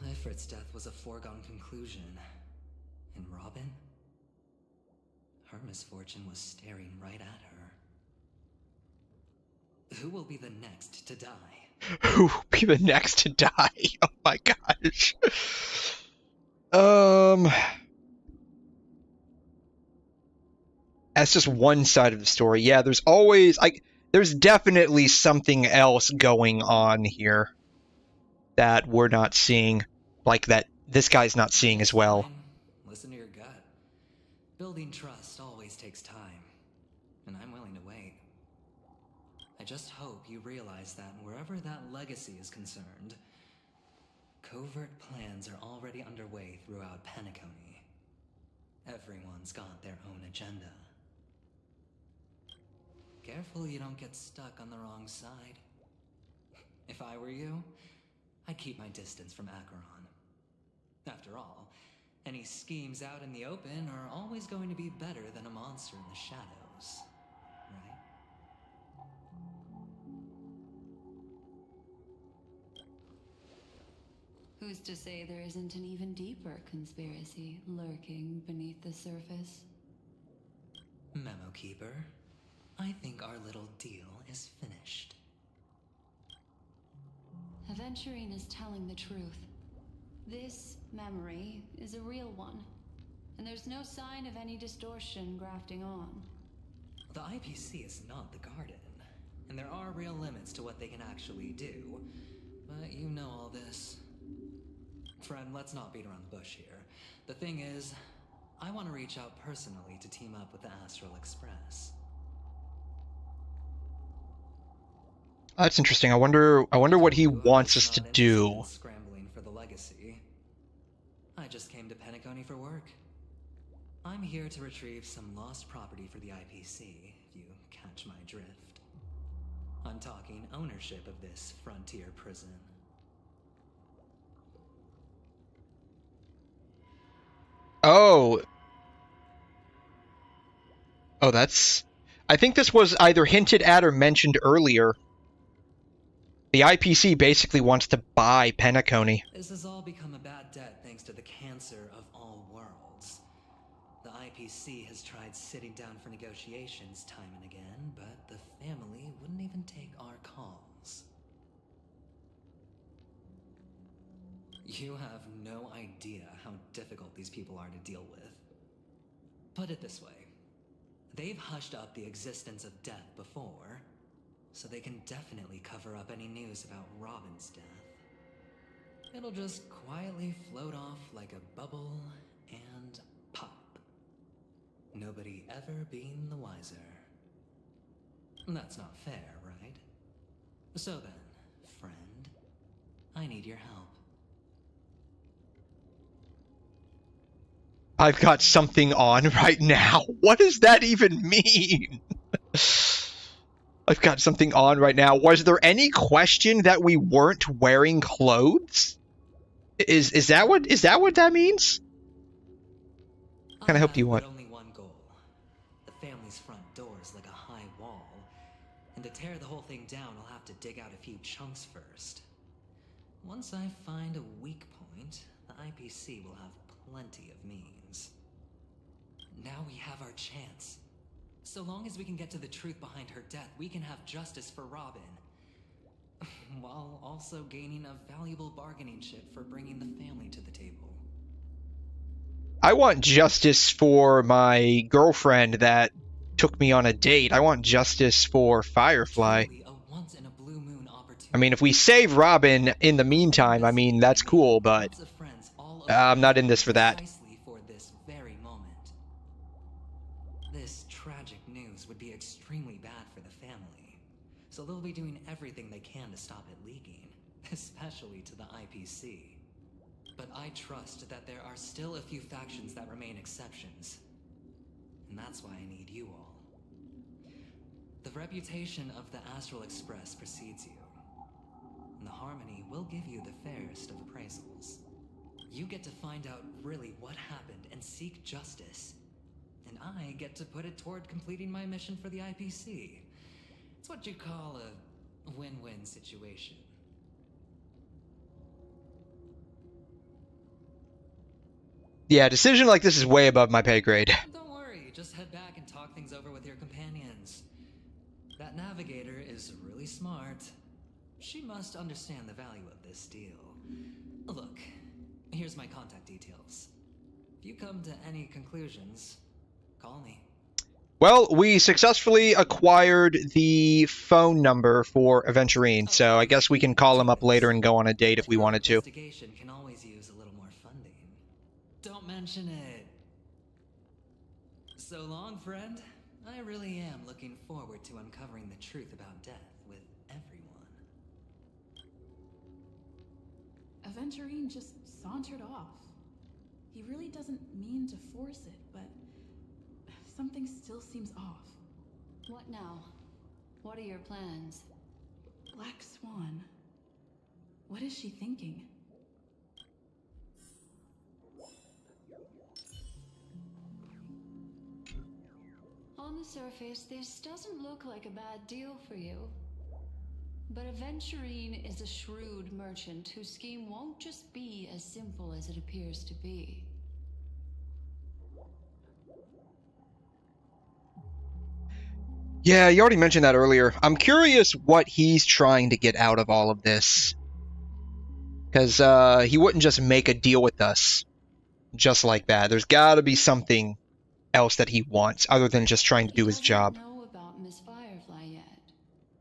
Ifrit's death was a foregone conclusion. And Robin? Her misfortune was staring right at her. Who will be the next to die? Who will be the next to die? Oh my gosh. That's just one side of the story. Yeah, there's always there's definitely something else going on here that we're not seeing, like that this guy's not seeing as well. Fine. Listen to your gut. Building trust always takes time, and I'm willing to wait. I just hope you realize that wherever that legacy is concerned, covert plans are already underway throughout Penacony. Everyone's got their own agenda. Careful you don't get stuck on the wrong side. If I were you, I'd keep my distance from Acheron. After all, any schemes out in the open are always going to be better than a monster in the shadows, right? Who's to say there isn't an even deeper conspiracy lurking beneath the surface? Memo Keeper, I think our little deal is finished. Aventurine is telling the truth. This memory is a real one, and there's no sign of any distortion grafting on. The IPC is not the Garden, and there are real limits to what they can actually do, but you know all this. Friend, let's not beat around the bush here. The thing is, I want to reach out personally to team up with the Astral Express. That's interesting. I wonder what he wants us to do. Scrambling for the legacy. I just came to Penacony for work. I'm here to retrieve some lost property for the IPC, if you catch my drift. I'm talking ownership of this frontier prison. Oh, that's... I think this was either hinted at or mentioned earlier. The IPC basically wants to buy Penacony. This has all become a bad debt thanks to the cancer of all worlds. The IPC has tried sitting down for negotiations time and again, but the family wouldn't even take our calls. You have no idea how difficult these people are to deal with. Put it this way. They've hushed up the existence of death before, so they can definitely cover up any news about Robin's death. It'll just quietly float off like a bubble and pop. Nobody ever being the wiser. That's not fair, right? So then, friend, I need your help. I've got something on right now. What does that even mean? I've got something on right now. Was there any question that we weren't wearing clothes? Is that what that means? Can I help you out? Only one goal. The family's front door is like a high wall, and to tear the whole thing down, I'll have to dig out a few chunks first. Once I find a weak point, the IPC will have plenty of means. Now we have our chance. So long as we can get to the truth behind her death, we can have justice for Robin. While also gaining a valuable bargaining chip for bringing the family to the table. I want justice for my girlfriend that took me on a date. I want justice for Firefly. Truly a once-in-a-blue-moon opportunity. I mean, if we save Robin in the meantime, I mean, that's cool, but I'm not in this for that. Precisely for this very moment. This tragic news would be extremely bad for the family, so they'll be doing everything they can to stop it leaking, especially to the IPC. But I trust that there are still a few factions that remain exceptions, and that's why I need you all. The reputation of the Astral Express precedes you, and the Harmony will give you the fairest of appraisals. You get to find out really what happened and seek justice, and I get to put it toward completing my mission for the IPC. It's what you call a win-win situation. Yeah, a decision like this is way above my pay grade. Don't worry, just head back and talk things over with your companions. That navigator is really smart. She must understand the value of this deal. Look, here's my contact details. If you come to any conclusions, call me. Well, we successfully acquired the phone number for Aventurine, so I guess we can call him up later and go on a date if we wanted to. Investigation can always use a little more funding. Don't mention it. So long, friend. I really am looking forward to uncovering the truth about death with everyone. Aventurine just sauntered off. He really doesn't mean to force it, but something still seems off. What now? What are your plans? Black Swan. What is she thinking? On the surface, this doesn't look like a bad deal for you. But Aventurine is a shrewd merchant whose scheme won't just be as simple as it appears to be. Yeah, you already mentioned that earlier. I'm curious what he's trying to get out of all of this. Because he wouldn't just make a deal with us just like that. There's got to be something else that he wants other than just trying to do his job. He doesn't know about Miss Firefly yet,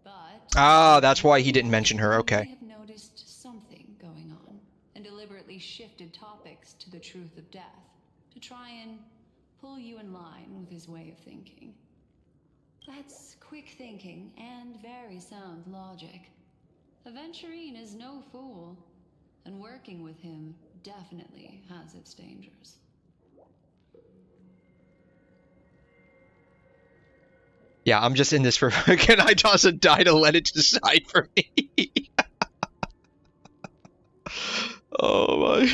but Ah, that's why he didn't mention her. I Okay. have noticed something going on and deliberately shifted topics to the truth of death to try and pull you in line with his way of thinking. That's quick thinking and very sound logic. Aventurine is no fool, and working with him definitely has its dangers. Yeah, I'm just in this for... Can I toss a die to let it decide for me? Oh my...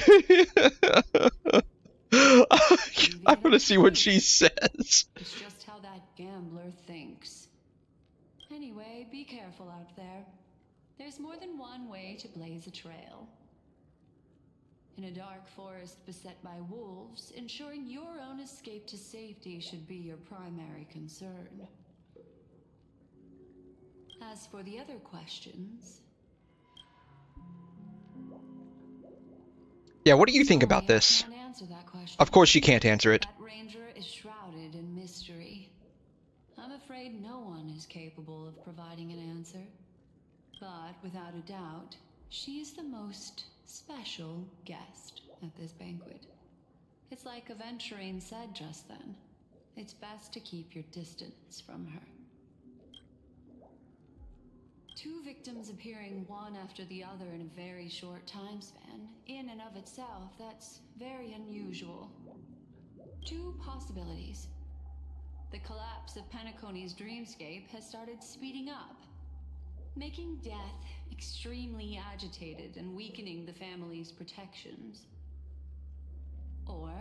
I want to see what she says. It's just how that gambler thinks. Anyway, be careful out there. There's more than one way to blaze a trail. In a dark forest beset by wolves, ensuring your own escape to safety should be your primary concern. As for the other questions... Yeah, what do you think about this? I can't answer that question. Of course you can't answer it. That ranger is shrouded in mystery. I'm afraid no one is capable of providing an answer. But without a doubt, she is the most special guest at this banquet. It's like Aventurine said just then. It's best to keep your distance from her. Two victims appearing one after the other in a very short time span, in and of itself, that's very unusual. Two possibilities. The collapse of Penacony's dreamscape has started speeding up, making death extremely agitated and weakening the family's protections. Or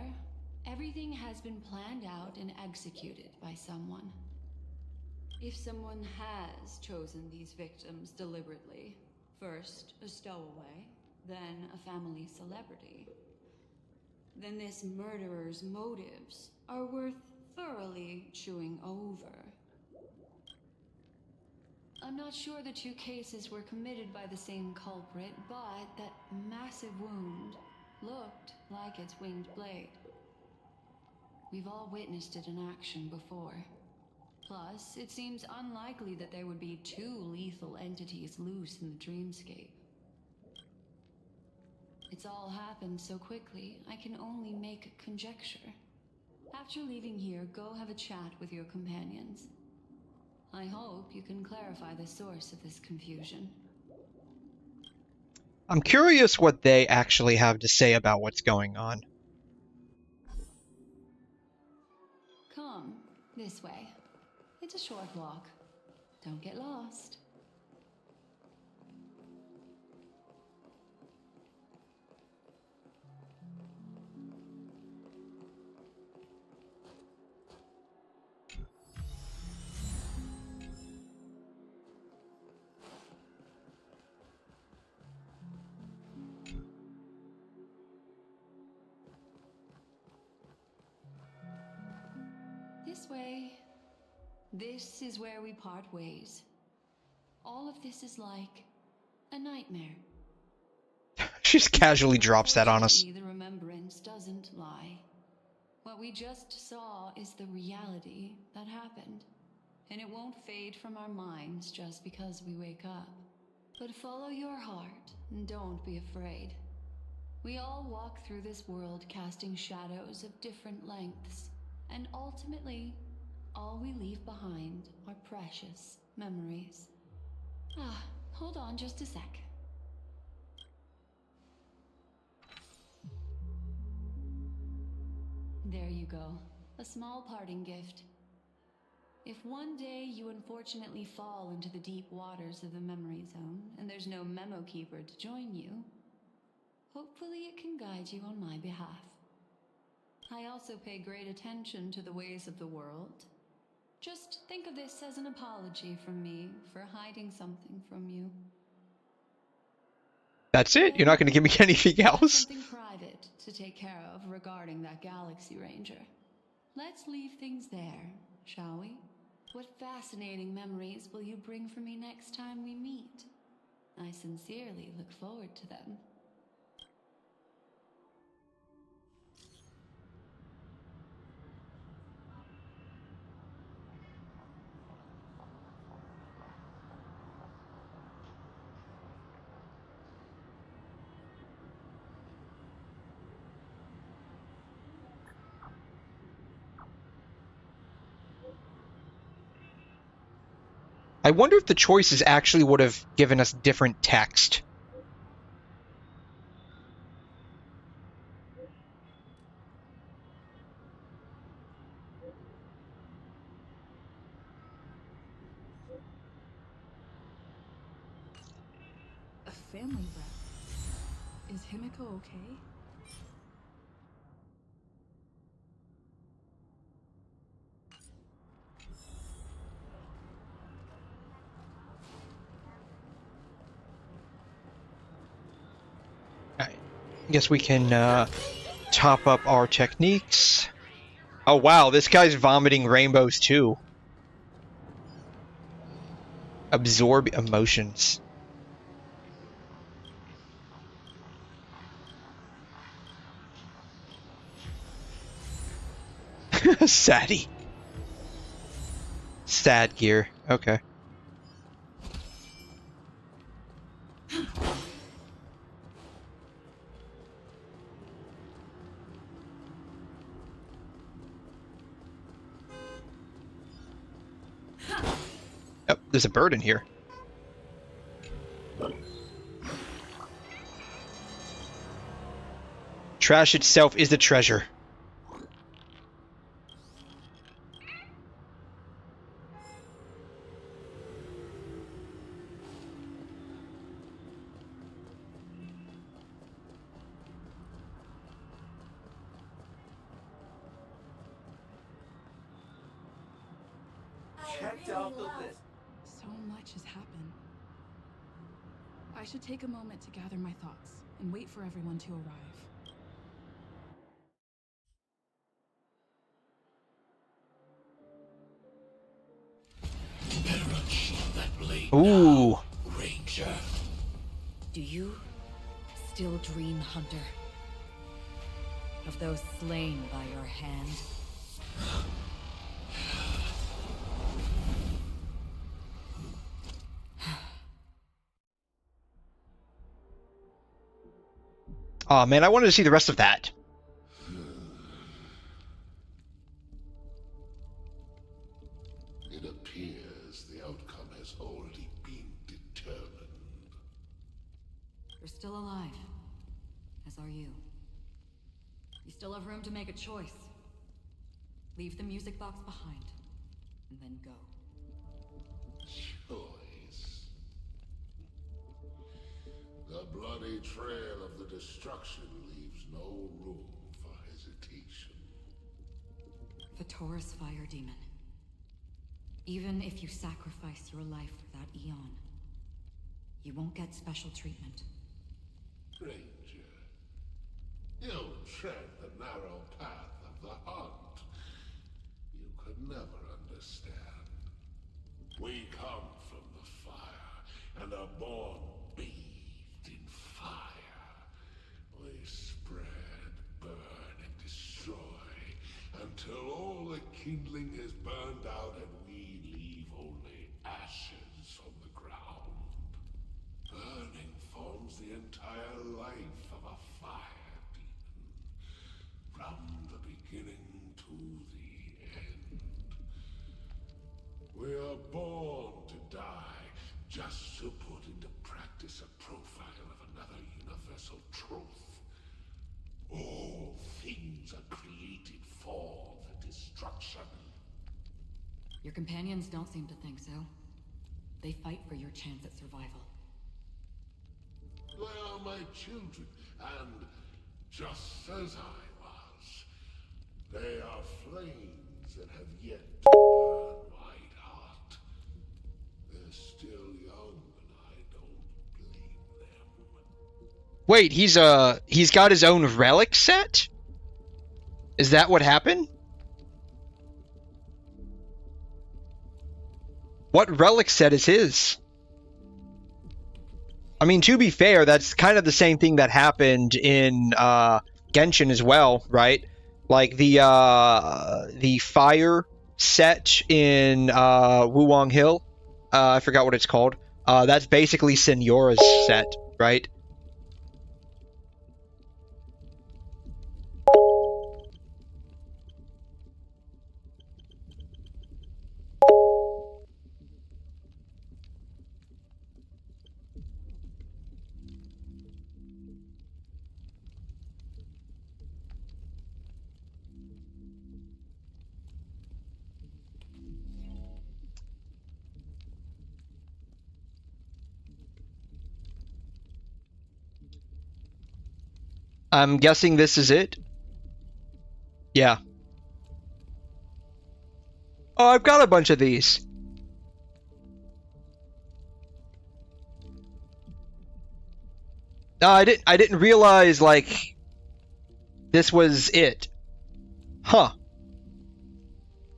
everything has been planned out and executed by someone. If someone has chosen these victims deliberately, first a stowaway, then a family celebrity, then this murderer's motives are worth thoroughly chewing over. I'm not sure the two cases were committed by the same culprit, but that massive wound looked like its winged blade. We've all witnessed it in action before. Plus, it seems unlikely that there would be two lethal entities loose in the dreamscape. It's all happened so quickly, I can only make conjecture. After leaving here, go have a chat with your companions. I hope you can clarify the source of this confusion. I'm curious what they actually have to say about what's going on. Come, this way. It's a short walk. Don't get lost. This way. This is where we part ways. All of this is like a nightmare. She just casually drops that on us. The remembrance doesn't lie. What we just saw is the reality that happened. And it won't fade from our minds just because we wake up. But follow your heart and don't be afraid. We all walk through this world casting shadows of different lengths. And ultimately, all we leave behind are precious memories. Hold on just a sec. There you go. A small parting gift. If one day you unfortunately fall into the deep waters of the memory zone and there's no memo keeper to join you, hopefully it can guide you on my behalf. I also pay great attention to the ways of the world. Just think of this as an apology from me for hiding something from you. That's it? You're not going to give me anything else? Something private to take care of regarding that Galaxy Ranger. Let's leave things there, shall we? What fascinating memories will you bring for me next time we meet? I sincerely look forward to them. I wonder if the choices actually would have given us different text. A family rep. Is Himiko okay? I guess we can top up our techniques. Oh wow, this guy's vomiting rainbows too. Absorb emotions. Saddy. Sad gear. Okay. Oh, there's a bird in here. Trash itself is the treasure. Checked out the list. So much has happened. I should take a moment to gather my thoughts and wait for everyone to arrive. Ooh. Ranger. Do you still dream, Hunter? Of those slain by your hand? Oh man, I wanted to see the rest of that. It appears the outcome has already been determined. You're still alive, as are you. You still have room to make a choice. Leave the music box behind, and then go. Choice. The bloody trail of the destruction leaves no room for hesitation. The Taurus Fire Demon. Even if you sacrifice your life for that eon, you won't get special treatment. Ranger, you tread the narrow path of the hunt. You could never understand. We come from the fire and are born bathed in fire. We spread, burn, and destroy until all the kindling is burned out and we leave only ashes on the ground. Burning forms the entire life of a fire demon, from the beginning to the end. We are born to die, just to put into practice a profile of another universal truth. All things are created for the destruction. Your companions don't seem to think so. They fight for your chance at survival. They are my children, and just as I was, they are flames that have yet to burn white hot. They're still young, and I don't blame them. Wait, he's got his own relic set? Is that what happened? What relic set is his? I mean, to be fair, that's kind of the same thing that happened in Genshin as well, right? Like the fire set in Wuwang Hill. I forgot what it's called. That's basically Senora's set, right? I'm guessing this is it. Yeah. Oh, I've got a bunch of these. I didn't realize, like, this was it. Huh.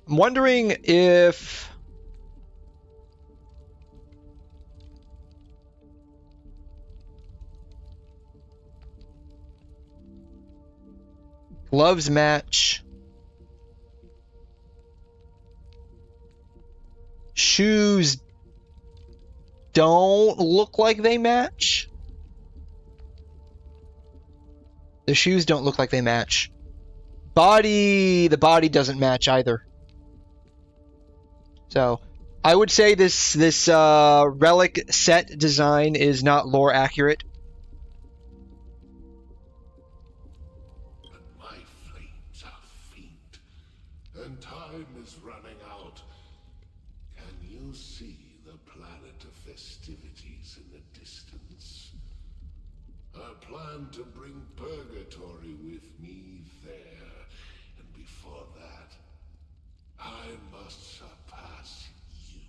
I'm wondering if... Gloves match. Shoes don't look like they match. The shoes don't look like they match. The body doesn't match either. So, I would say this relic set design is not lore accurate. But my flames are faint, and time is running out. Can you see the planet of festivities in the distance? I plan to bring purgatory with me there, and before that, I must surpass you.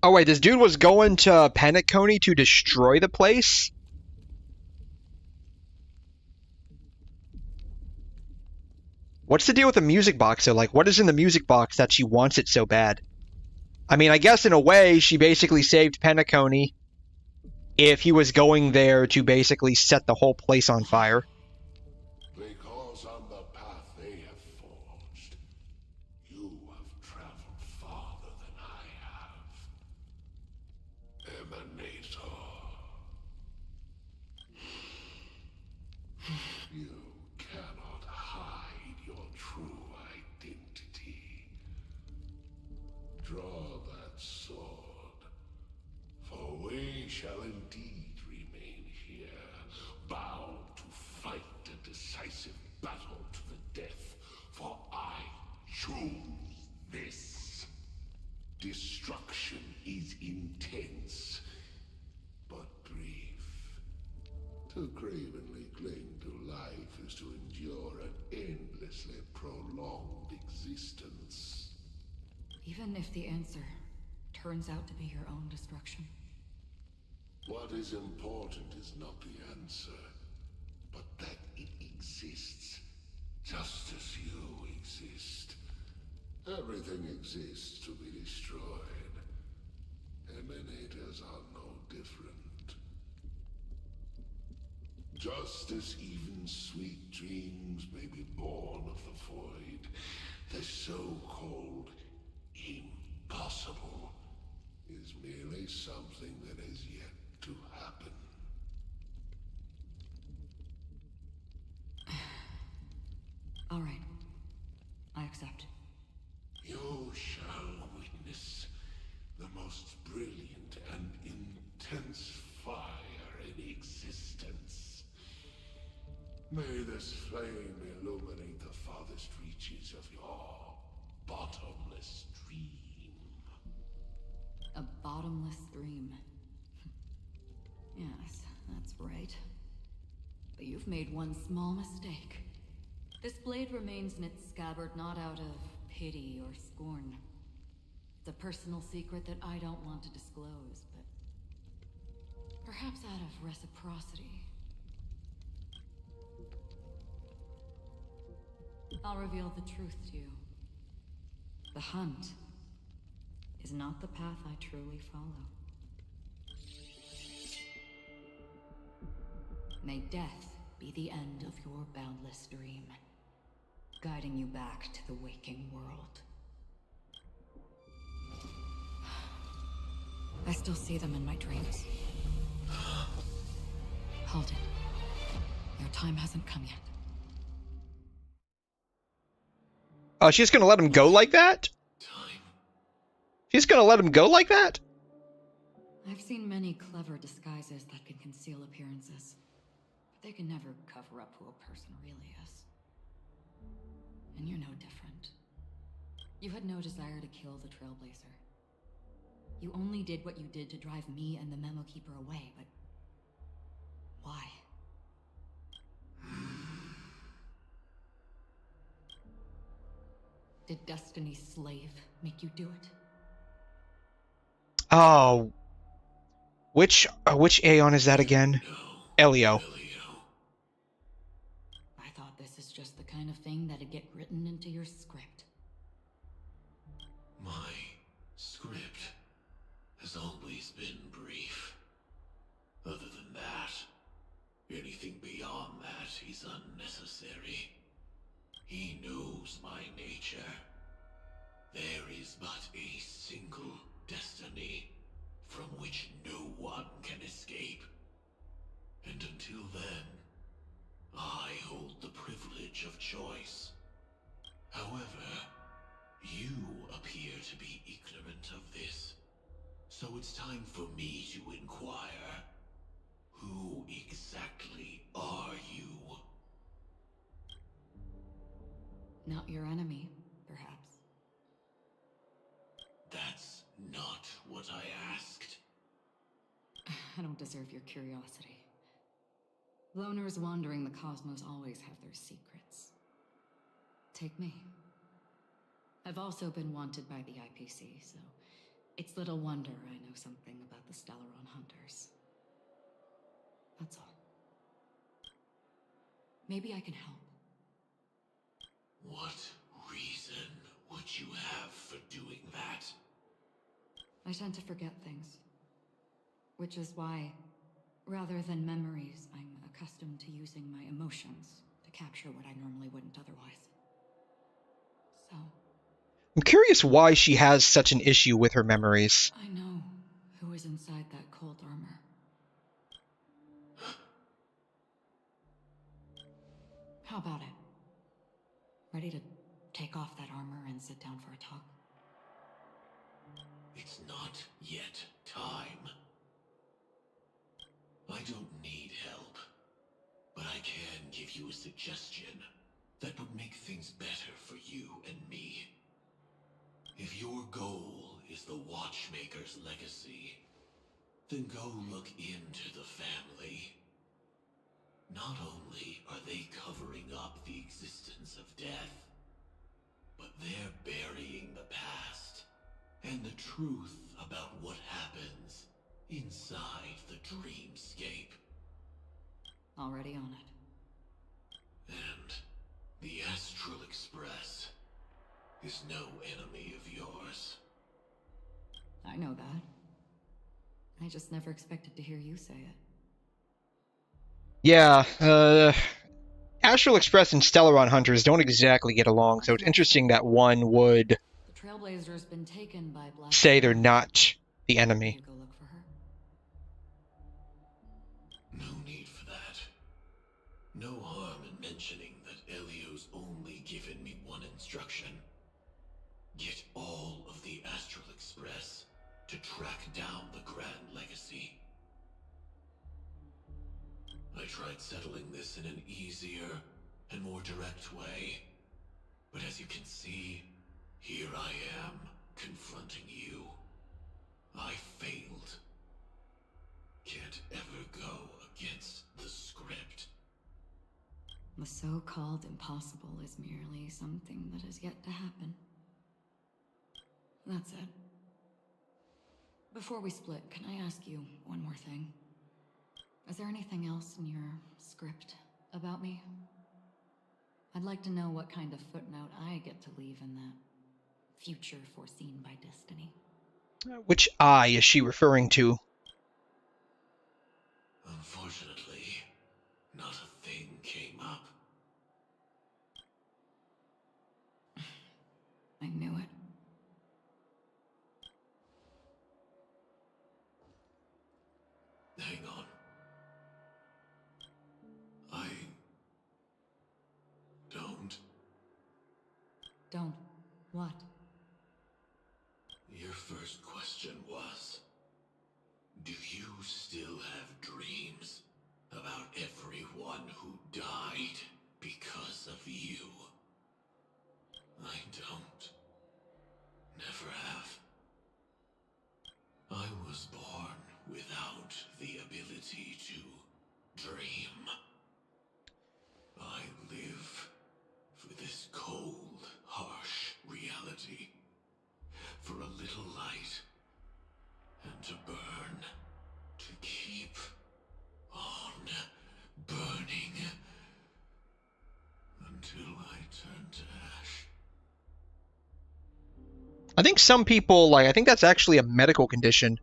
Oh wait, this dude was going to Penacony to destroy the place? What's the deal with the music box though? Like, what is in the music box that she wants it so bad? I mean, I guess in a way, she basically saved Penacony if he was going there to basically set the whole place on fire. Because on the path they have forged, you have traveled farther than I have. Emanator. You cannot hide your true identity. Draw that sword, for we shall indeed remain here, bound to fight a decisive battle to the death, for I choose this. Destruction is intense, but brief. To cravenly cling to life is to endure an endlessly prolonged existence. Even if the answer turns out to be your own destruction. What is important is not the answer, but that it exists, just as you exist. Everything exists to be destroyed. Emanators are no different. Just as even sweet dreams may be born of the void, the so-called impossible is merely something that has yet to happen. All right. I accept. You shall witness the most brilliant and intense fire in existence. May this flame illuminate the farthest reaches of your bottomless dream. A bottomless dream. Yes, that's right. But you've made one small mistake. This blade remains in its scabbard not out of pity or scorn. It's a personal secret that I don't want to disclose, but perhaps out of reciprocity. I'll reveal the truth to you. The hunt is not the path I truly follow. May death be the end of your boundless dream, guiding you back to the waking world. I still see them in my dreams. Hold it. Your time hasn't come yet. Oh, she's gonna let him go like that? She's gonna let him go like that? I've seen many clever disguises that can conceal appearances, but they can never cover up who a person really is. And you're no different. You had no desire to kill the Trailblazer. You only did what you did to drive me and the Memo Keeper away, but why? Did Destiny's slave make you do it? Oh. Which Aeon is that again? Elio. I thought this is just the kind of thing that'd get written into your script. My script has always been brief. Other than that, anything beyond that is unnecessary. He knows my nature. There is but a single destiny from which no one can escape. And until then, I hold the privilege of choice. However, you appear to be ignorant of this. So it's time for me to inquire. Who exactly are you? Not your enemy, perhaps. That's not what I asked. I don't deserve your curiosity. Loners wandering the cosmos always have their secrets. Take me. I've also been wanted by the IPC, so it's little wonder I know something about the Stellaron Hunters. That's all. Maybe I can help. What reason would you have for doing that? tend to forget things. Which is why, rather than memories, I'm accustomed to using my emotions to capture what I normally wouldn't otherwise. So, I'm curious why she has such an issue with her memories. I know who is inside that cold armor. How about it? Ready to take off that armor and sit down for a talk? It's not yet time. I don't need help, but I can give you a suggestion that would make things better for you and me. If your goal is the Watchmaker's legacy, then go look into the family. Not only are they covering up the existence of death, but they're burying the past and the truth about what happens inside the dreamscape. Already on it. And the Astral Express is no enemy of yours. I know that. I just never expected to hear you say it. Yeah, Astral Express and Stellaron Hunters don't exactly get along, so it's interesting that one would The Trailblazer's been taken by Black say they're not the enemy. Go look for her. No need for that. No harm in mentioning that Elio's only given me one instruction. Get all of the Astral Express to track down the Grand Legacy. I tried settling this in an easier and more direct way, but as you can see, here I am, confronting you. I failed. Can't ever go against the script. The so-called impossible is merely something that has yet to happen. That's it. Before we split, can I ask you one more thing? Is there anything else in your script about me? I'd like to know what kind of footnote I get to leave in that future foreseen by destiny. Which I is she referring to? Unfortunately, not a thing came up. I knew it. Hang on. I don't. Don't. What? Your first question was, do you still have dreams about everyone who died because of you? I don't. Never have. I was born without the ability to dream. I live for this cold, harsh reality. For a little light. And to burn. To keep on burning. Until I turn to ash. I think some people, I think that's actually a medical condition.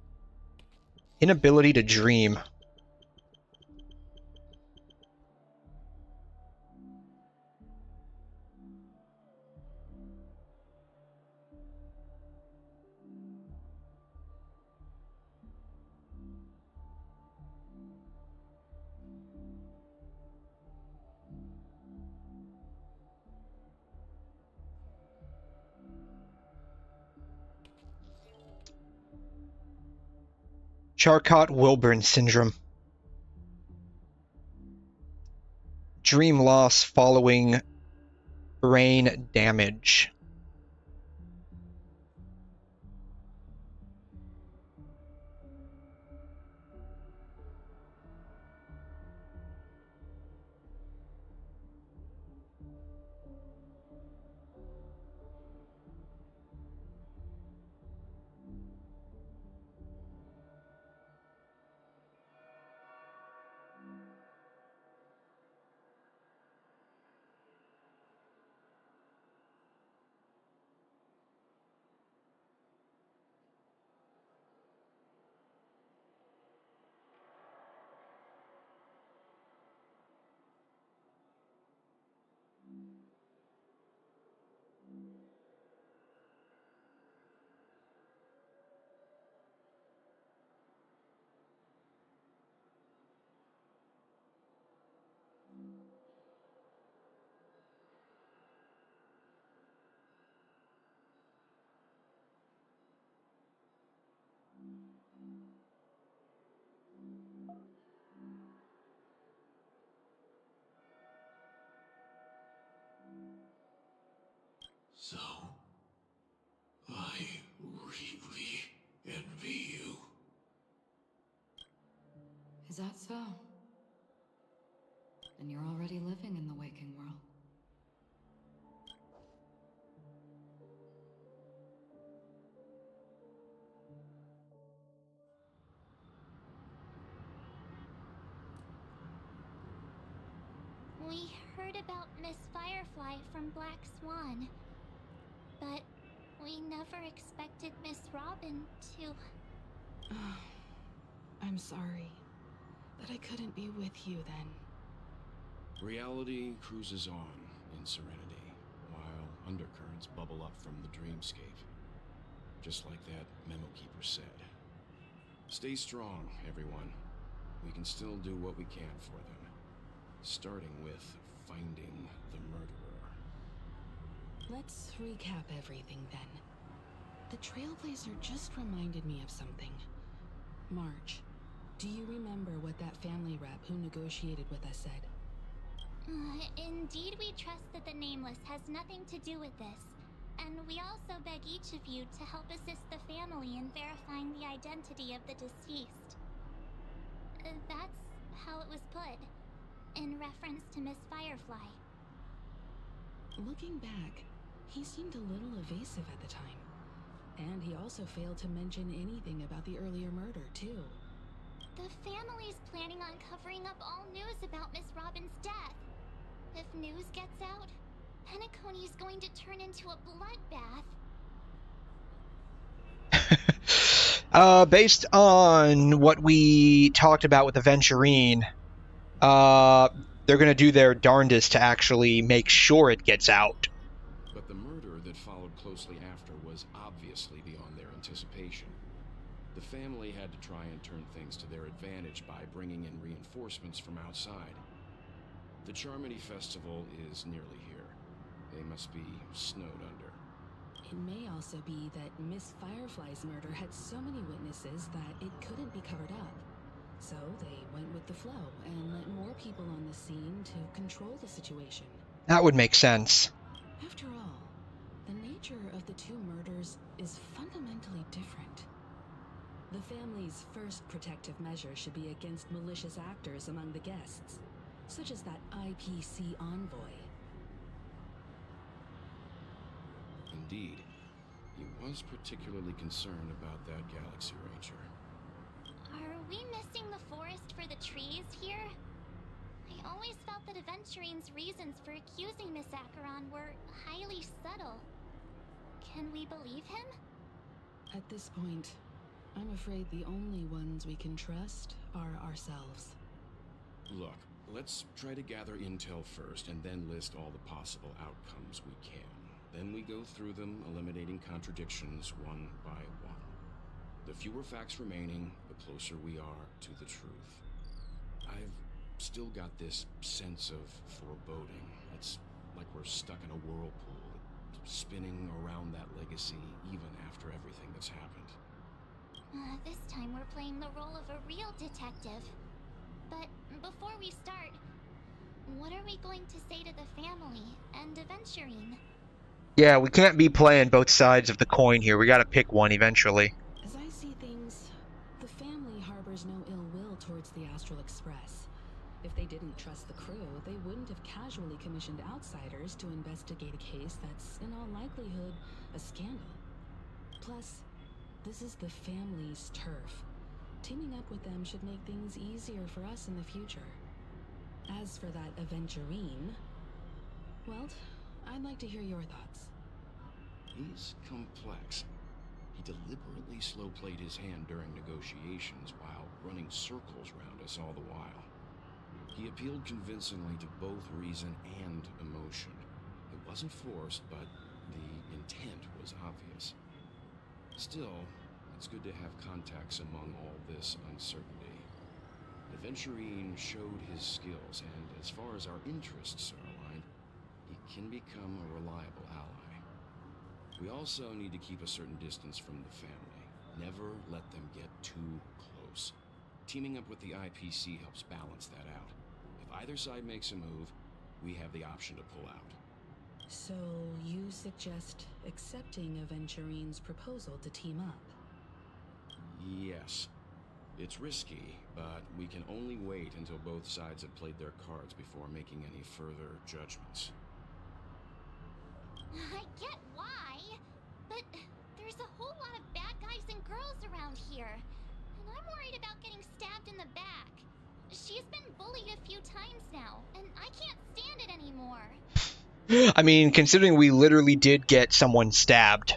Inability to dream. Charcot-Wilburn syndrome. Dream loss following brain damage. so. And you're already living in the waking world. We heard about Miss Firefly from Black Swan, but we never expected Miss Robin to... I'm sorry that I couldn't be with you then. Reality cruises on in Serenity, while undercurrents bubble up from the dreamscape. Just like that Memo Keeper said. Stay strong, everyone. We can still do what we can for them. Starting with finding the murderer. Let's recap everything then. The Trailblazer just reminded me of something. March, do you remember what that family rep who negotiated with us said? Indeed, we trust that the Nameless has nothing to do with this, and we also beg each of you to help assist the family in verifying the identity of the deceased. That's how it was put, in reference to Miss Firefly. Looking back, he seemed a little evasive at the time. And he also failed to mention anything about the earlier murder, too. The family's planning on covering up all news about Miss Robin's death. If news gets out, Penacony's going to turn into a bloodbath. Based on what we talked about with the Venturine, they're going to do their darndest to actually make sure it gets out. But the murder that followed closely after was obviously beyond their anticipation. The family had to try and turn things to their advantage by bringing in reinforcements from outside. The Charmony Festival is nearly here. They must be snowed under. It may also be that Miss Firefly's murder had so many witnesses that it couldn't be covered up. So they went with the flow and let more people on the scene to control the situation. That would make sense. After all, the nature of the two murders is fundamentally different. The family's first protective measure should be against malicious actors among the guests, such as that IPC envoy. Indeed. He was particularly concerned about that Galaxy Ranger. Are we missing the forest for the trees here? I always felt that Aventurine's reasons for accusing Miss Acheron were highly subtle. Can we believe him? At this point, I'm afraid the only ones we can trust are ourselves. Look, let's try to gather intel first and then list all the possible outcomes we can. Then we go through them, eliminating contradictions one by one. The fewer facts remaining, the closer we are to the truth. I've still got this sense of foreboding. It's like we're stuck in a whirlpool, spinning around that legacy even after everything that's happened. This time we're playing the role of a real detective. But before we start, what are we going to say to the family and Aventurine? Yeah, we can't be playing both sides of the coin here. We gotta pick one eventually. As I see things, the family harbors no ill will towards the Astral Express. If they didn't trust the crew, they wouldn't have casually commissioned outsiders to investigate a case that's, in all likelihood, a scandal. Plus, this is the family's turf. Teaming up with them should make things easier for us in the future. As for that Aventurine, well, I'd like to hear your thoughts. He's complex. He deliberately slow-played his hand during negotiations while running circles around us all the while. He appealed convincingly to both reason and emotion. It wasn't forced, but the intent was obvious. Still, it's good to have contacts among all this uncertainty. The Venturine showed his skills, and as far as our interests are aligned, he can become a reliable ally. We also need to keep a certain distance from the family. Never let them get too close. Teaming up with the IPC helps balance that out. If either side makes a move, we have the option to pull out. So, you suggest accepting Aventurine's proposal to team up? Yes. It's risky, but we can only wait until both sides have played their cards before making any further judgments. I get why, but there's a whole lot of bad guys and girls around here, and I'm worried about getting stabbed in the back. She's been bullied a few times now, and I can't stand it anymore. I mean, considering we literally did get someone stabbed,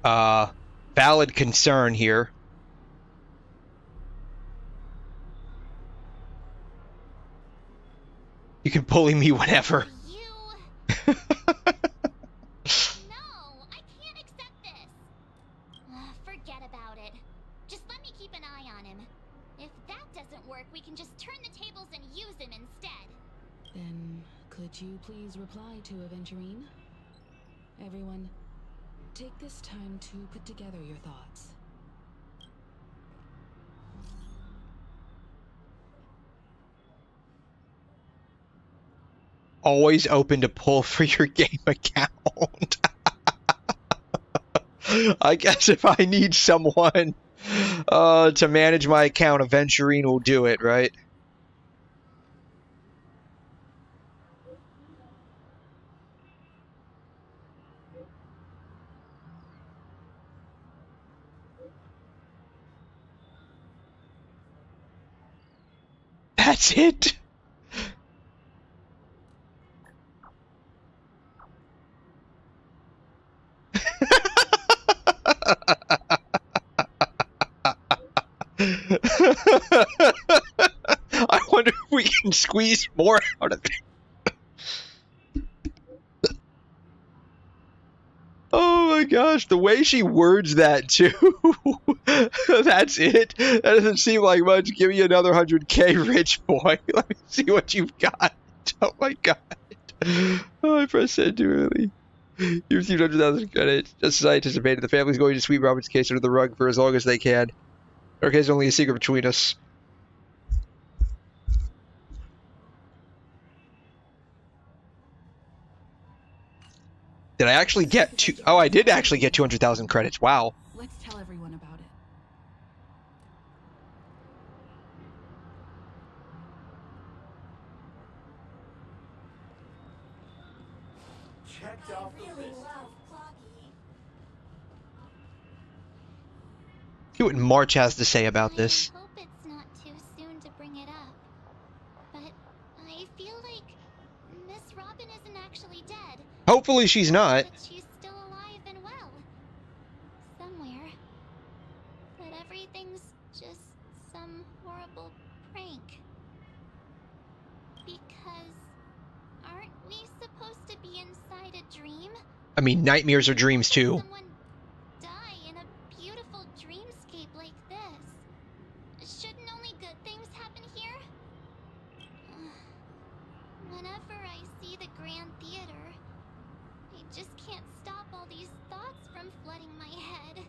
valid concern here. You can bully me whenever. No, I can't accept this. Forget about it. Just let me keep an eye on him. If that doesn't work, we can just turn the tables and use him instead. Then, could you please reply to Aventurine? Everyone, take this time to put together your thoughts. Always open to pull for your game account. I guess if I need someone to manage my account, Aventurine will do it, right? That's it. I wonder if we can squeeze more out of it. Oh my gosh, the way she words that too. That's it. That doesn't seem like much. Give me another 100k, rich boy. Let me see what you've got. Oh my god. Oh, I pressed send too early. You received 100,000 credits. Just as I anticipated, the family's going to sweep Robert's case under the rug for as long as they can. Our case is only a secret between us. Did I actually get two? Oh, I did actually get 200,000 credits. Wow. Let's tell everyone about it. Checked off the list. See what March has to say about this. I hope it's not too soon to bring it up, but I feel like Miss Robin isn't actually dead. Hopefully she's not. But she's still alive and well. Somewhere. But everything's just some horrible prank. Because aren't we supposed to be inside a dream? I mean, nightmares are dreams too. Someone die in a beautiful dreamscape like this. Shouldn't only good things happen here? Whenever I see the Grand Theater, I just can't stop all these thoughts from flooding my head.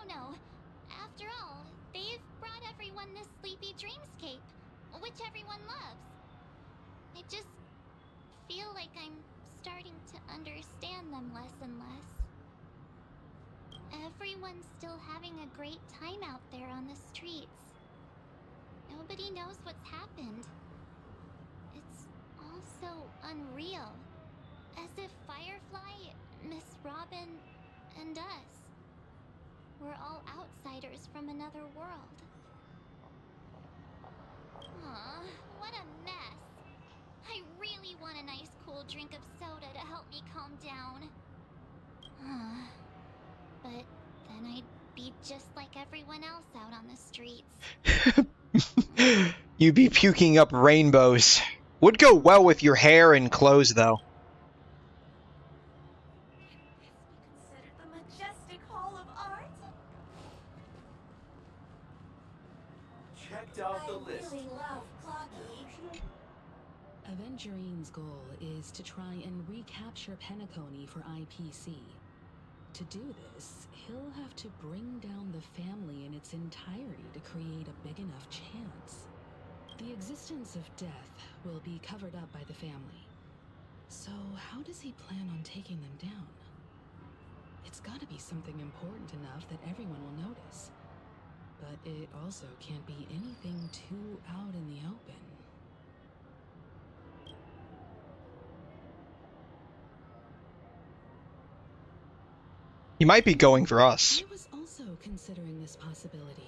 No. After all, they've brought everyone this sleepy dreamscape, which everyone loves. I just feel like I'm starting to understand them less and less. Everyone's still having a great time out there on the streets. Nobody knows what's happened. It's all so unreal. As if Firefly, Miss Robin, and us were all outsiders from another world. Aw, what a mess. I really want a nice cool drink of soda to help me calm down. But then I'd be just like everyone else out on the streets. You'd be puking up rainbows. Would go well with your hair and clothes, though. Considered the majestic hall of art. Checked off the list. I really love Cloggy. Aventurine's goal is to try and recapture Penacony for IPC. To do this, he'll have to bring down the family in its entirety to create a big enough chance. The existence of death will be covered up by the family. So how does he plan on taking them down? It's gotta be something important enough that everyone will notice. But it also can't be anything too out in the open. He might be going for us. I was also considering this possibility.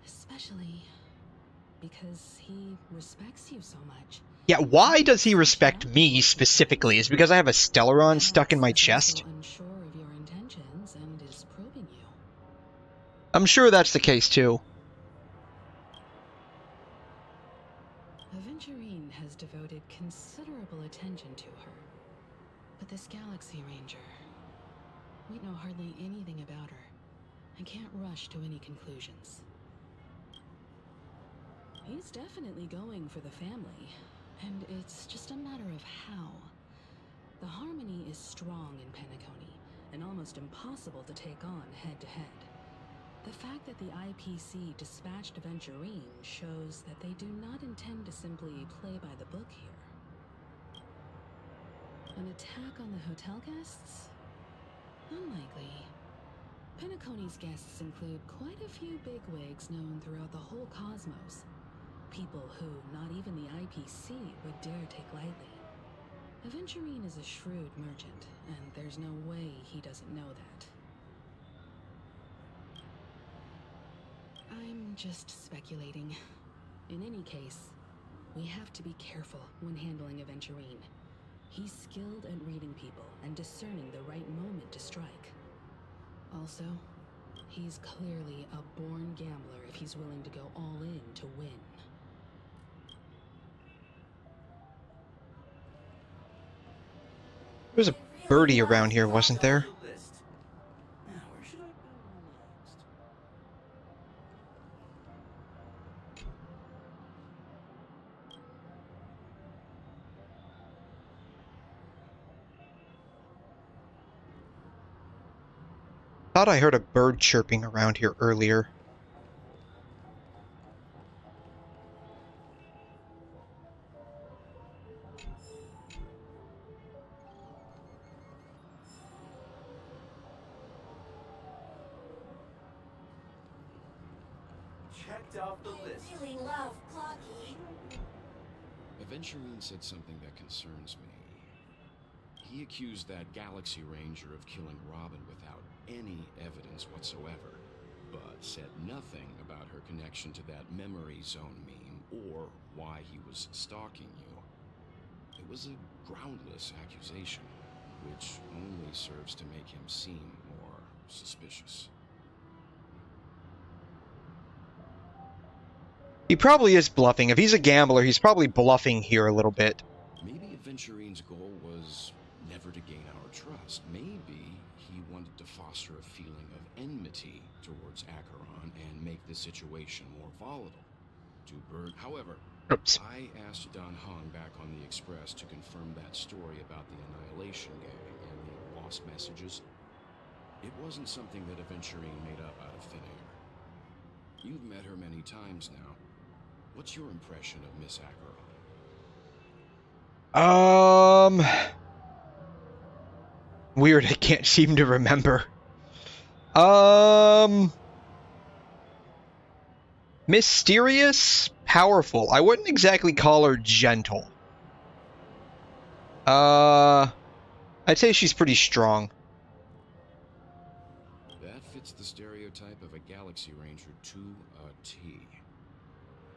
Especially because he respects you so much. Yeah, why does he respect me specifically? Is it because I have a Stellaron stuck in my chest? Unsure of your intentions and is probing you. I'm sure that's the case too. Aventurine has devoted considerable attention to her. But this Galaxy Ranger, we know hardly anything about her and can't rush to any conclusions. He's definitely going for the family, and it's just a matter of how. The harmony is strong in Penacony, and almost impossible to take on head-to-head. The fact that the IPC dispatched Aventurine shows that they do not intend to simply play by the book here. An attack on the hotel guests? Unlikely. Penacony's guests include quite a few bigwigs known throughout the whole cosmos. People who not even the IPC would dare take lightly. Aventurine is a shrewd merchant, and there's no way he doesn't know that. I'm just speculating. In any case, we have to be careful when handling Aventurine. He's skilled at reading people and discerning the right moment to strike. Also, he's clearly a born gambler if he's willing to go all in to win. There was a birdie around here, wasn't there? Thought I heard a bird chirping around here earlier. Checked off the list. I really love Clocky. Aventurine said something that concerns me. He accused that Galaxy Ranger of killing Robin without any evidence whatsoever, but said nothing about her connection to that memory zone meme or why he was stalking you. It was a groundless accusation, which only serves to make him seem more suspicious. He probably is bluffing. If he's a gambler, he's probably bluffing here a little bit. Maybe Aventurine's goal was never to gain our trust. Maybe he wanted to foster a feeling of enmity towards Acheron and make the situation more volatile. However, Oops. I asked Dan Heng back on the Express to confirm that story about the Annihilation Gang and the lost messages. It wasn't something that Aventurine made up out of thin air. You've met her many times now. What's your impression of Miss Acheron? Weird, I can't seem to remember. Mysterious, powerful. I wouldn't exactly call her gentle. I'd say she's pretty strong. That fits the stereotype of a Galaxy Ranger to a T.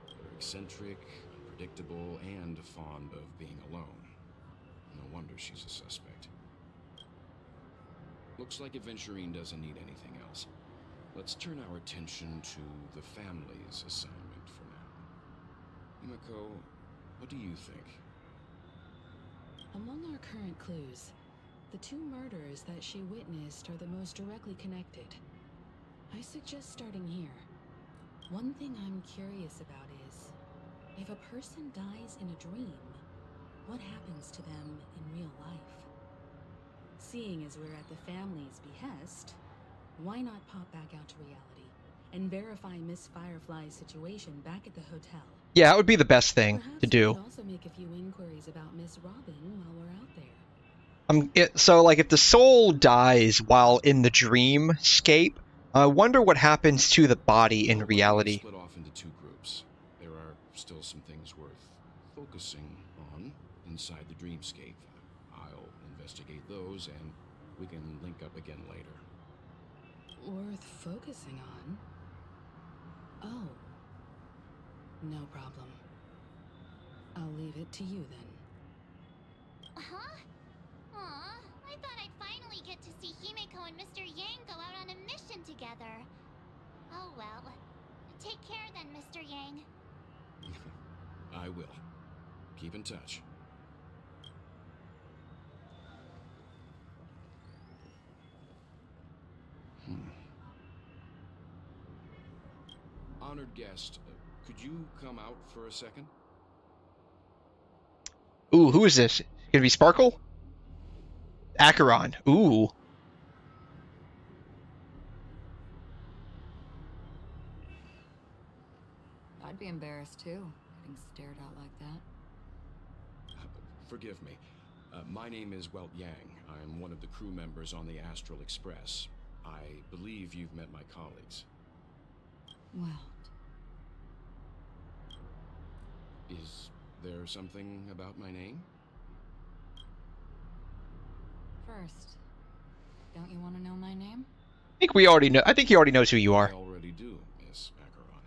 They're eccentric, unpredictable, and fond of being alone. No wonder she's a suspect. Looks like Aventurine doesn't need anything else. Let's turn our attention to the family's assignment for now. Himiko, what do you think? Among our current clues, the two murders that she witnessed are the most directly connected. I suggest starting here. One thing I'm curious about is, if a person dies in a dream, what happens to them in real life? Seeing as we're at the family's behest, why not pop back out to reality and verify Miss Firefly's situation back at the hotel? Yeah, it would be the best thing to do. Perhaps we could also make a few inquiries about Miss Robin while we're out there. So, like, if the soul dies while in the dreamscape, I wonder what happens to the body in reality. Split off into two groups. There are still some things worth focusing on inside the dreamscape. I'll investigate those, and we can link up again later. Worth focusing on? Oh. No problem. I'll leave it to you then. Huh? Aw, I thought I'd finally get to see Himeko and Mr. Yang go out on a mission together. Oh well. Take care then, Mr. Yang. I will. Keep in touch. Honored guest, could you come out for a second? Ooh, who is this? Gonna be Sparkle? Acheron. Ooh. I'd be embarrassed too, getting stared at like that. Forgive me. My name is Welt Yang. I'm one of the crew members on the Astral Express. I believe you've met my colleagues. Well. Is there something about my name? First, don't you want to know my name? I think we already know. I think he already knows who you are. I already do, Miss Acheron.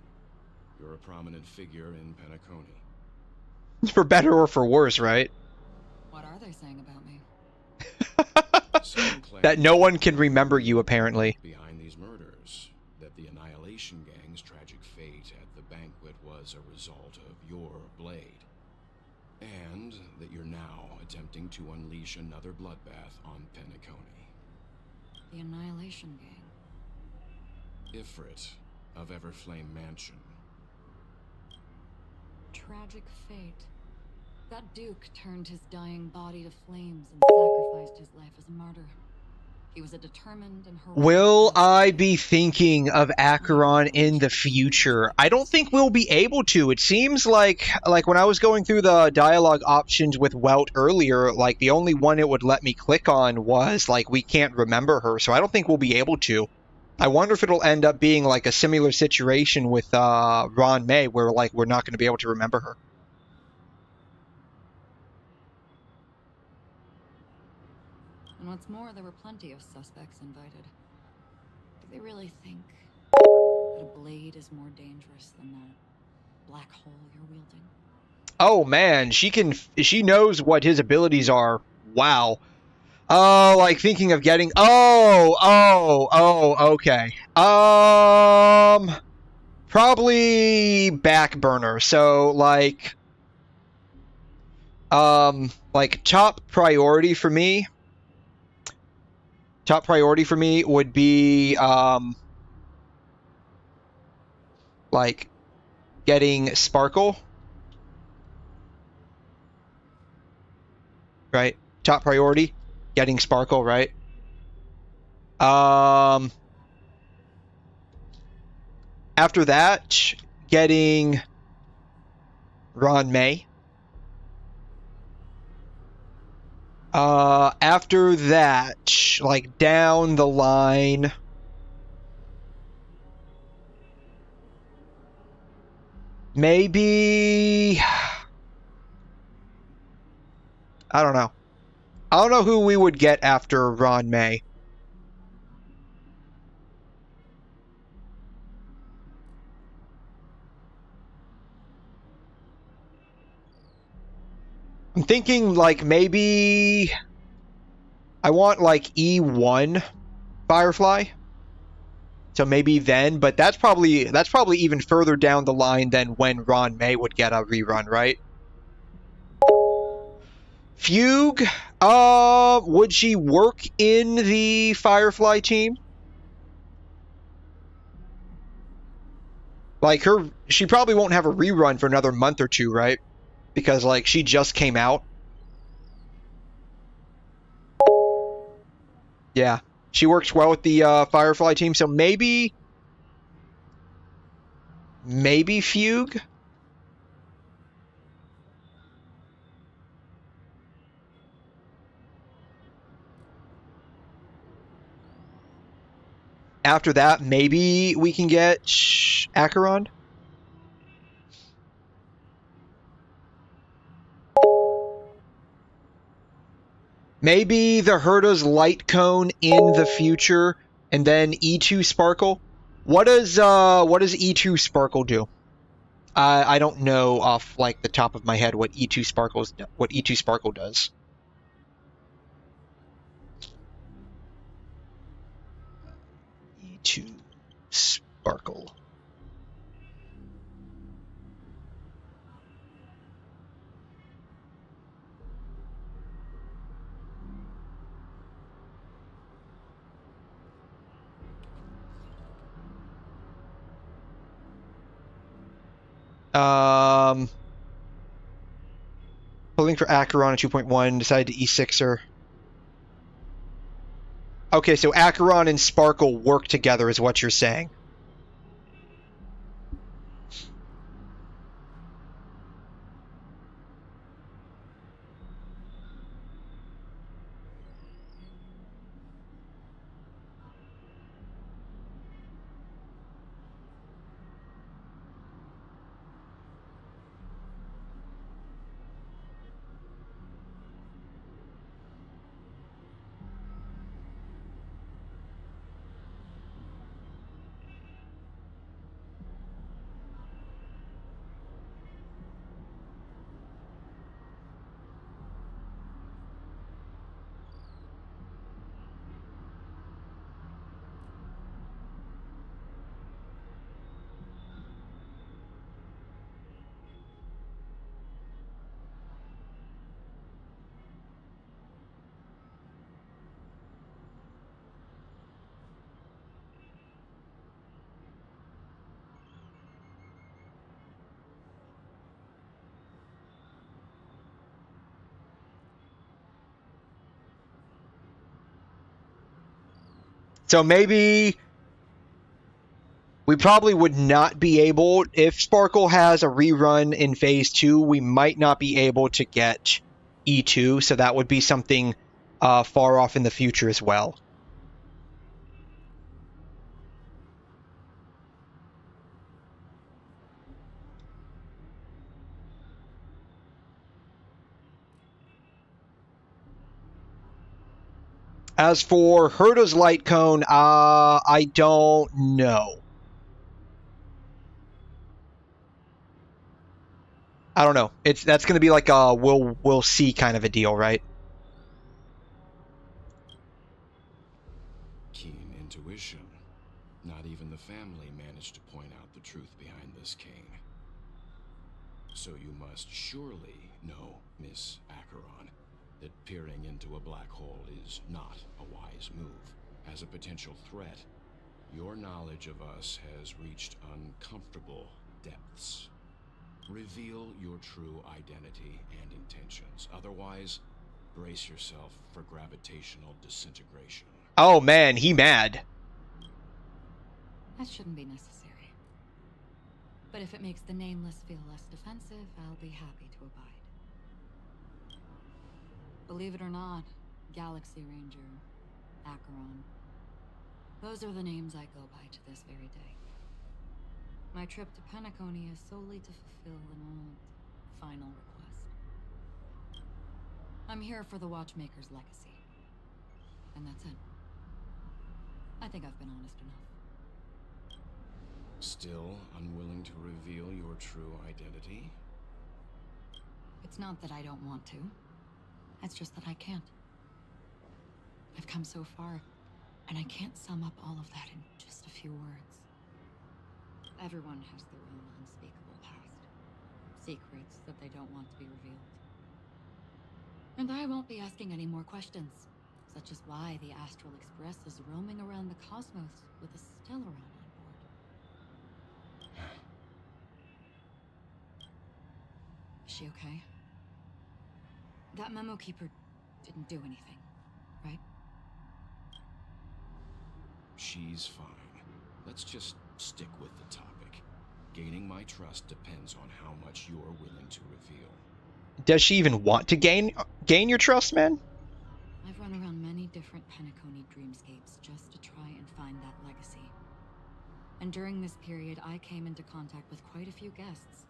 You're a prominent figure in Penacony. For better or for worse, right? What are they saying about me? That no one can remember you, apparently. Behind these murders, that the Annihilation Gang's tragic fate at the banquet was a result of your blade. And that you're now attempting to unleash another bloodbath on Penacony. The Annihilation Gang. Ifrit of Everflame Mansion. Tragic fate. That Duke turned his dying body to flames and sacrificed his life as a martyr. He was a determined and heroic... Will I be thinking of Acheron in the future? I don't think we'll be able to. It seems like when I was going through the dialogue options with Welt earlier, like the only one it would let me click on was like we can't remember her, so I don't think we'll be able to. I wonder if it'll end up being like a similar situation with Ron May, where like we're not going to be able to remember her. And what's more, there were plenty of suspects invited. Do they really think that a blade is more dangerous than that black hole you're wielding? Oh man, she knows what his abilities are. Wow. Oh, like thinking of getting okay. Probably back burner. So like top priority for me would be like getting Sparkle. Right? Top priority, getting Sparkle, right? After that, getting Ron May. After that, like down the line, maybe, I don't know. I don't know who we would get after Ron May. I'm thinking like maybe I want like E1 Firefly. So maybe then, but that's probably even further down the line than when Ron May would get a rerun, right? Fugue, would she work in the Firefly team? Like she probably won't have a rerun for another month or two, right? Because, like, she just came out. Yeah. She works well with the Firefly team, so maybe Fugue? after that, maybe we can get Acheron. Maybe the Herta's light cone in the future, and then E2 Sparkle. What does E2 Sparkle do? I don't know off like the top of my head what E2 Sparkle does. E2 Sparkle. Pulling for Acheron at 2.1, decided to E6er. Okay, so Acheron and Sparkle work together is what you're saying. So maybe we probably would not be able, if Sparkle has a rerun in Phase 2, we might not be able to get E2, so that would be something far off in the future as well. As for Herta's light cone, I don't know. I don't know. That's going to be like a we'll see kind of a deal, right? Keen intuition. Not even the family managed to point out the truth behind this cane. So you must surely know, Miss Acheron, that peering into a black hole is not a wise move. As a potential threat, your knowledge of us has reached uncomfortable depths. Reveal your true identity and intentions. Otherwise, brace yourself for gravitational disintegration. Oh man, he mad. That shouldn't be necessary. But if it makes the Nameless feel less defensive, I'll be happy to abide. Believe it or not, Galaxy Ranger, Acheron. Those are the names I go by to this very day. My trip to Penacony is solely to fulfill an old, final request. I'm here for the Watchmaker's legacy. And that's it. I think I've been honest enough. Still unwilling to reveal your true identity? It's not that I don't want to. It's just that I can't. I've come so far, and I can't sum up all of that in just a few words. Everyone has their own unspeakable past. Secrets that they don't want to be revealed. And I won't be asking any more questions, such as why the Astral Express is roaming around the cosmos with a Stellaron on board. Is she okay? That memo keeper didn't do anything, right? She's fine. Let's just stick with the topic. Gaining my trust depends on how much you're willing to reveal. Does she even want to gain your trust, man? I've run around many different Penacony dreamscapes just to try and find that legacy. And during this period, I came into contact with quite a few guests.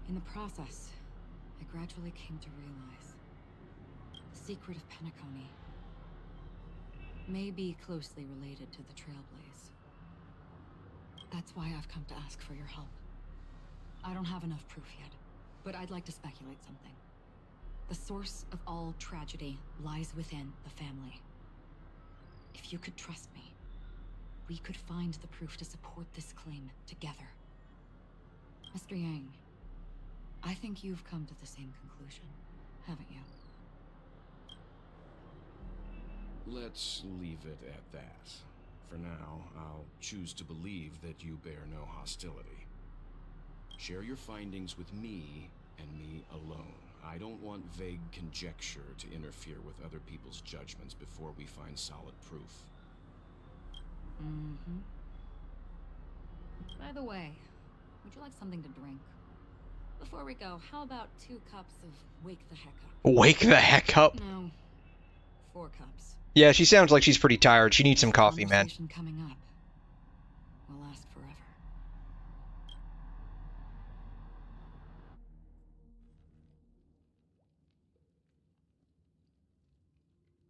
In the process, I gradually came to realize the secret of Penacony may be closely related to the Trailblaze. That's why I've come to ask for your help. I don't have enough proof yet, but I'd like to speculate something. The source of all tragedy lies within the family. If you could trust me, we could find the proof to support this claim together. Mr. Yang, I think you've come to the same conclusion, haven't you? Let's leave it at that. For now, I'll choose to believe that you bear no hostility. Share your findings with me and me alone. I don't want vague conjecture to interfere with other people's judgments before we find solid proof. Mm-hmm. By the way, would you like something to drink? Before we go, how about 2 cups of Wake the Heck Up? Wake the heck up? No, 4 cups. Yeah, she sounds like she's pretty tired. She needs some coffee, man. Coming up will last forever.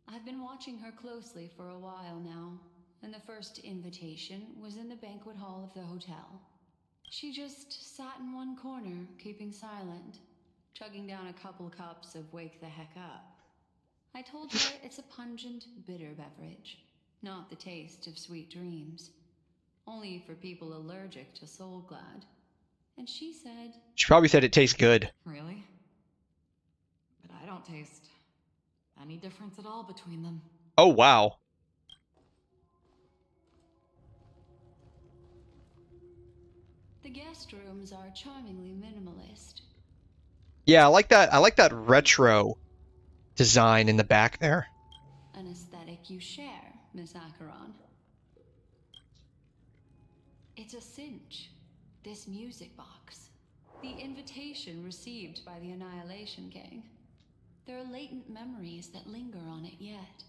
I've been watching her closely for a while now, and the first invitation was in the banquet hall of the hotel. She just sat in one corner, keeping silent, chugging down a couple cups of Wake the Heck Up. I told her it's a pungent, bitter beverage, not the taste of sweet dreams. Only for people allergic to Soul Glad. And she said... She probably said it tastes good. Really? But I don't taste any difference at all between them. Oh, wow. The guest rooms are charmingly minimalist. Yeah, I like that retro design in the back there. An aesthetic you share, Miss Acheron. It's a cinch, this music box. The invitation received by the Annihilation Gang. There are latent memories that linger on it yet.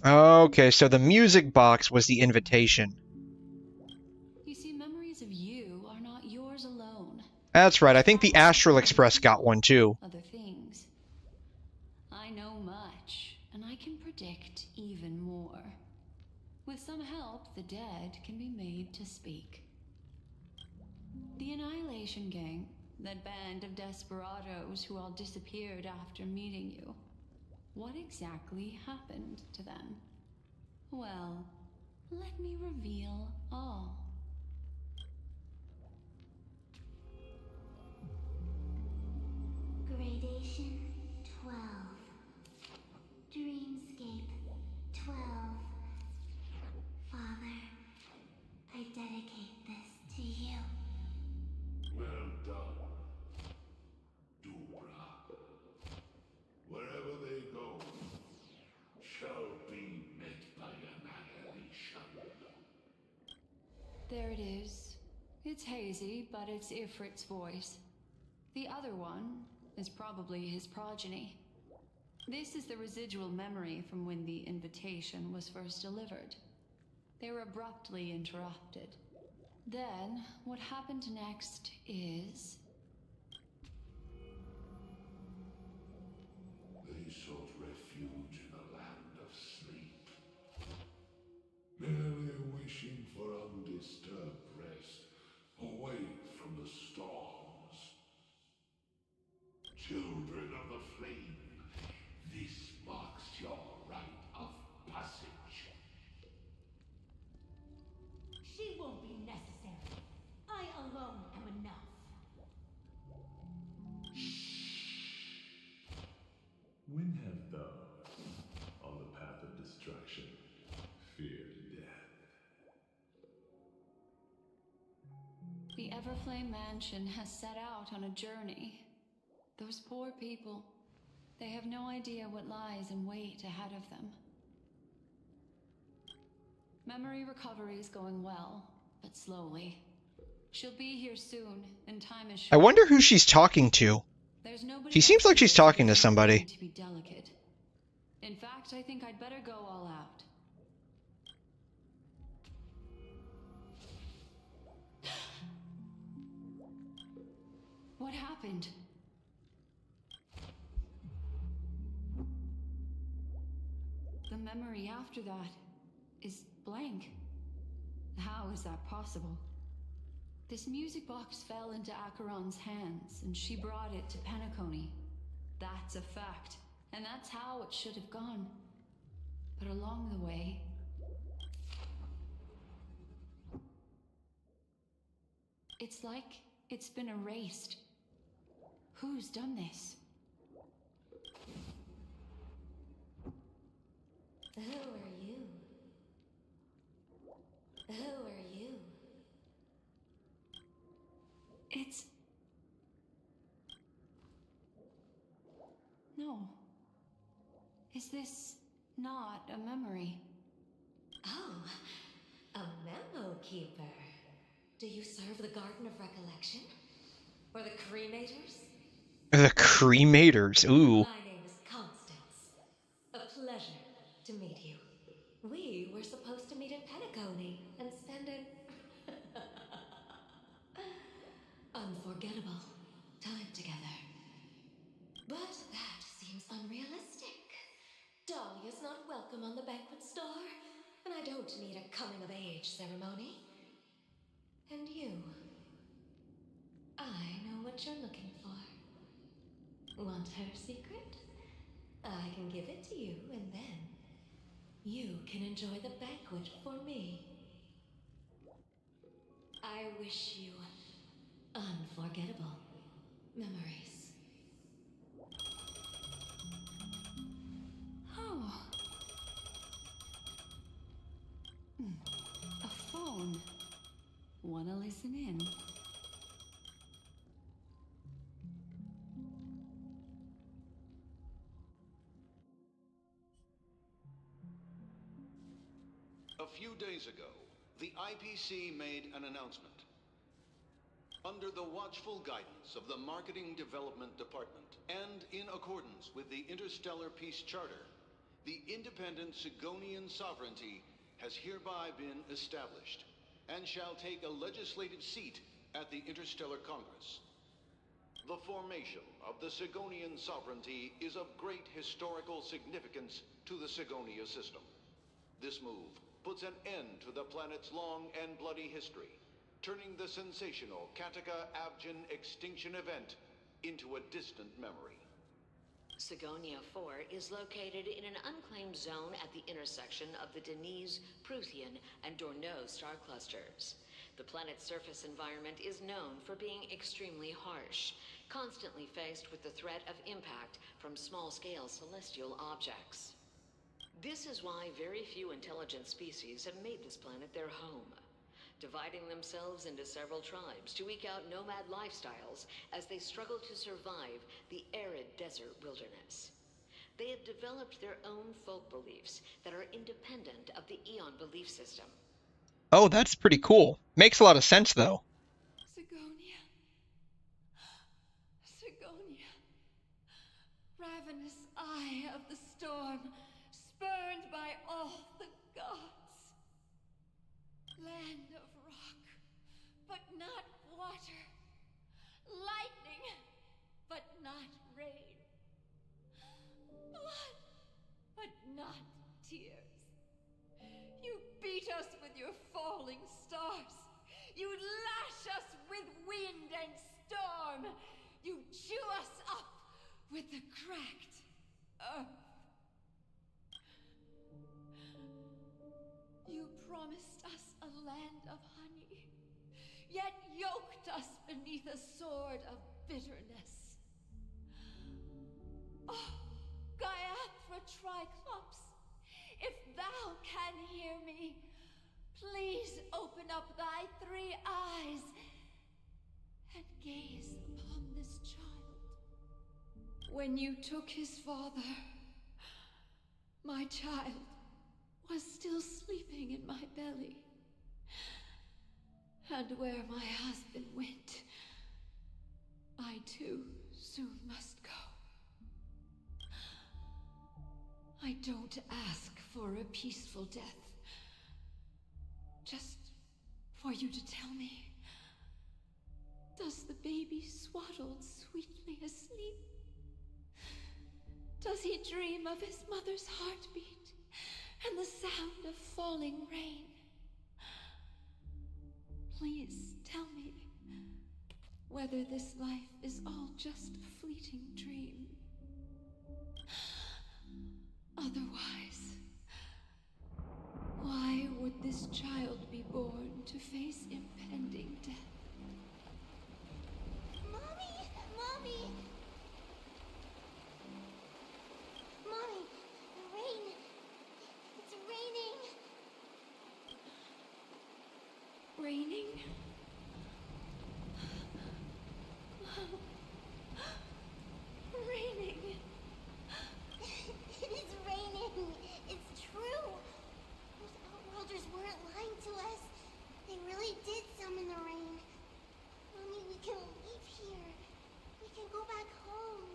Okay, so the music box was the invitation. You see, memories of you are not yours alone. That's right, I think the Astral Express got one too. Other things. I know much, and I can predict even more. With some help, the dead can be made to speak. The Annihilation Gang, that band of desperados who all disappeared after meeting you. What exactly happened to them? Well, let me reveal all. Gradation 12. Dreamscape 12. Father, I dedicate this to you. Well done, Dubra. Wherever they go, shall be met by annihilation. There it is. It's hazy, but it's Ifrit's voice. The other one is probably his progeny. This is the residual memory from when the invitation was first delivered. They were abruptly interrupted. Then, what happened next is... They sought refuge in a land of sleep, merely wishing for undisturbed rest, away from the storms. Children of the flame, this marks your rite of passage. She won't be necessary. I alone am enough. When have those on the path of destruction feared death? The Everflame Mansion has set out on a journey. Those poor people, they have no idea what lies in wait ahead of them. Memory recovery is going well, but slowly. She'll be here soon, and time is short. I wonder who she's talking to. There's nobody She seems else like she's here, so talking to it's somebody. to be delicate. In fact, I think I'd better go all out. What happened? The memory after that is blank. How is that possible? This music box fell into Acheron's hands, and she brought it to Penacony. That's a fact, and that's how it should have gone. But along the way... it's like it's been erased. Who's done this? Who are you? Who are you? It's... no. Is this not a memory? Oh, a memo keeper. Do you serve the Garden of Recollection? Or the Cremators? The Cremators, ooh. My name is Constance. A pleasure to meet you. We were supposed to meet in Penacony and spend an unforgettable time together. But that seems unrealistic. Dahlia's not welcome on the banquet star, and I don't need a coming-of-age ceremony. And you, I know what you're looking for. Want her secret? I can give it to you, and then you can enjoy the banquet for me. I wish you unforgettable memories. Oh. A phone. Wanna listen in? A few days ago, the IPC made an announcement. Under the watchful guidance of the Marketing Development Department, and in accordance with the Interstellar Peace Charter, the independent Sigonian sovereignty has hereby been established, and shall take a legislative seat at the Interstellar Congress. The formation of the Sigonian sovereignty is of great historical significance to the Sigonia system. This move puts an end to the planet's long and bloody history, turning the sensational Kataka-Abjin extinction event into a distant memory. Sigonia 4 is located in an unclaimed zone at the intersection of the Denise, Prothean, and Dorneau star clusters. The planet's surface environment is known for being extremely harsh, constantly faced with the threat of impact from small-scale celestial objects. This is why very few intelligent species have made this planet their home, dividing themselves into several tribes to eke out nomad lifestyles as they struggle to survive the arid desert wilderness. They have developed their own folk beliefs that are independent of the Eon belief system. Oh, that's pretty cool. Makes a lot of sense, though. Sigonia. Sigonia. Ravenous eye of the storm, spurned by all the gods. Land of rock, but not water. Lightning, but not rain. Blood, but not tears. You beat us with your falling stars. You lash us with wind and storm. You chew us up with the cracked earth. You promised us a land of honey, yet yoked us beneath a sword of bitterness. Oh, Gaiathra Triclops, if thou can hear me, please open up thy 3 eyes and gaze upon this child. When you took his father, my child was still sleeping in my belly. And where my husband went, I too soon must go. I I don't ask for a peaceful death. Just for you to tell me. Does the baby swaddled sweetly asleep? Does he dream of his mother's heartbeat and the sound of falling rain? Please tell me whether this life is all just a fleeting dream. Otherwise, why would this child be born to face impending death? Mommy! Mommy! Mommy, the rain. It's raining. Raining? Raining. It is raining. It's true. Those outworlders weren't lying to us. They really did summon the rain. Mommy, we can leave here. We can go back home.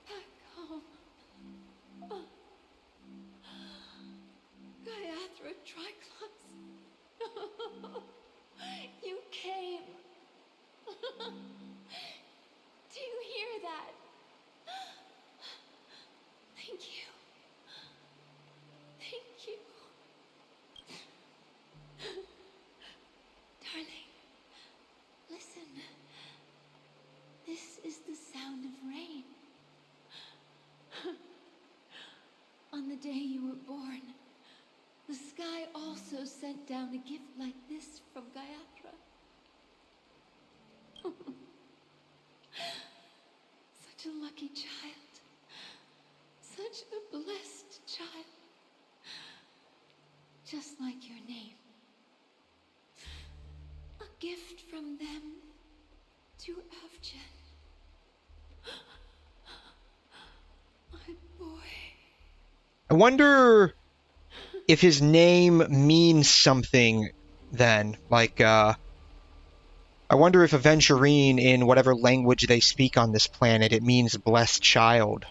Back home. Gayatra Triclops. You came. Do you hear that? Thank you. Thank you. Darling, listen. This is the sound of rain. On the day you were born, the sky also sent down a gift like this from Gayatra. Such a lucky child. Such a blessed child. Just like your name. A gift from them to Avjen. My boy. I wonder if his name means something then. Like, I wonder if Aventurine, in whatever language they speak on this planet, it means blessed child.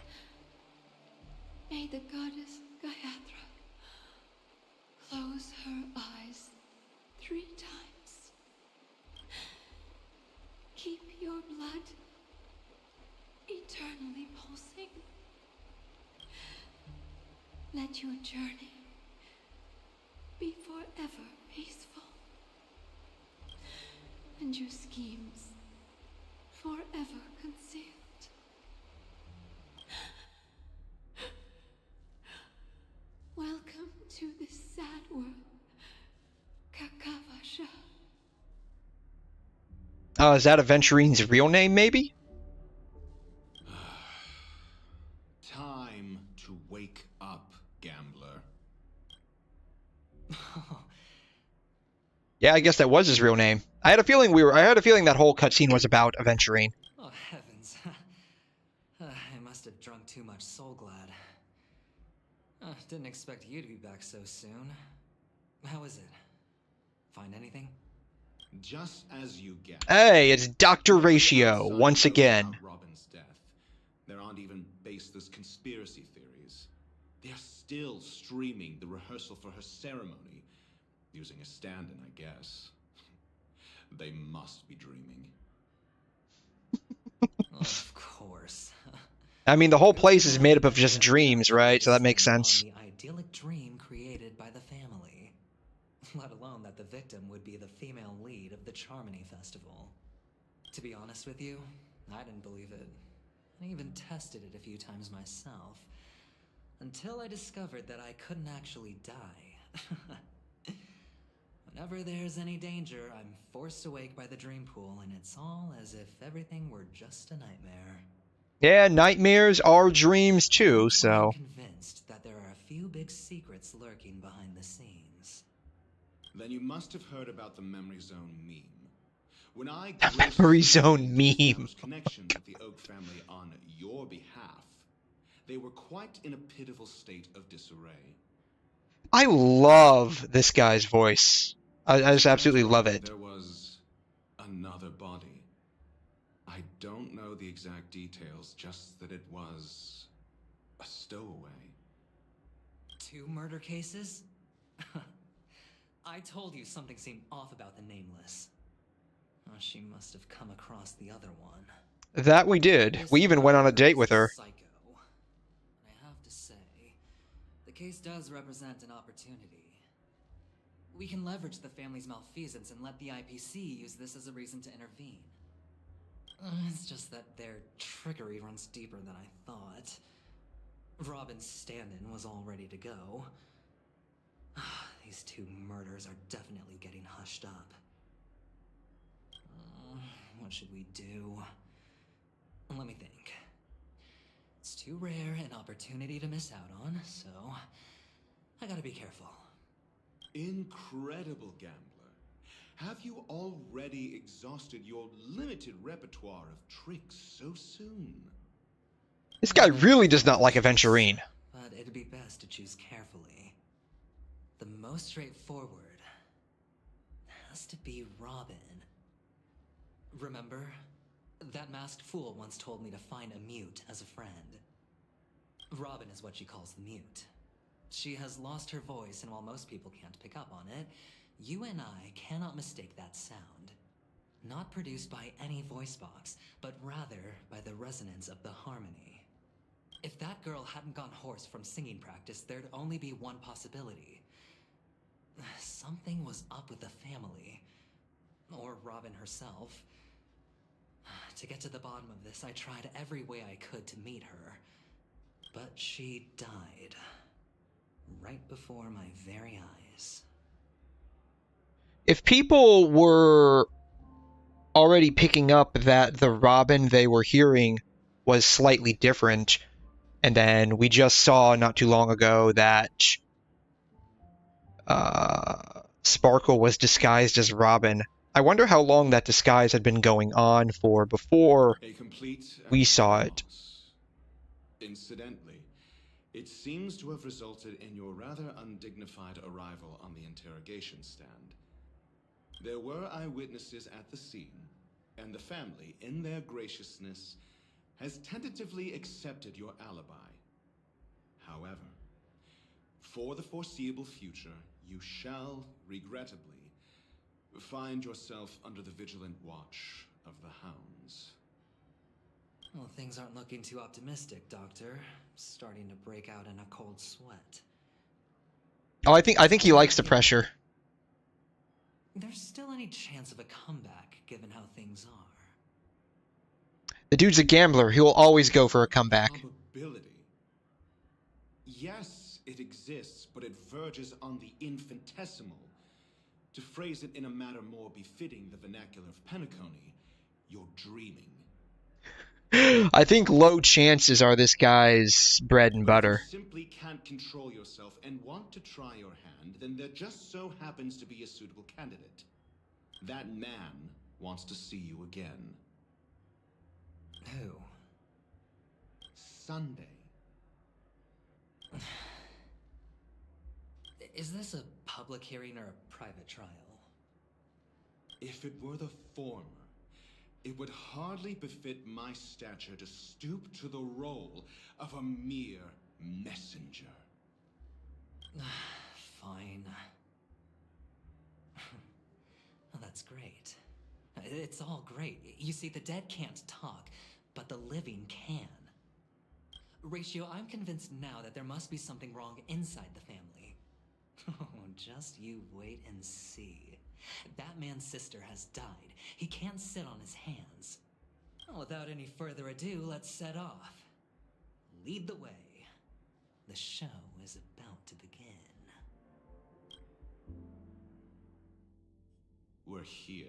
May the goddess Gayatra close her eyes 3 times. Keep your blood eternally pulsing. Let your journey be forever peaceful. And your schemes forever concealed. Welcome to this sad world, Kakavasha. Oh, is that Aventurine's real name, maybe? Time to wake up, gambler. Yeah, I guess that was his real name. I had a feeling that whole cutscene was about Aventurine. Oh, heavens. I must have drunk too much Soul Glad. Didn't expect you to be back so soon. How is it? Find anything? Just as you guessed. Hey, it's Dr. Ratio, once again. Robin's death. There aren't even baseless conspiracy theories. They're still streaming the rehearsal for her ceremony. Using a stand-in, I guess. They must be dreaming. Of course. I mean, the whole place is made up of just dreams, right? So that makes sense. The idyllic dream created by the family. Let alone that the victim would be the female lead of the Charmony Festival. To be honest with you, I didn't believe it. I even tested it a few times myself. Until I discovered that I couldn't actually die. Whenever there's any danger, I'm forced awake by the dream pool, and it's all as if everything were just a nightmare. Yeah, nightmares are dreams too, so... I'm convinced that there are a few big secrets lurking behind the scenes. Then you must have heard about the Memory Zone meme. When I Memory Zone meme. Connections with the Oak family on your behalf, they were quite in a pitiful state of disarray. I love this guy's voice. I just absolutely love it. There was another body. I don't know the exact details, just that it was a stowaway. 2 murder cases? I told you something seemed off about the Nameless. Oh, she must have come across the other one. That we did. We even went on a date with her. Psycho. I have to say, the case does represent an opportunity. We can leverage the family's malfeasance and let the IPC use this as a reason to intervene. It's just that their trickery runs deeper than I thought. Robin's stand-in was all ready to go. These 2 murders are definitely getting hushed up. What should we do? Let me think. It's too rare an opportunity to miss out on, so I gotta be careful. Incredible gambler. Have you already exhausted your limited repertoire of tricks so soon? This guy really does not like Aventurine. But it'd be best to choose carefully. The most straightforward has to be Robin. Remember? That masked fool once told me to find a mute as a friend. Robin is what she calls the mute. She has lost her voice, and while most people can't pick up on it, you and I cannot mistake that sound. Not produced by any voice box, but rather by the resonance of the harmony. If that girl hadn't gone hoarse from singing practice, there'd only be one possibility. Something was up with the family. Or Robin herself. To get to the bottom of this, I tried every way I could to meet her. But she died. Right before my very eyes. If people were already picking up that the Robin they were hearing was slightly different, and then we just saw not too long ago that Sparkle was disguised as Robin, I wonder how long that disguise had been going on for before we saw it. Incidentally, it seems to have resulted in your rather undignified arrival on the interrogation stand. There were eyewitnesses at the scene, and the family, in their graciousness, has tentatively accepted your alibi. However, for the foreseeable future, you shall, regrettably, find yourself under the vigilant watch of the hounds. Well, things aren't looking too optimistic, Doctor. Starting to break out in a cold sweat. Oh, I think he likes the pressure. There's still any chance of a comeback, given how things are. The dude's a gambler. He will always go for a comeback. Probability. Yes, it exists, but it verges on the infinitesimal. To phrase it in a manner more befitting the vernacular of Penacony, you're dreaming. I think low chances are this guy's bread and butter. If you simply can't control yourself and want to try your hand, then there just so happens to be a suitable candidate. That man wants to see you again. Who? Sunday. Is this a public hearing or a private trial? If it were the former, it would hardly befit my stature to stoop to the role of a mere messenger. Fine. Well, that's great. It's all great. You see, the dead can't talk, but the living can. Ratio, I'm convinced now that there must be something wrong inside the family. Oh, just you wait and see. That man's sister has died. He can't sit on his hands. Well, without any further ado, let's set off. Lead the way. The show is about to begin. We're here.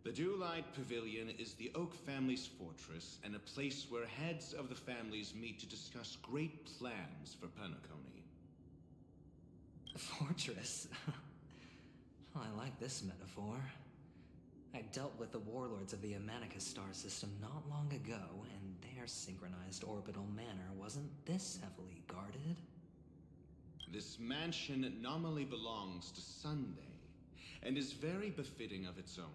The Dewlight Pavilion is the Oak family's fortress and a place where heads of the families meet to discuss great plans for Penacony. Fortress? Well, I like this metaphor. I dealt with the warlords of the Amanicus star system not long ago, and their synchronized orbital manor wasn't this heavily guarded. This mansion nominally belongs to Sunday, and is very befitting of its owner.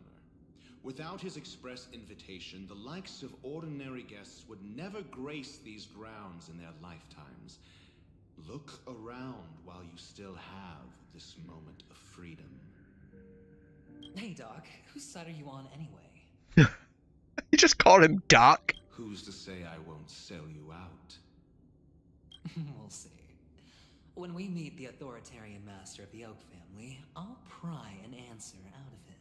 Without his express invitation, the likes of ordinary guests would never grace these grounds in their lifetimes. Look around while you still have this moment of freedom. Hey, Doc, whose side are you on anyway? You just called him Doc. Who's to say I won't sell you out? We'll see. When we meet the authoritarian master of the Oak family, I'll pry an answer out of him.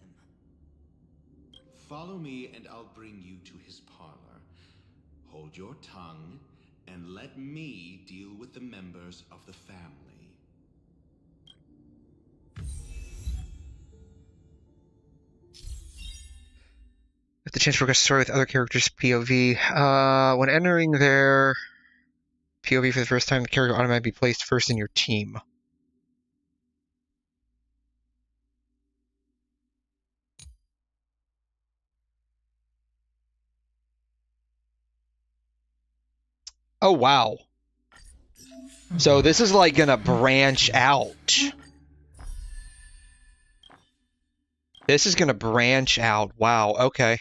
Follow me and I'll bring you to his parlor. Hold your tongue and let me deal with the members of the family. With the chance to progress the story with other characters' POV. When entering their POV for the first time, the character will automatically be placed first in your team. Oh, wow. So this is like gonna branch out. This is gonna branch out. Wow, okay.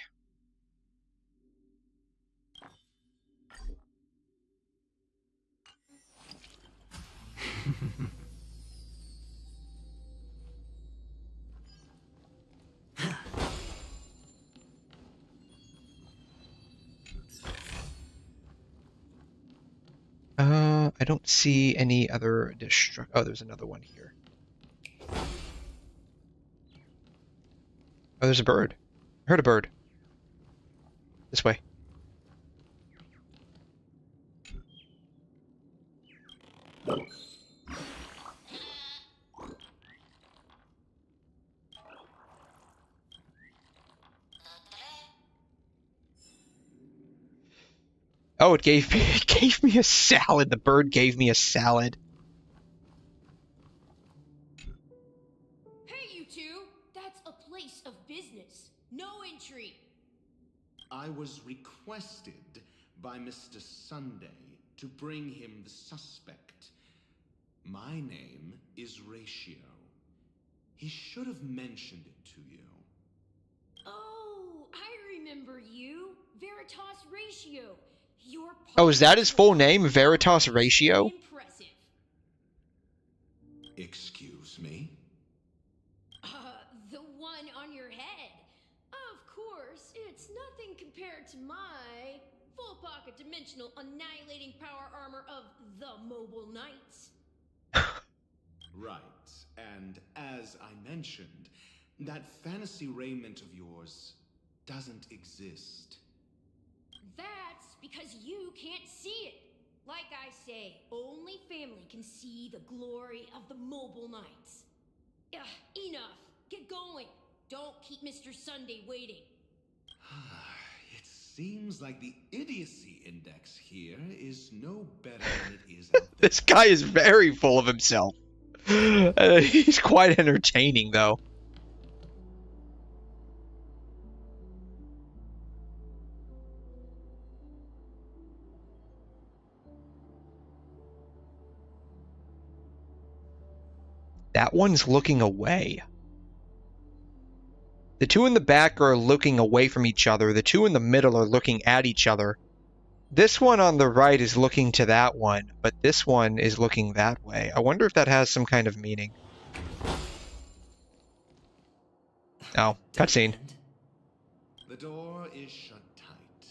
I don't see any other oh, there's another one here. Oh, there's a bird. I heard a bird. This way. Oh, it gave me a salad. The bird gave me a salad. Hey, you two! That's a place of business. No entry. I was requested by Mr. Sunday to bring him the suspect. My name is Ratio. He should have mentioned it to you. Oh, I remember you. Veritas Ratio. You're Oh, is that his full name? Veritas Ratio? impressive. Excuse me? The one on your head. Of course, it's nothing compared to my full pocket dimensional annihilating power armor of the Mobile Knights. Right, and as I mentioned, that fantasy raiment of yours doesn't exist. That's because you can't see it. Like I say, only family can see the glory of the Mobile Knights. Enough. Get going. Don't keep Mr. Sunday waiting. It seems like the idiocy index here is no better than it is out there. This guy is very full of himself. He's quite entertaining, though. That one's looking away. The two in the back are looking away from each other. The two in the middle are looking at each other. This one on the right is looking to that one, but this one is looking that way. I wonder if that has some kind of meaning. Oh, cutscene. The door is shut tight.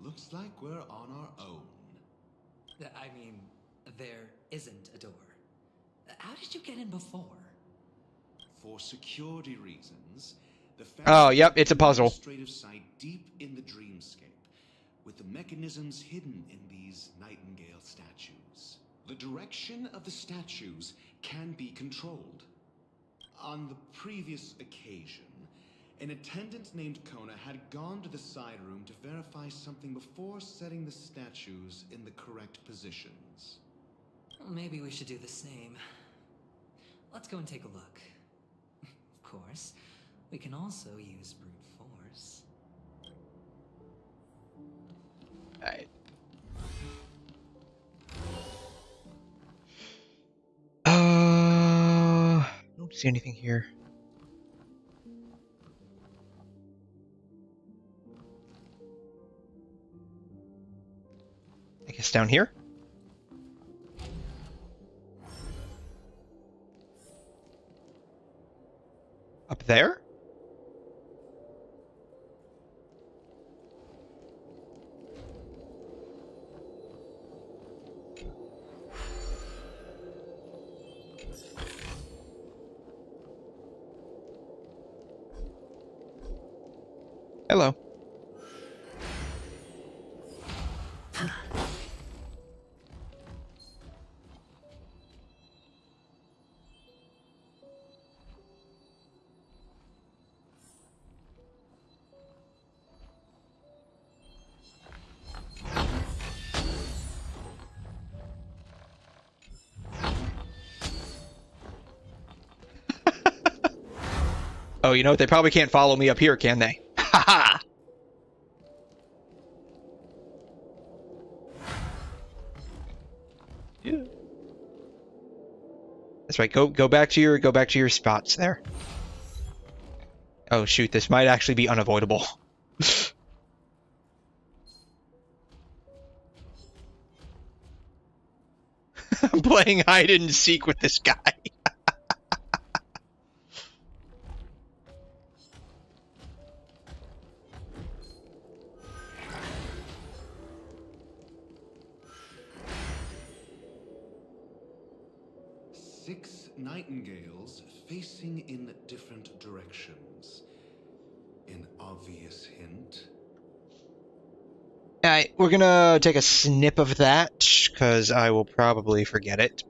Looks like we're on our own. I mean, there isn't a door. How did you get in before? For security reasons, the Oh, yep, it's a puzzle. administrative site deep in the dreamscape, with the mechanisms hidden in these Nightingale statues. The direction of the statues can be controlled. On the previous occasion, an attendant named Kona had gone to the side room to verify something before setting the statues in the correct positions. Well, maybe we should do the same. Let's go and take a look. Of course, we can also use brute force. Alright. I don't see anything here. What's down here? Up there? Hello. Oh, you know what? They probably can't follow me up here, can they? Ha ha! Yeah. That's right. Go back to your spots there. Oh shoot, this might actually be unavoidable. I'm playing hide and seek with this guy. Six nightingales facing in different directions. An obvious hint. Alright, we're gonna take a snip of that, because I will probably forget it.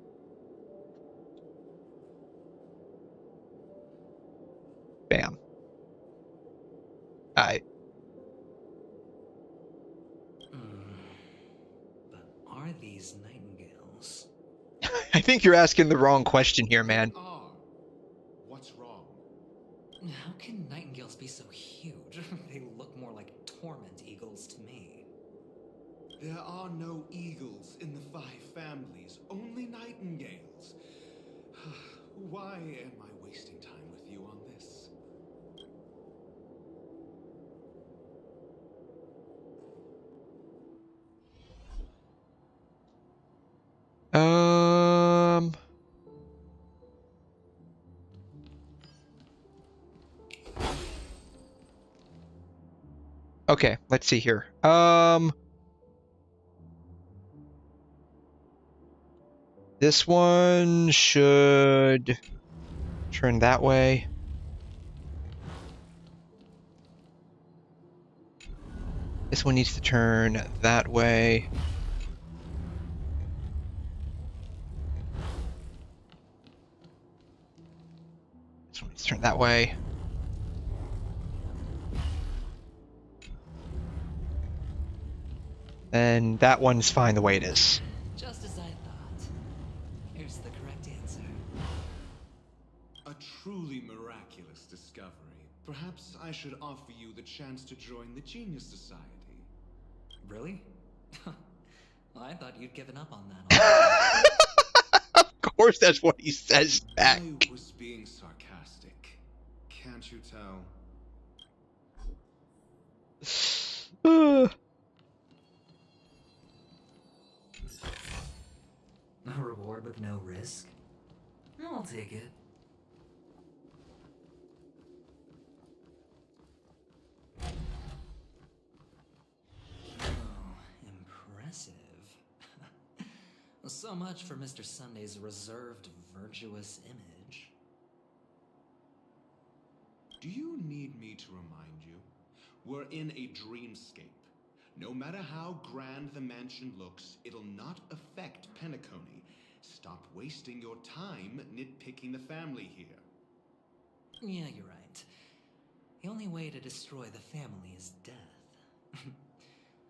Bam. Alright. But are these nightingales? I think you're asking the wrong question here, man. What's wrong? How can nightingales be so huge? They look more like torment eagles to me. There are no eagles in the 5 families, only nightingales. Why am I wasting time with you on this? Okay, let's see here. This one should turn that way. This one needs to turn that way. This one needs to turn that way. And that one's fine the way it is. Just as I thought. Here's the correct answer. A truly miraculous discovery. Perhaps I should offer you the chance to join the Genius Society. Really? Well, I thought you'd given up on that. Of course that's what he says back. I was being sarcastic. Can't you tell? A reward with no risk? I'll take it. Oh, impressive. So much for Mr. Sunday's reserved, virtuous image. Do you need me to remind you? We're in a dreamscape. No matter how grand the mansion looks, it'll not affect Penacony. Stop wasting your time nitpicking the family here. Yeah, you're right. The only way to destroy the family is death.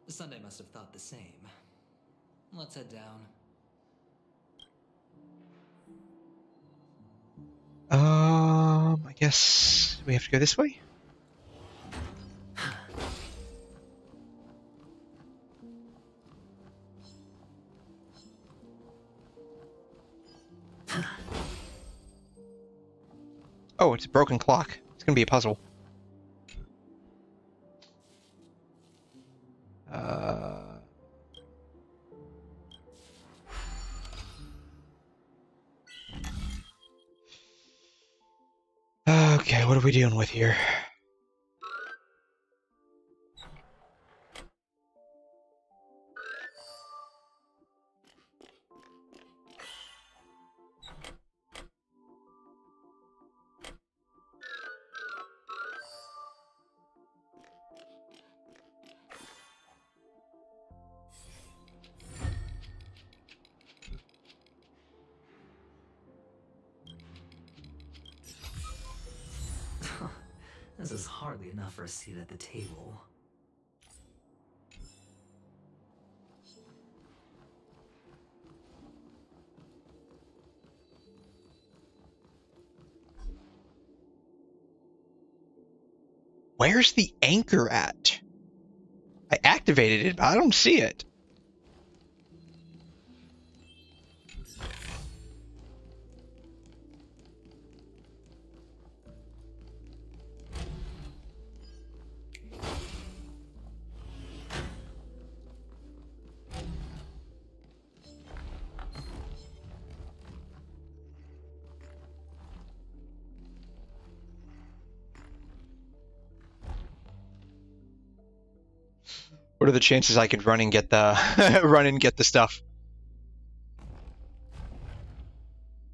Sunday must have thought the same. Let's head down. I guess we have to go this way? Oh, it's a broken clock. It's gonna be a puzzle. Okay, what are we dealing with here? This is hardly enough for a seat at the table. Where's the anchor at? I activated it, but I don't see it. What are the chances I could run and get the run and get the stuff?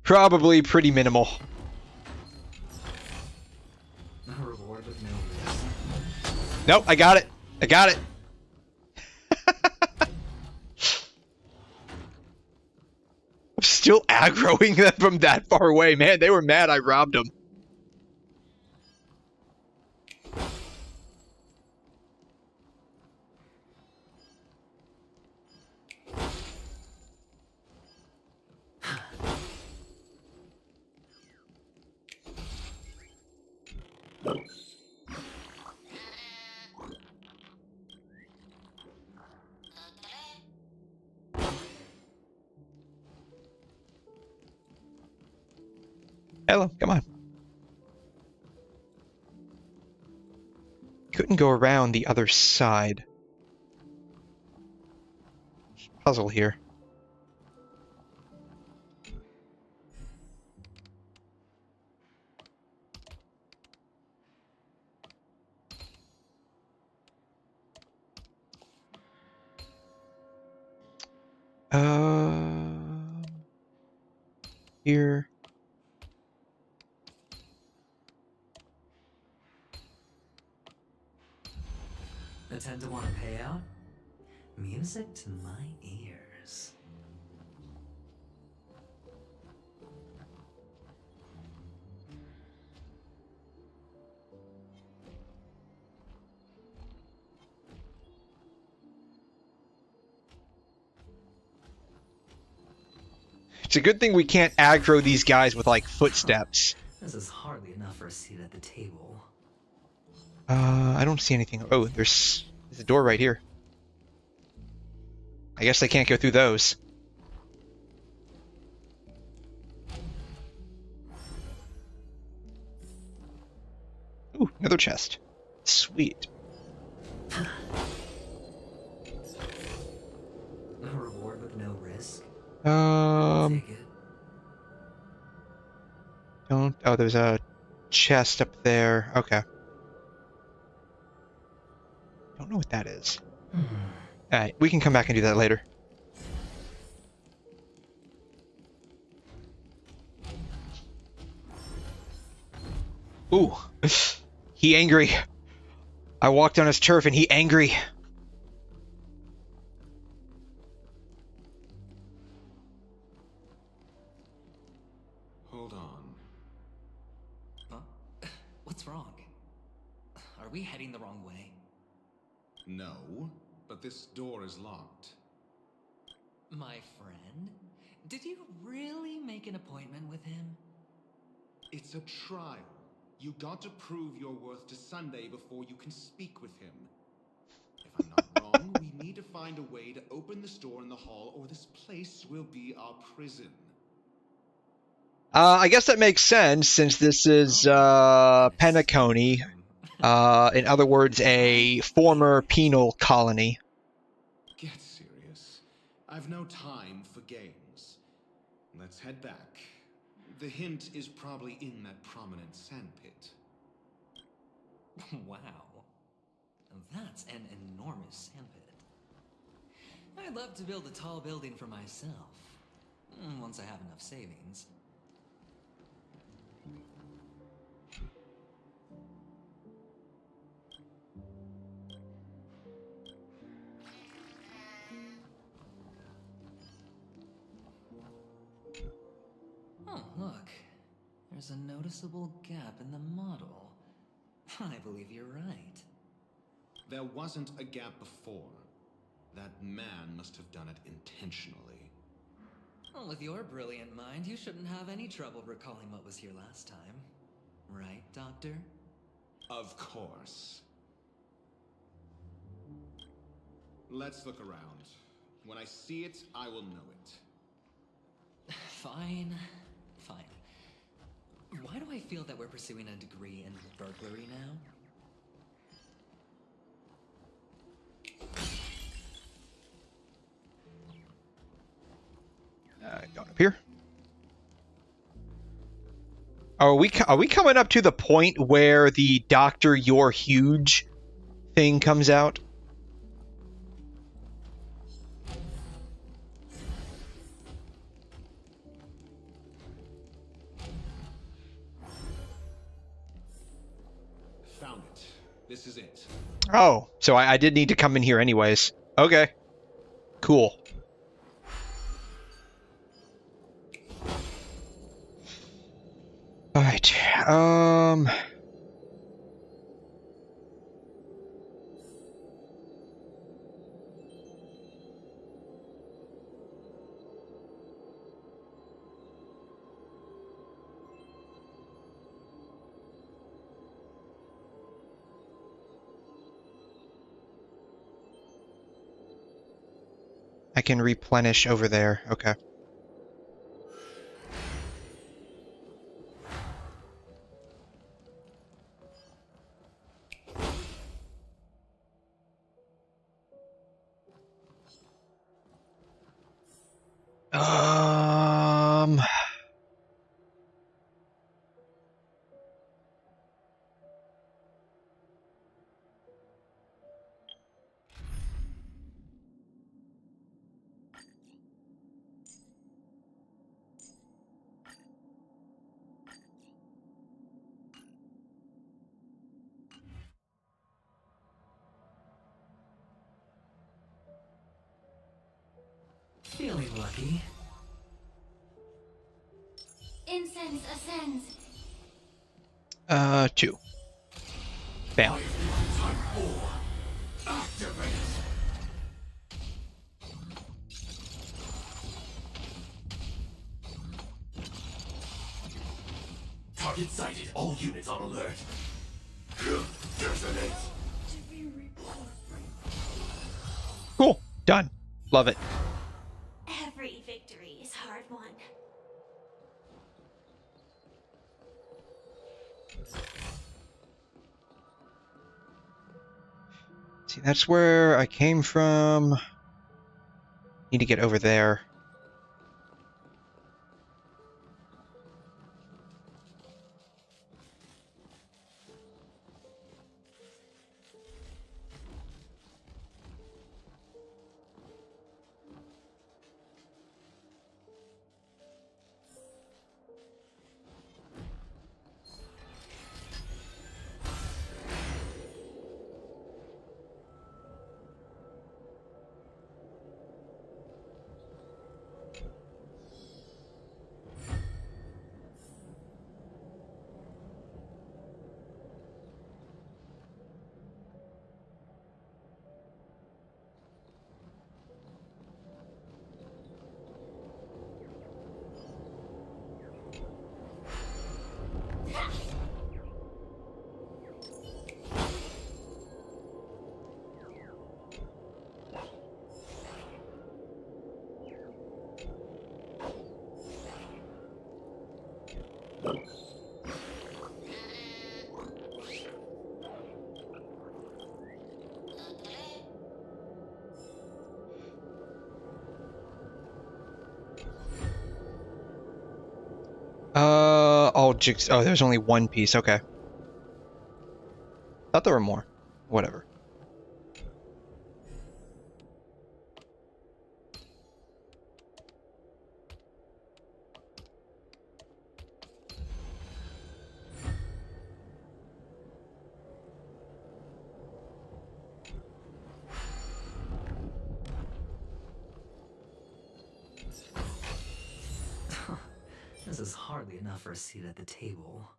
Probably pretty minimal. Reward with no risk. Nope, I got it. I got it. I'm still aggroing them from that far away, man. They were mad I robbed them. Hello, come on. Couldn't go around the other side. Puzzle here. Here. A 10-to-1 payout? Music to my ears. It's a good thing we can't aggro these guys with, like, footsteps. This is hardly enough for a seat at the table. I don't see anything. Oh, there's a door right here. I guess they can't go through those. Ooh, another chest. Sweet. A reward with no risk. Take it. Don't. Oh, there's a chest up there. Okay. Don't know what that is. Alright, we can come back and do that later. Ooh. He angry. I walked on his turf and he angry. Hold on. What's wrong? Are we heading the wrong way? No, but this door is locked. My friend? Did you really make an appointment with him? It's a trial. You got to prove your worth to Sunday before you can speak with him. If I'm not wrong, we need to find a way to open this door in the hall, or this place will be our prison. I guess that makes sense, since this is Penacony. In other words, a former penal colony. Get serious. I've no time for games. Let's head back. The hint is probably in that prominent sandpit. Wow. That's an enormous sandpit. I'd love to build a tall building for myself. Once I have enough savings. Oh, look. There's a noticeable gap in the model. I believe you're right. There wasn't a gap before. That man must have done it intentionally. Well, with your brilliant mind, you shouldn't have any trouble recalling what was here last time. Right, Doctor? Of course. Let's look around. When I see it, I will know it. Fine. Fine. Why do I feel that we're pursuing a degree in burglary now? Going up here. Are we coming up to the point where the Dr. You're Huge thing comes out? Found it. This is it. Oh, so I did need to come in here anyways. Okay. Cool. Alright, I can replenish over there. Okay. Feeling lucky. Incense ascends. 2. Bam. Target sighted. All units on alert. Detonate. Cool. Done. Love it. Every victory is hard won. See, that's where I came from. Need to get over there. all jigs. Oh, there's only one piece. Okay. Thought there were more. Whatever. This is hardly enough for a seat at the table.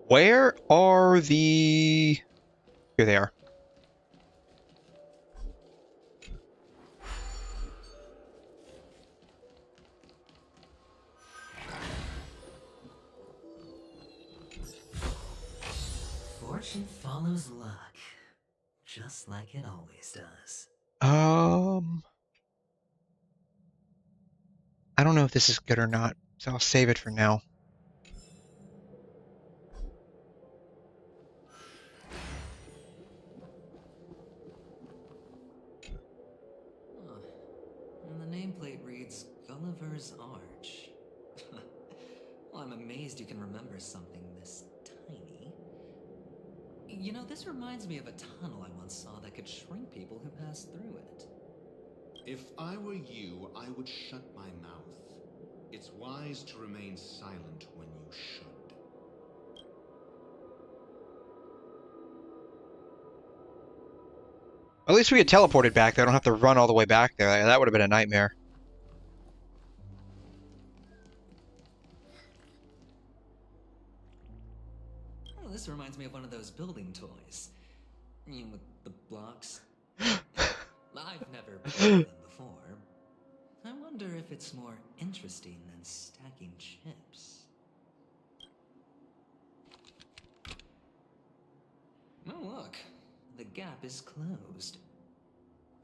Where are the... Here they are. Fortune follows luck, just like it always does. I don't know if this is good or not, so I'll save it for now. And the nameplate reads Gulliver's Arch. Well, I'm amazed you can remember something this tiny. You know, this reminds me of a tunnel I once saw that could shrink people who passed through it. If I were you, I would shut my mouth. It's wise to remain silent when you should. At least we get teleported back there. I don't have to run all the way back there. That would have been a nightmare. Oh, this reminds me of one of those building toys. You know, with the blocks. I've never played them before. I wonder if it's more interesting than stacking chips. Oh, look. The gap is closed.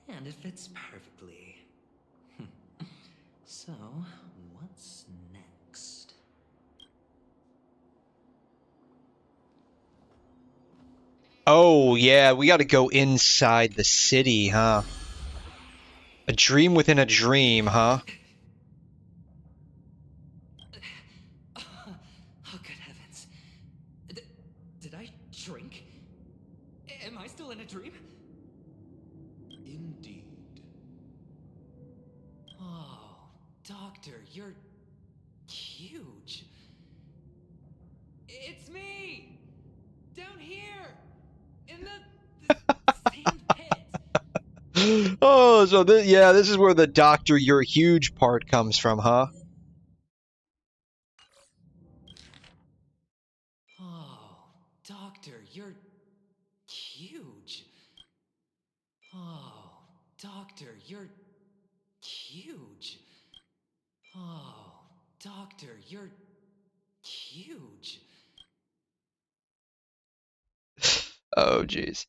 And it fits perfectly. So, what's next? Oh, yeah, we gotta go inside the city, huh? A dream within a dream, huh? Oh, good heavens. Did I drink? Am I still in a dream? Indeed. Oh, Doctor, you're huge. It's me! Down here! In the sand pit! Oh, so yeah, this is where the Doctor You're Huge part comes from, huh? Oh, Doctor, you're huge. Oh, Doctor, you're huge. Oh, Doctor, you're huge. Oh, jeez.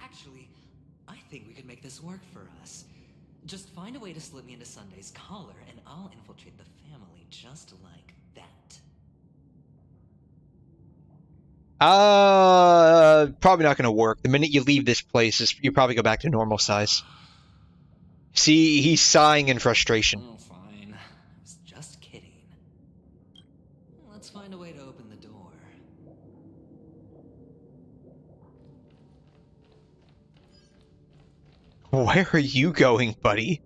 Actually, I think we could make this work for us. Just find a way to slip me into Sunday's collar, and I'll infiltrate the family just like that. Probably not gonna work. The minute you leave this place, you probably go back to normal size. See, he's sighing in frustration. Oh, fine. I was just kidding. Let's find a way to open the door. Where are you going, buddy?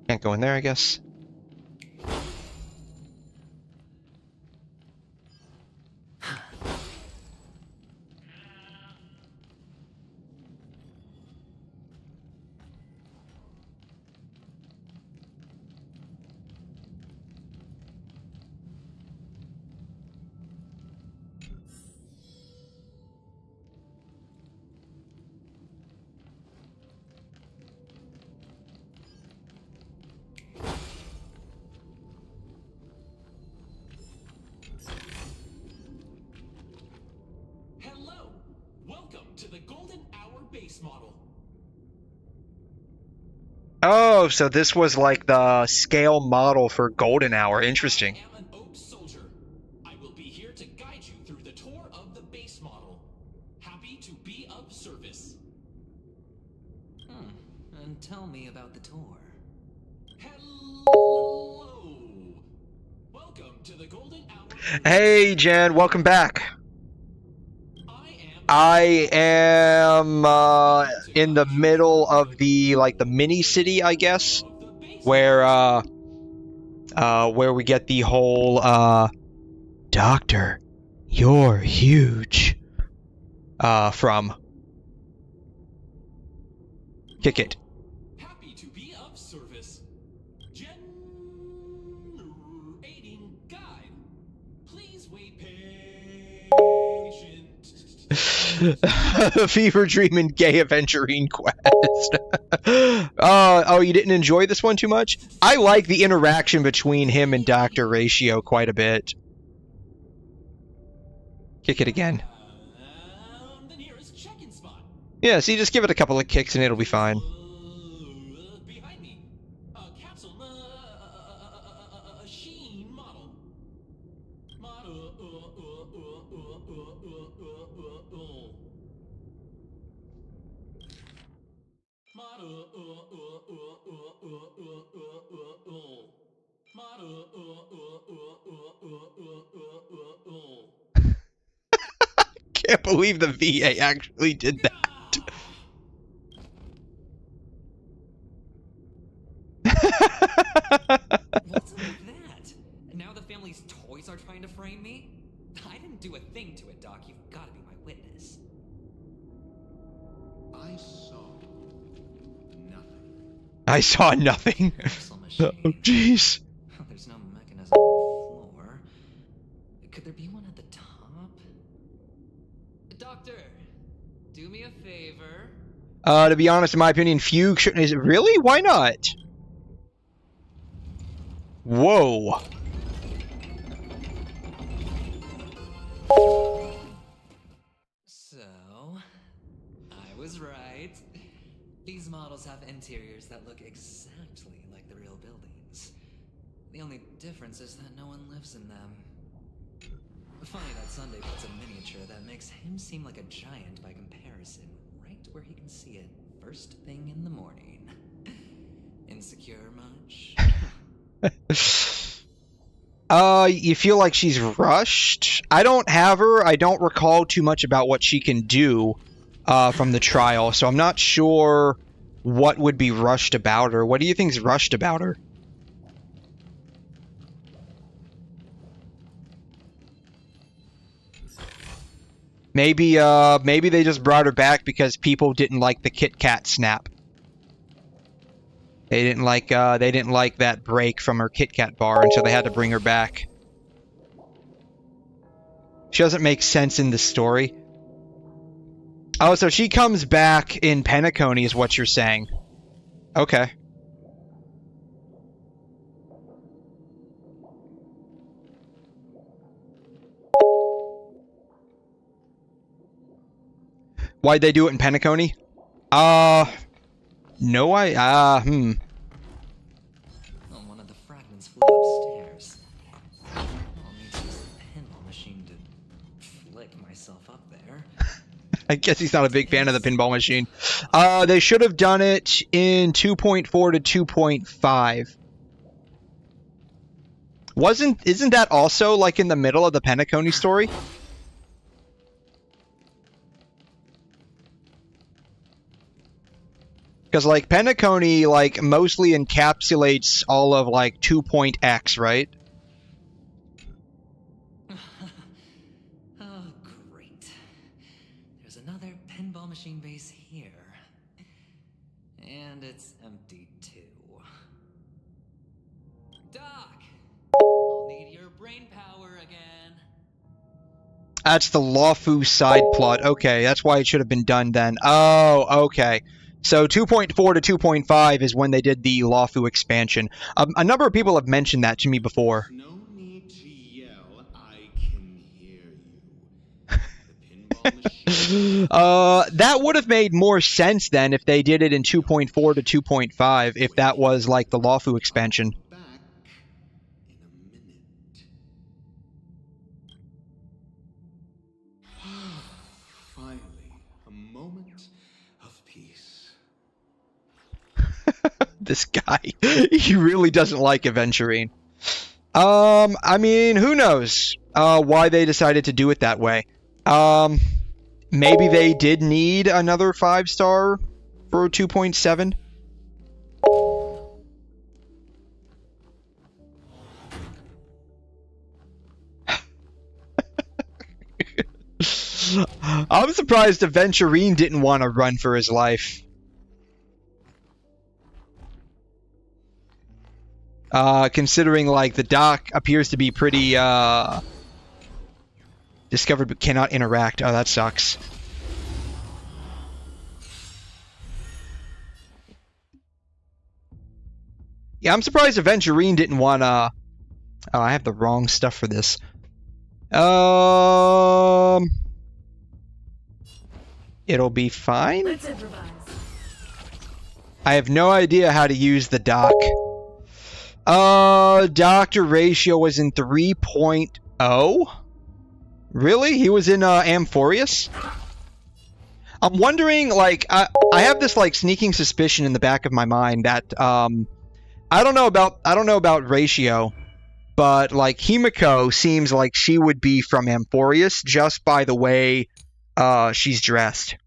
Can't go in there, I guess. Oh, so this was like the scale model for Golden Hour. Interesting. I am an Oak soldier. I will be here to guide you through the tour of the base model. Happy to be of service. And tell me about the tour. Hello. Welcome to the Golden Hour. Hey, Jen, welcome back. I am in the middle of the mini city, I guess, where we get the whole Doctor, you're huge from. Kick it. Happy to be of service. Generating guide. Please wait patient. Fever Dream and Gay Aventurine Quest. Oh, you didn't enjoy this one too much? I like the interaction between him and Dr. Ratio quite a bit. Kick it again. The nearest check-in spot. Yeah, so you just give it a couple of kicks and it'll be fine. Behind me. Capsule machine model. Can't believe the VA actually did that. What's up with that? Now the family's toys are trying to frame me? I didn't do a thing to it, Doc. You've got to be my witness. I saw nothing. I saw nothing. Oh, jeez. There's no mechanism on the floor. Could there be one at the top? Doctor, do me a favor. To be honest, in my opinion, Fugue shouldn't. Is it really? Why not? Whoa. So, I was right. These models have interiors that look exactly like the real buildings. The only difference is that no one lives in them. Funny that Sunday puts a miniature that makes him seem like a giant by comparison, right where he can see it first thing in the morning. Insecure much? You feel like she's rushed? I don't have her. I don't recall too much about what she can do from the trial, so I'm not sure what would be rushed about her. What do you think's rushed about her? Maybe they just brought her back because people didn't like the Kit Kat snap. They didn't like that break from her Kit Kat bar, and so they had to bring her back. She doesn't make sense in the story. Oh, so she comes back in Penacony is what you're saying. Okay. Why'd they do it in Penacony? No, One of the fragments flew upstairs. I'll need to use the pinball machine to flick myself up there. I guess he's not a big fan of the pinball machine. They should have done it in 2.4 to 2.5. Isn't that also like in the middle of the Penacony story? Because, like, Penacony, like, mostly encapsulates all of, like, 2.x, right? Oh, great. There's another pinball machine base here. And it's empty, too. Doc! I'll need your brain power again. That's the Lawfu side plot. Okay, that's why it should have been done then. Oh, okay. So 2.4 to 2.5 is when they did the Lawfu expansion. A number of people have mentioned that to me before. No need to yell. I can hear you. The pinball machine. That would have made more sense then if they did it in 2.4 to 2.5, if that was like the Lawfu expansion. Back in a minute. Finally, a moment of peace. This guy, he really doesn't like Aventurine. I mean, who knows why they decided to do it that way. Maybe they did need another 5-star for 2.7. I'm surprised Aventurine didn't want to run for his life. Considering, like, the doc appears to be pretty, discovered but cannot interact. Oh, that sucks. Yeah, I'm surprised Aventurine didn't want to... Oh, I have the wrong stuff for this. It'll be fine. Let's improvise. I have no idea how to use the doc. Doctor Ratio was in 3.0? Really? He was in, Amphorius? I'm wondering, like, I have this, like, sneaking suspicion in the back of my mind that, I don't know about Ratio, but, like, Himiko seems like she would be from Amphorius just by the way, she's dressed.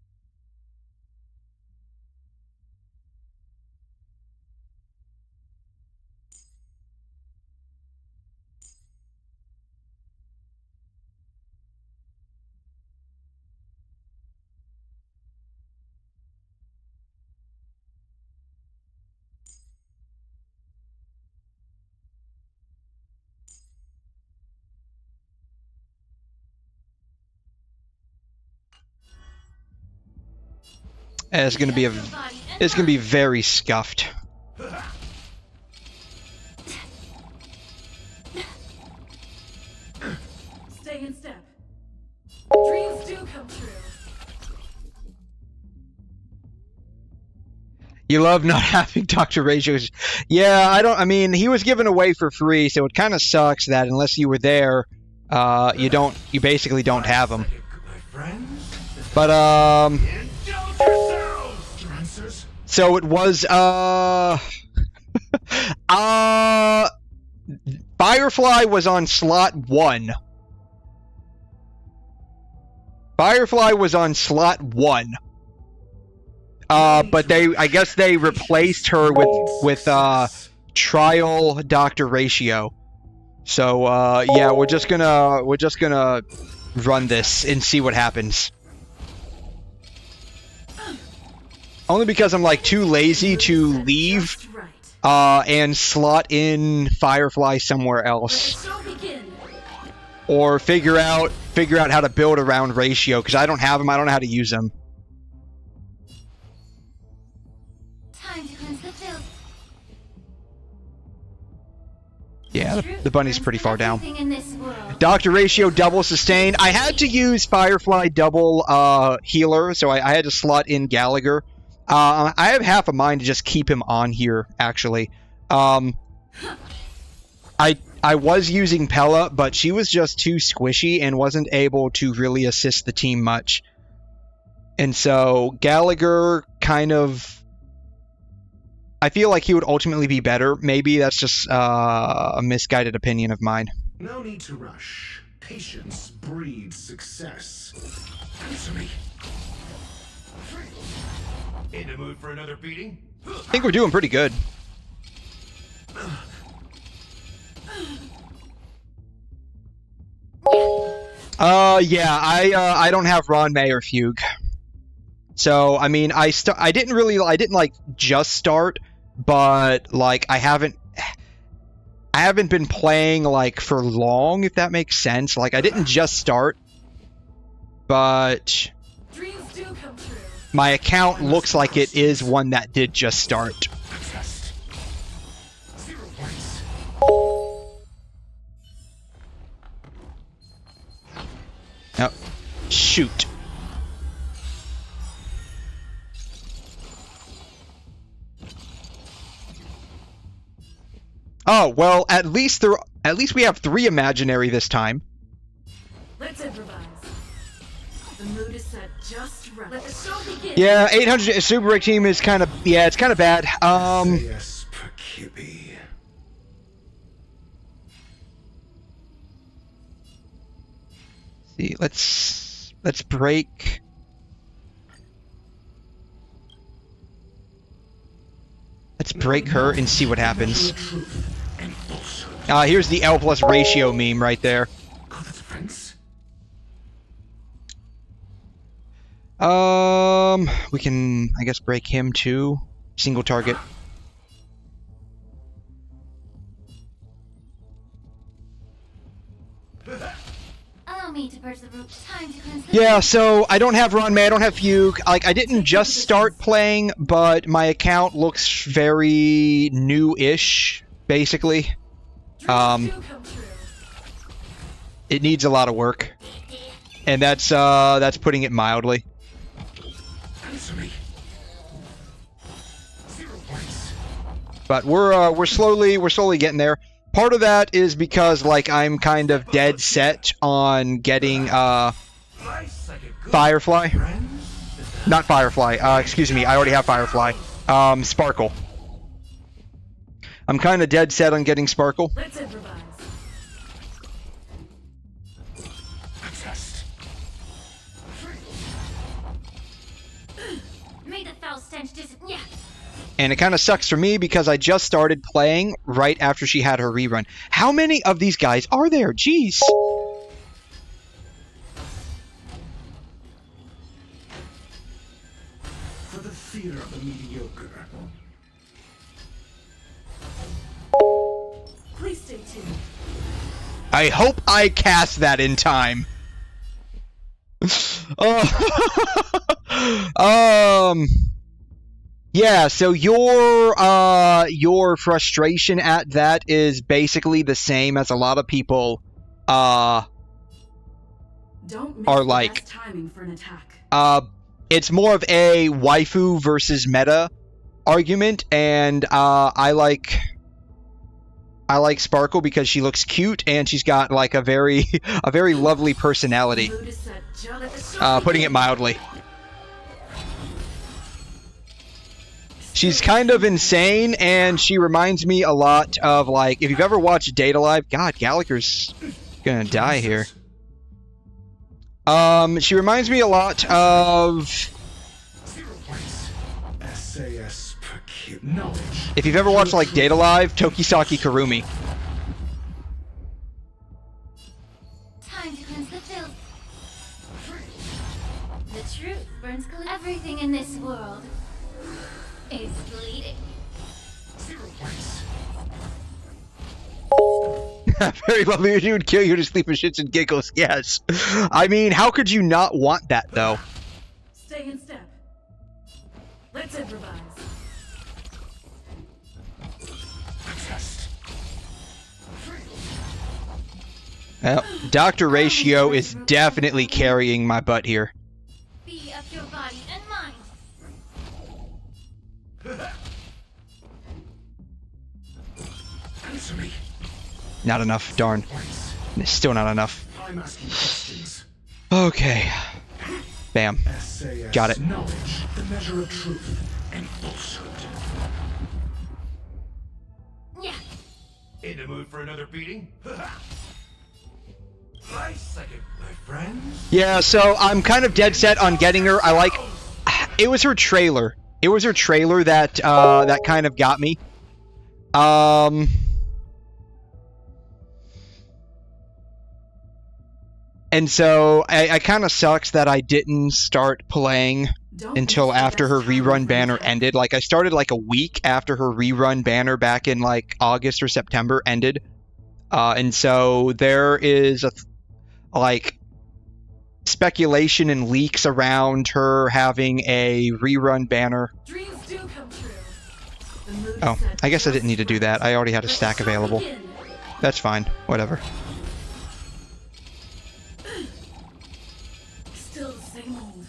And it's gonna be very scuffed. Stay in step. Dreams do come true. You love not having Dr. Ratio's. Yeah, I mean, he was given away for free, so it kind of sucks that unless you were there, you basically don't have him. But, so it was, Firefly was on slot 1. Firefly was on slot 1. But I guess they replaced her with Trial Dr. Ratio. So, yeah, we're just gonna run this and see what happens. Only because I'm, like, too lazy to leave, and slot in Firefly somewhere else. Or figure out how to build around Ratio, because I don't have him, I don't know how to use him. Time to cleanse the filth. Yeah, the bunny's pretty far down. In this world. Dr. Ratio double sustain. I had to use Firefly double healer, so I had to slot in Gallagher. I have half a mind to just keep him on here, actually. I was using Pella, but she was just too squishy and wasn't able to really assist the team much. And so Gallagher kind of... I feel like he would ultimately be better. Maybe that's just a misguided opinion of mine. No need to rush. Patience breeds success. Answer me. In the mood for another beating? I think we're doing pretty good. Yeah, I don't have Ron, May, or Fugue. So, I mean, I didn't like just start, but like I haven't been playing like for long, if that makes sense. Like I didn't just start, but Dreams do come true. my account looks like it is one that did just start. 0 points. Oh, shoot. Oh, well, at least we have 3 imaginary this time. Let's improvise. The mood is set just right. Let the show begin. Yeah, 800 Super Break Team is kind of, yeah, it's kind of bad. SAS per Kippy. See, let's break. Let's break her and see what happens. Here's the L plus ratio meme right there. We can, I guess, break him too. Single target. Allow me to purge the root. Time to cleanse the Yeah, so I don't have Ron May, I don't have Fugue. Like, I didn't just start playing, but my account looks very new-ish, basically. It needs a lot of work. And that's putting it mildly. But we're slowly getting there. Part of that is because like I'm kind of dead set on getting Firefly. Not Firefly. Excuse me. I already have Firefly. Sparkle. I'm kind of dead set on getting Sparkle. Let's improvise. May the foul stench disappear. Yeah. And it kind of sucks for me because I just started playing right after she had her rerun. How many of these guys are there? Jeez. For the fear of the mediocre. Please stay tuned. I hope I cast that in time. Yeah, so your frustration at that is basically the same as a lot of people Don't miss are the like. best timing for an attack. It's more of a waifu versus meta argument, and I like Sparkle because she looks cute and she's got like a very lovely personality. Putting it mildly. She's kind of insane, and she reminds me a lot of, like, if you've ever watched Data Live... God, Gallagher's gonna die here. She reminds me a lot of... SAS per Kippy. Knowledge. If you've ever watched, like, Data Live, Tokisaki Kurumi. Time to cleanse the filth. The truth burns clean. Everything in this world is bleeding. 0 points. Very lovely. She would kill you to sleep for shits and giggles. Yes. I mean, how could you not want that, though? Stay in step. Let's improvise. Well, Dr. Ratio is definitely carrying my butt here. Be of your body and mind. Answer me. Not enough. Darn. Still not enough. I'm asking questions. Okay. Bam. SAS Got it. Knowledge, the measure of truth and falsehood. Yeah. In the mood for another beating? Nice second, my friend. Yeah, so I'm kind of dead set on getting her. I like... It was her trailer. It was her trailer that that kind of got me. And so I kind of sucks that I didn't start playing until after her rerun banner ended. Like, I started like a week after her rerun banner back in like August or September ended. And so there is like speculation and leaks around her having a rerun banner. Dreams do come true. Oh, I guess I didn't need to do that. I already had a stack available. That's fine. Whatever. Still the same old.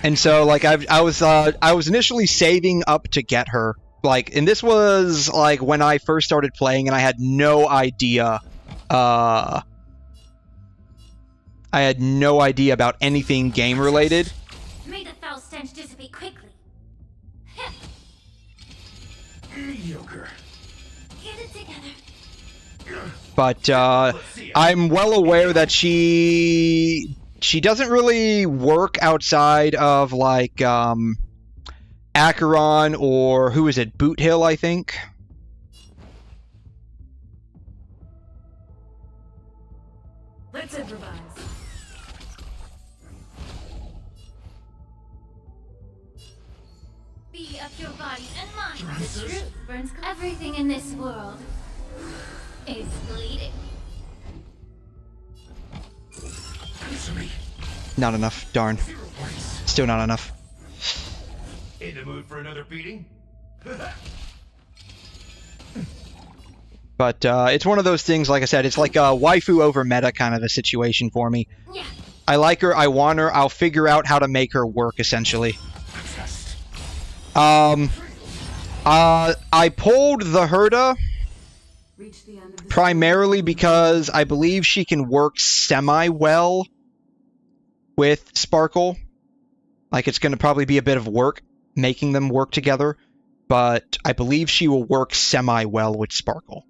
And so, like, I was initially saving up to get her, like, and this was like when I first started playing, and I had no idea. I had no idea about anything game related. May the foul stench dissipate quickly. Mediocre. Get it together. But I'm well aware that she doesn't really work outside of like Acheron or who is it, Boot Hill, I think. Let's improvise. Be of your body and mind. The truth burns. Everything in this world is bleeding. Answer me. Not enough. Darn. Still not enough. In the mood for another beating? But it's one of those things, like I said, it's like a waifu over meta kind of a situation for me. Yeah. I like her, I want her, I'll figure out how to make her work, essentially. I pulled the Herda primarily because I believe she can work semi-well with Sparkle. Like, it's going to probably be a bit of work making them work together, but I believe she will work semi-well with Sparkle.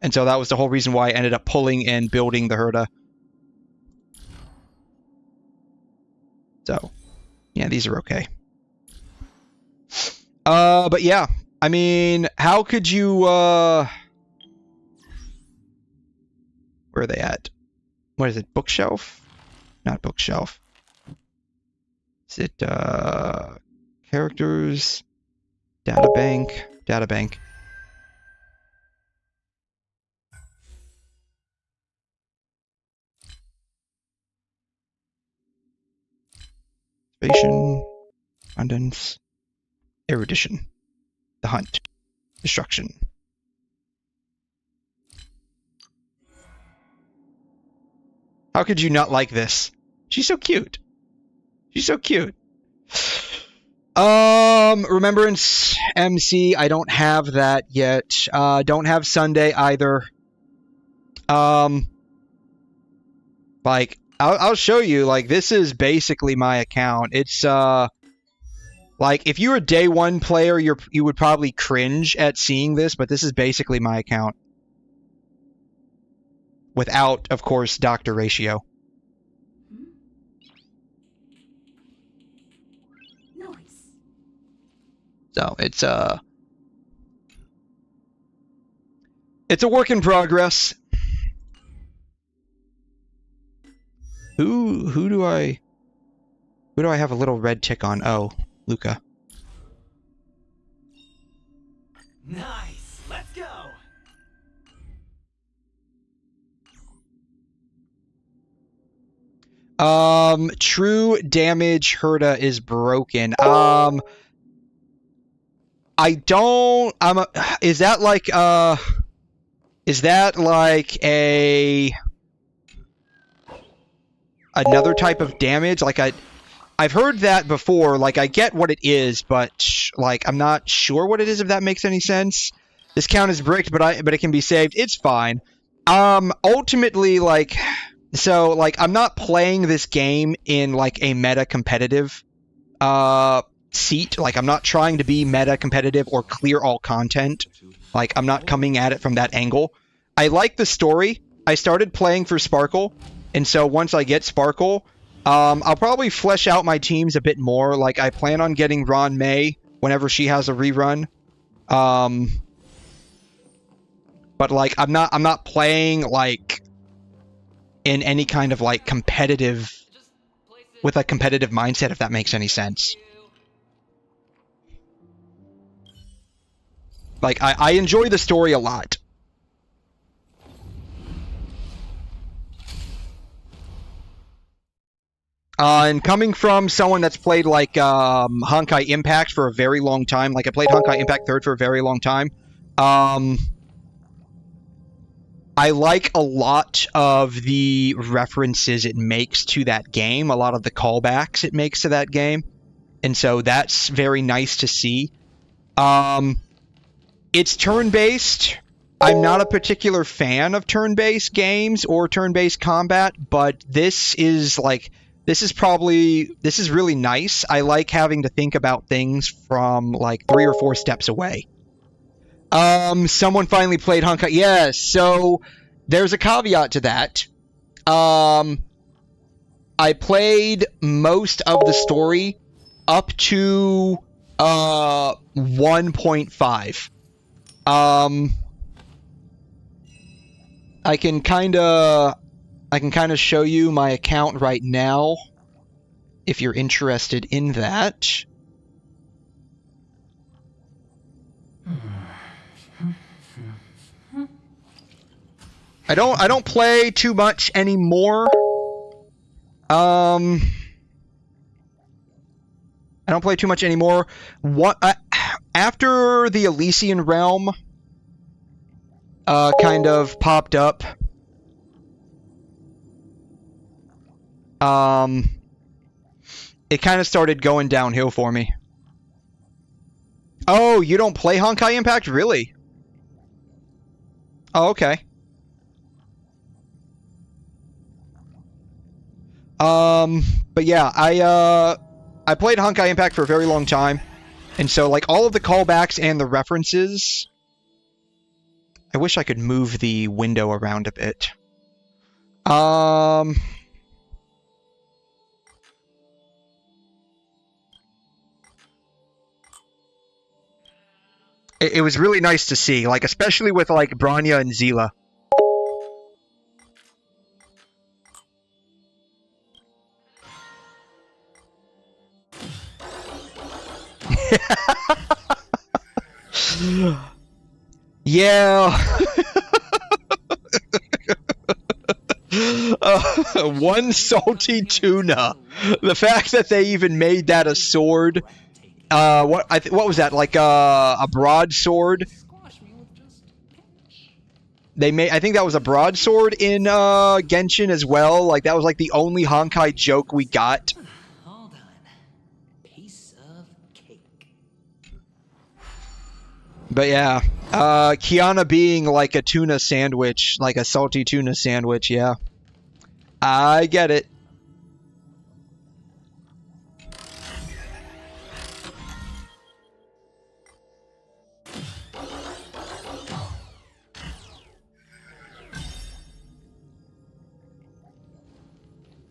And so that was the whole reason why I ended up pulling and building the Herda. So, yeah, these are okay. But yeah, I mean, how could you, where are they at? What is it, bookshelf? Not bookshelf. Is it, characters? Databank? Databank. Abundance, erudition, the hunt, destruction. How could you not like this? She's so cute. She's so cute. Remembrance MC, I don't have that yet. Don't have Sunday either. Like, I'll show you, like, this is basically my account. It's, like, if you're a day one player, you would probably cringe at seeing this, but this is basically my account. Without, of course, Dr. Ratio. Nice. So, it's a work in progress. Who do I have a little red tick on? Oh, Luca. Nice. Let's go. True damage Herda is broken. Is that like another type of damage? Like, I've heard that before. Like, I get what it is, but like, I'm not sure what it is, if that makes any sense. This count is bricked, but it can be saved. It's fine. Ultimately, like, so, like, I'm not playing this game in like a meta competitive seat. Like, I'm not trying to be meta competitive or clear all content. Like, I'm not coming at it from that angle. I like the story. I started playing for Sparkle, and so once I get Sparkle, I'll probably flesh out my teams a bit more. Like, I plan on getting Ron May whenever she has a rerun. But like, I'm not playing like in any kind of like competitive, with a competitive mindset, if that makes any sense. Like, I enjoy the story a lot. And coming from someone that's played like Honkai Impact for a very long time, like I played Honkai Impact 3rd for a very long time, I like a lot of the references it makes to that game, a lot of the callbacks it makes to that game, and so that's very nice to see. It's turn-based. I'm not a particular fan of turn-based games or turn-based combat, but this is really nice. I like having to think about things from like 3 or 4 steps away. Someone finally played Honkai. Yes, so there's a caveat to that. I played most of the story up to 1.5. I can kind of show you my account right now, if you're interested in that. I don't play too much anymore. I don't play too much anymore. After the Elysian Realm kind of popped up, it kind of started going downhill for me. Oh, you don't play Honkai Impact? Really? Oh, okay. But yeah, I played Honkai Impact for a very long time, and so like all of the callbacks and the references. I wish I could move the window around a bit. It was really nice to see, like especially with like Branya and Zila. Yeah. One salty tuna. The fact that they even made that a sword. What was that? Like a broadsword? They made. I think that was a broadsword in Genshin as well. Like that was like the only Honkai joke we got. Hold on. Piece of cake. But yeah, Kiana being like a tuna sandwich, like a salty tuna sandwich. Yeah, I get it.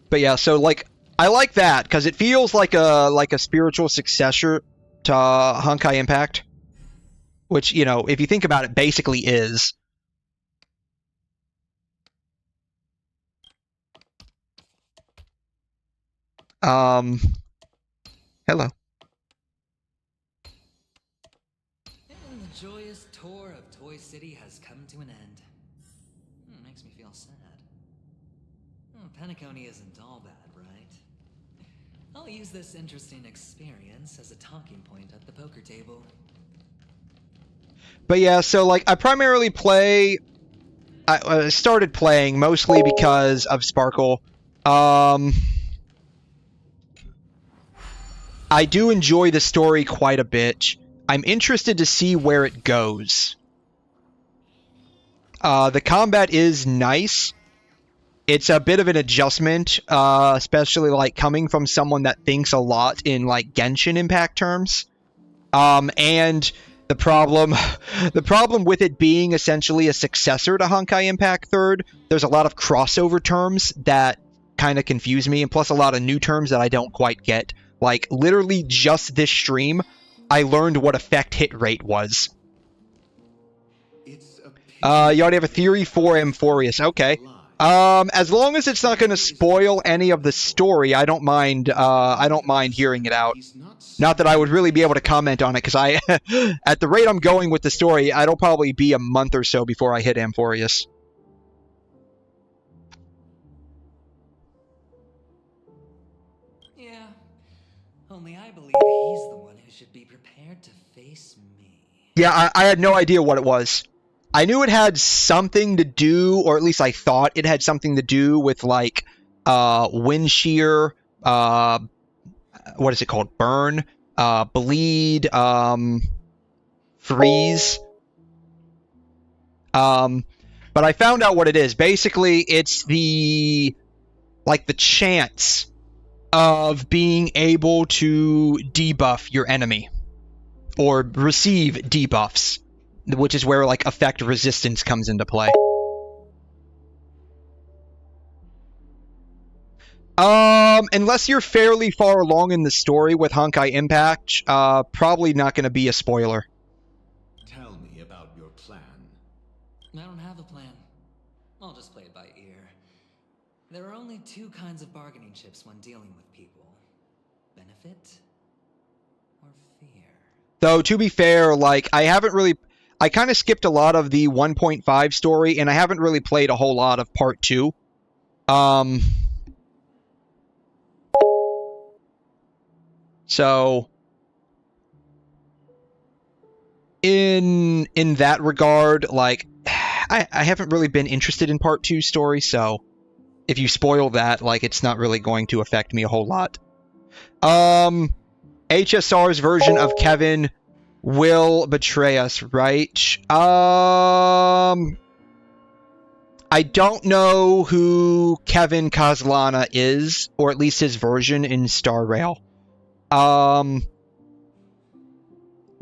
But yeah, so like I like that because it feels like a spiritual successor to Honkai Impact, which, you know, if you think about it, basically is. Hello. And the joyous tour of Toy City has come to an end. Makes me feel sad. Penacony isn't all bad, right? I'll use this interesting experience as a talking point at the poker table. But yeah, so like I primarily play. I started playing mostly because of Sparkle. I do enjoy the story quite a bit. I'm interested to see where it goes. The combat is nice. It's a bit of an adjustment, especially like coming from someone that thinks a lot in like Genshin Impact terms. And the problem with it being essentially a successor to Honkai Impact 3rd, there's a lot of crossover terms that kind of confuse me, and plus a lot of new terms that I don't quite get. Like, literally just this stream, I learned what effect hit rate was. You already have a theory for Amphorius. Okay. As long as it's not going to spoil any of the story, I don't mind hearing it out. Not that I would really be able to comment on it, because I, at the rate I'm going with the story, it'll probably be a month or so before I hit Amphorius. Yeah, only I believe he's the one who should be prepared to face me. Yeah, I had no idea what it was. I knew it had something to do, or at least I thought it had something to do with, like, wind shear, what is it called? Burn, bleed, freeze. But I found out what it is. Basically, it's the chance of being able to debuff your enemy, or receive debuffs, which is where, like, effect resistance comes into play. Unless you're fairly far along in the story with Honkai Impact, probably not going to be a spoiler. Tell me about your plan. I don't have a plan. I'll just play it by ear. There are only two kinds of bargaining chips when dealing with people. Benefit or fear. Though, to be fair, like, I kind of skipped a lot of the 1.5 story, and I haven't really played a whole lot of Part 2. So, in that regard, like, I haven't really been interested in Part 2 story, so if you spoil that, like, it's not really going to affect me a whole lot. HSR's version of Kevin will betray us, right? I don't know who Kevin Kozlana is, or at least his version in Star Rail.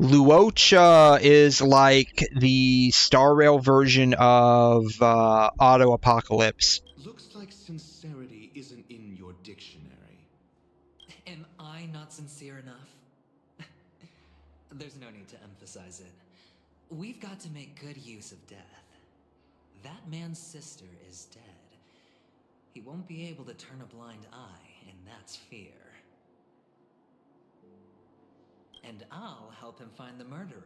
Luocha is like the Star Rail version of Auto Apocalypse. Looks like sincerity isn't in your dictionary. Am I not sincere enough? There's no need to emphasize it. We've got to make good use of death. That man's sister is dead. He won't be able to turn a blind eye, and that's fear. And I'll help him find the murderer.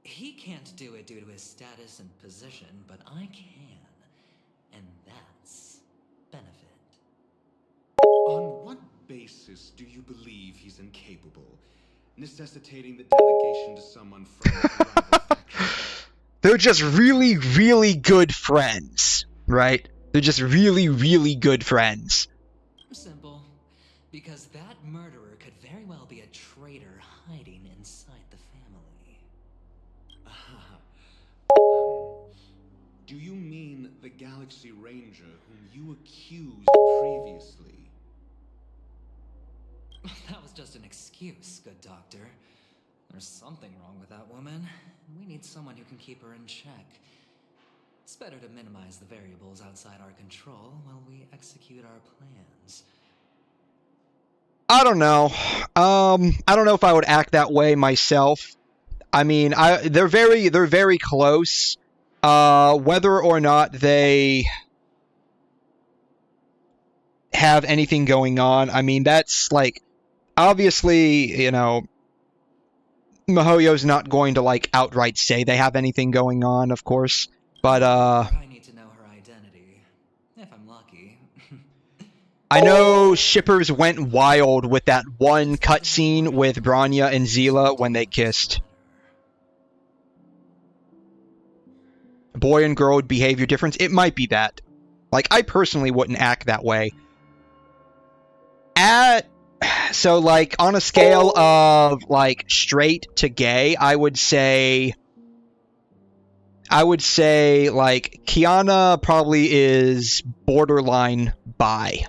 He can't do it due to his status and position, but I can. And that's benefit. On what basis do you believe he's incapable, necessitating the delegation to someone from the rival faction? They're just really, really good friends, right? They're just really, really good friends. Simple. Because that murderer could very well be a traitor hiding inside the family. Do you mean the Galaxy Ranger whom you accused previously? That was just an excuse, good doctor. There's something wrong with that woman. We need someone who can keep her in check. It's better to minimize the variables outside our control while we execute our plans. I don't know. I don't know if I would act that way myself. I mean, they're very close. Whether or not they have anything going on, I mean, that's, like, obviously, you know, Mihoyo's not going to, like, outright say they have anything going on, of course. But, I need to know her identity, if I'm lucky. I know shippers went wild with that one cutscene with Branya and Zila when they kissed. Boy and girl behavior difference? It might be that. Like, I personally wouldn't act that way. So, like, on a scale of, like, straight to gay, I would say, like, Kiana probably is borderline bi.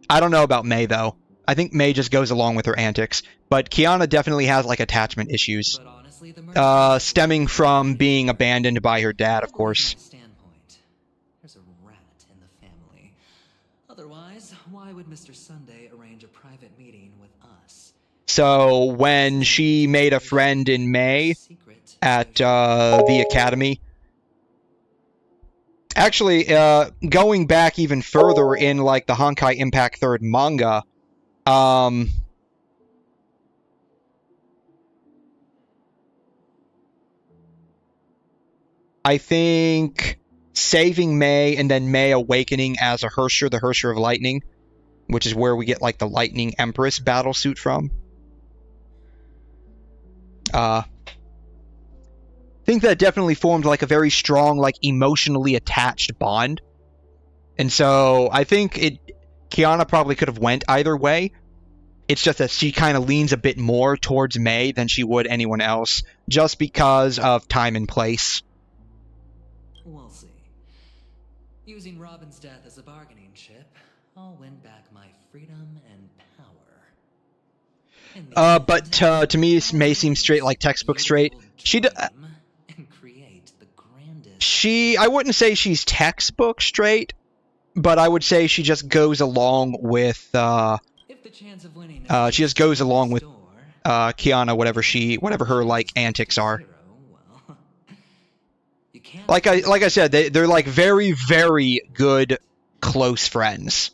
I don't know about Mei, though. I think Mei just goes along with her antics. But Kiana definitely has, like, attachment issues. Stemming from being abandoned by her dad, of course. There's a rat in the family. Mr. Sunday arrange a private meeting with us? So when she made a friend in May at the Academy, actually, going back even further in like the Honkai Impact 3rd manga, I think saving May and then May awakening as a Hersher, the Hersher of Lightning, which is where we get like the Lightning Empress battlesuit from. I think that definitely formed like a very strong, like emotionally attached bond. And so I think Kiana probably could have went either way. It's just that she kind of leans a bit more towards May than she would anyone else, just because of time and place. We'll see. Using Robin's death as a bargaining chip, I'll win back my freedom and power. But to me, May seems straight, like textbook straight. I wouldn't say she's textbook straight, but I would say she just goes along with, Kiana, whatever her, like, antics are. Like I said, they're like very, very good close friends.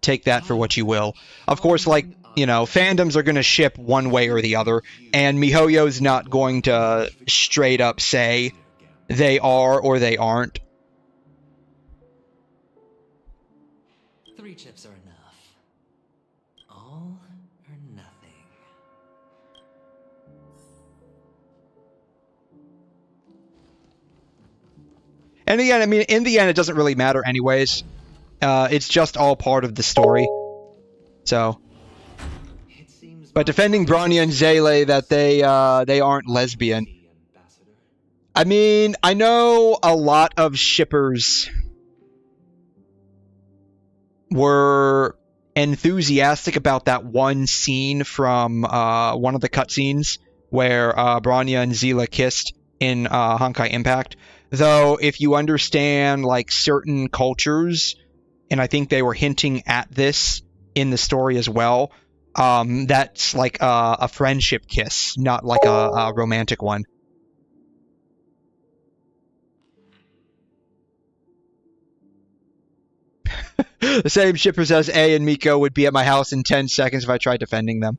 Take that for what you will. Of course, like, you know, fandoms are going to ship one way or the other, and MiHoYo's not going to straight up say they are or they aren't. 3 chips are enough. All or nothing. And again, I mean, in the end, it doesn't really matter anyways. It's just all part of the story. So, but defending Bronya and Zele that they aren't lesbian. I mean, I know a lot of shippers were enthusiastic about that one scene from one of the cutscenes where Bronya and Zela kissed in Honkai Impact. Though, if you understand like certain cultures, and I think they were hinting at this in the story as well, that's like a friendship kiss, not like a romantic one. The same shippers as A and Miko would be at my house in 10 seconds if I tried defending them.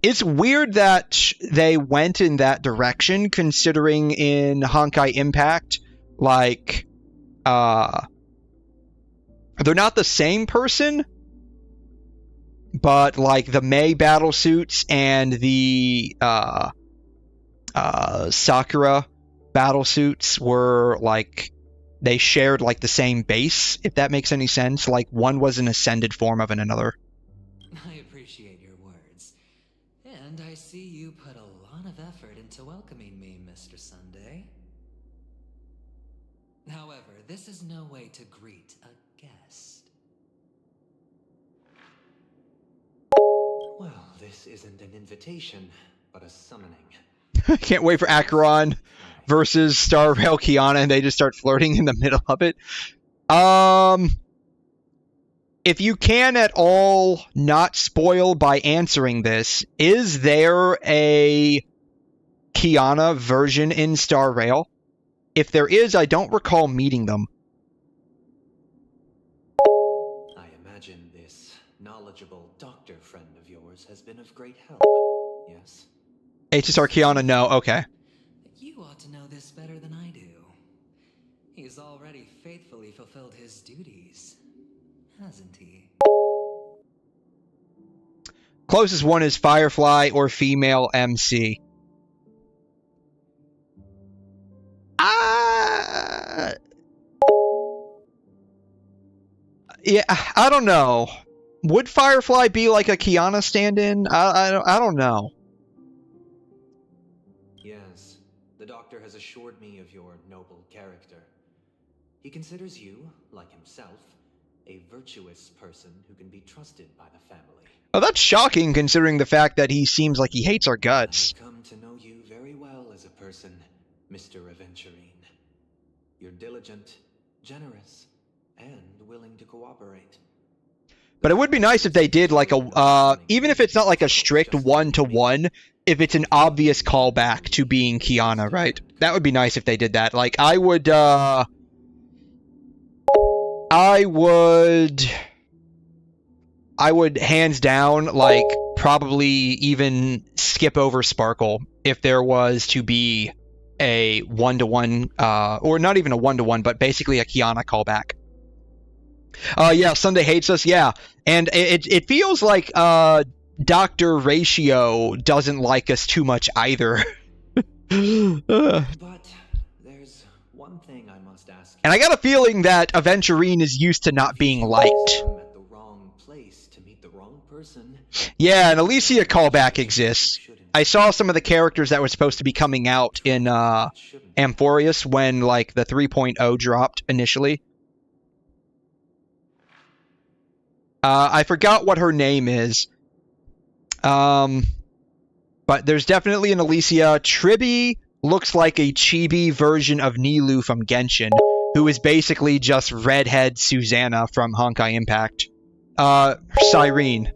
It's weird that they went in that direction, considering in Honkai Impact, like, they're not the same person, but, like, the Mei battlesuits and the, Sakura battlesuits were, like, they shared, like, the same base, if that makes any sense. Like, one was an ascended form of another. I appreciate your words. And I see you put a lot of effort into welcoming me, Mr. Sunday. However, this is no way to greet a guest. Well, this isn't an invitation, but a summoning. Can't wait for Acheron versus Star Rail Kiana, and they just start flirting in the middle of it. If you can at all not spoil by answering this, is there a Kiana version in Star Rail? If there is, I don't recall meeting them. I imagine this knowledgeable doctor friend of yours has been of great help, yes? HSR Kiana, no. Okay. You ought to know this better than I do. He's already faithfully fulfilled his duties, hasn't he? Closest one is Firefly or female MC. Yeah, I don't know. Would Firefly be like a Kiana stand-in? I don't know. Yes, the doctor has assured me of your noble character. He considers you, like himself, a virtuous person who can be trusted by the family. Oh, that's shocking considering the fact that he seems like he hates our guts. I've come to know you very well as a person, Mr. Aventurine. You're diligent, generous, and willing to cooperate. But it would be nice if they did like a, even if it's not like a strict one-to-one, if it's an obvious callback to being Kiana, right? That would be nice if they did that. Like, I would hands down, like, probably even skip over Sparkle if there was to be a one-to-one, or not even a one-to-one, but basically a Kiana callback. Yeah, Sunday hates us, yeah. And it feels like Dr. Ratio doesn't like us too much either. But there's one thing I must ask. And I got a feeling that Aventurine is used to not being liked. At the wrong place to meet the wrong person. Yeah, an Alicia callback exists. I saw some of the characters that were supposed to be coming out in Amphorius when like the 3.0 dropped initially. I forgot what her name is. But there's definitely an Alicia. Tribi looks like a chibi version of Nilou from Genshin, who is basically just redhead Susanna from Honkai Impact. Cyrene.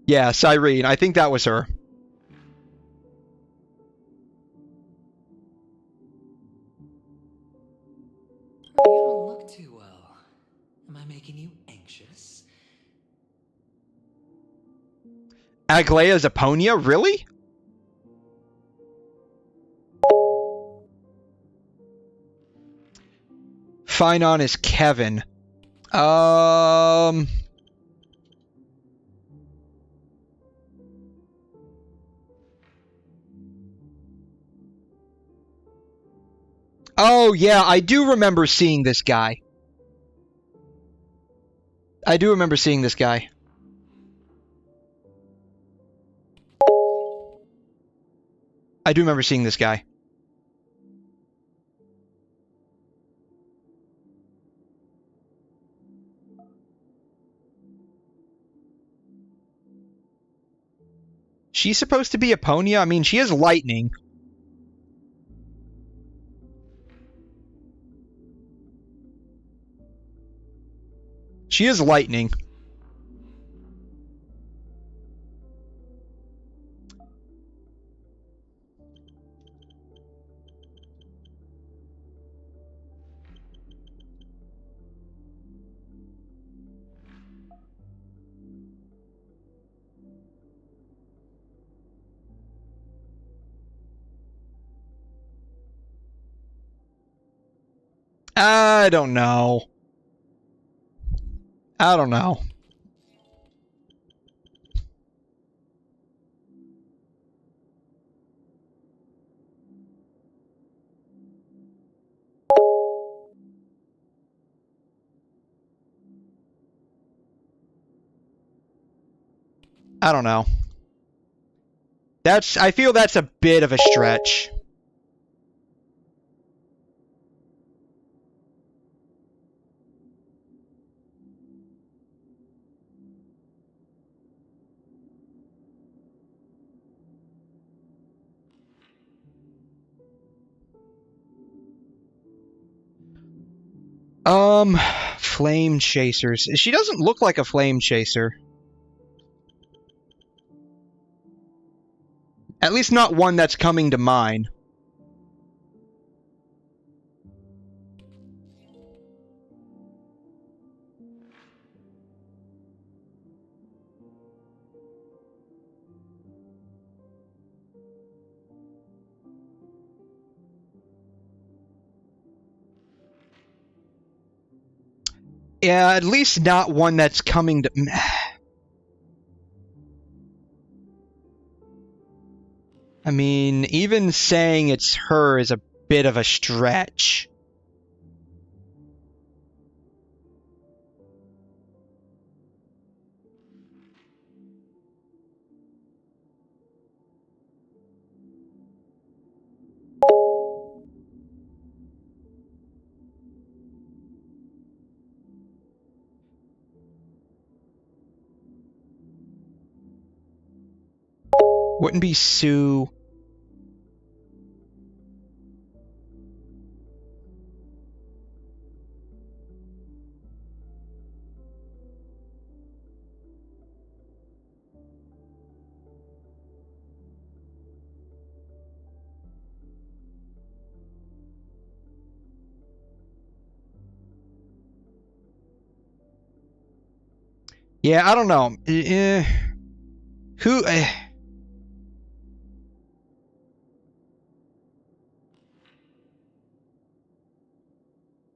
Yeah, Cyrene. I think that was her. You don't look too well. Am I making you anxious? Aglaya Zaponia? Really? Finon is Kevin. Oh, yeah, I do remember seeing this guy. I do remember seeing this guy. I do remember seeing this guy. She's supposed to be a Ponya? I mean, she has lightning. She is lightning. I don't know. I don't know. I don't know. I feel that's a bit of a stretch. Flame chasers. She doesn't look like a flame chaser. At least not one that's coming to mind. Yeah, at least not one that's coming to... I mean, even saying it's her is a bit of a stretch. Wouldn't be Sue. Yeah, I don't know. Who?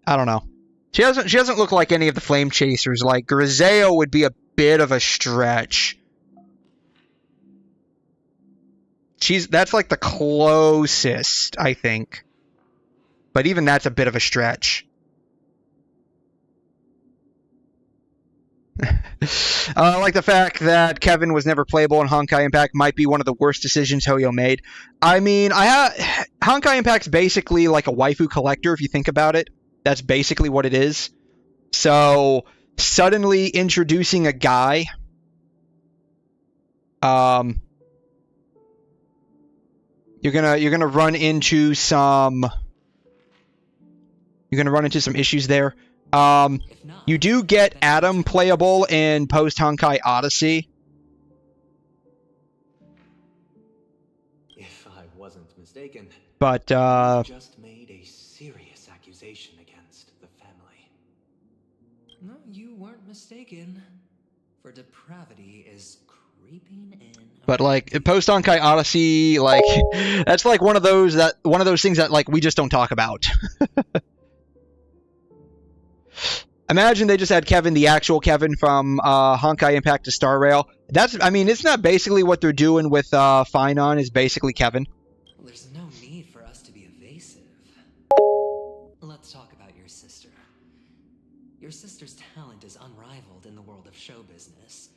I don't know. She doesn't look like any of the flame chasers. Like Griseo would be a bit of a stretch. That's like the closest, I think. But even that's a bit of a stretch. I like the fact that Kevin was never playable in Honkai Impact might be one of the worst decisions Hoyo made. I mean, Honkai Impact's basically like a waifu collector if you think about it. That's basically what it is. So suddenly introducing a guy, you're gonna run into some issues there. You do get Adam playable in post Honkai Odyssey. If I wasn't mistaken, but just made a serious accusation against the family. No, you weren't mistaken. For depravity is creeping in. But like post Honkai Odyssey, like that's like one of those things that like we just don't talk about. Imagine they just had Kevin, the actual Kevin from Honkai Impact to Star Rail. It's not basically what they're doing with Finon is basically Kevin. Well, there's no need for us to be evasive. Let's talk about your sister. Your sister's talent is unrivaled in the world of show business.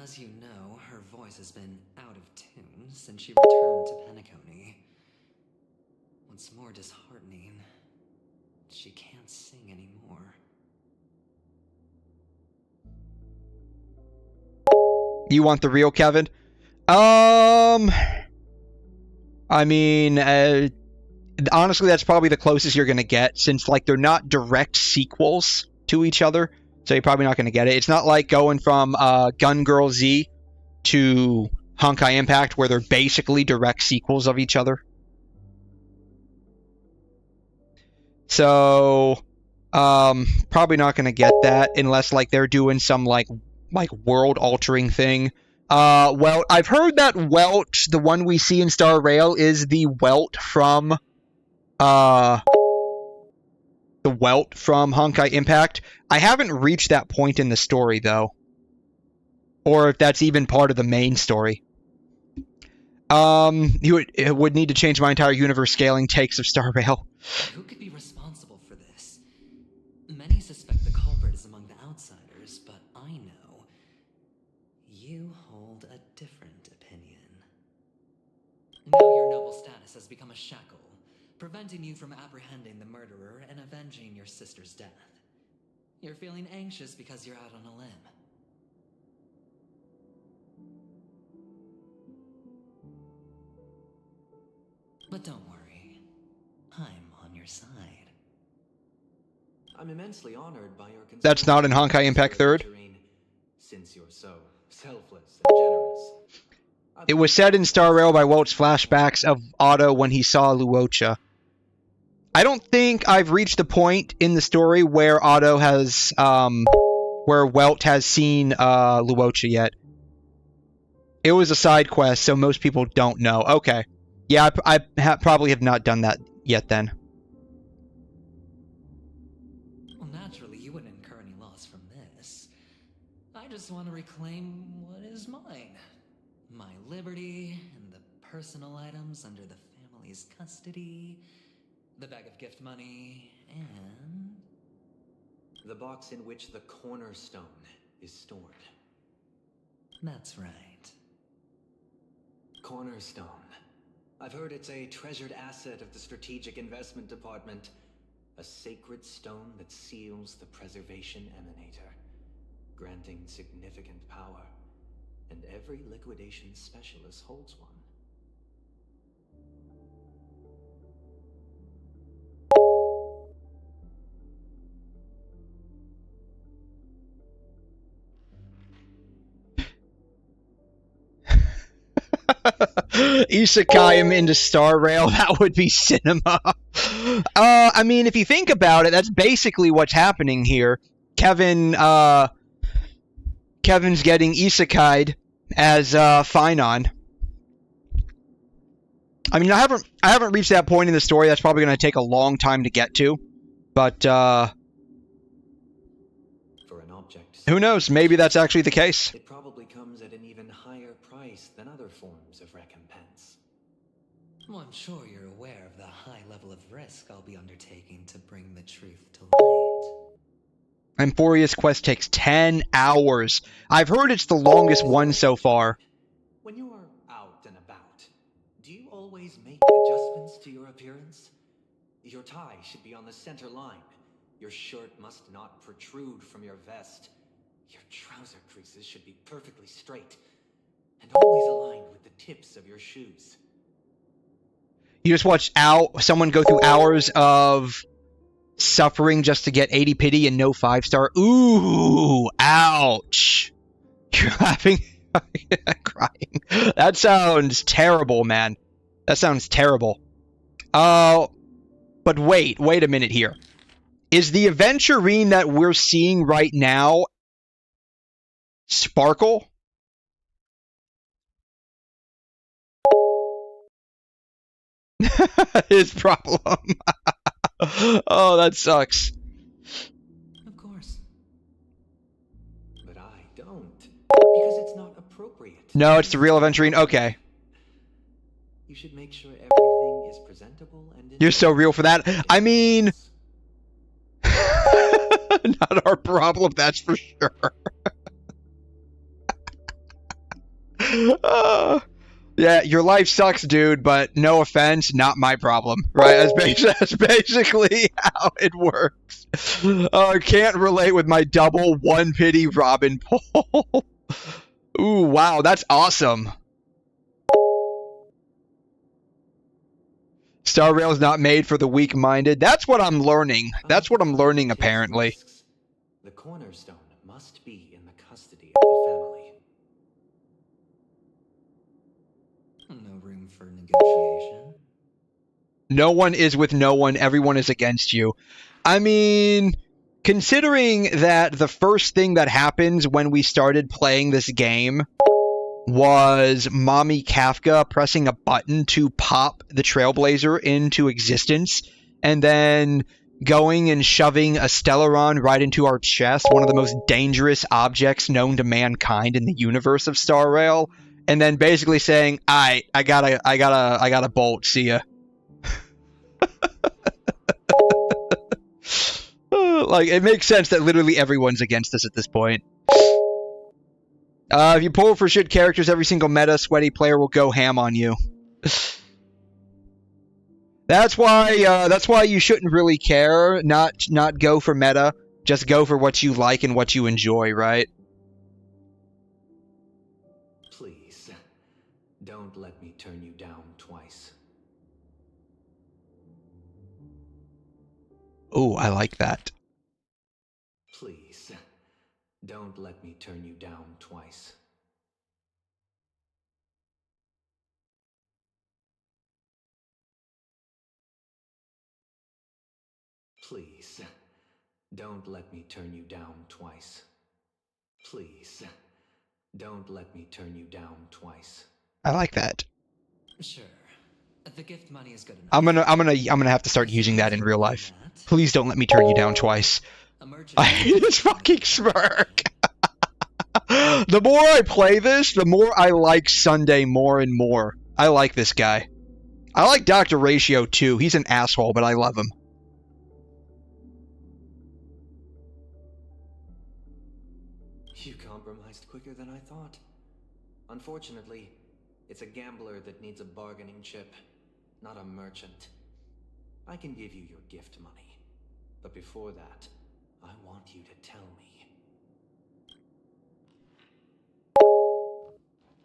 As you know, her voice has been out of tune since she returned to Penacony. What's more disheartening, she can't sing anymore. You want the real Kevin? Honestly, that's probably the closest you're going to get, since like they're not direct sequels to each other, so you're probably not going to get it. It's not like going from Gun Girl Z to Honkai Impact, where they're basically direct sequels of each other. So, probably not going to get that unless like they're doing some like world-altering thing. Well, I've heard that Welt, the one we see in Star Rail, is the Welt from Honkai Impact. I haven't reached that point in the story though, or if that's even part of the main story. It would need to change my entire universe scaling takes of Star Rail. Who could be responsible for this? Many suspect the culprit is among the outsiders, but I know you hold a different opinion. Now your noble status has become a shackle, preventing you from apprehending the murderer and avenging your sister's death. You're feeling anxious because you're out on a limb. But don't worry, I'm on your side. I'm immensely honored by your concern. That's not in Honkai Impact 3rd. Since you're so selfless and generous. It was said in Star Rail by Welt's flashbacks of Otto when he saw Luocha. I don't think I've reached the point in the story where Otto has, where Welt has seen Luocha yet. It was a side quest, so most people don't know. Okay. Yeah, I probably have not done that yet then. Well, naturally, you wouldn't incur any loss from this. I just want to reclaim what is mine. My liberty and the personal items under the family's custody, the bag of gift money, and the box in which the cornerstone is stored. That's right. Cornerstone. I've heard it's a treasured asset of the Strategic Investment Department. A sacred stone that seals the Preservation Emanator, granting significant power. And every liquidation specialist holds one. Isekai him into Star Rail, that would be cinema. If you think about it, that's basically what's happening here. Kevin Kevin's getting isekai'd as Finon. I mean, I haven't reached that point in the story. That's probably going to take a long time to get to. But For an object, who knows? Maybe that's actually the case. it probably comes at an even higher price than other forms of recompense. Well, I'm sure you're aware of the high level of risk I'll be undertaking to bring the truth to light. Amphoria's quest takes 10 hours. I've heard it's the longest one so far. When you are out and about, do you always make adjustments to your appearance? Your tie should be on the center line. Your shirt must not protrude from your vest. Your trouser creases should be perfectly straight and always aligned with the tips of your shoes. You just watch someone go through hours of suffering just to get 80 pity and no 5-star. Ooh, ouch. You're laughing, crying. That sounds terrible, man. That sounds terrible. But wait a minute here. Is the aventurine that we're seeing right now Sparkle? His problem. Oh, that sucks. Of course. But I don't, because it's not appropriate. No, it's the real aventurine. Okay. You should make sure everything is presentable and You're so real for that. I mean, not our problem, that's for sure. Yeah, your life sucks, dude, but no offense, not my problem, right? That's basically how it works. Can't relate with my double one pity Robin pull. Ooh, wow, that's awesome. Star Rail's not made for the weak-minded. That's what I'm learning. That's what I'm learning, apparently. The cornerstone must be in the custody of the family. No room for negotiation. No one is with no one. Everyone is against you. I mean, considering that the first thing that happens when we started playing this game was Mommy Kafka pressing a button to pop the Trailblazer into existence, and then going and shoving a Stellaron right into our chest, one of the most dangerous objects known to mankind in the universe of Star Rail, and then basically saying, I gotta bolt, see ya. Like, it makes sense that literally everyone's against us at this point. If you pull for shit characters, every single meta sweaty player will go ham on you. That's why you shouldn't really care, not go for meta, just go for what you like and what you enjoy, right? Please, don't let me turn you down twice. Ooh, I like that. Please, don't let me turn you down twice. Please, don't let me turn you down twice. Please, don't let me turn you down twice. I like that. Sure. The gift money is good enough. I'm gonna have to start using that in real life. Please don't let me turn you down twice. I hate his fucking smirk. The more I play this, the more I like Sunday more and more. I like this guy. I like Dr. Ratio too. He's an asshole, but I love him. You compromised quicker than I thought. Unfortunately, it's a gambler that needs a bargaining chip, not a merchant. I can give you your gift money, but before that, I want you to tell me.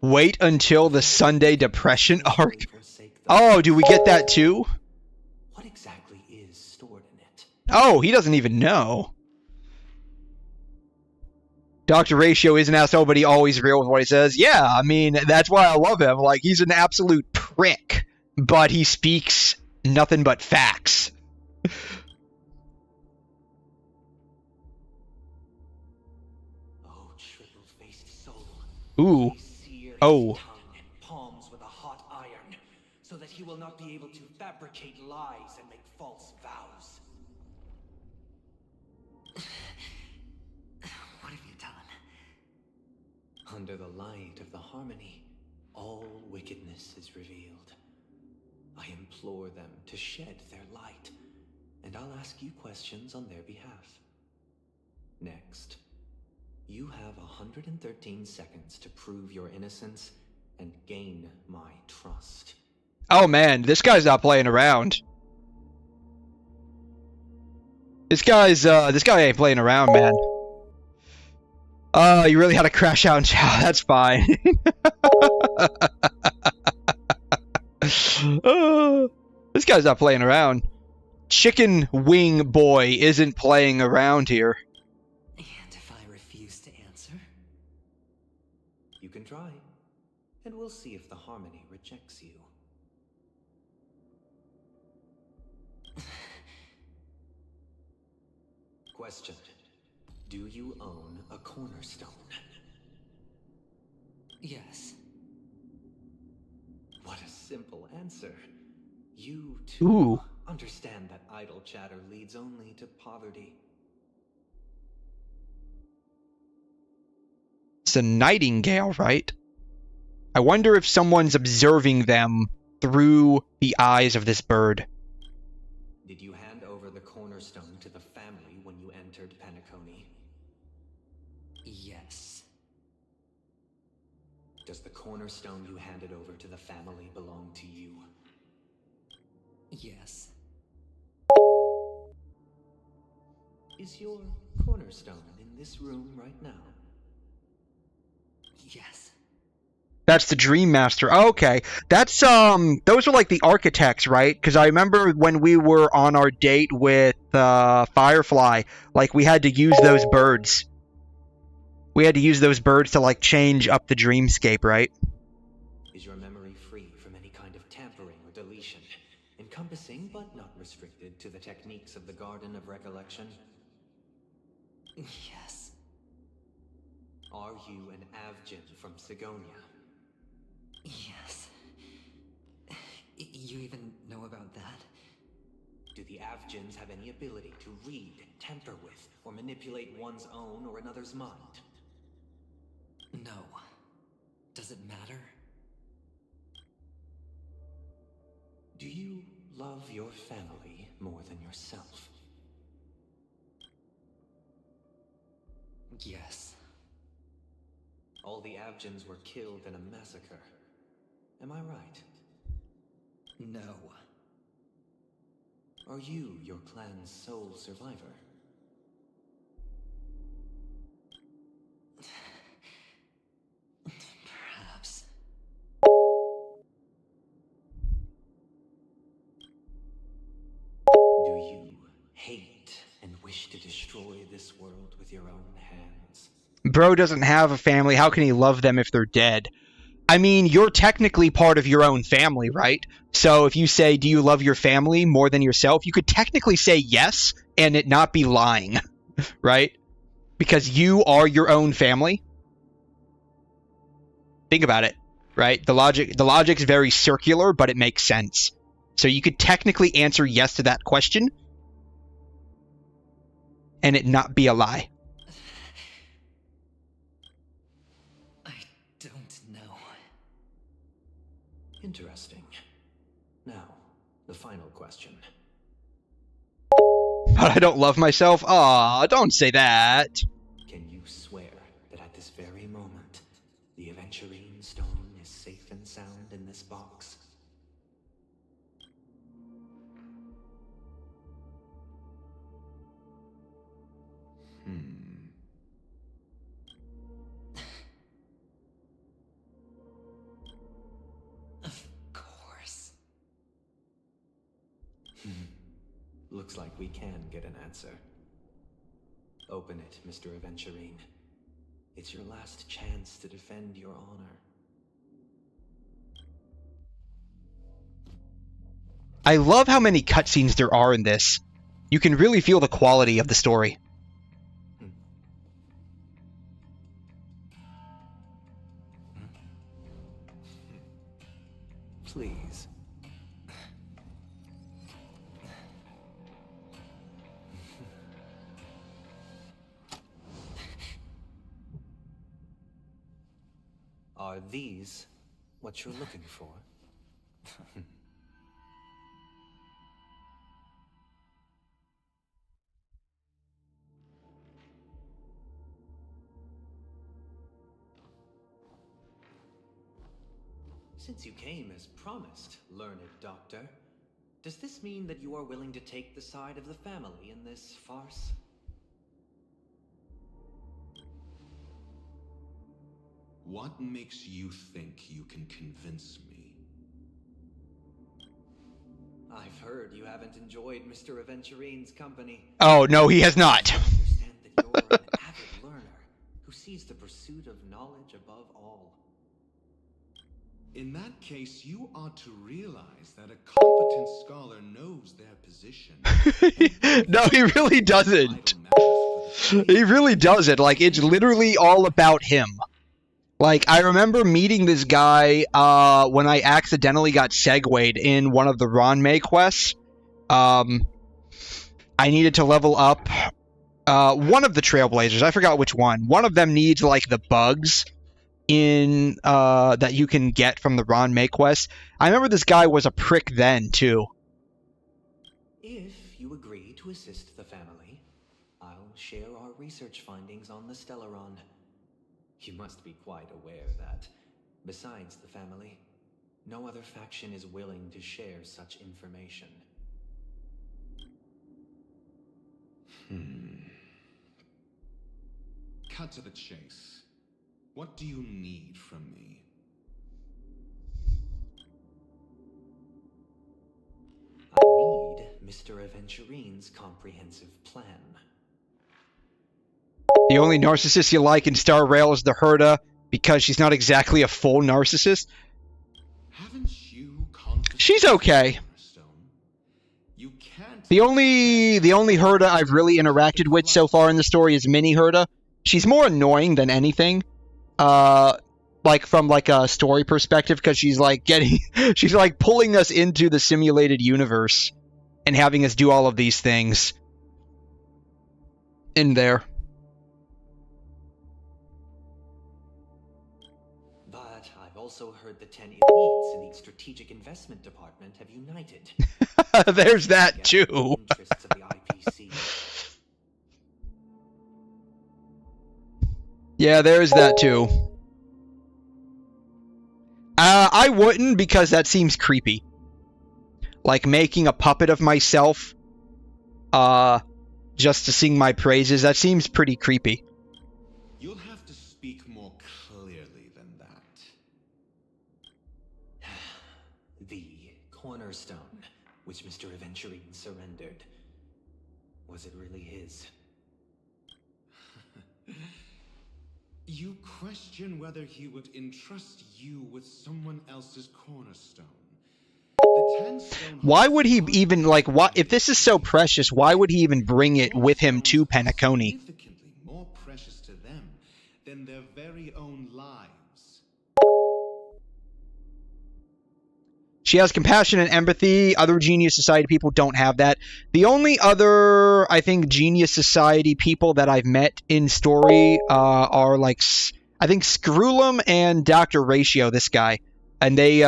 Wait until the Sunday Depression arc. Oh, do we get that too? What exactly is stored in it? Oh, he doesn't even know. Dr. Ratio is an asshole, but he always real with what he says. Yeah, I mean, that's why I love him. Like, he's an absolute prick, but he speaks nothing but facts. Ooh. Oh. And palms with a hot iron, so that he will not be able to fabricate lies and make false vows. What have you done? Under the light of the harmony, all wickedness is revealed. I implore them to shed their light, and I'll ask you questions on their behalf. Next, you have 113 seconds to prove your innocence and gain my trust. Oh man, this guy's not playing around. This guy ain't playing around, man. Oh, you really had to crash out and chow. That's fine. This guy's not playing around. Chicken Wing Boy isn't playing around here. And if I refuse to answer? You can try, and we'll see if the harmony rejects you. Question. Do you own a cornerstone? Yes. What a simple answer. You, too, understand that idle chatter leads only to poverty. It's a nightingale, right? I wonder if someone's observing them through the eyes of this bird. Did you hand over the cornerstone to the family when you entered Penacony? Yes. Does the cornerstone you handed over to the family belong to you? Yes. Is your cornerstone in this room right now? Yes. That's the Dream Master. Oh, okay. That's, those are like the architects, right? Because I remember when we were on our date with, Firefly, like, we had to use those birds. We had to use those birds to, like, change up the dreamscape, right? Is your memory free from any kind of tampering or deletion, encompassing but not restricted to the techniques of the Garden of Recollection? Yes. Are you an Avgin from Sigonia? Yes. You even know about that? Do the Avgins have any ability to read, tamper with, or manipulate one's own or another's mind? No. Does it matter? Do you love your family more than yourself? Yes. All the Avgins were killed in a massacre. Am I right? No. Are you your clan's sole survivor? Perhaps. Do you hate and wish to destroy this world with your own hands? Bro doesn't have a family. How can he love them if they're dead? I mean, you're technically part of your own family, right? So if you say, do you love your family more than yourself? You could technically say yes and it not be lying, right? Because you are your own family. Think about it, right? The logic's very circular, but it makes sense. So you could technically answer yes to that question and it not be a lie. Interesting. Now, the final question. But I don't love myself? Aw, don't say that. Can you swear that at this very moment, the Aventurine stone is safe and sound in this box? Looks like we can get an answer. Open it, Mr. Aventurine. It's your last chance to defend your honor. I love how many cutscenes there are in this. You can really feel the quality of the story. Please. Are these what you're looking for? Since you came as promised, learned doctor, does this mean that you are willing to take the side of the family in this farce? What makes you think you can convince me? I've heard you haven't enjoyed Mr. Aventurine's company. Oh, no, he has not. I understand that you're an avid learner who sees the pursuit of knowledge above all. In that case, you ought to realize that a competent scholar knows their position. No, he really doesn't. He really doesn't. Like, it's literally all about him. Like, I remember meeting this guy when I accidentally got segued in one of the Ranmei quests. I needed to level up one of the Trailblazers. I forgot which one. One of them needs, like, the bugs in that you can get from the Ranmei quest. I remember this guy was a prick then, too. If you agree to assist the family, I'll share our research findings on the Stellaron. You must be quite aware that, besides the family, no other faction is willing to share such information. Cut to the chase. What do you need from me? I need Mr. Aventurine's comprehensive plan. The only narcissist you like in Star Rail is the Herda, because she's not exactly a full narcissist. She's okay. The only Herda I've really interacted with so far in the story is Mini Herda. She's more annoying than anything. Like from like a story perspective, because she's like she's like pulling us into the simulated universe and having us do all of these things in there. But I've also heard the 10 elites in the strategic investment department have united. There's that too. Interests of the IPC. Yeah, there's that too. I wouldn't, because that seems creepy. Like making a puppet of myself, just to sing my praises. That seems pretty creepy. You'll have to speak more clearly than that. The cornerstone, which Mr. Aventurine surrendered. Was it really his? You question whether he would entrust you with someone else's cornerstone. Why would he even, like, what if this is so precious, why would he even bring it with him to Penacony? Significantly more precious to them than their very own lives. She has compassion and empathy. Other Genius Society people don't have that. The only other, I think, Genius Society people that I've met in story are, like, I think Screwlum and Dr. Ratio, this guy. And they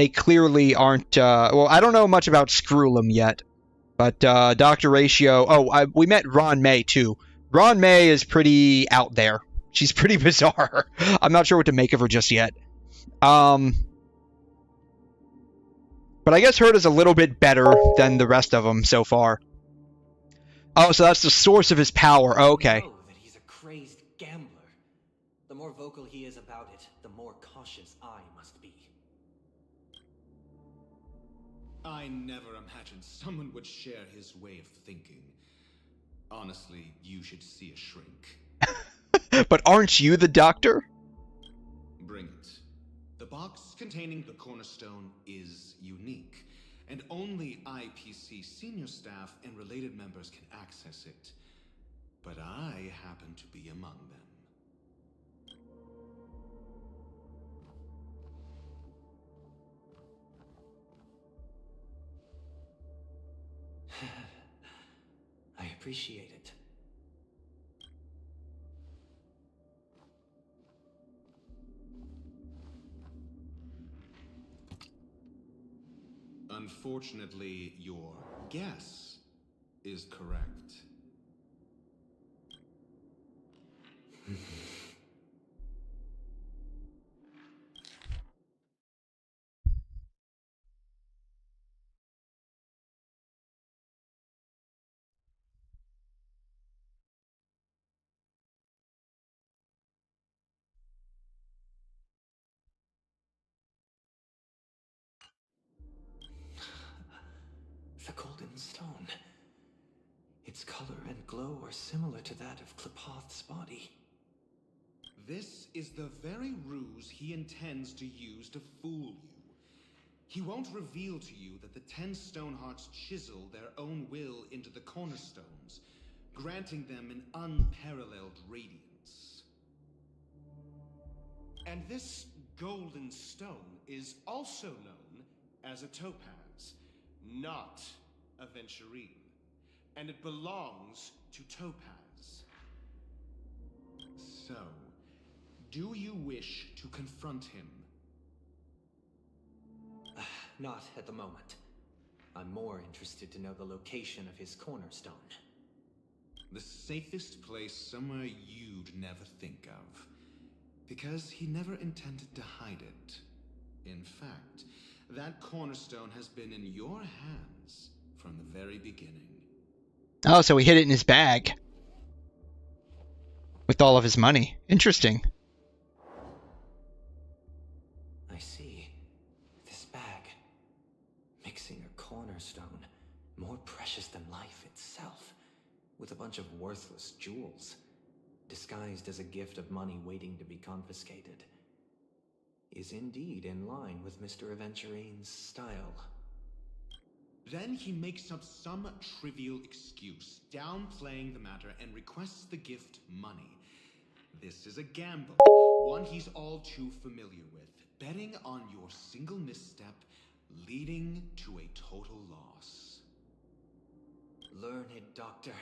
clearly aren't, well, I don't know much about Screwlum yet. But Dr. Ratio, we met Ron May, too. Ron May is pretty out there. She's pretty bizarre. I'm not sure what to make of her just yet. But I guess Herda's a little bit better than the rest of them so far. Oh, so that's the source of his power. Oh, okay. Know that he's a crazed gambler. The more vocal he is about it, the more cautious I must be. I never imagined someone would share his way of thinking. Honestly, you should see a shrink. But aren't you the doctor? Bring it. The box containing the cornerstone is unique, and only IPC senior staff and related members can access it. But I happen to be among them. appreciate it. Unfortunately, your guess is correct. The golden stone. Its color and glow are similar to that of Klepoth's body. This is the very ruse he intends to use to fool you. He won't reveal to you that the 10 Stonehearts chisel their own will into the cornerstones, granting them an unparalleled radiance. And this golden stone is also known as a topaz, not a venturine. And it belongs to Topaz. So, do you wish to confront him? Not at the moment. I'm more interested to know the location of his cornerstone. The safest place somewhere you'd never think of. Because he never intended to hide it. In fact, that cornerstone has been in your hands from the very beginning. Oh, so he hid it in his bag. With all of his money. Interesting. I see. This bag. Mixing a cornerstone. More precious than life itself. With a bunch of worthless jewels. Disguised as a gift of money waiting to be confiscated. Is indeed in line with Mr. Aventurine's style. Then he makes up some trivial excuse, downplaying the matter, and requests the gift money. This is a gamble, one he's all too familiar with, betting on your single misstep, leading to a total loss. Learned doctor,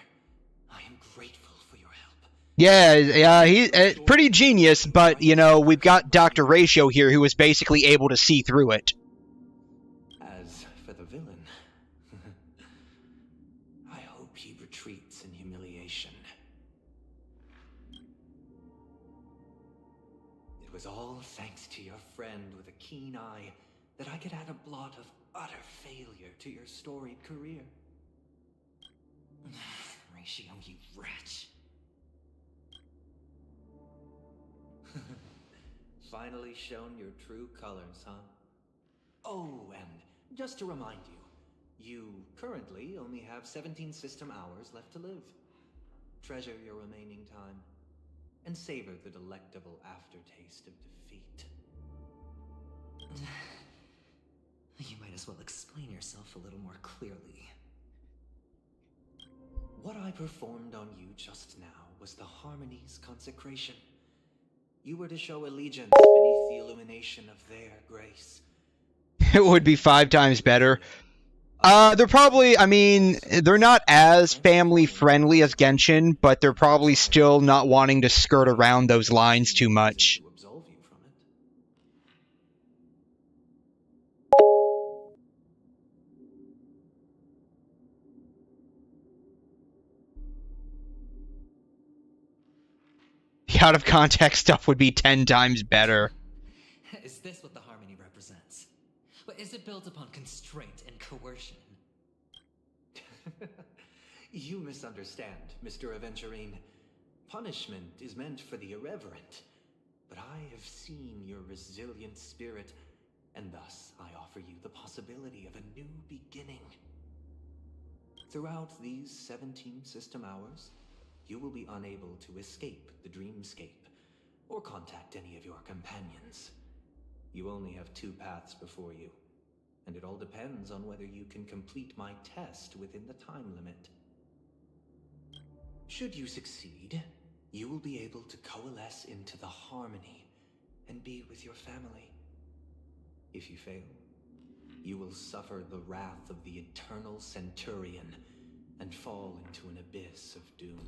I am grateful for your help. Yeah, he's pretty genius, but, you know, we've got Dr. Ratio here who is basically able to see through it. As for the villain, I hope he retreats in humiliation. It was all thanks to your friend with a keen eye that I could add a blot of utter failure to your storied career. Ratio, you wretch. Finally shown your true colors, huh? Oh, and just to remind you, you currently only have 17 system hours left to live. Treasure your remaining time, and savor the delectable aftertaste of defeat. You might as well explain yourself a little more clearly. What I performed on you just now was the Harmony's consecration. You were to show allegiance beneath the illumination of their grace. It would be 5 times better. They're probably, I mean, they're not as family-friendly as Genshin, but they're probably still not wanting to skirt around those lines too much. The out-of-context stuff would be 10 times better. Is this what the Harmony represents? But is it built upon constraint and coercion? You misunderstand, Mr. Aventurine. Punishment is meant for the irreverent. But I have seen your resilient spirit, and thus I offer you the possibility of a new beginning. Throughout these 17 system hours, you will be unable to escape the dreamscape, or contact any of your companions. You only have 2 paths before you, and it all depends on whether you can complete my test within the time limit. Should you succeed, you will be able to coalesce into the Harmony and be with your family. If you fail, you will suffer the wrath of the Eternal Centurion and fall into an abyss of doom.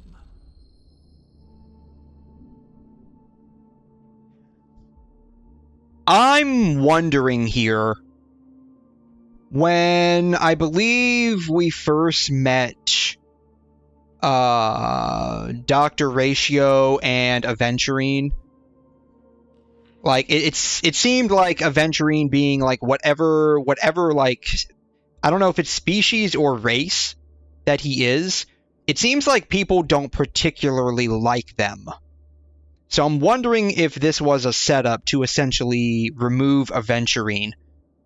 I'm wondering here, when I believe we first met Dr. Ratio and Aventurine, like it seemed like Aventurine being like whatever like, I don't know if it's species or race that he is, it seems like people don't particularly like them. So I'm wondering if this was a setup to essentially remove Aventurine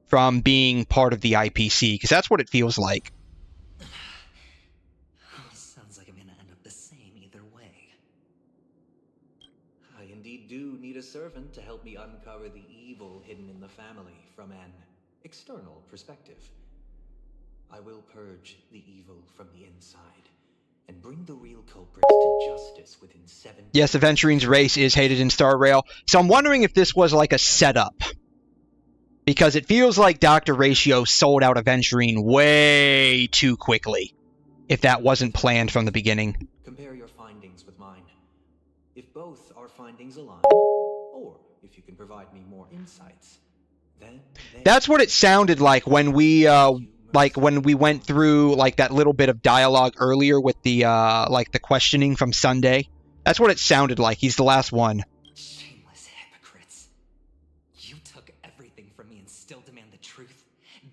from being part of the IPC, because that's what it feels like. Sounds like I'm gonna end up the same either way. I indeed do need a servant to help me uncover the evil hidden in the family from an external perspective. I will purge the evil from the inside and bring the real culprits to justice within 7 days. Yes, Aventurine's race is hated in Star Rail. So I'm wondering if this was like a setup, because it feels like Dr. Ratio sold out Aventurine way too quickly, if that wasn't planned from the beginning. Compare your findings with mine. If both our findings align, or if you can provide me more insights, then that's what it sounded like when we went through like that little bit of dialogue earlier with the like the questioning from Sunday. That's what it sounded like. He's the last one. Shameless hypocrites. You took everything from me and still demand the truth?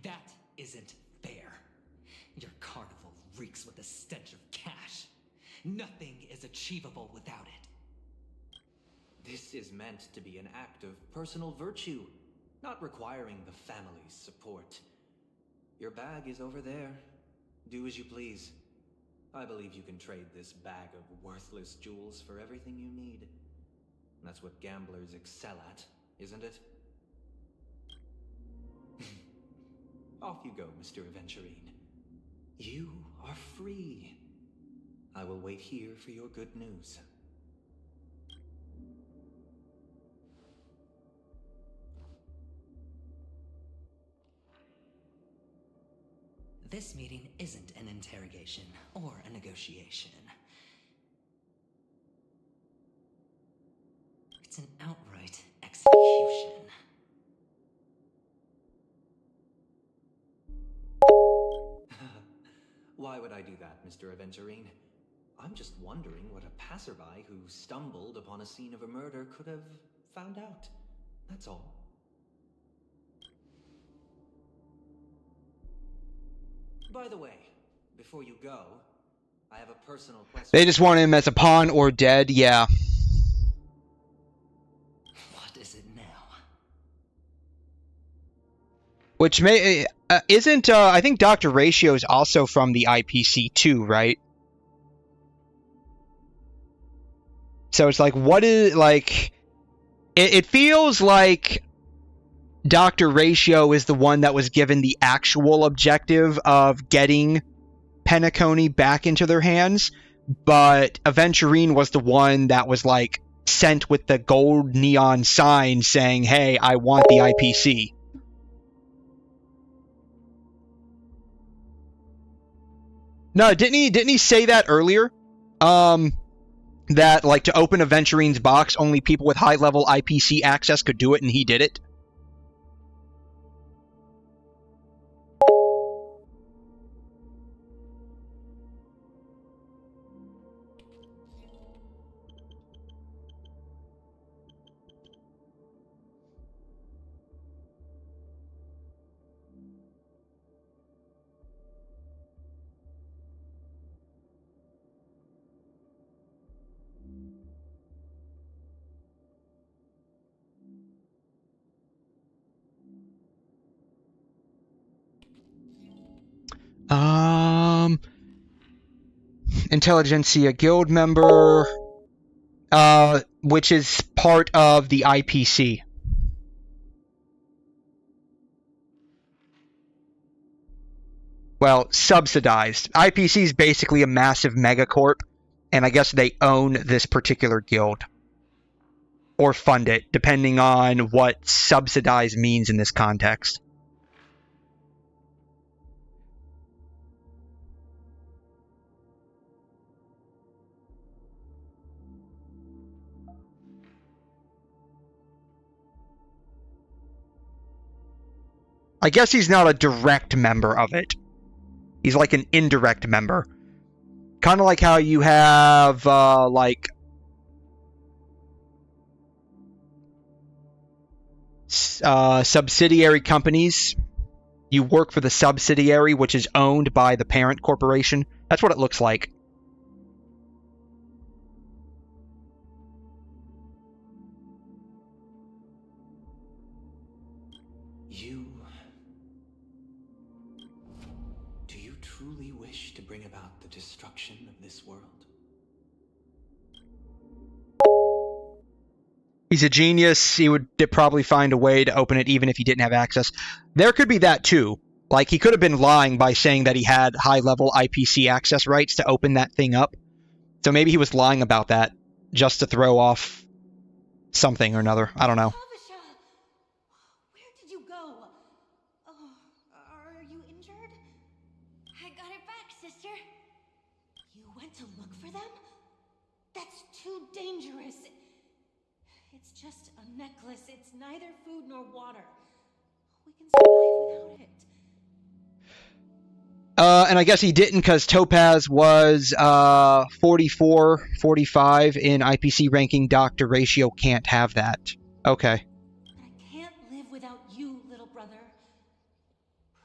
That isn't fair. Your carnival reeks with the stench of cash. Nothing is achievable without it. This is meant to be an act of personal virtue, not requiring the family's support. Your bag is over there. Do as you please. I believe you can trade this bag of worthless jewels for everything you need. That's what gamblers excel at, isn't it? Off you go, Mr. Aventurine. You are free. I will wait here for your good news. This meeting isn't an interrogation or a negotiation. It's an outright execution. Why would I do that, Mr. Aventurine? I'm just wondering what a passerby who stumbled upon a scene of a murder could have found out. That's all. By the way, before you go, I have a personal question. They just want him as a pawn or dead, yeah. What is it now? Which may isn't I think Dr. Ratio is also from the IPC too, right? So it's like, what is like? It feels like Dr. Ratio is the one that was given the actual objective of getting Penacony back into their hands, but Aventurine was the one that was like sent with the gold neon sign saying, "Hey, I want the IPC." No, didn't he say that earlier? That like to open Aventurine's box, only people with high level IPC access could do it, and he did it. Intelligentsia guild member, which is part of the IPC. Well, subsidized. IPC is basically a massive megacorp, and I guess they own this particular guild. Or fund it, depending on what subsidized means in this context. I guess he's not a direct member of it. He's like an indirect member. Kind of like how you have, like... subsidiary companies. You work for the subsidiary, which is owned by the parent corporation. That's what it looks like. Do you truly wish to bring about the destruction of this world? He's a genius. He would probably find a way to open it even if he didn't have access. There could be that too. Like, he could have been lying by saying that he had high-level IPC access rights to open that thing up. So maybe he was lying about that just to throw off something or another. I don't know. Where did you go? Oh, are you injured? I got it back, sister. You went to look for them? That's too dangerous. It's just a necklace. It's neither food nor water. We can survive without it. And I guess he didn't because Topaz was 44, 45 in IPC ranking. Doctor Ratio can't have that. Okay. I can't live without you, little brother.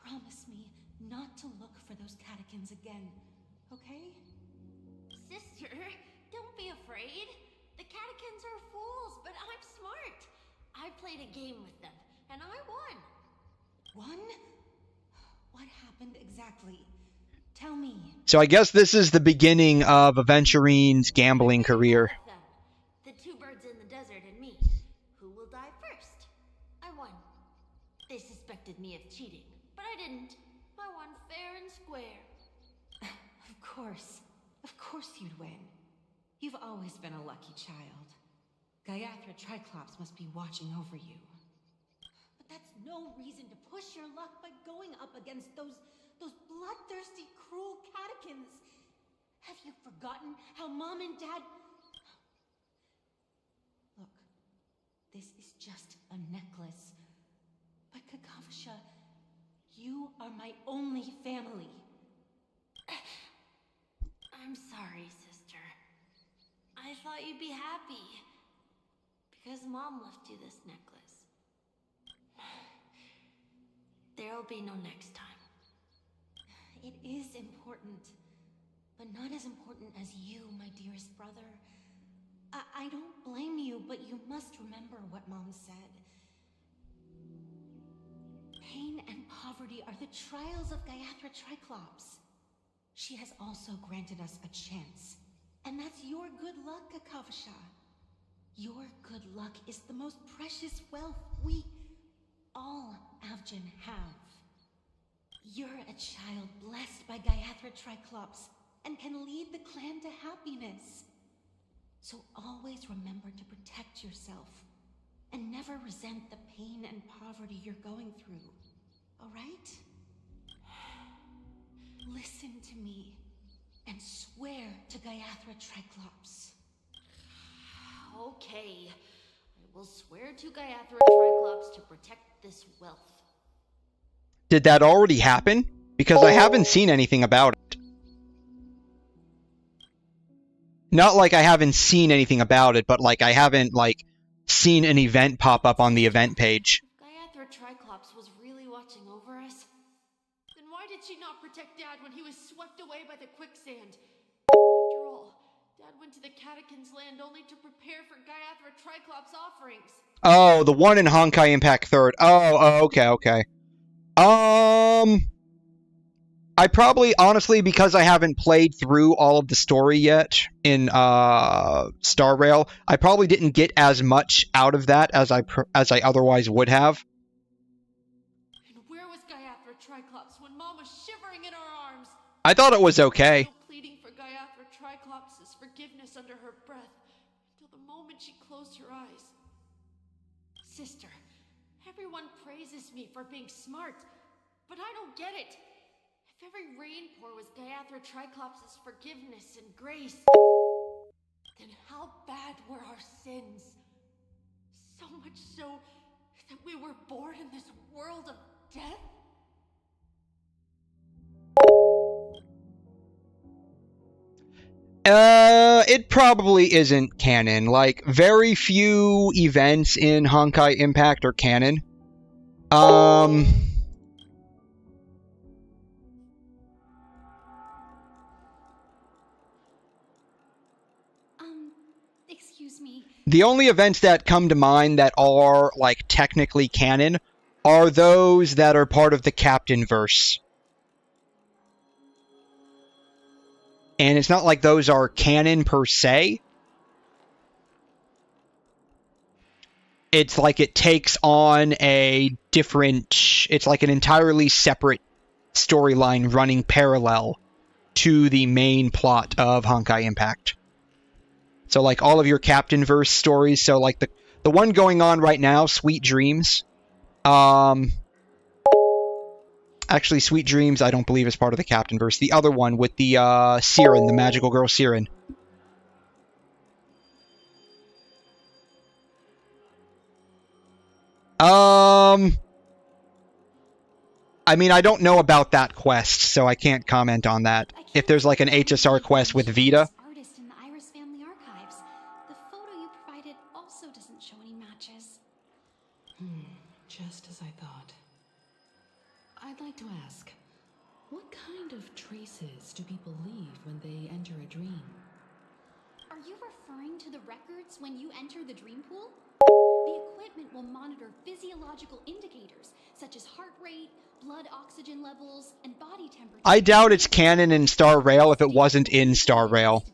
Promise me not to look for those catechins again, okay? Sister, don't be afraid. The catechins are fools, but I'm smart. I played a game with them, and I won. Won? What happened exactly? Tell me. So I guess this is the beginning of Aventurine's gambling career. The two birds in the desert and me. Who will die first? I won. They suspected me of cheating, but I didn't. I won fair and square. Of course. Of course you'd win. You've always been a lucky child. Gaiathra Triclops must be watching over you. But that's no reason to push your luck by going up against those bloodthirsty, cruel catechins. Have you forgotten how Mom and Dad... Look, this is just a necklace. But Kakavasha, you are my only family. I'm sorry, sister. I thought you'd be happy. Because Mom left you this necklace. There'll be no next time. It is important, but not as important as you, my dearest brother. I don't blame you, but you must remember what Mom said. Pain and poverty are the trials of Gaiathra Triclops. She has also granted us a chance, and that's your good luck, Kakavasha. Your good luck is the most precious wealth we, all Avgin, have. You're a child blessed by Gaiathra Triclops and can lead the clan to happiness. So always remember to protect yourself and never resent the pain and poverty you're going through. All right? Listen to me and swear to Gaiathra Triclops. Okay. I will swear to Gaiathra Triclops to protect this wealth. Did that already happen? Because I haven't seen anything about it. Not like I haven't seen anything about it, but like I haven't, like, seen an event pop up on the event page. Gaiathra Triclops was really watching over us. Then why did she not protect Dad when he was swept away by the quicksand? After all, Dad went to the Catechins' land only to prepare for Gaiathra Triclops' offerings. Oh, the one in Honkai Impact 3rd. Oh, okay. I probably, honestly, because I haven't played through all of the story yet in Star Rail, I probably didn't get as much out of that as I otherwise would have. And where was Gaiathra Triclops when Mom was shivering in our arms? I thought it was okay. Still pleading for Gaiathra Triclops' forgiveness under her breath until the moment she closed her eyes. Sister, everyone praises me for being smart, but I don't get it. If every rainpour was Gaiathra Triclops' forgiveness and grace, then how bad were our sins? So much so that we were born in this world of death? It probably isn't canon. Like, very few events in Honkai Impact are canon. Excuse me. The only events that come to mind that are, like, technically canon are those that are part of the Captain verse. And it's not like those are canon per se. It's like it takes on a different... It's like an entirely separate storyline running parallel to the main plot of Honkai Impact. So, like, all of your Captain verse stories, so, like, the one going on right now, Sweet Dreams. Actually, Sweet Dreams, I don't believe is part of the Captain verse. The other one with the, Siren, the magical girl Siren. I mean, I don't know about that quest, so I can't comment on that. If there's, like, an HSR quest with Vita. Artist in the Iris family archives. The photo you provided also doesn't show any matches. Just as I thought. I'd like to ask, what kind of traces do people leave when they enter a dream? Are you referring to the records when you enter the dream pool? The equipment will monitor physiological indicators such as heart rate, blood oxygen levels, and body temperature. I doubt it's canon in Star Rail if it wasn't in Star Rail.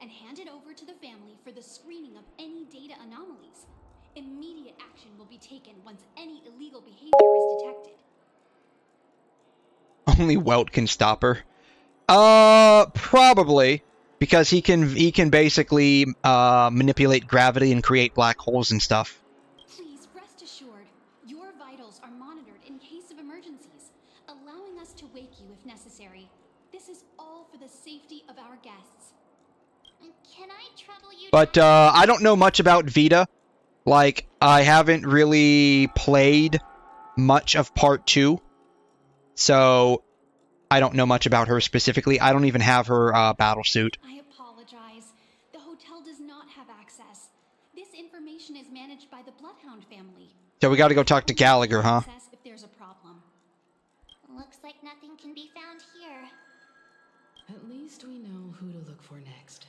And hand it over to the family for the screening of any data anomalies. Immediate action will be taken once any illegal behavior is detected. Only Welt can stop her. Probably. Because he can basically manipulate gravity and create black holes and stuff. Please rest assured, your vitals are monitored in case of emergencies, allowing us to wake you if necessary. This is all for the safety of our guests. Can I trouble you? But I don't know much about Vita. Like, I haven't really played much of Part 2. So, I don't know much about her specifically. I don't even have her battle suit. I apologize. The hotel does not have access. This information is managed by the Bloodhound family. So we gotta go talk to Gallagher, huh? If there's a problem. Looks like nothing can be found here. At least we know who to look for next.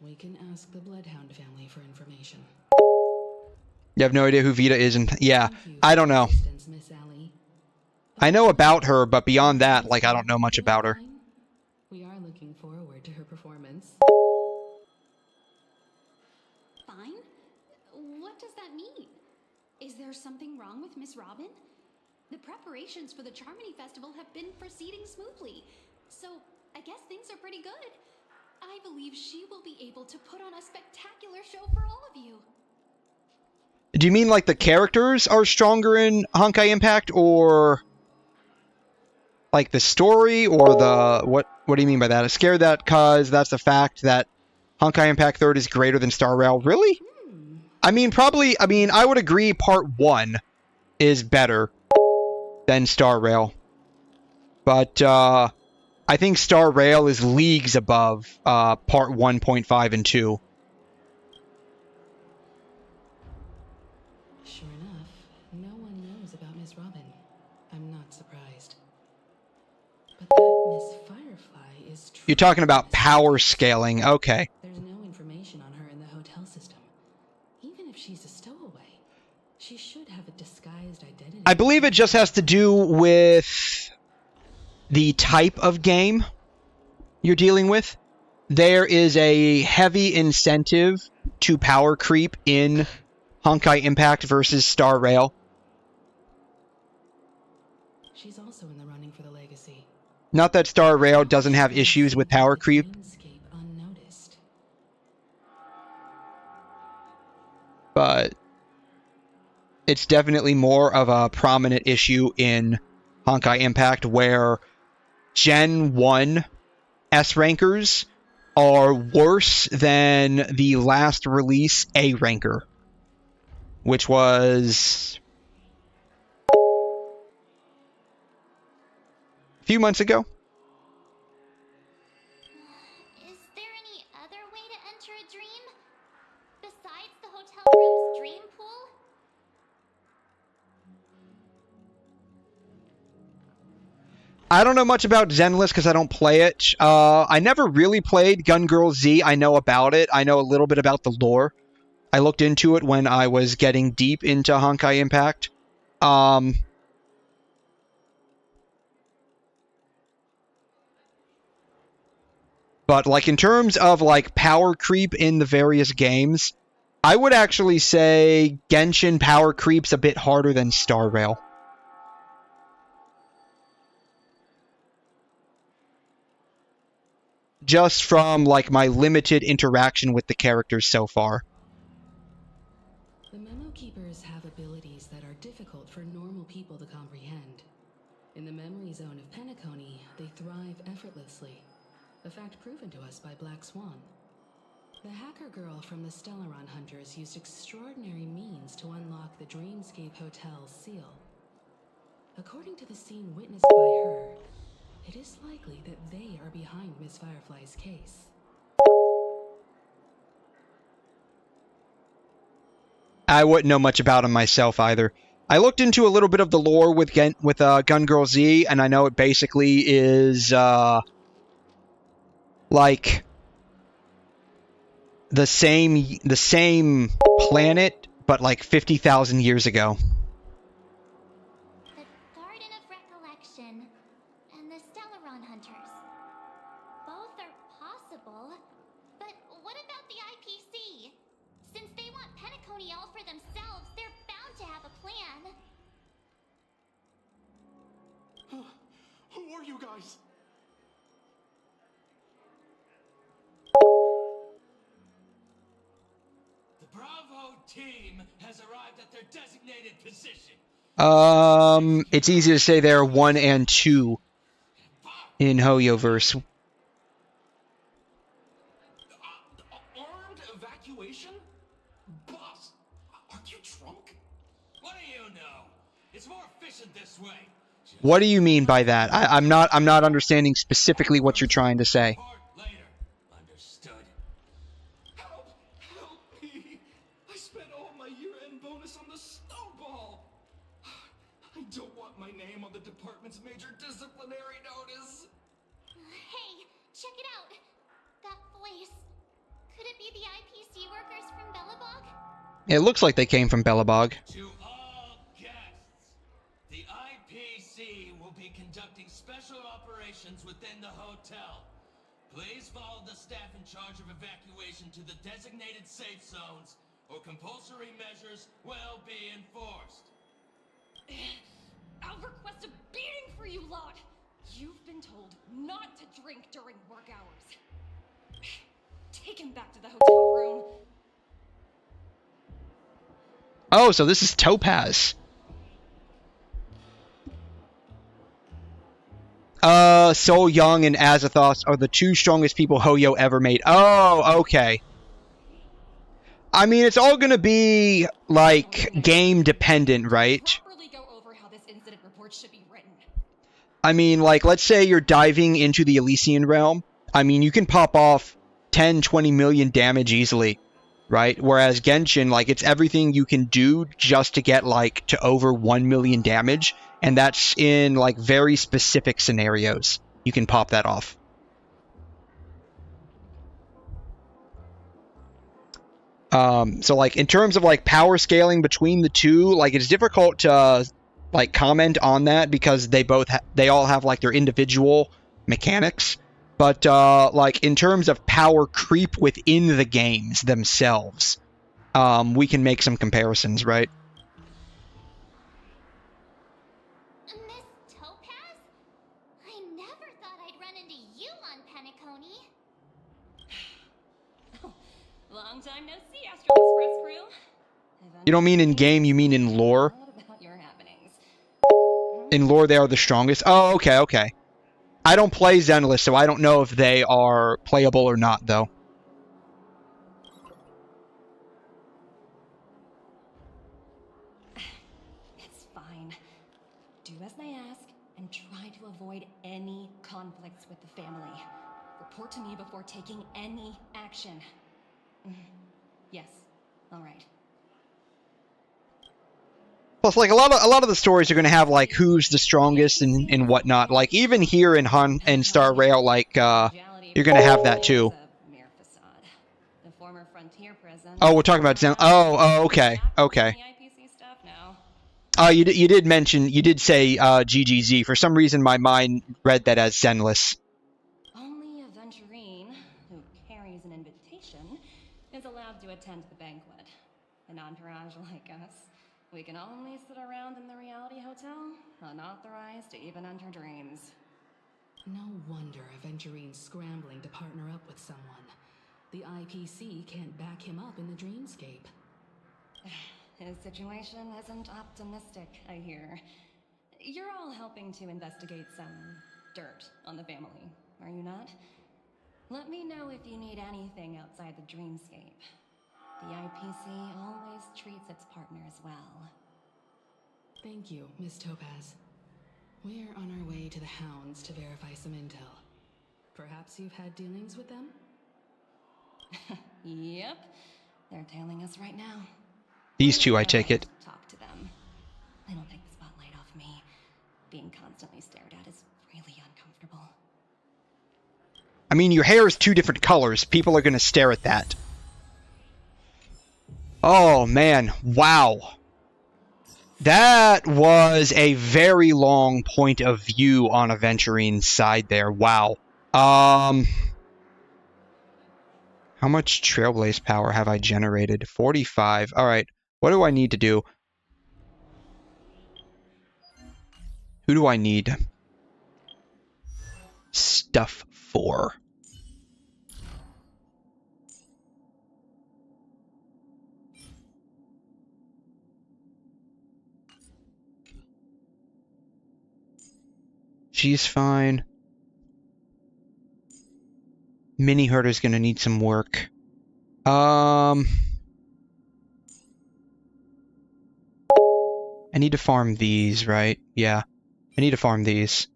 We can ask the Bloodhound family for information. You have no idea who Vita is, and yeah, I don't know. I know about her, but beyond that, like, I don't know much about her. We are looking forward to her performance. Fine? What does that mean? Is there something wrong with Miss Robin? The preparations for the Charmony Festival have been proceeding smoothly, so I guess things are pretty good. I believe she will be able to put on a spectacular show for all of you. Do you mean, like, the characters are stronger in Honkai Impact, or... like, the story, or the... What do you mean by that? I'm scared that cause that's a fact that Honkai Impact 3rd is greater than Star Rail. Really? I mean, probably... I mean, I would agree Part 1 is better than Star Rail. But, I think Star Rail is leagues above, Part 1.5 and 2. Sure enough, no one knows about Miss Robin. I'm not surprised. But that Miss Firefly is true. You're talking about power scaling. Okay. There's no information on her in the hotel system. Even if she's a stowaway, she should have a disguised identity. I believe it just has to do with the type of game you're dealing with. There is a heavy incentive to power creep in Honkai Impact versus Star Rail. She's also in the running for the legacy. Not that Star Rail doesn't have issues with power creep. But it's definitely more of a prominent issue in Honkai Impact, where Gen 1 S-Rankers are worse than the last release A-Ranker, which was few months ago. Is there any other way to enter a dream? Besides the hotel room's dream pool? I don't know much about Zenless because I don't play it. I never really played Gun Girl Z. I know about it. I know a little bit about the lore. I looked into it when I was getting deep into Honkai Impact. But like in terms of like power creep in the various games, I would actually say Genshin power creep's a bit harder than Star Rail. Just from like my limited interaction with the characters so far. The Memo Keepers have abilities that are difficult for normal people to comprehend. In the memory zone of Penacony, they thrive effortlessly, a fact proven to us by Black Swan. The hacker girl from the Stellaron Hunters used extraordinary means to unlock the Dreamscape Hotel's seal. According to the scene witnessed by her, it is likely that they are behind Miss Firefly's case. I wouldn't know much about him myself either. I looked into a little bit of the lore with Gun Girl Z, and I know it basically is like the same planet, but like 50,000 years ago. The Garden of Recollection and the Stellaron Hunters. Both are possible, but what about the IPC? Since they want Penacony all for themselves, they're bound to have a plan. Who are you guys? The Bravo team has arrived at their designated position. It's easy to say there are 1 and 2 in Hoyoverse. Armed evacuation? Boss, aren't you drunk? What do you know? It's more efficient this way. What do you mean by that? I'm not understanding specifically what you're trying to say. Understood. Help me! I spent all my year-end bonus on the snowball. I don't want my name on the department's major disciplinary notice. Hey, check it out. That voice. Could it be the IPC workers from Bellabog? It looks like they came from Bellabog. To all guests, the IPC will be conducting special operations within the hotel. Please follow the staff in charge of evacuation to the designated safe zones, or compulsory measures will be enforced. I'll request a beating for you lot! You've been told not to drink during work hours. Take him back to the hotel room. Oh, so this is Topaz. Sol Young and Azathoth are the 2 strongest people Hoyo ever made. Oh, okay. I mean, it's all gonna be, like, game dependent, right? Properly go over how this incident report should be written. I mean, like, let's say you're diving into the Elysian realm. I mean, you can pop off 10, 20 million damage easily, right? Whereas Genshin, like, it's everything you can do just to get, like, to over 1 million damage. And that's in, like, very specific scenarios. You can pop that off. So, like, in terms of, like, power scaling between the two, like, it's difficult to, like, comment on that because they all have, like, their individual mechanics. But, like, in terms of power creep within the games themselves, we can make some comparisons, right? Miss Topaz? I never thought I'd run into you on Penacony. Long time no see, Astral Express crew. You don't mean in game, you mean in lore? About your happenings. In lore, they are the strongest? Oh, okay, okay. I don't play Zenless, so I don't know if they are playable or not, though. It's fine. Do as I ask and and try to avoid any conflicts with the family. Report to me before taking any action. Yes. All right. Plus, like a lot of the stories are going to have like who's the strongest and whatnot. Like even here in Star Rail, like you're going to have that too. The former frontier prison. Oh, we're talking about Zen. Oh, okay, okay. You did mention, you did say GGZ. For some reason, my mind read that as Zenless. Only a Venturine who carries an invitation is allowed to attend the banquet. An entourage like us, we can only sit around in the reality hotel, unauthorized to even enter dreams. No wonder a Venturine's scrambling to partner up with someone. The IPC can't back him up in the dreamscape. His situation isn't optimistic, I hear. You're all helping to investigate some dirt on the family, are you not? Let me know if you need anything outside the dreamscape. The IPC always treats its partners well. Thank you, Miss Topaz. We're on our way to the Hounds to verify some intel. Perhaps you've had dealings with them? Yep. They're tailing us right now. These two, I take it. Talk to them. They don't take the spotlight off me. Being constantly stared at is really uncomfortable. I mean, your hair is 2 different colors. People are going to stare at that. Oh, man. Wow. That was a very long point of view on Aventurine's side there. Wow. How much Trailblaze power have I generated? 45. All right. What do I need to do? Who do I need? Stuff for. She's fine. Mini Herder's gonna need some work. I need to farm these, right? Yeah. I need to farm these.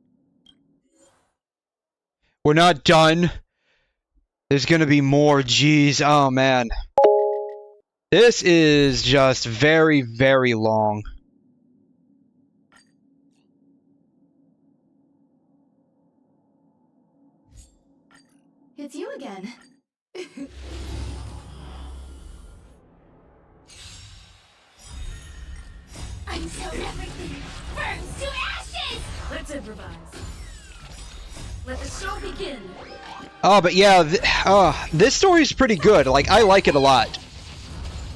We're not done. There's gonna be more. Jeez. Oh, man. This is just very, very long. It's you again. Until everything burns to ashes! Let's improvise. Let the show begin. Oh, but yeah, this story's pretty good. Like, I like it a lot.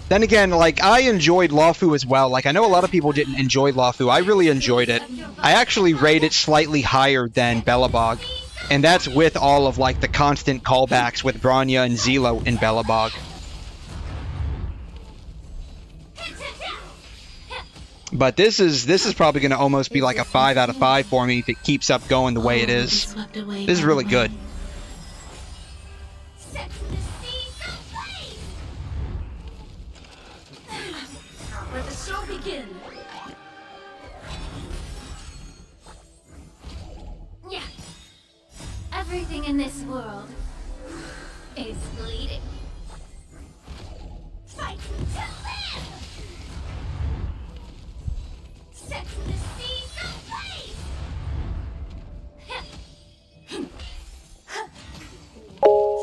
Then again, like, I enjoyed Lawfu as well. Like, I know a lot of people didn't enjoy Lawfu. I really enjoyed it. I actually rate it slightly higher than Belobog. And that's with all of, like, the constant callbacks with Bronya and Zelo in Belobog. But this is probably going to almost be like a 5 out of 5 for me if it keeps up going the way it is. This is really good. Let the show begin. Yeah. Everything in this world is bleeding. Fight to live! Set the seas ablaze!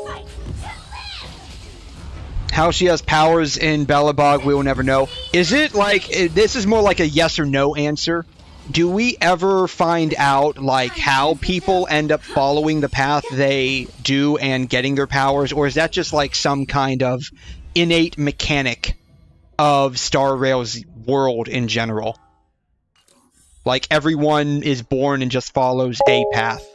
Fight to live! How she has powers in Belobog, we will never know. Is it like, this is more like a yes or no answer? Do we ever find out, like, how people end up following the path they do and getting their powers? Or is that just, like, some kind of innate mechanic of Star Rail's world in general? Like, everyone is born and just follows a path.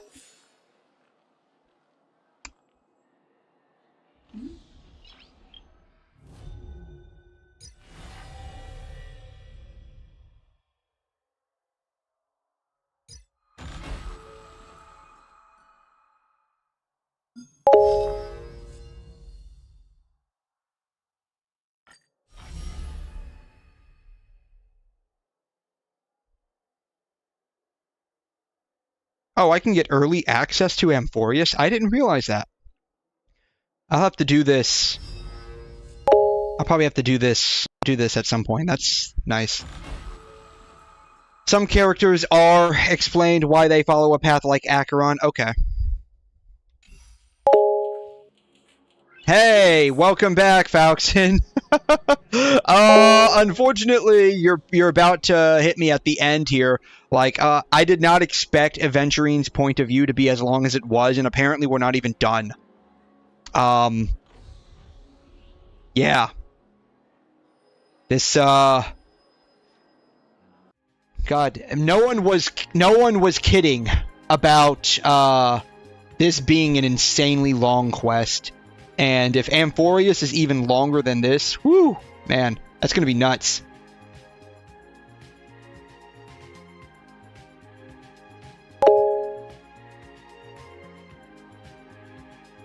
Oh, I can get early access to Amphorius? I didn't realize that. I'll have to do this. I'll probably have to do this at some point. That's nice. Some characters are explained why they follow a path like Acheron. Okay. Hey, welcome back, Falcon. Unfortunately, you're about to hit me at the end here. Like, I did not expect Aventurine's point of view to be as long as it was, and apparently we're not even done. Yeah. This, God, no one was kidding about, this being an insanely long quest. And if Amphorius is even longer than this, whoo, man, that's gonna be nuts.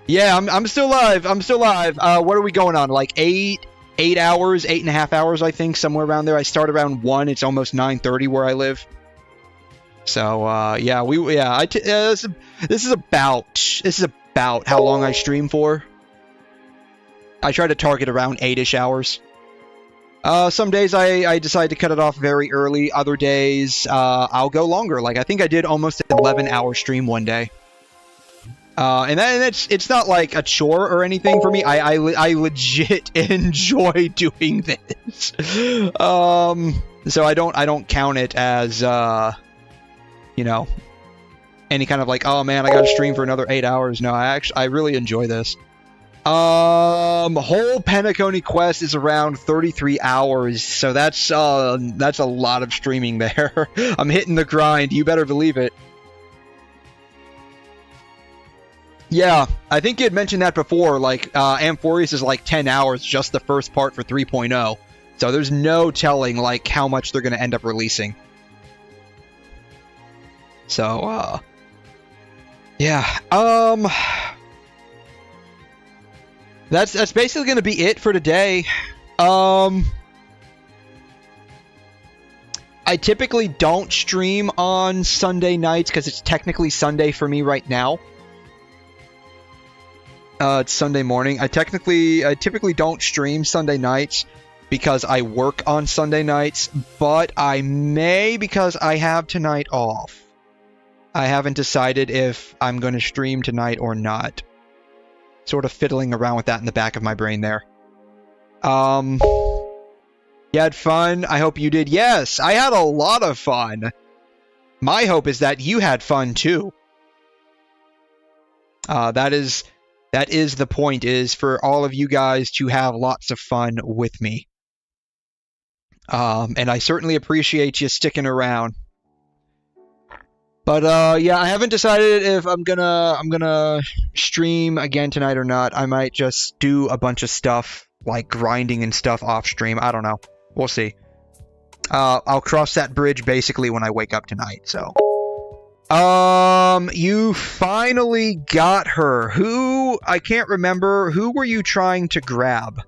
Yeah, I'm still live. I'm still live. What are we going on? Like 8 hours, 8.5 hours, I think, somewhere around there. I start around 1. It's almost 9:30 where I live. So, yeah, this is about how long I stream for. I try to target around 8-ish hours. Some days I decide to cut it off very early. Other days, I'll go longer. Like, I think I did almost an 11-hour stream one day. And it's not like a chore or anything for me. I legit enjoy doing this. So I don't count it as, you know, any kind of like, oh man, I gotta stream for another 8 hours. No, I really enjoy this. Whole Penacony quest is around 33 hours, so that's a lot of streaming there. I'm hitting the grind, you better believe it. Yeah, I think you had mentioned that before, like, Amphorius is like 10 hours, just the first part for 3.0. So there's no telling, like, how much they're gonna end up releasing. So, yeah, That's basically going to be it for today. I typically don't stream on Sunday nights because it's technically Sunday for me right now. It's Sunday morning. I typically don't stream Sunday nights because I work on Sunday nights, but I may because I have tonight off. I haven't decided if I'm going to stream tonight or not. Sort of fiddling around with that in the back of my brain there. You had fun? I hope you did. Yes, I had a lot of fun. My hope is that you had fun too. That is the point, is for all of you guys to have lots of fun with me. And I certainly appreciate you sticking around. But, yeah, I haven't decided if I'm gonna stream again tonight or not. I might just do a bunch of stuff, like grinding and stuff off stream. I don't know. We'll see. I'll cross that bridge basically when I wake up tonight, so. You finally got her. Who? I can't remember. Who were you trying to grab?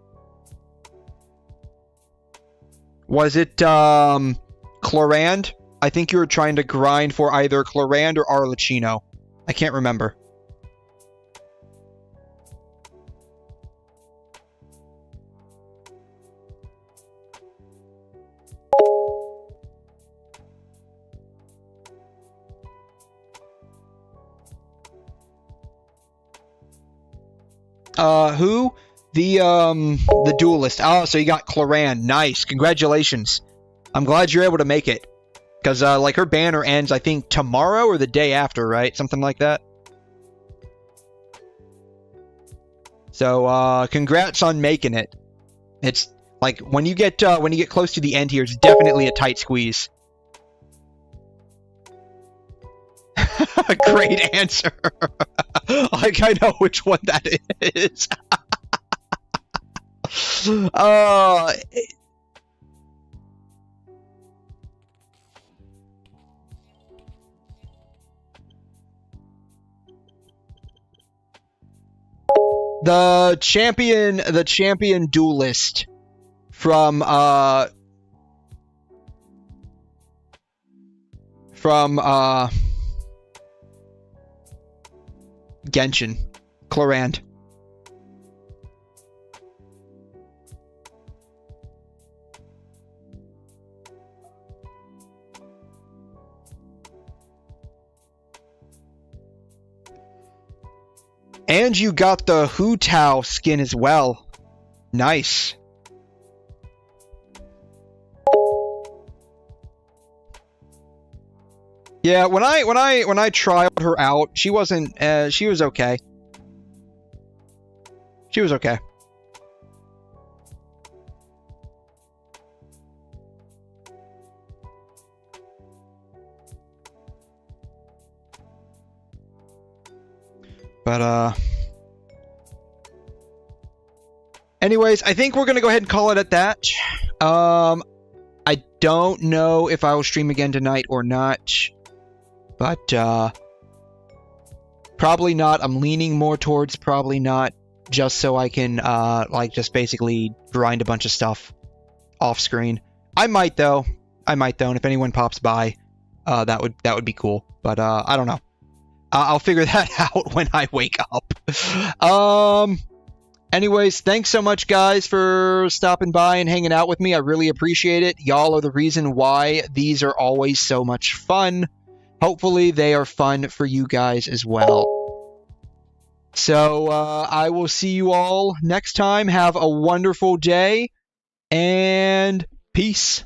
Was it, Clorand? I think you were trying to grind for either Clorand or Arlecchino. I can't remember. Who? The duelist. Oh, so you got Clorand. Nice. Congratulations. I'm glad you're able to make it. Because, like, her banner ends, I think, tomorrow or the day after, right? Something like that. So, congrats on making it. It's, like, when you get close to the end here, it's definitely a tight squeeze. Great answer. Like, I know which one that is. The champion duelist from Genshin. Chlorand. And you got the Hu Tao skin as well. Nice. Yeah, when I trialed her out, she wasn't. She was okay. She was okay. But anyways, I think we're gonna go ahead and call it at that. I don't know if I will stream again tonight or not. But, probably not. I'm leaning more towards probably not, just so I can, like, just basically grind a bunch of stuff off screen. I might, though. And if anyone pops by, that would be cool. But, I don't know. I'll figure that out when I wake up. Anyways, thanks so much, guys, for stopping by and hanging out with me. I really appreciate it. Y'all are the reason why these are always so much fun. Hopefully they are fun for you guys as well. So I will see you all next time. Have a wonderful day, and peace.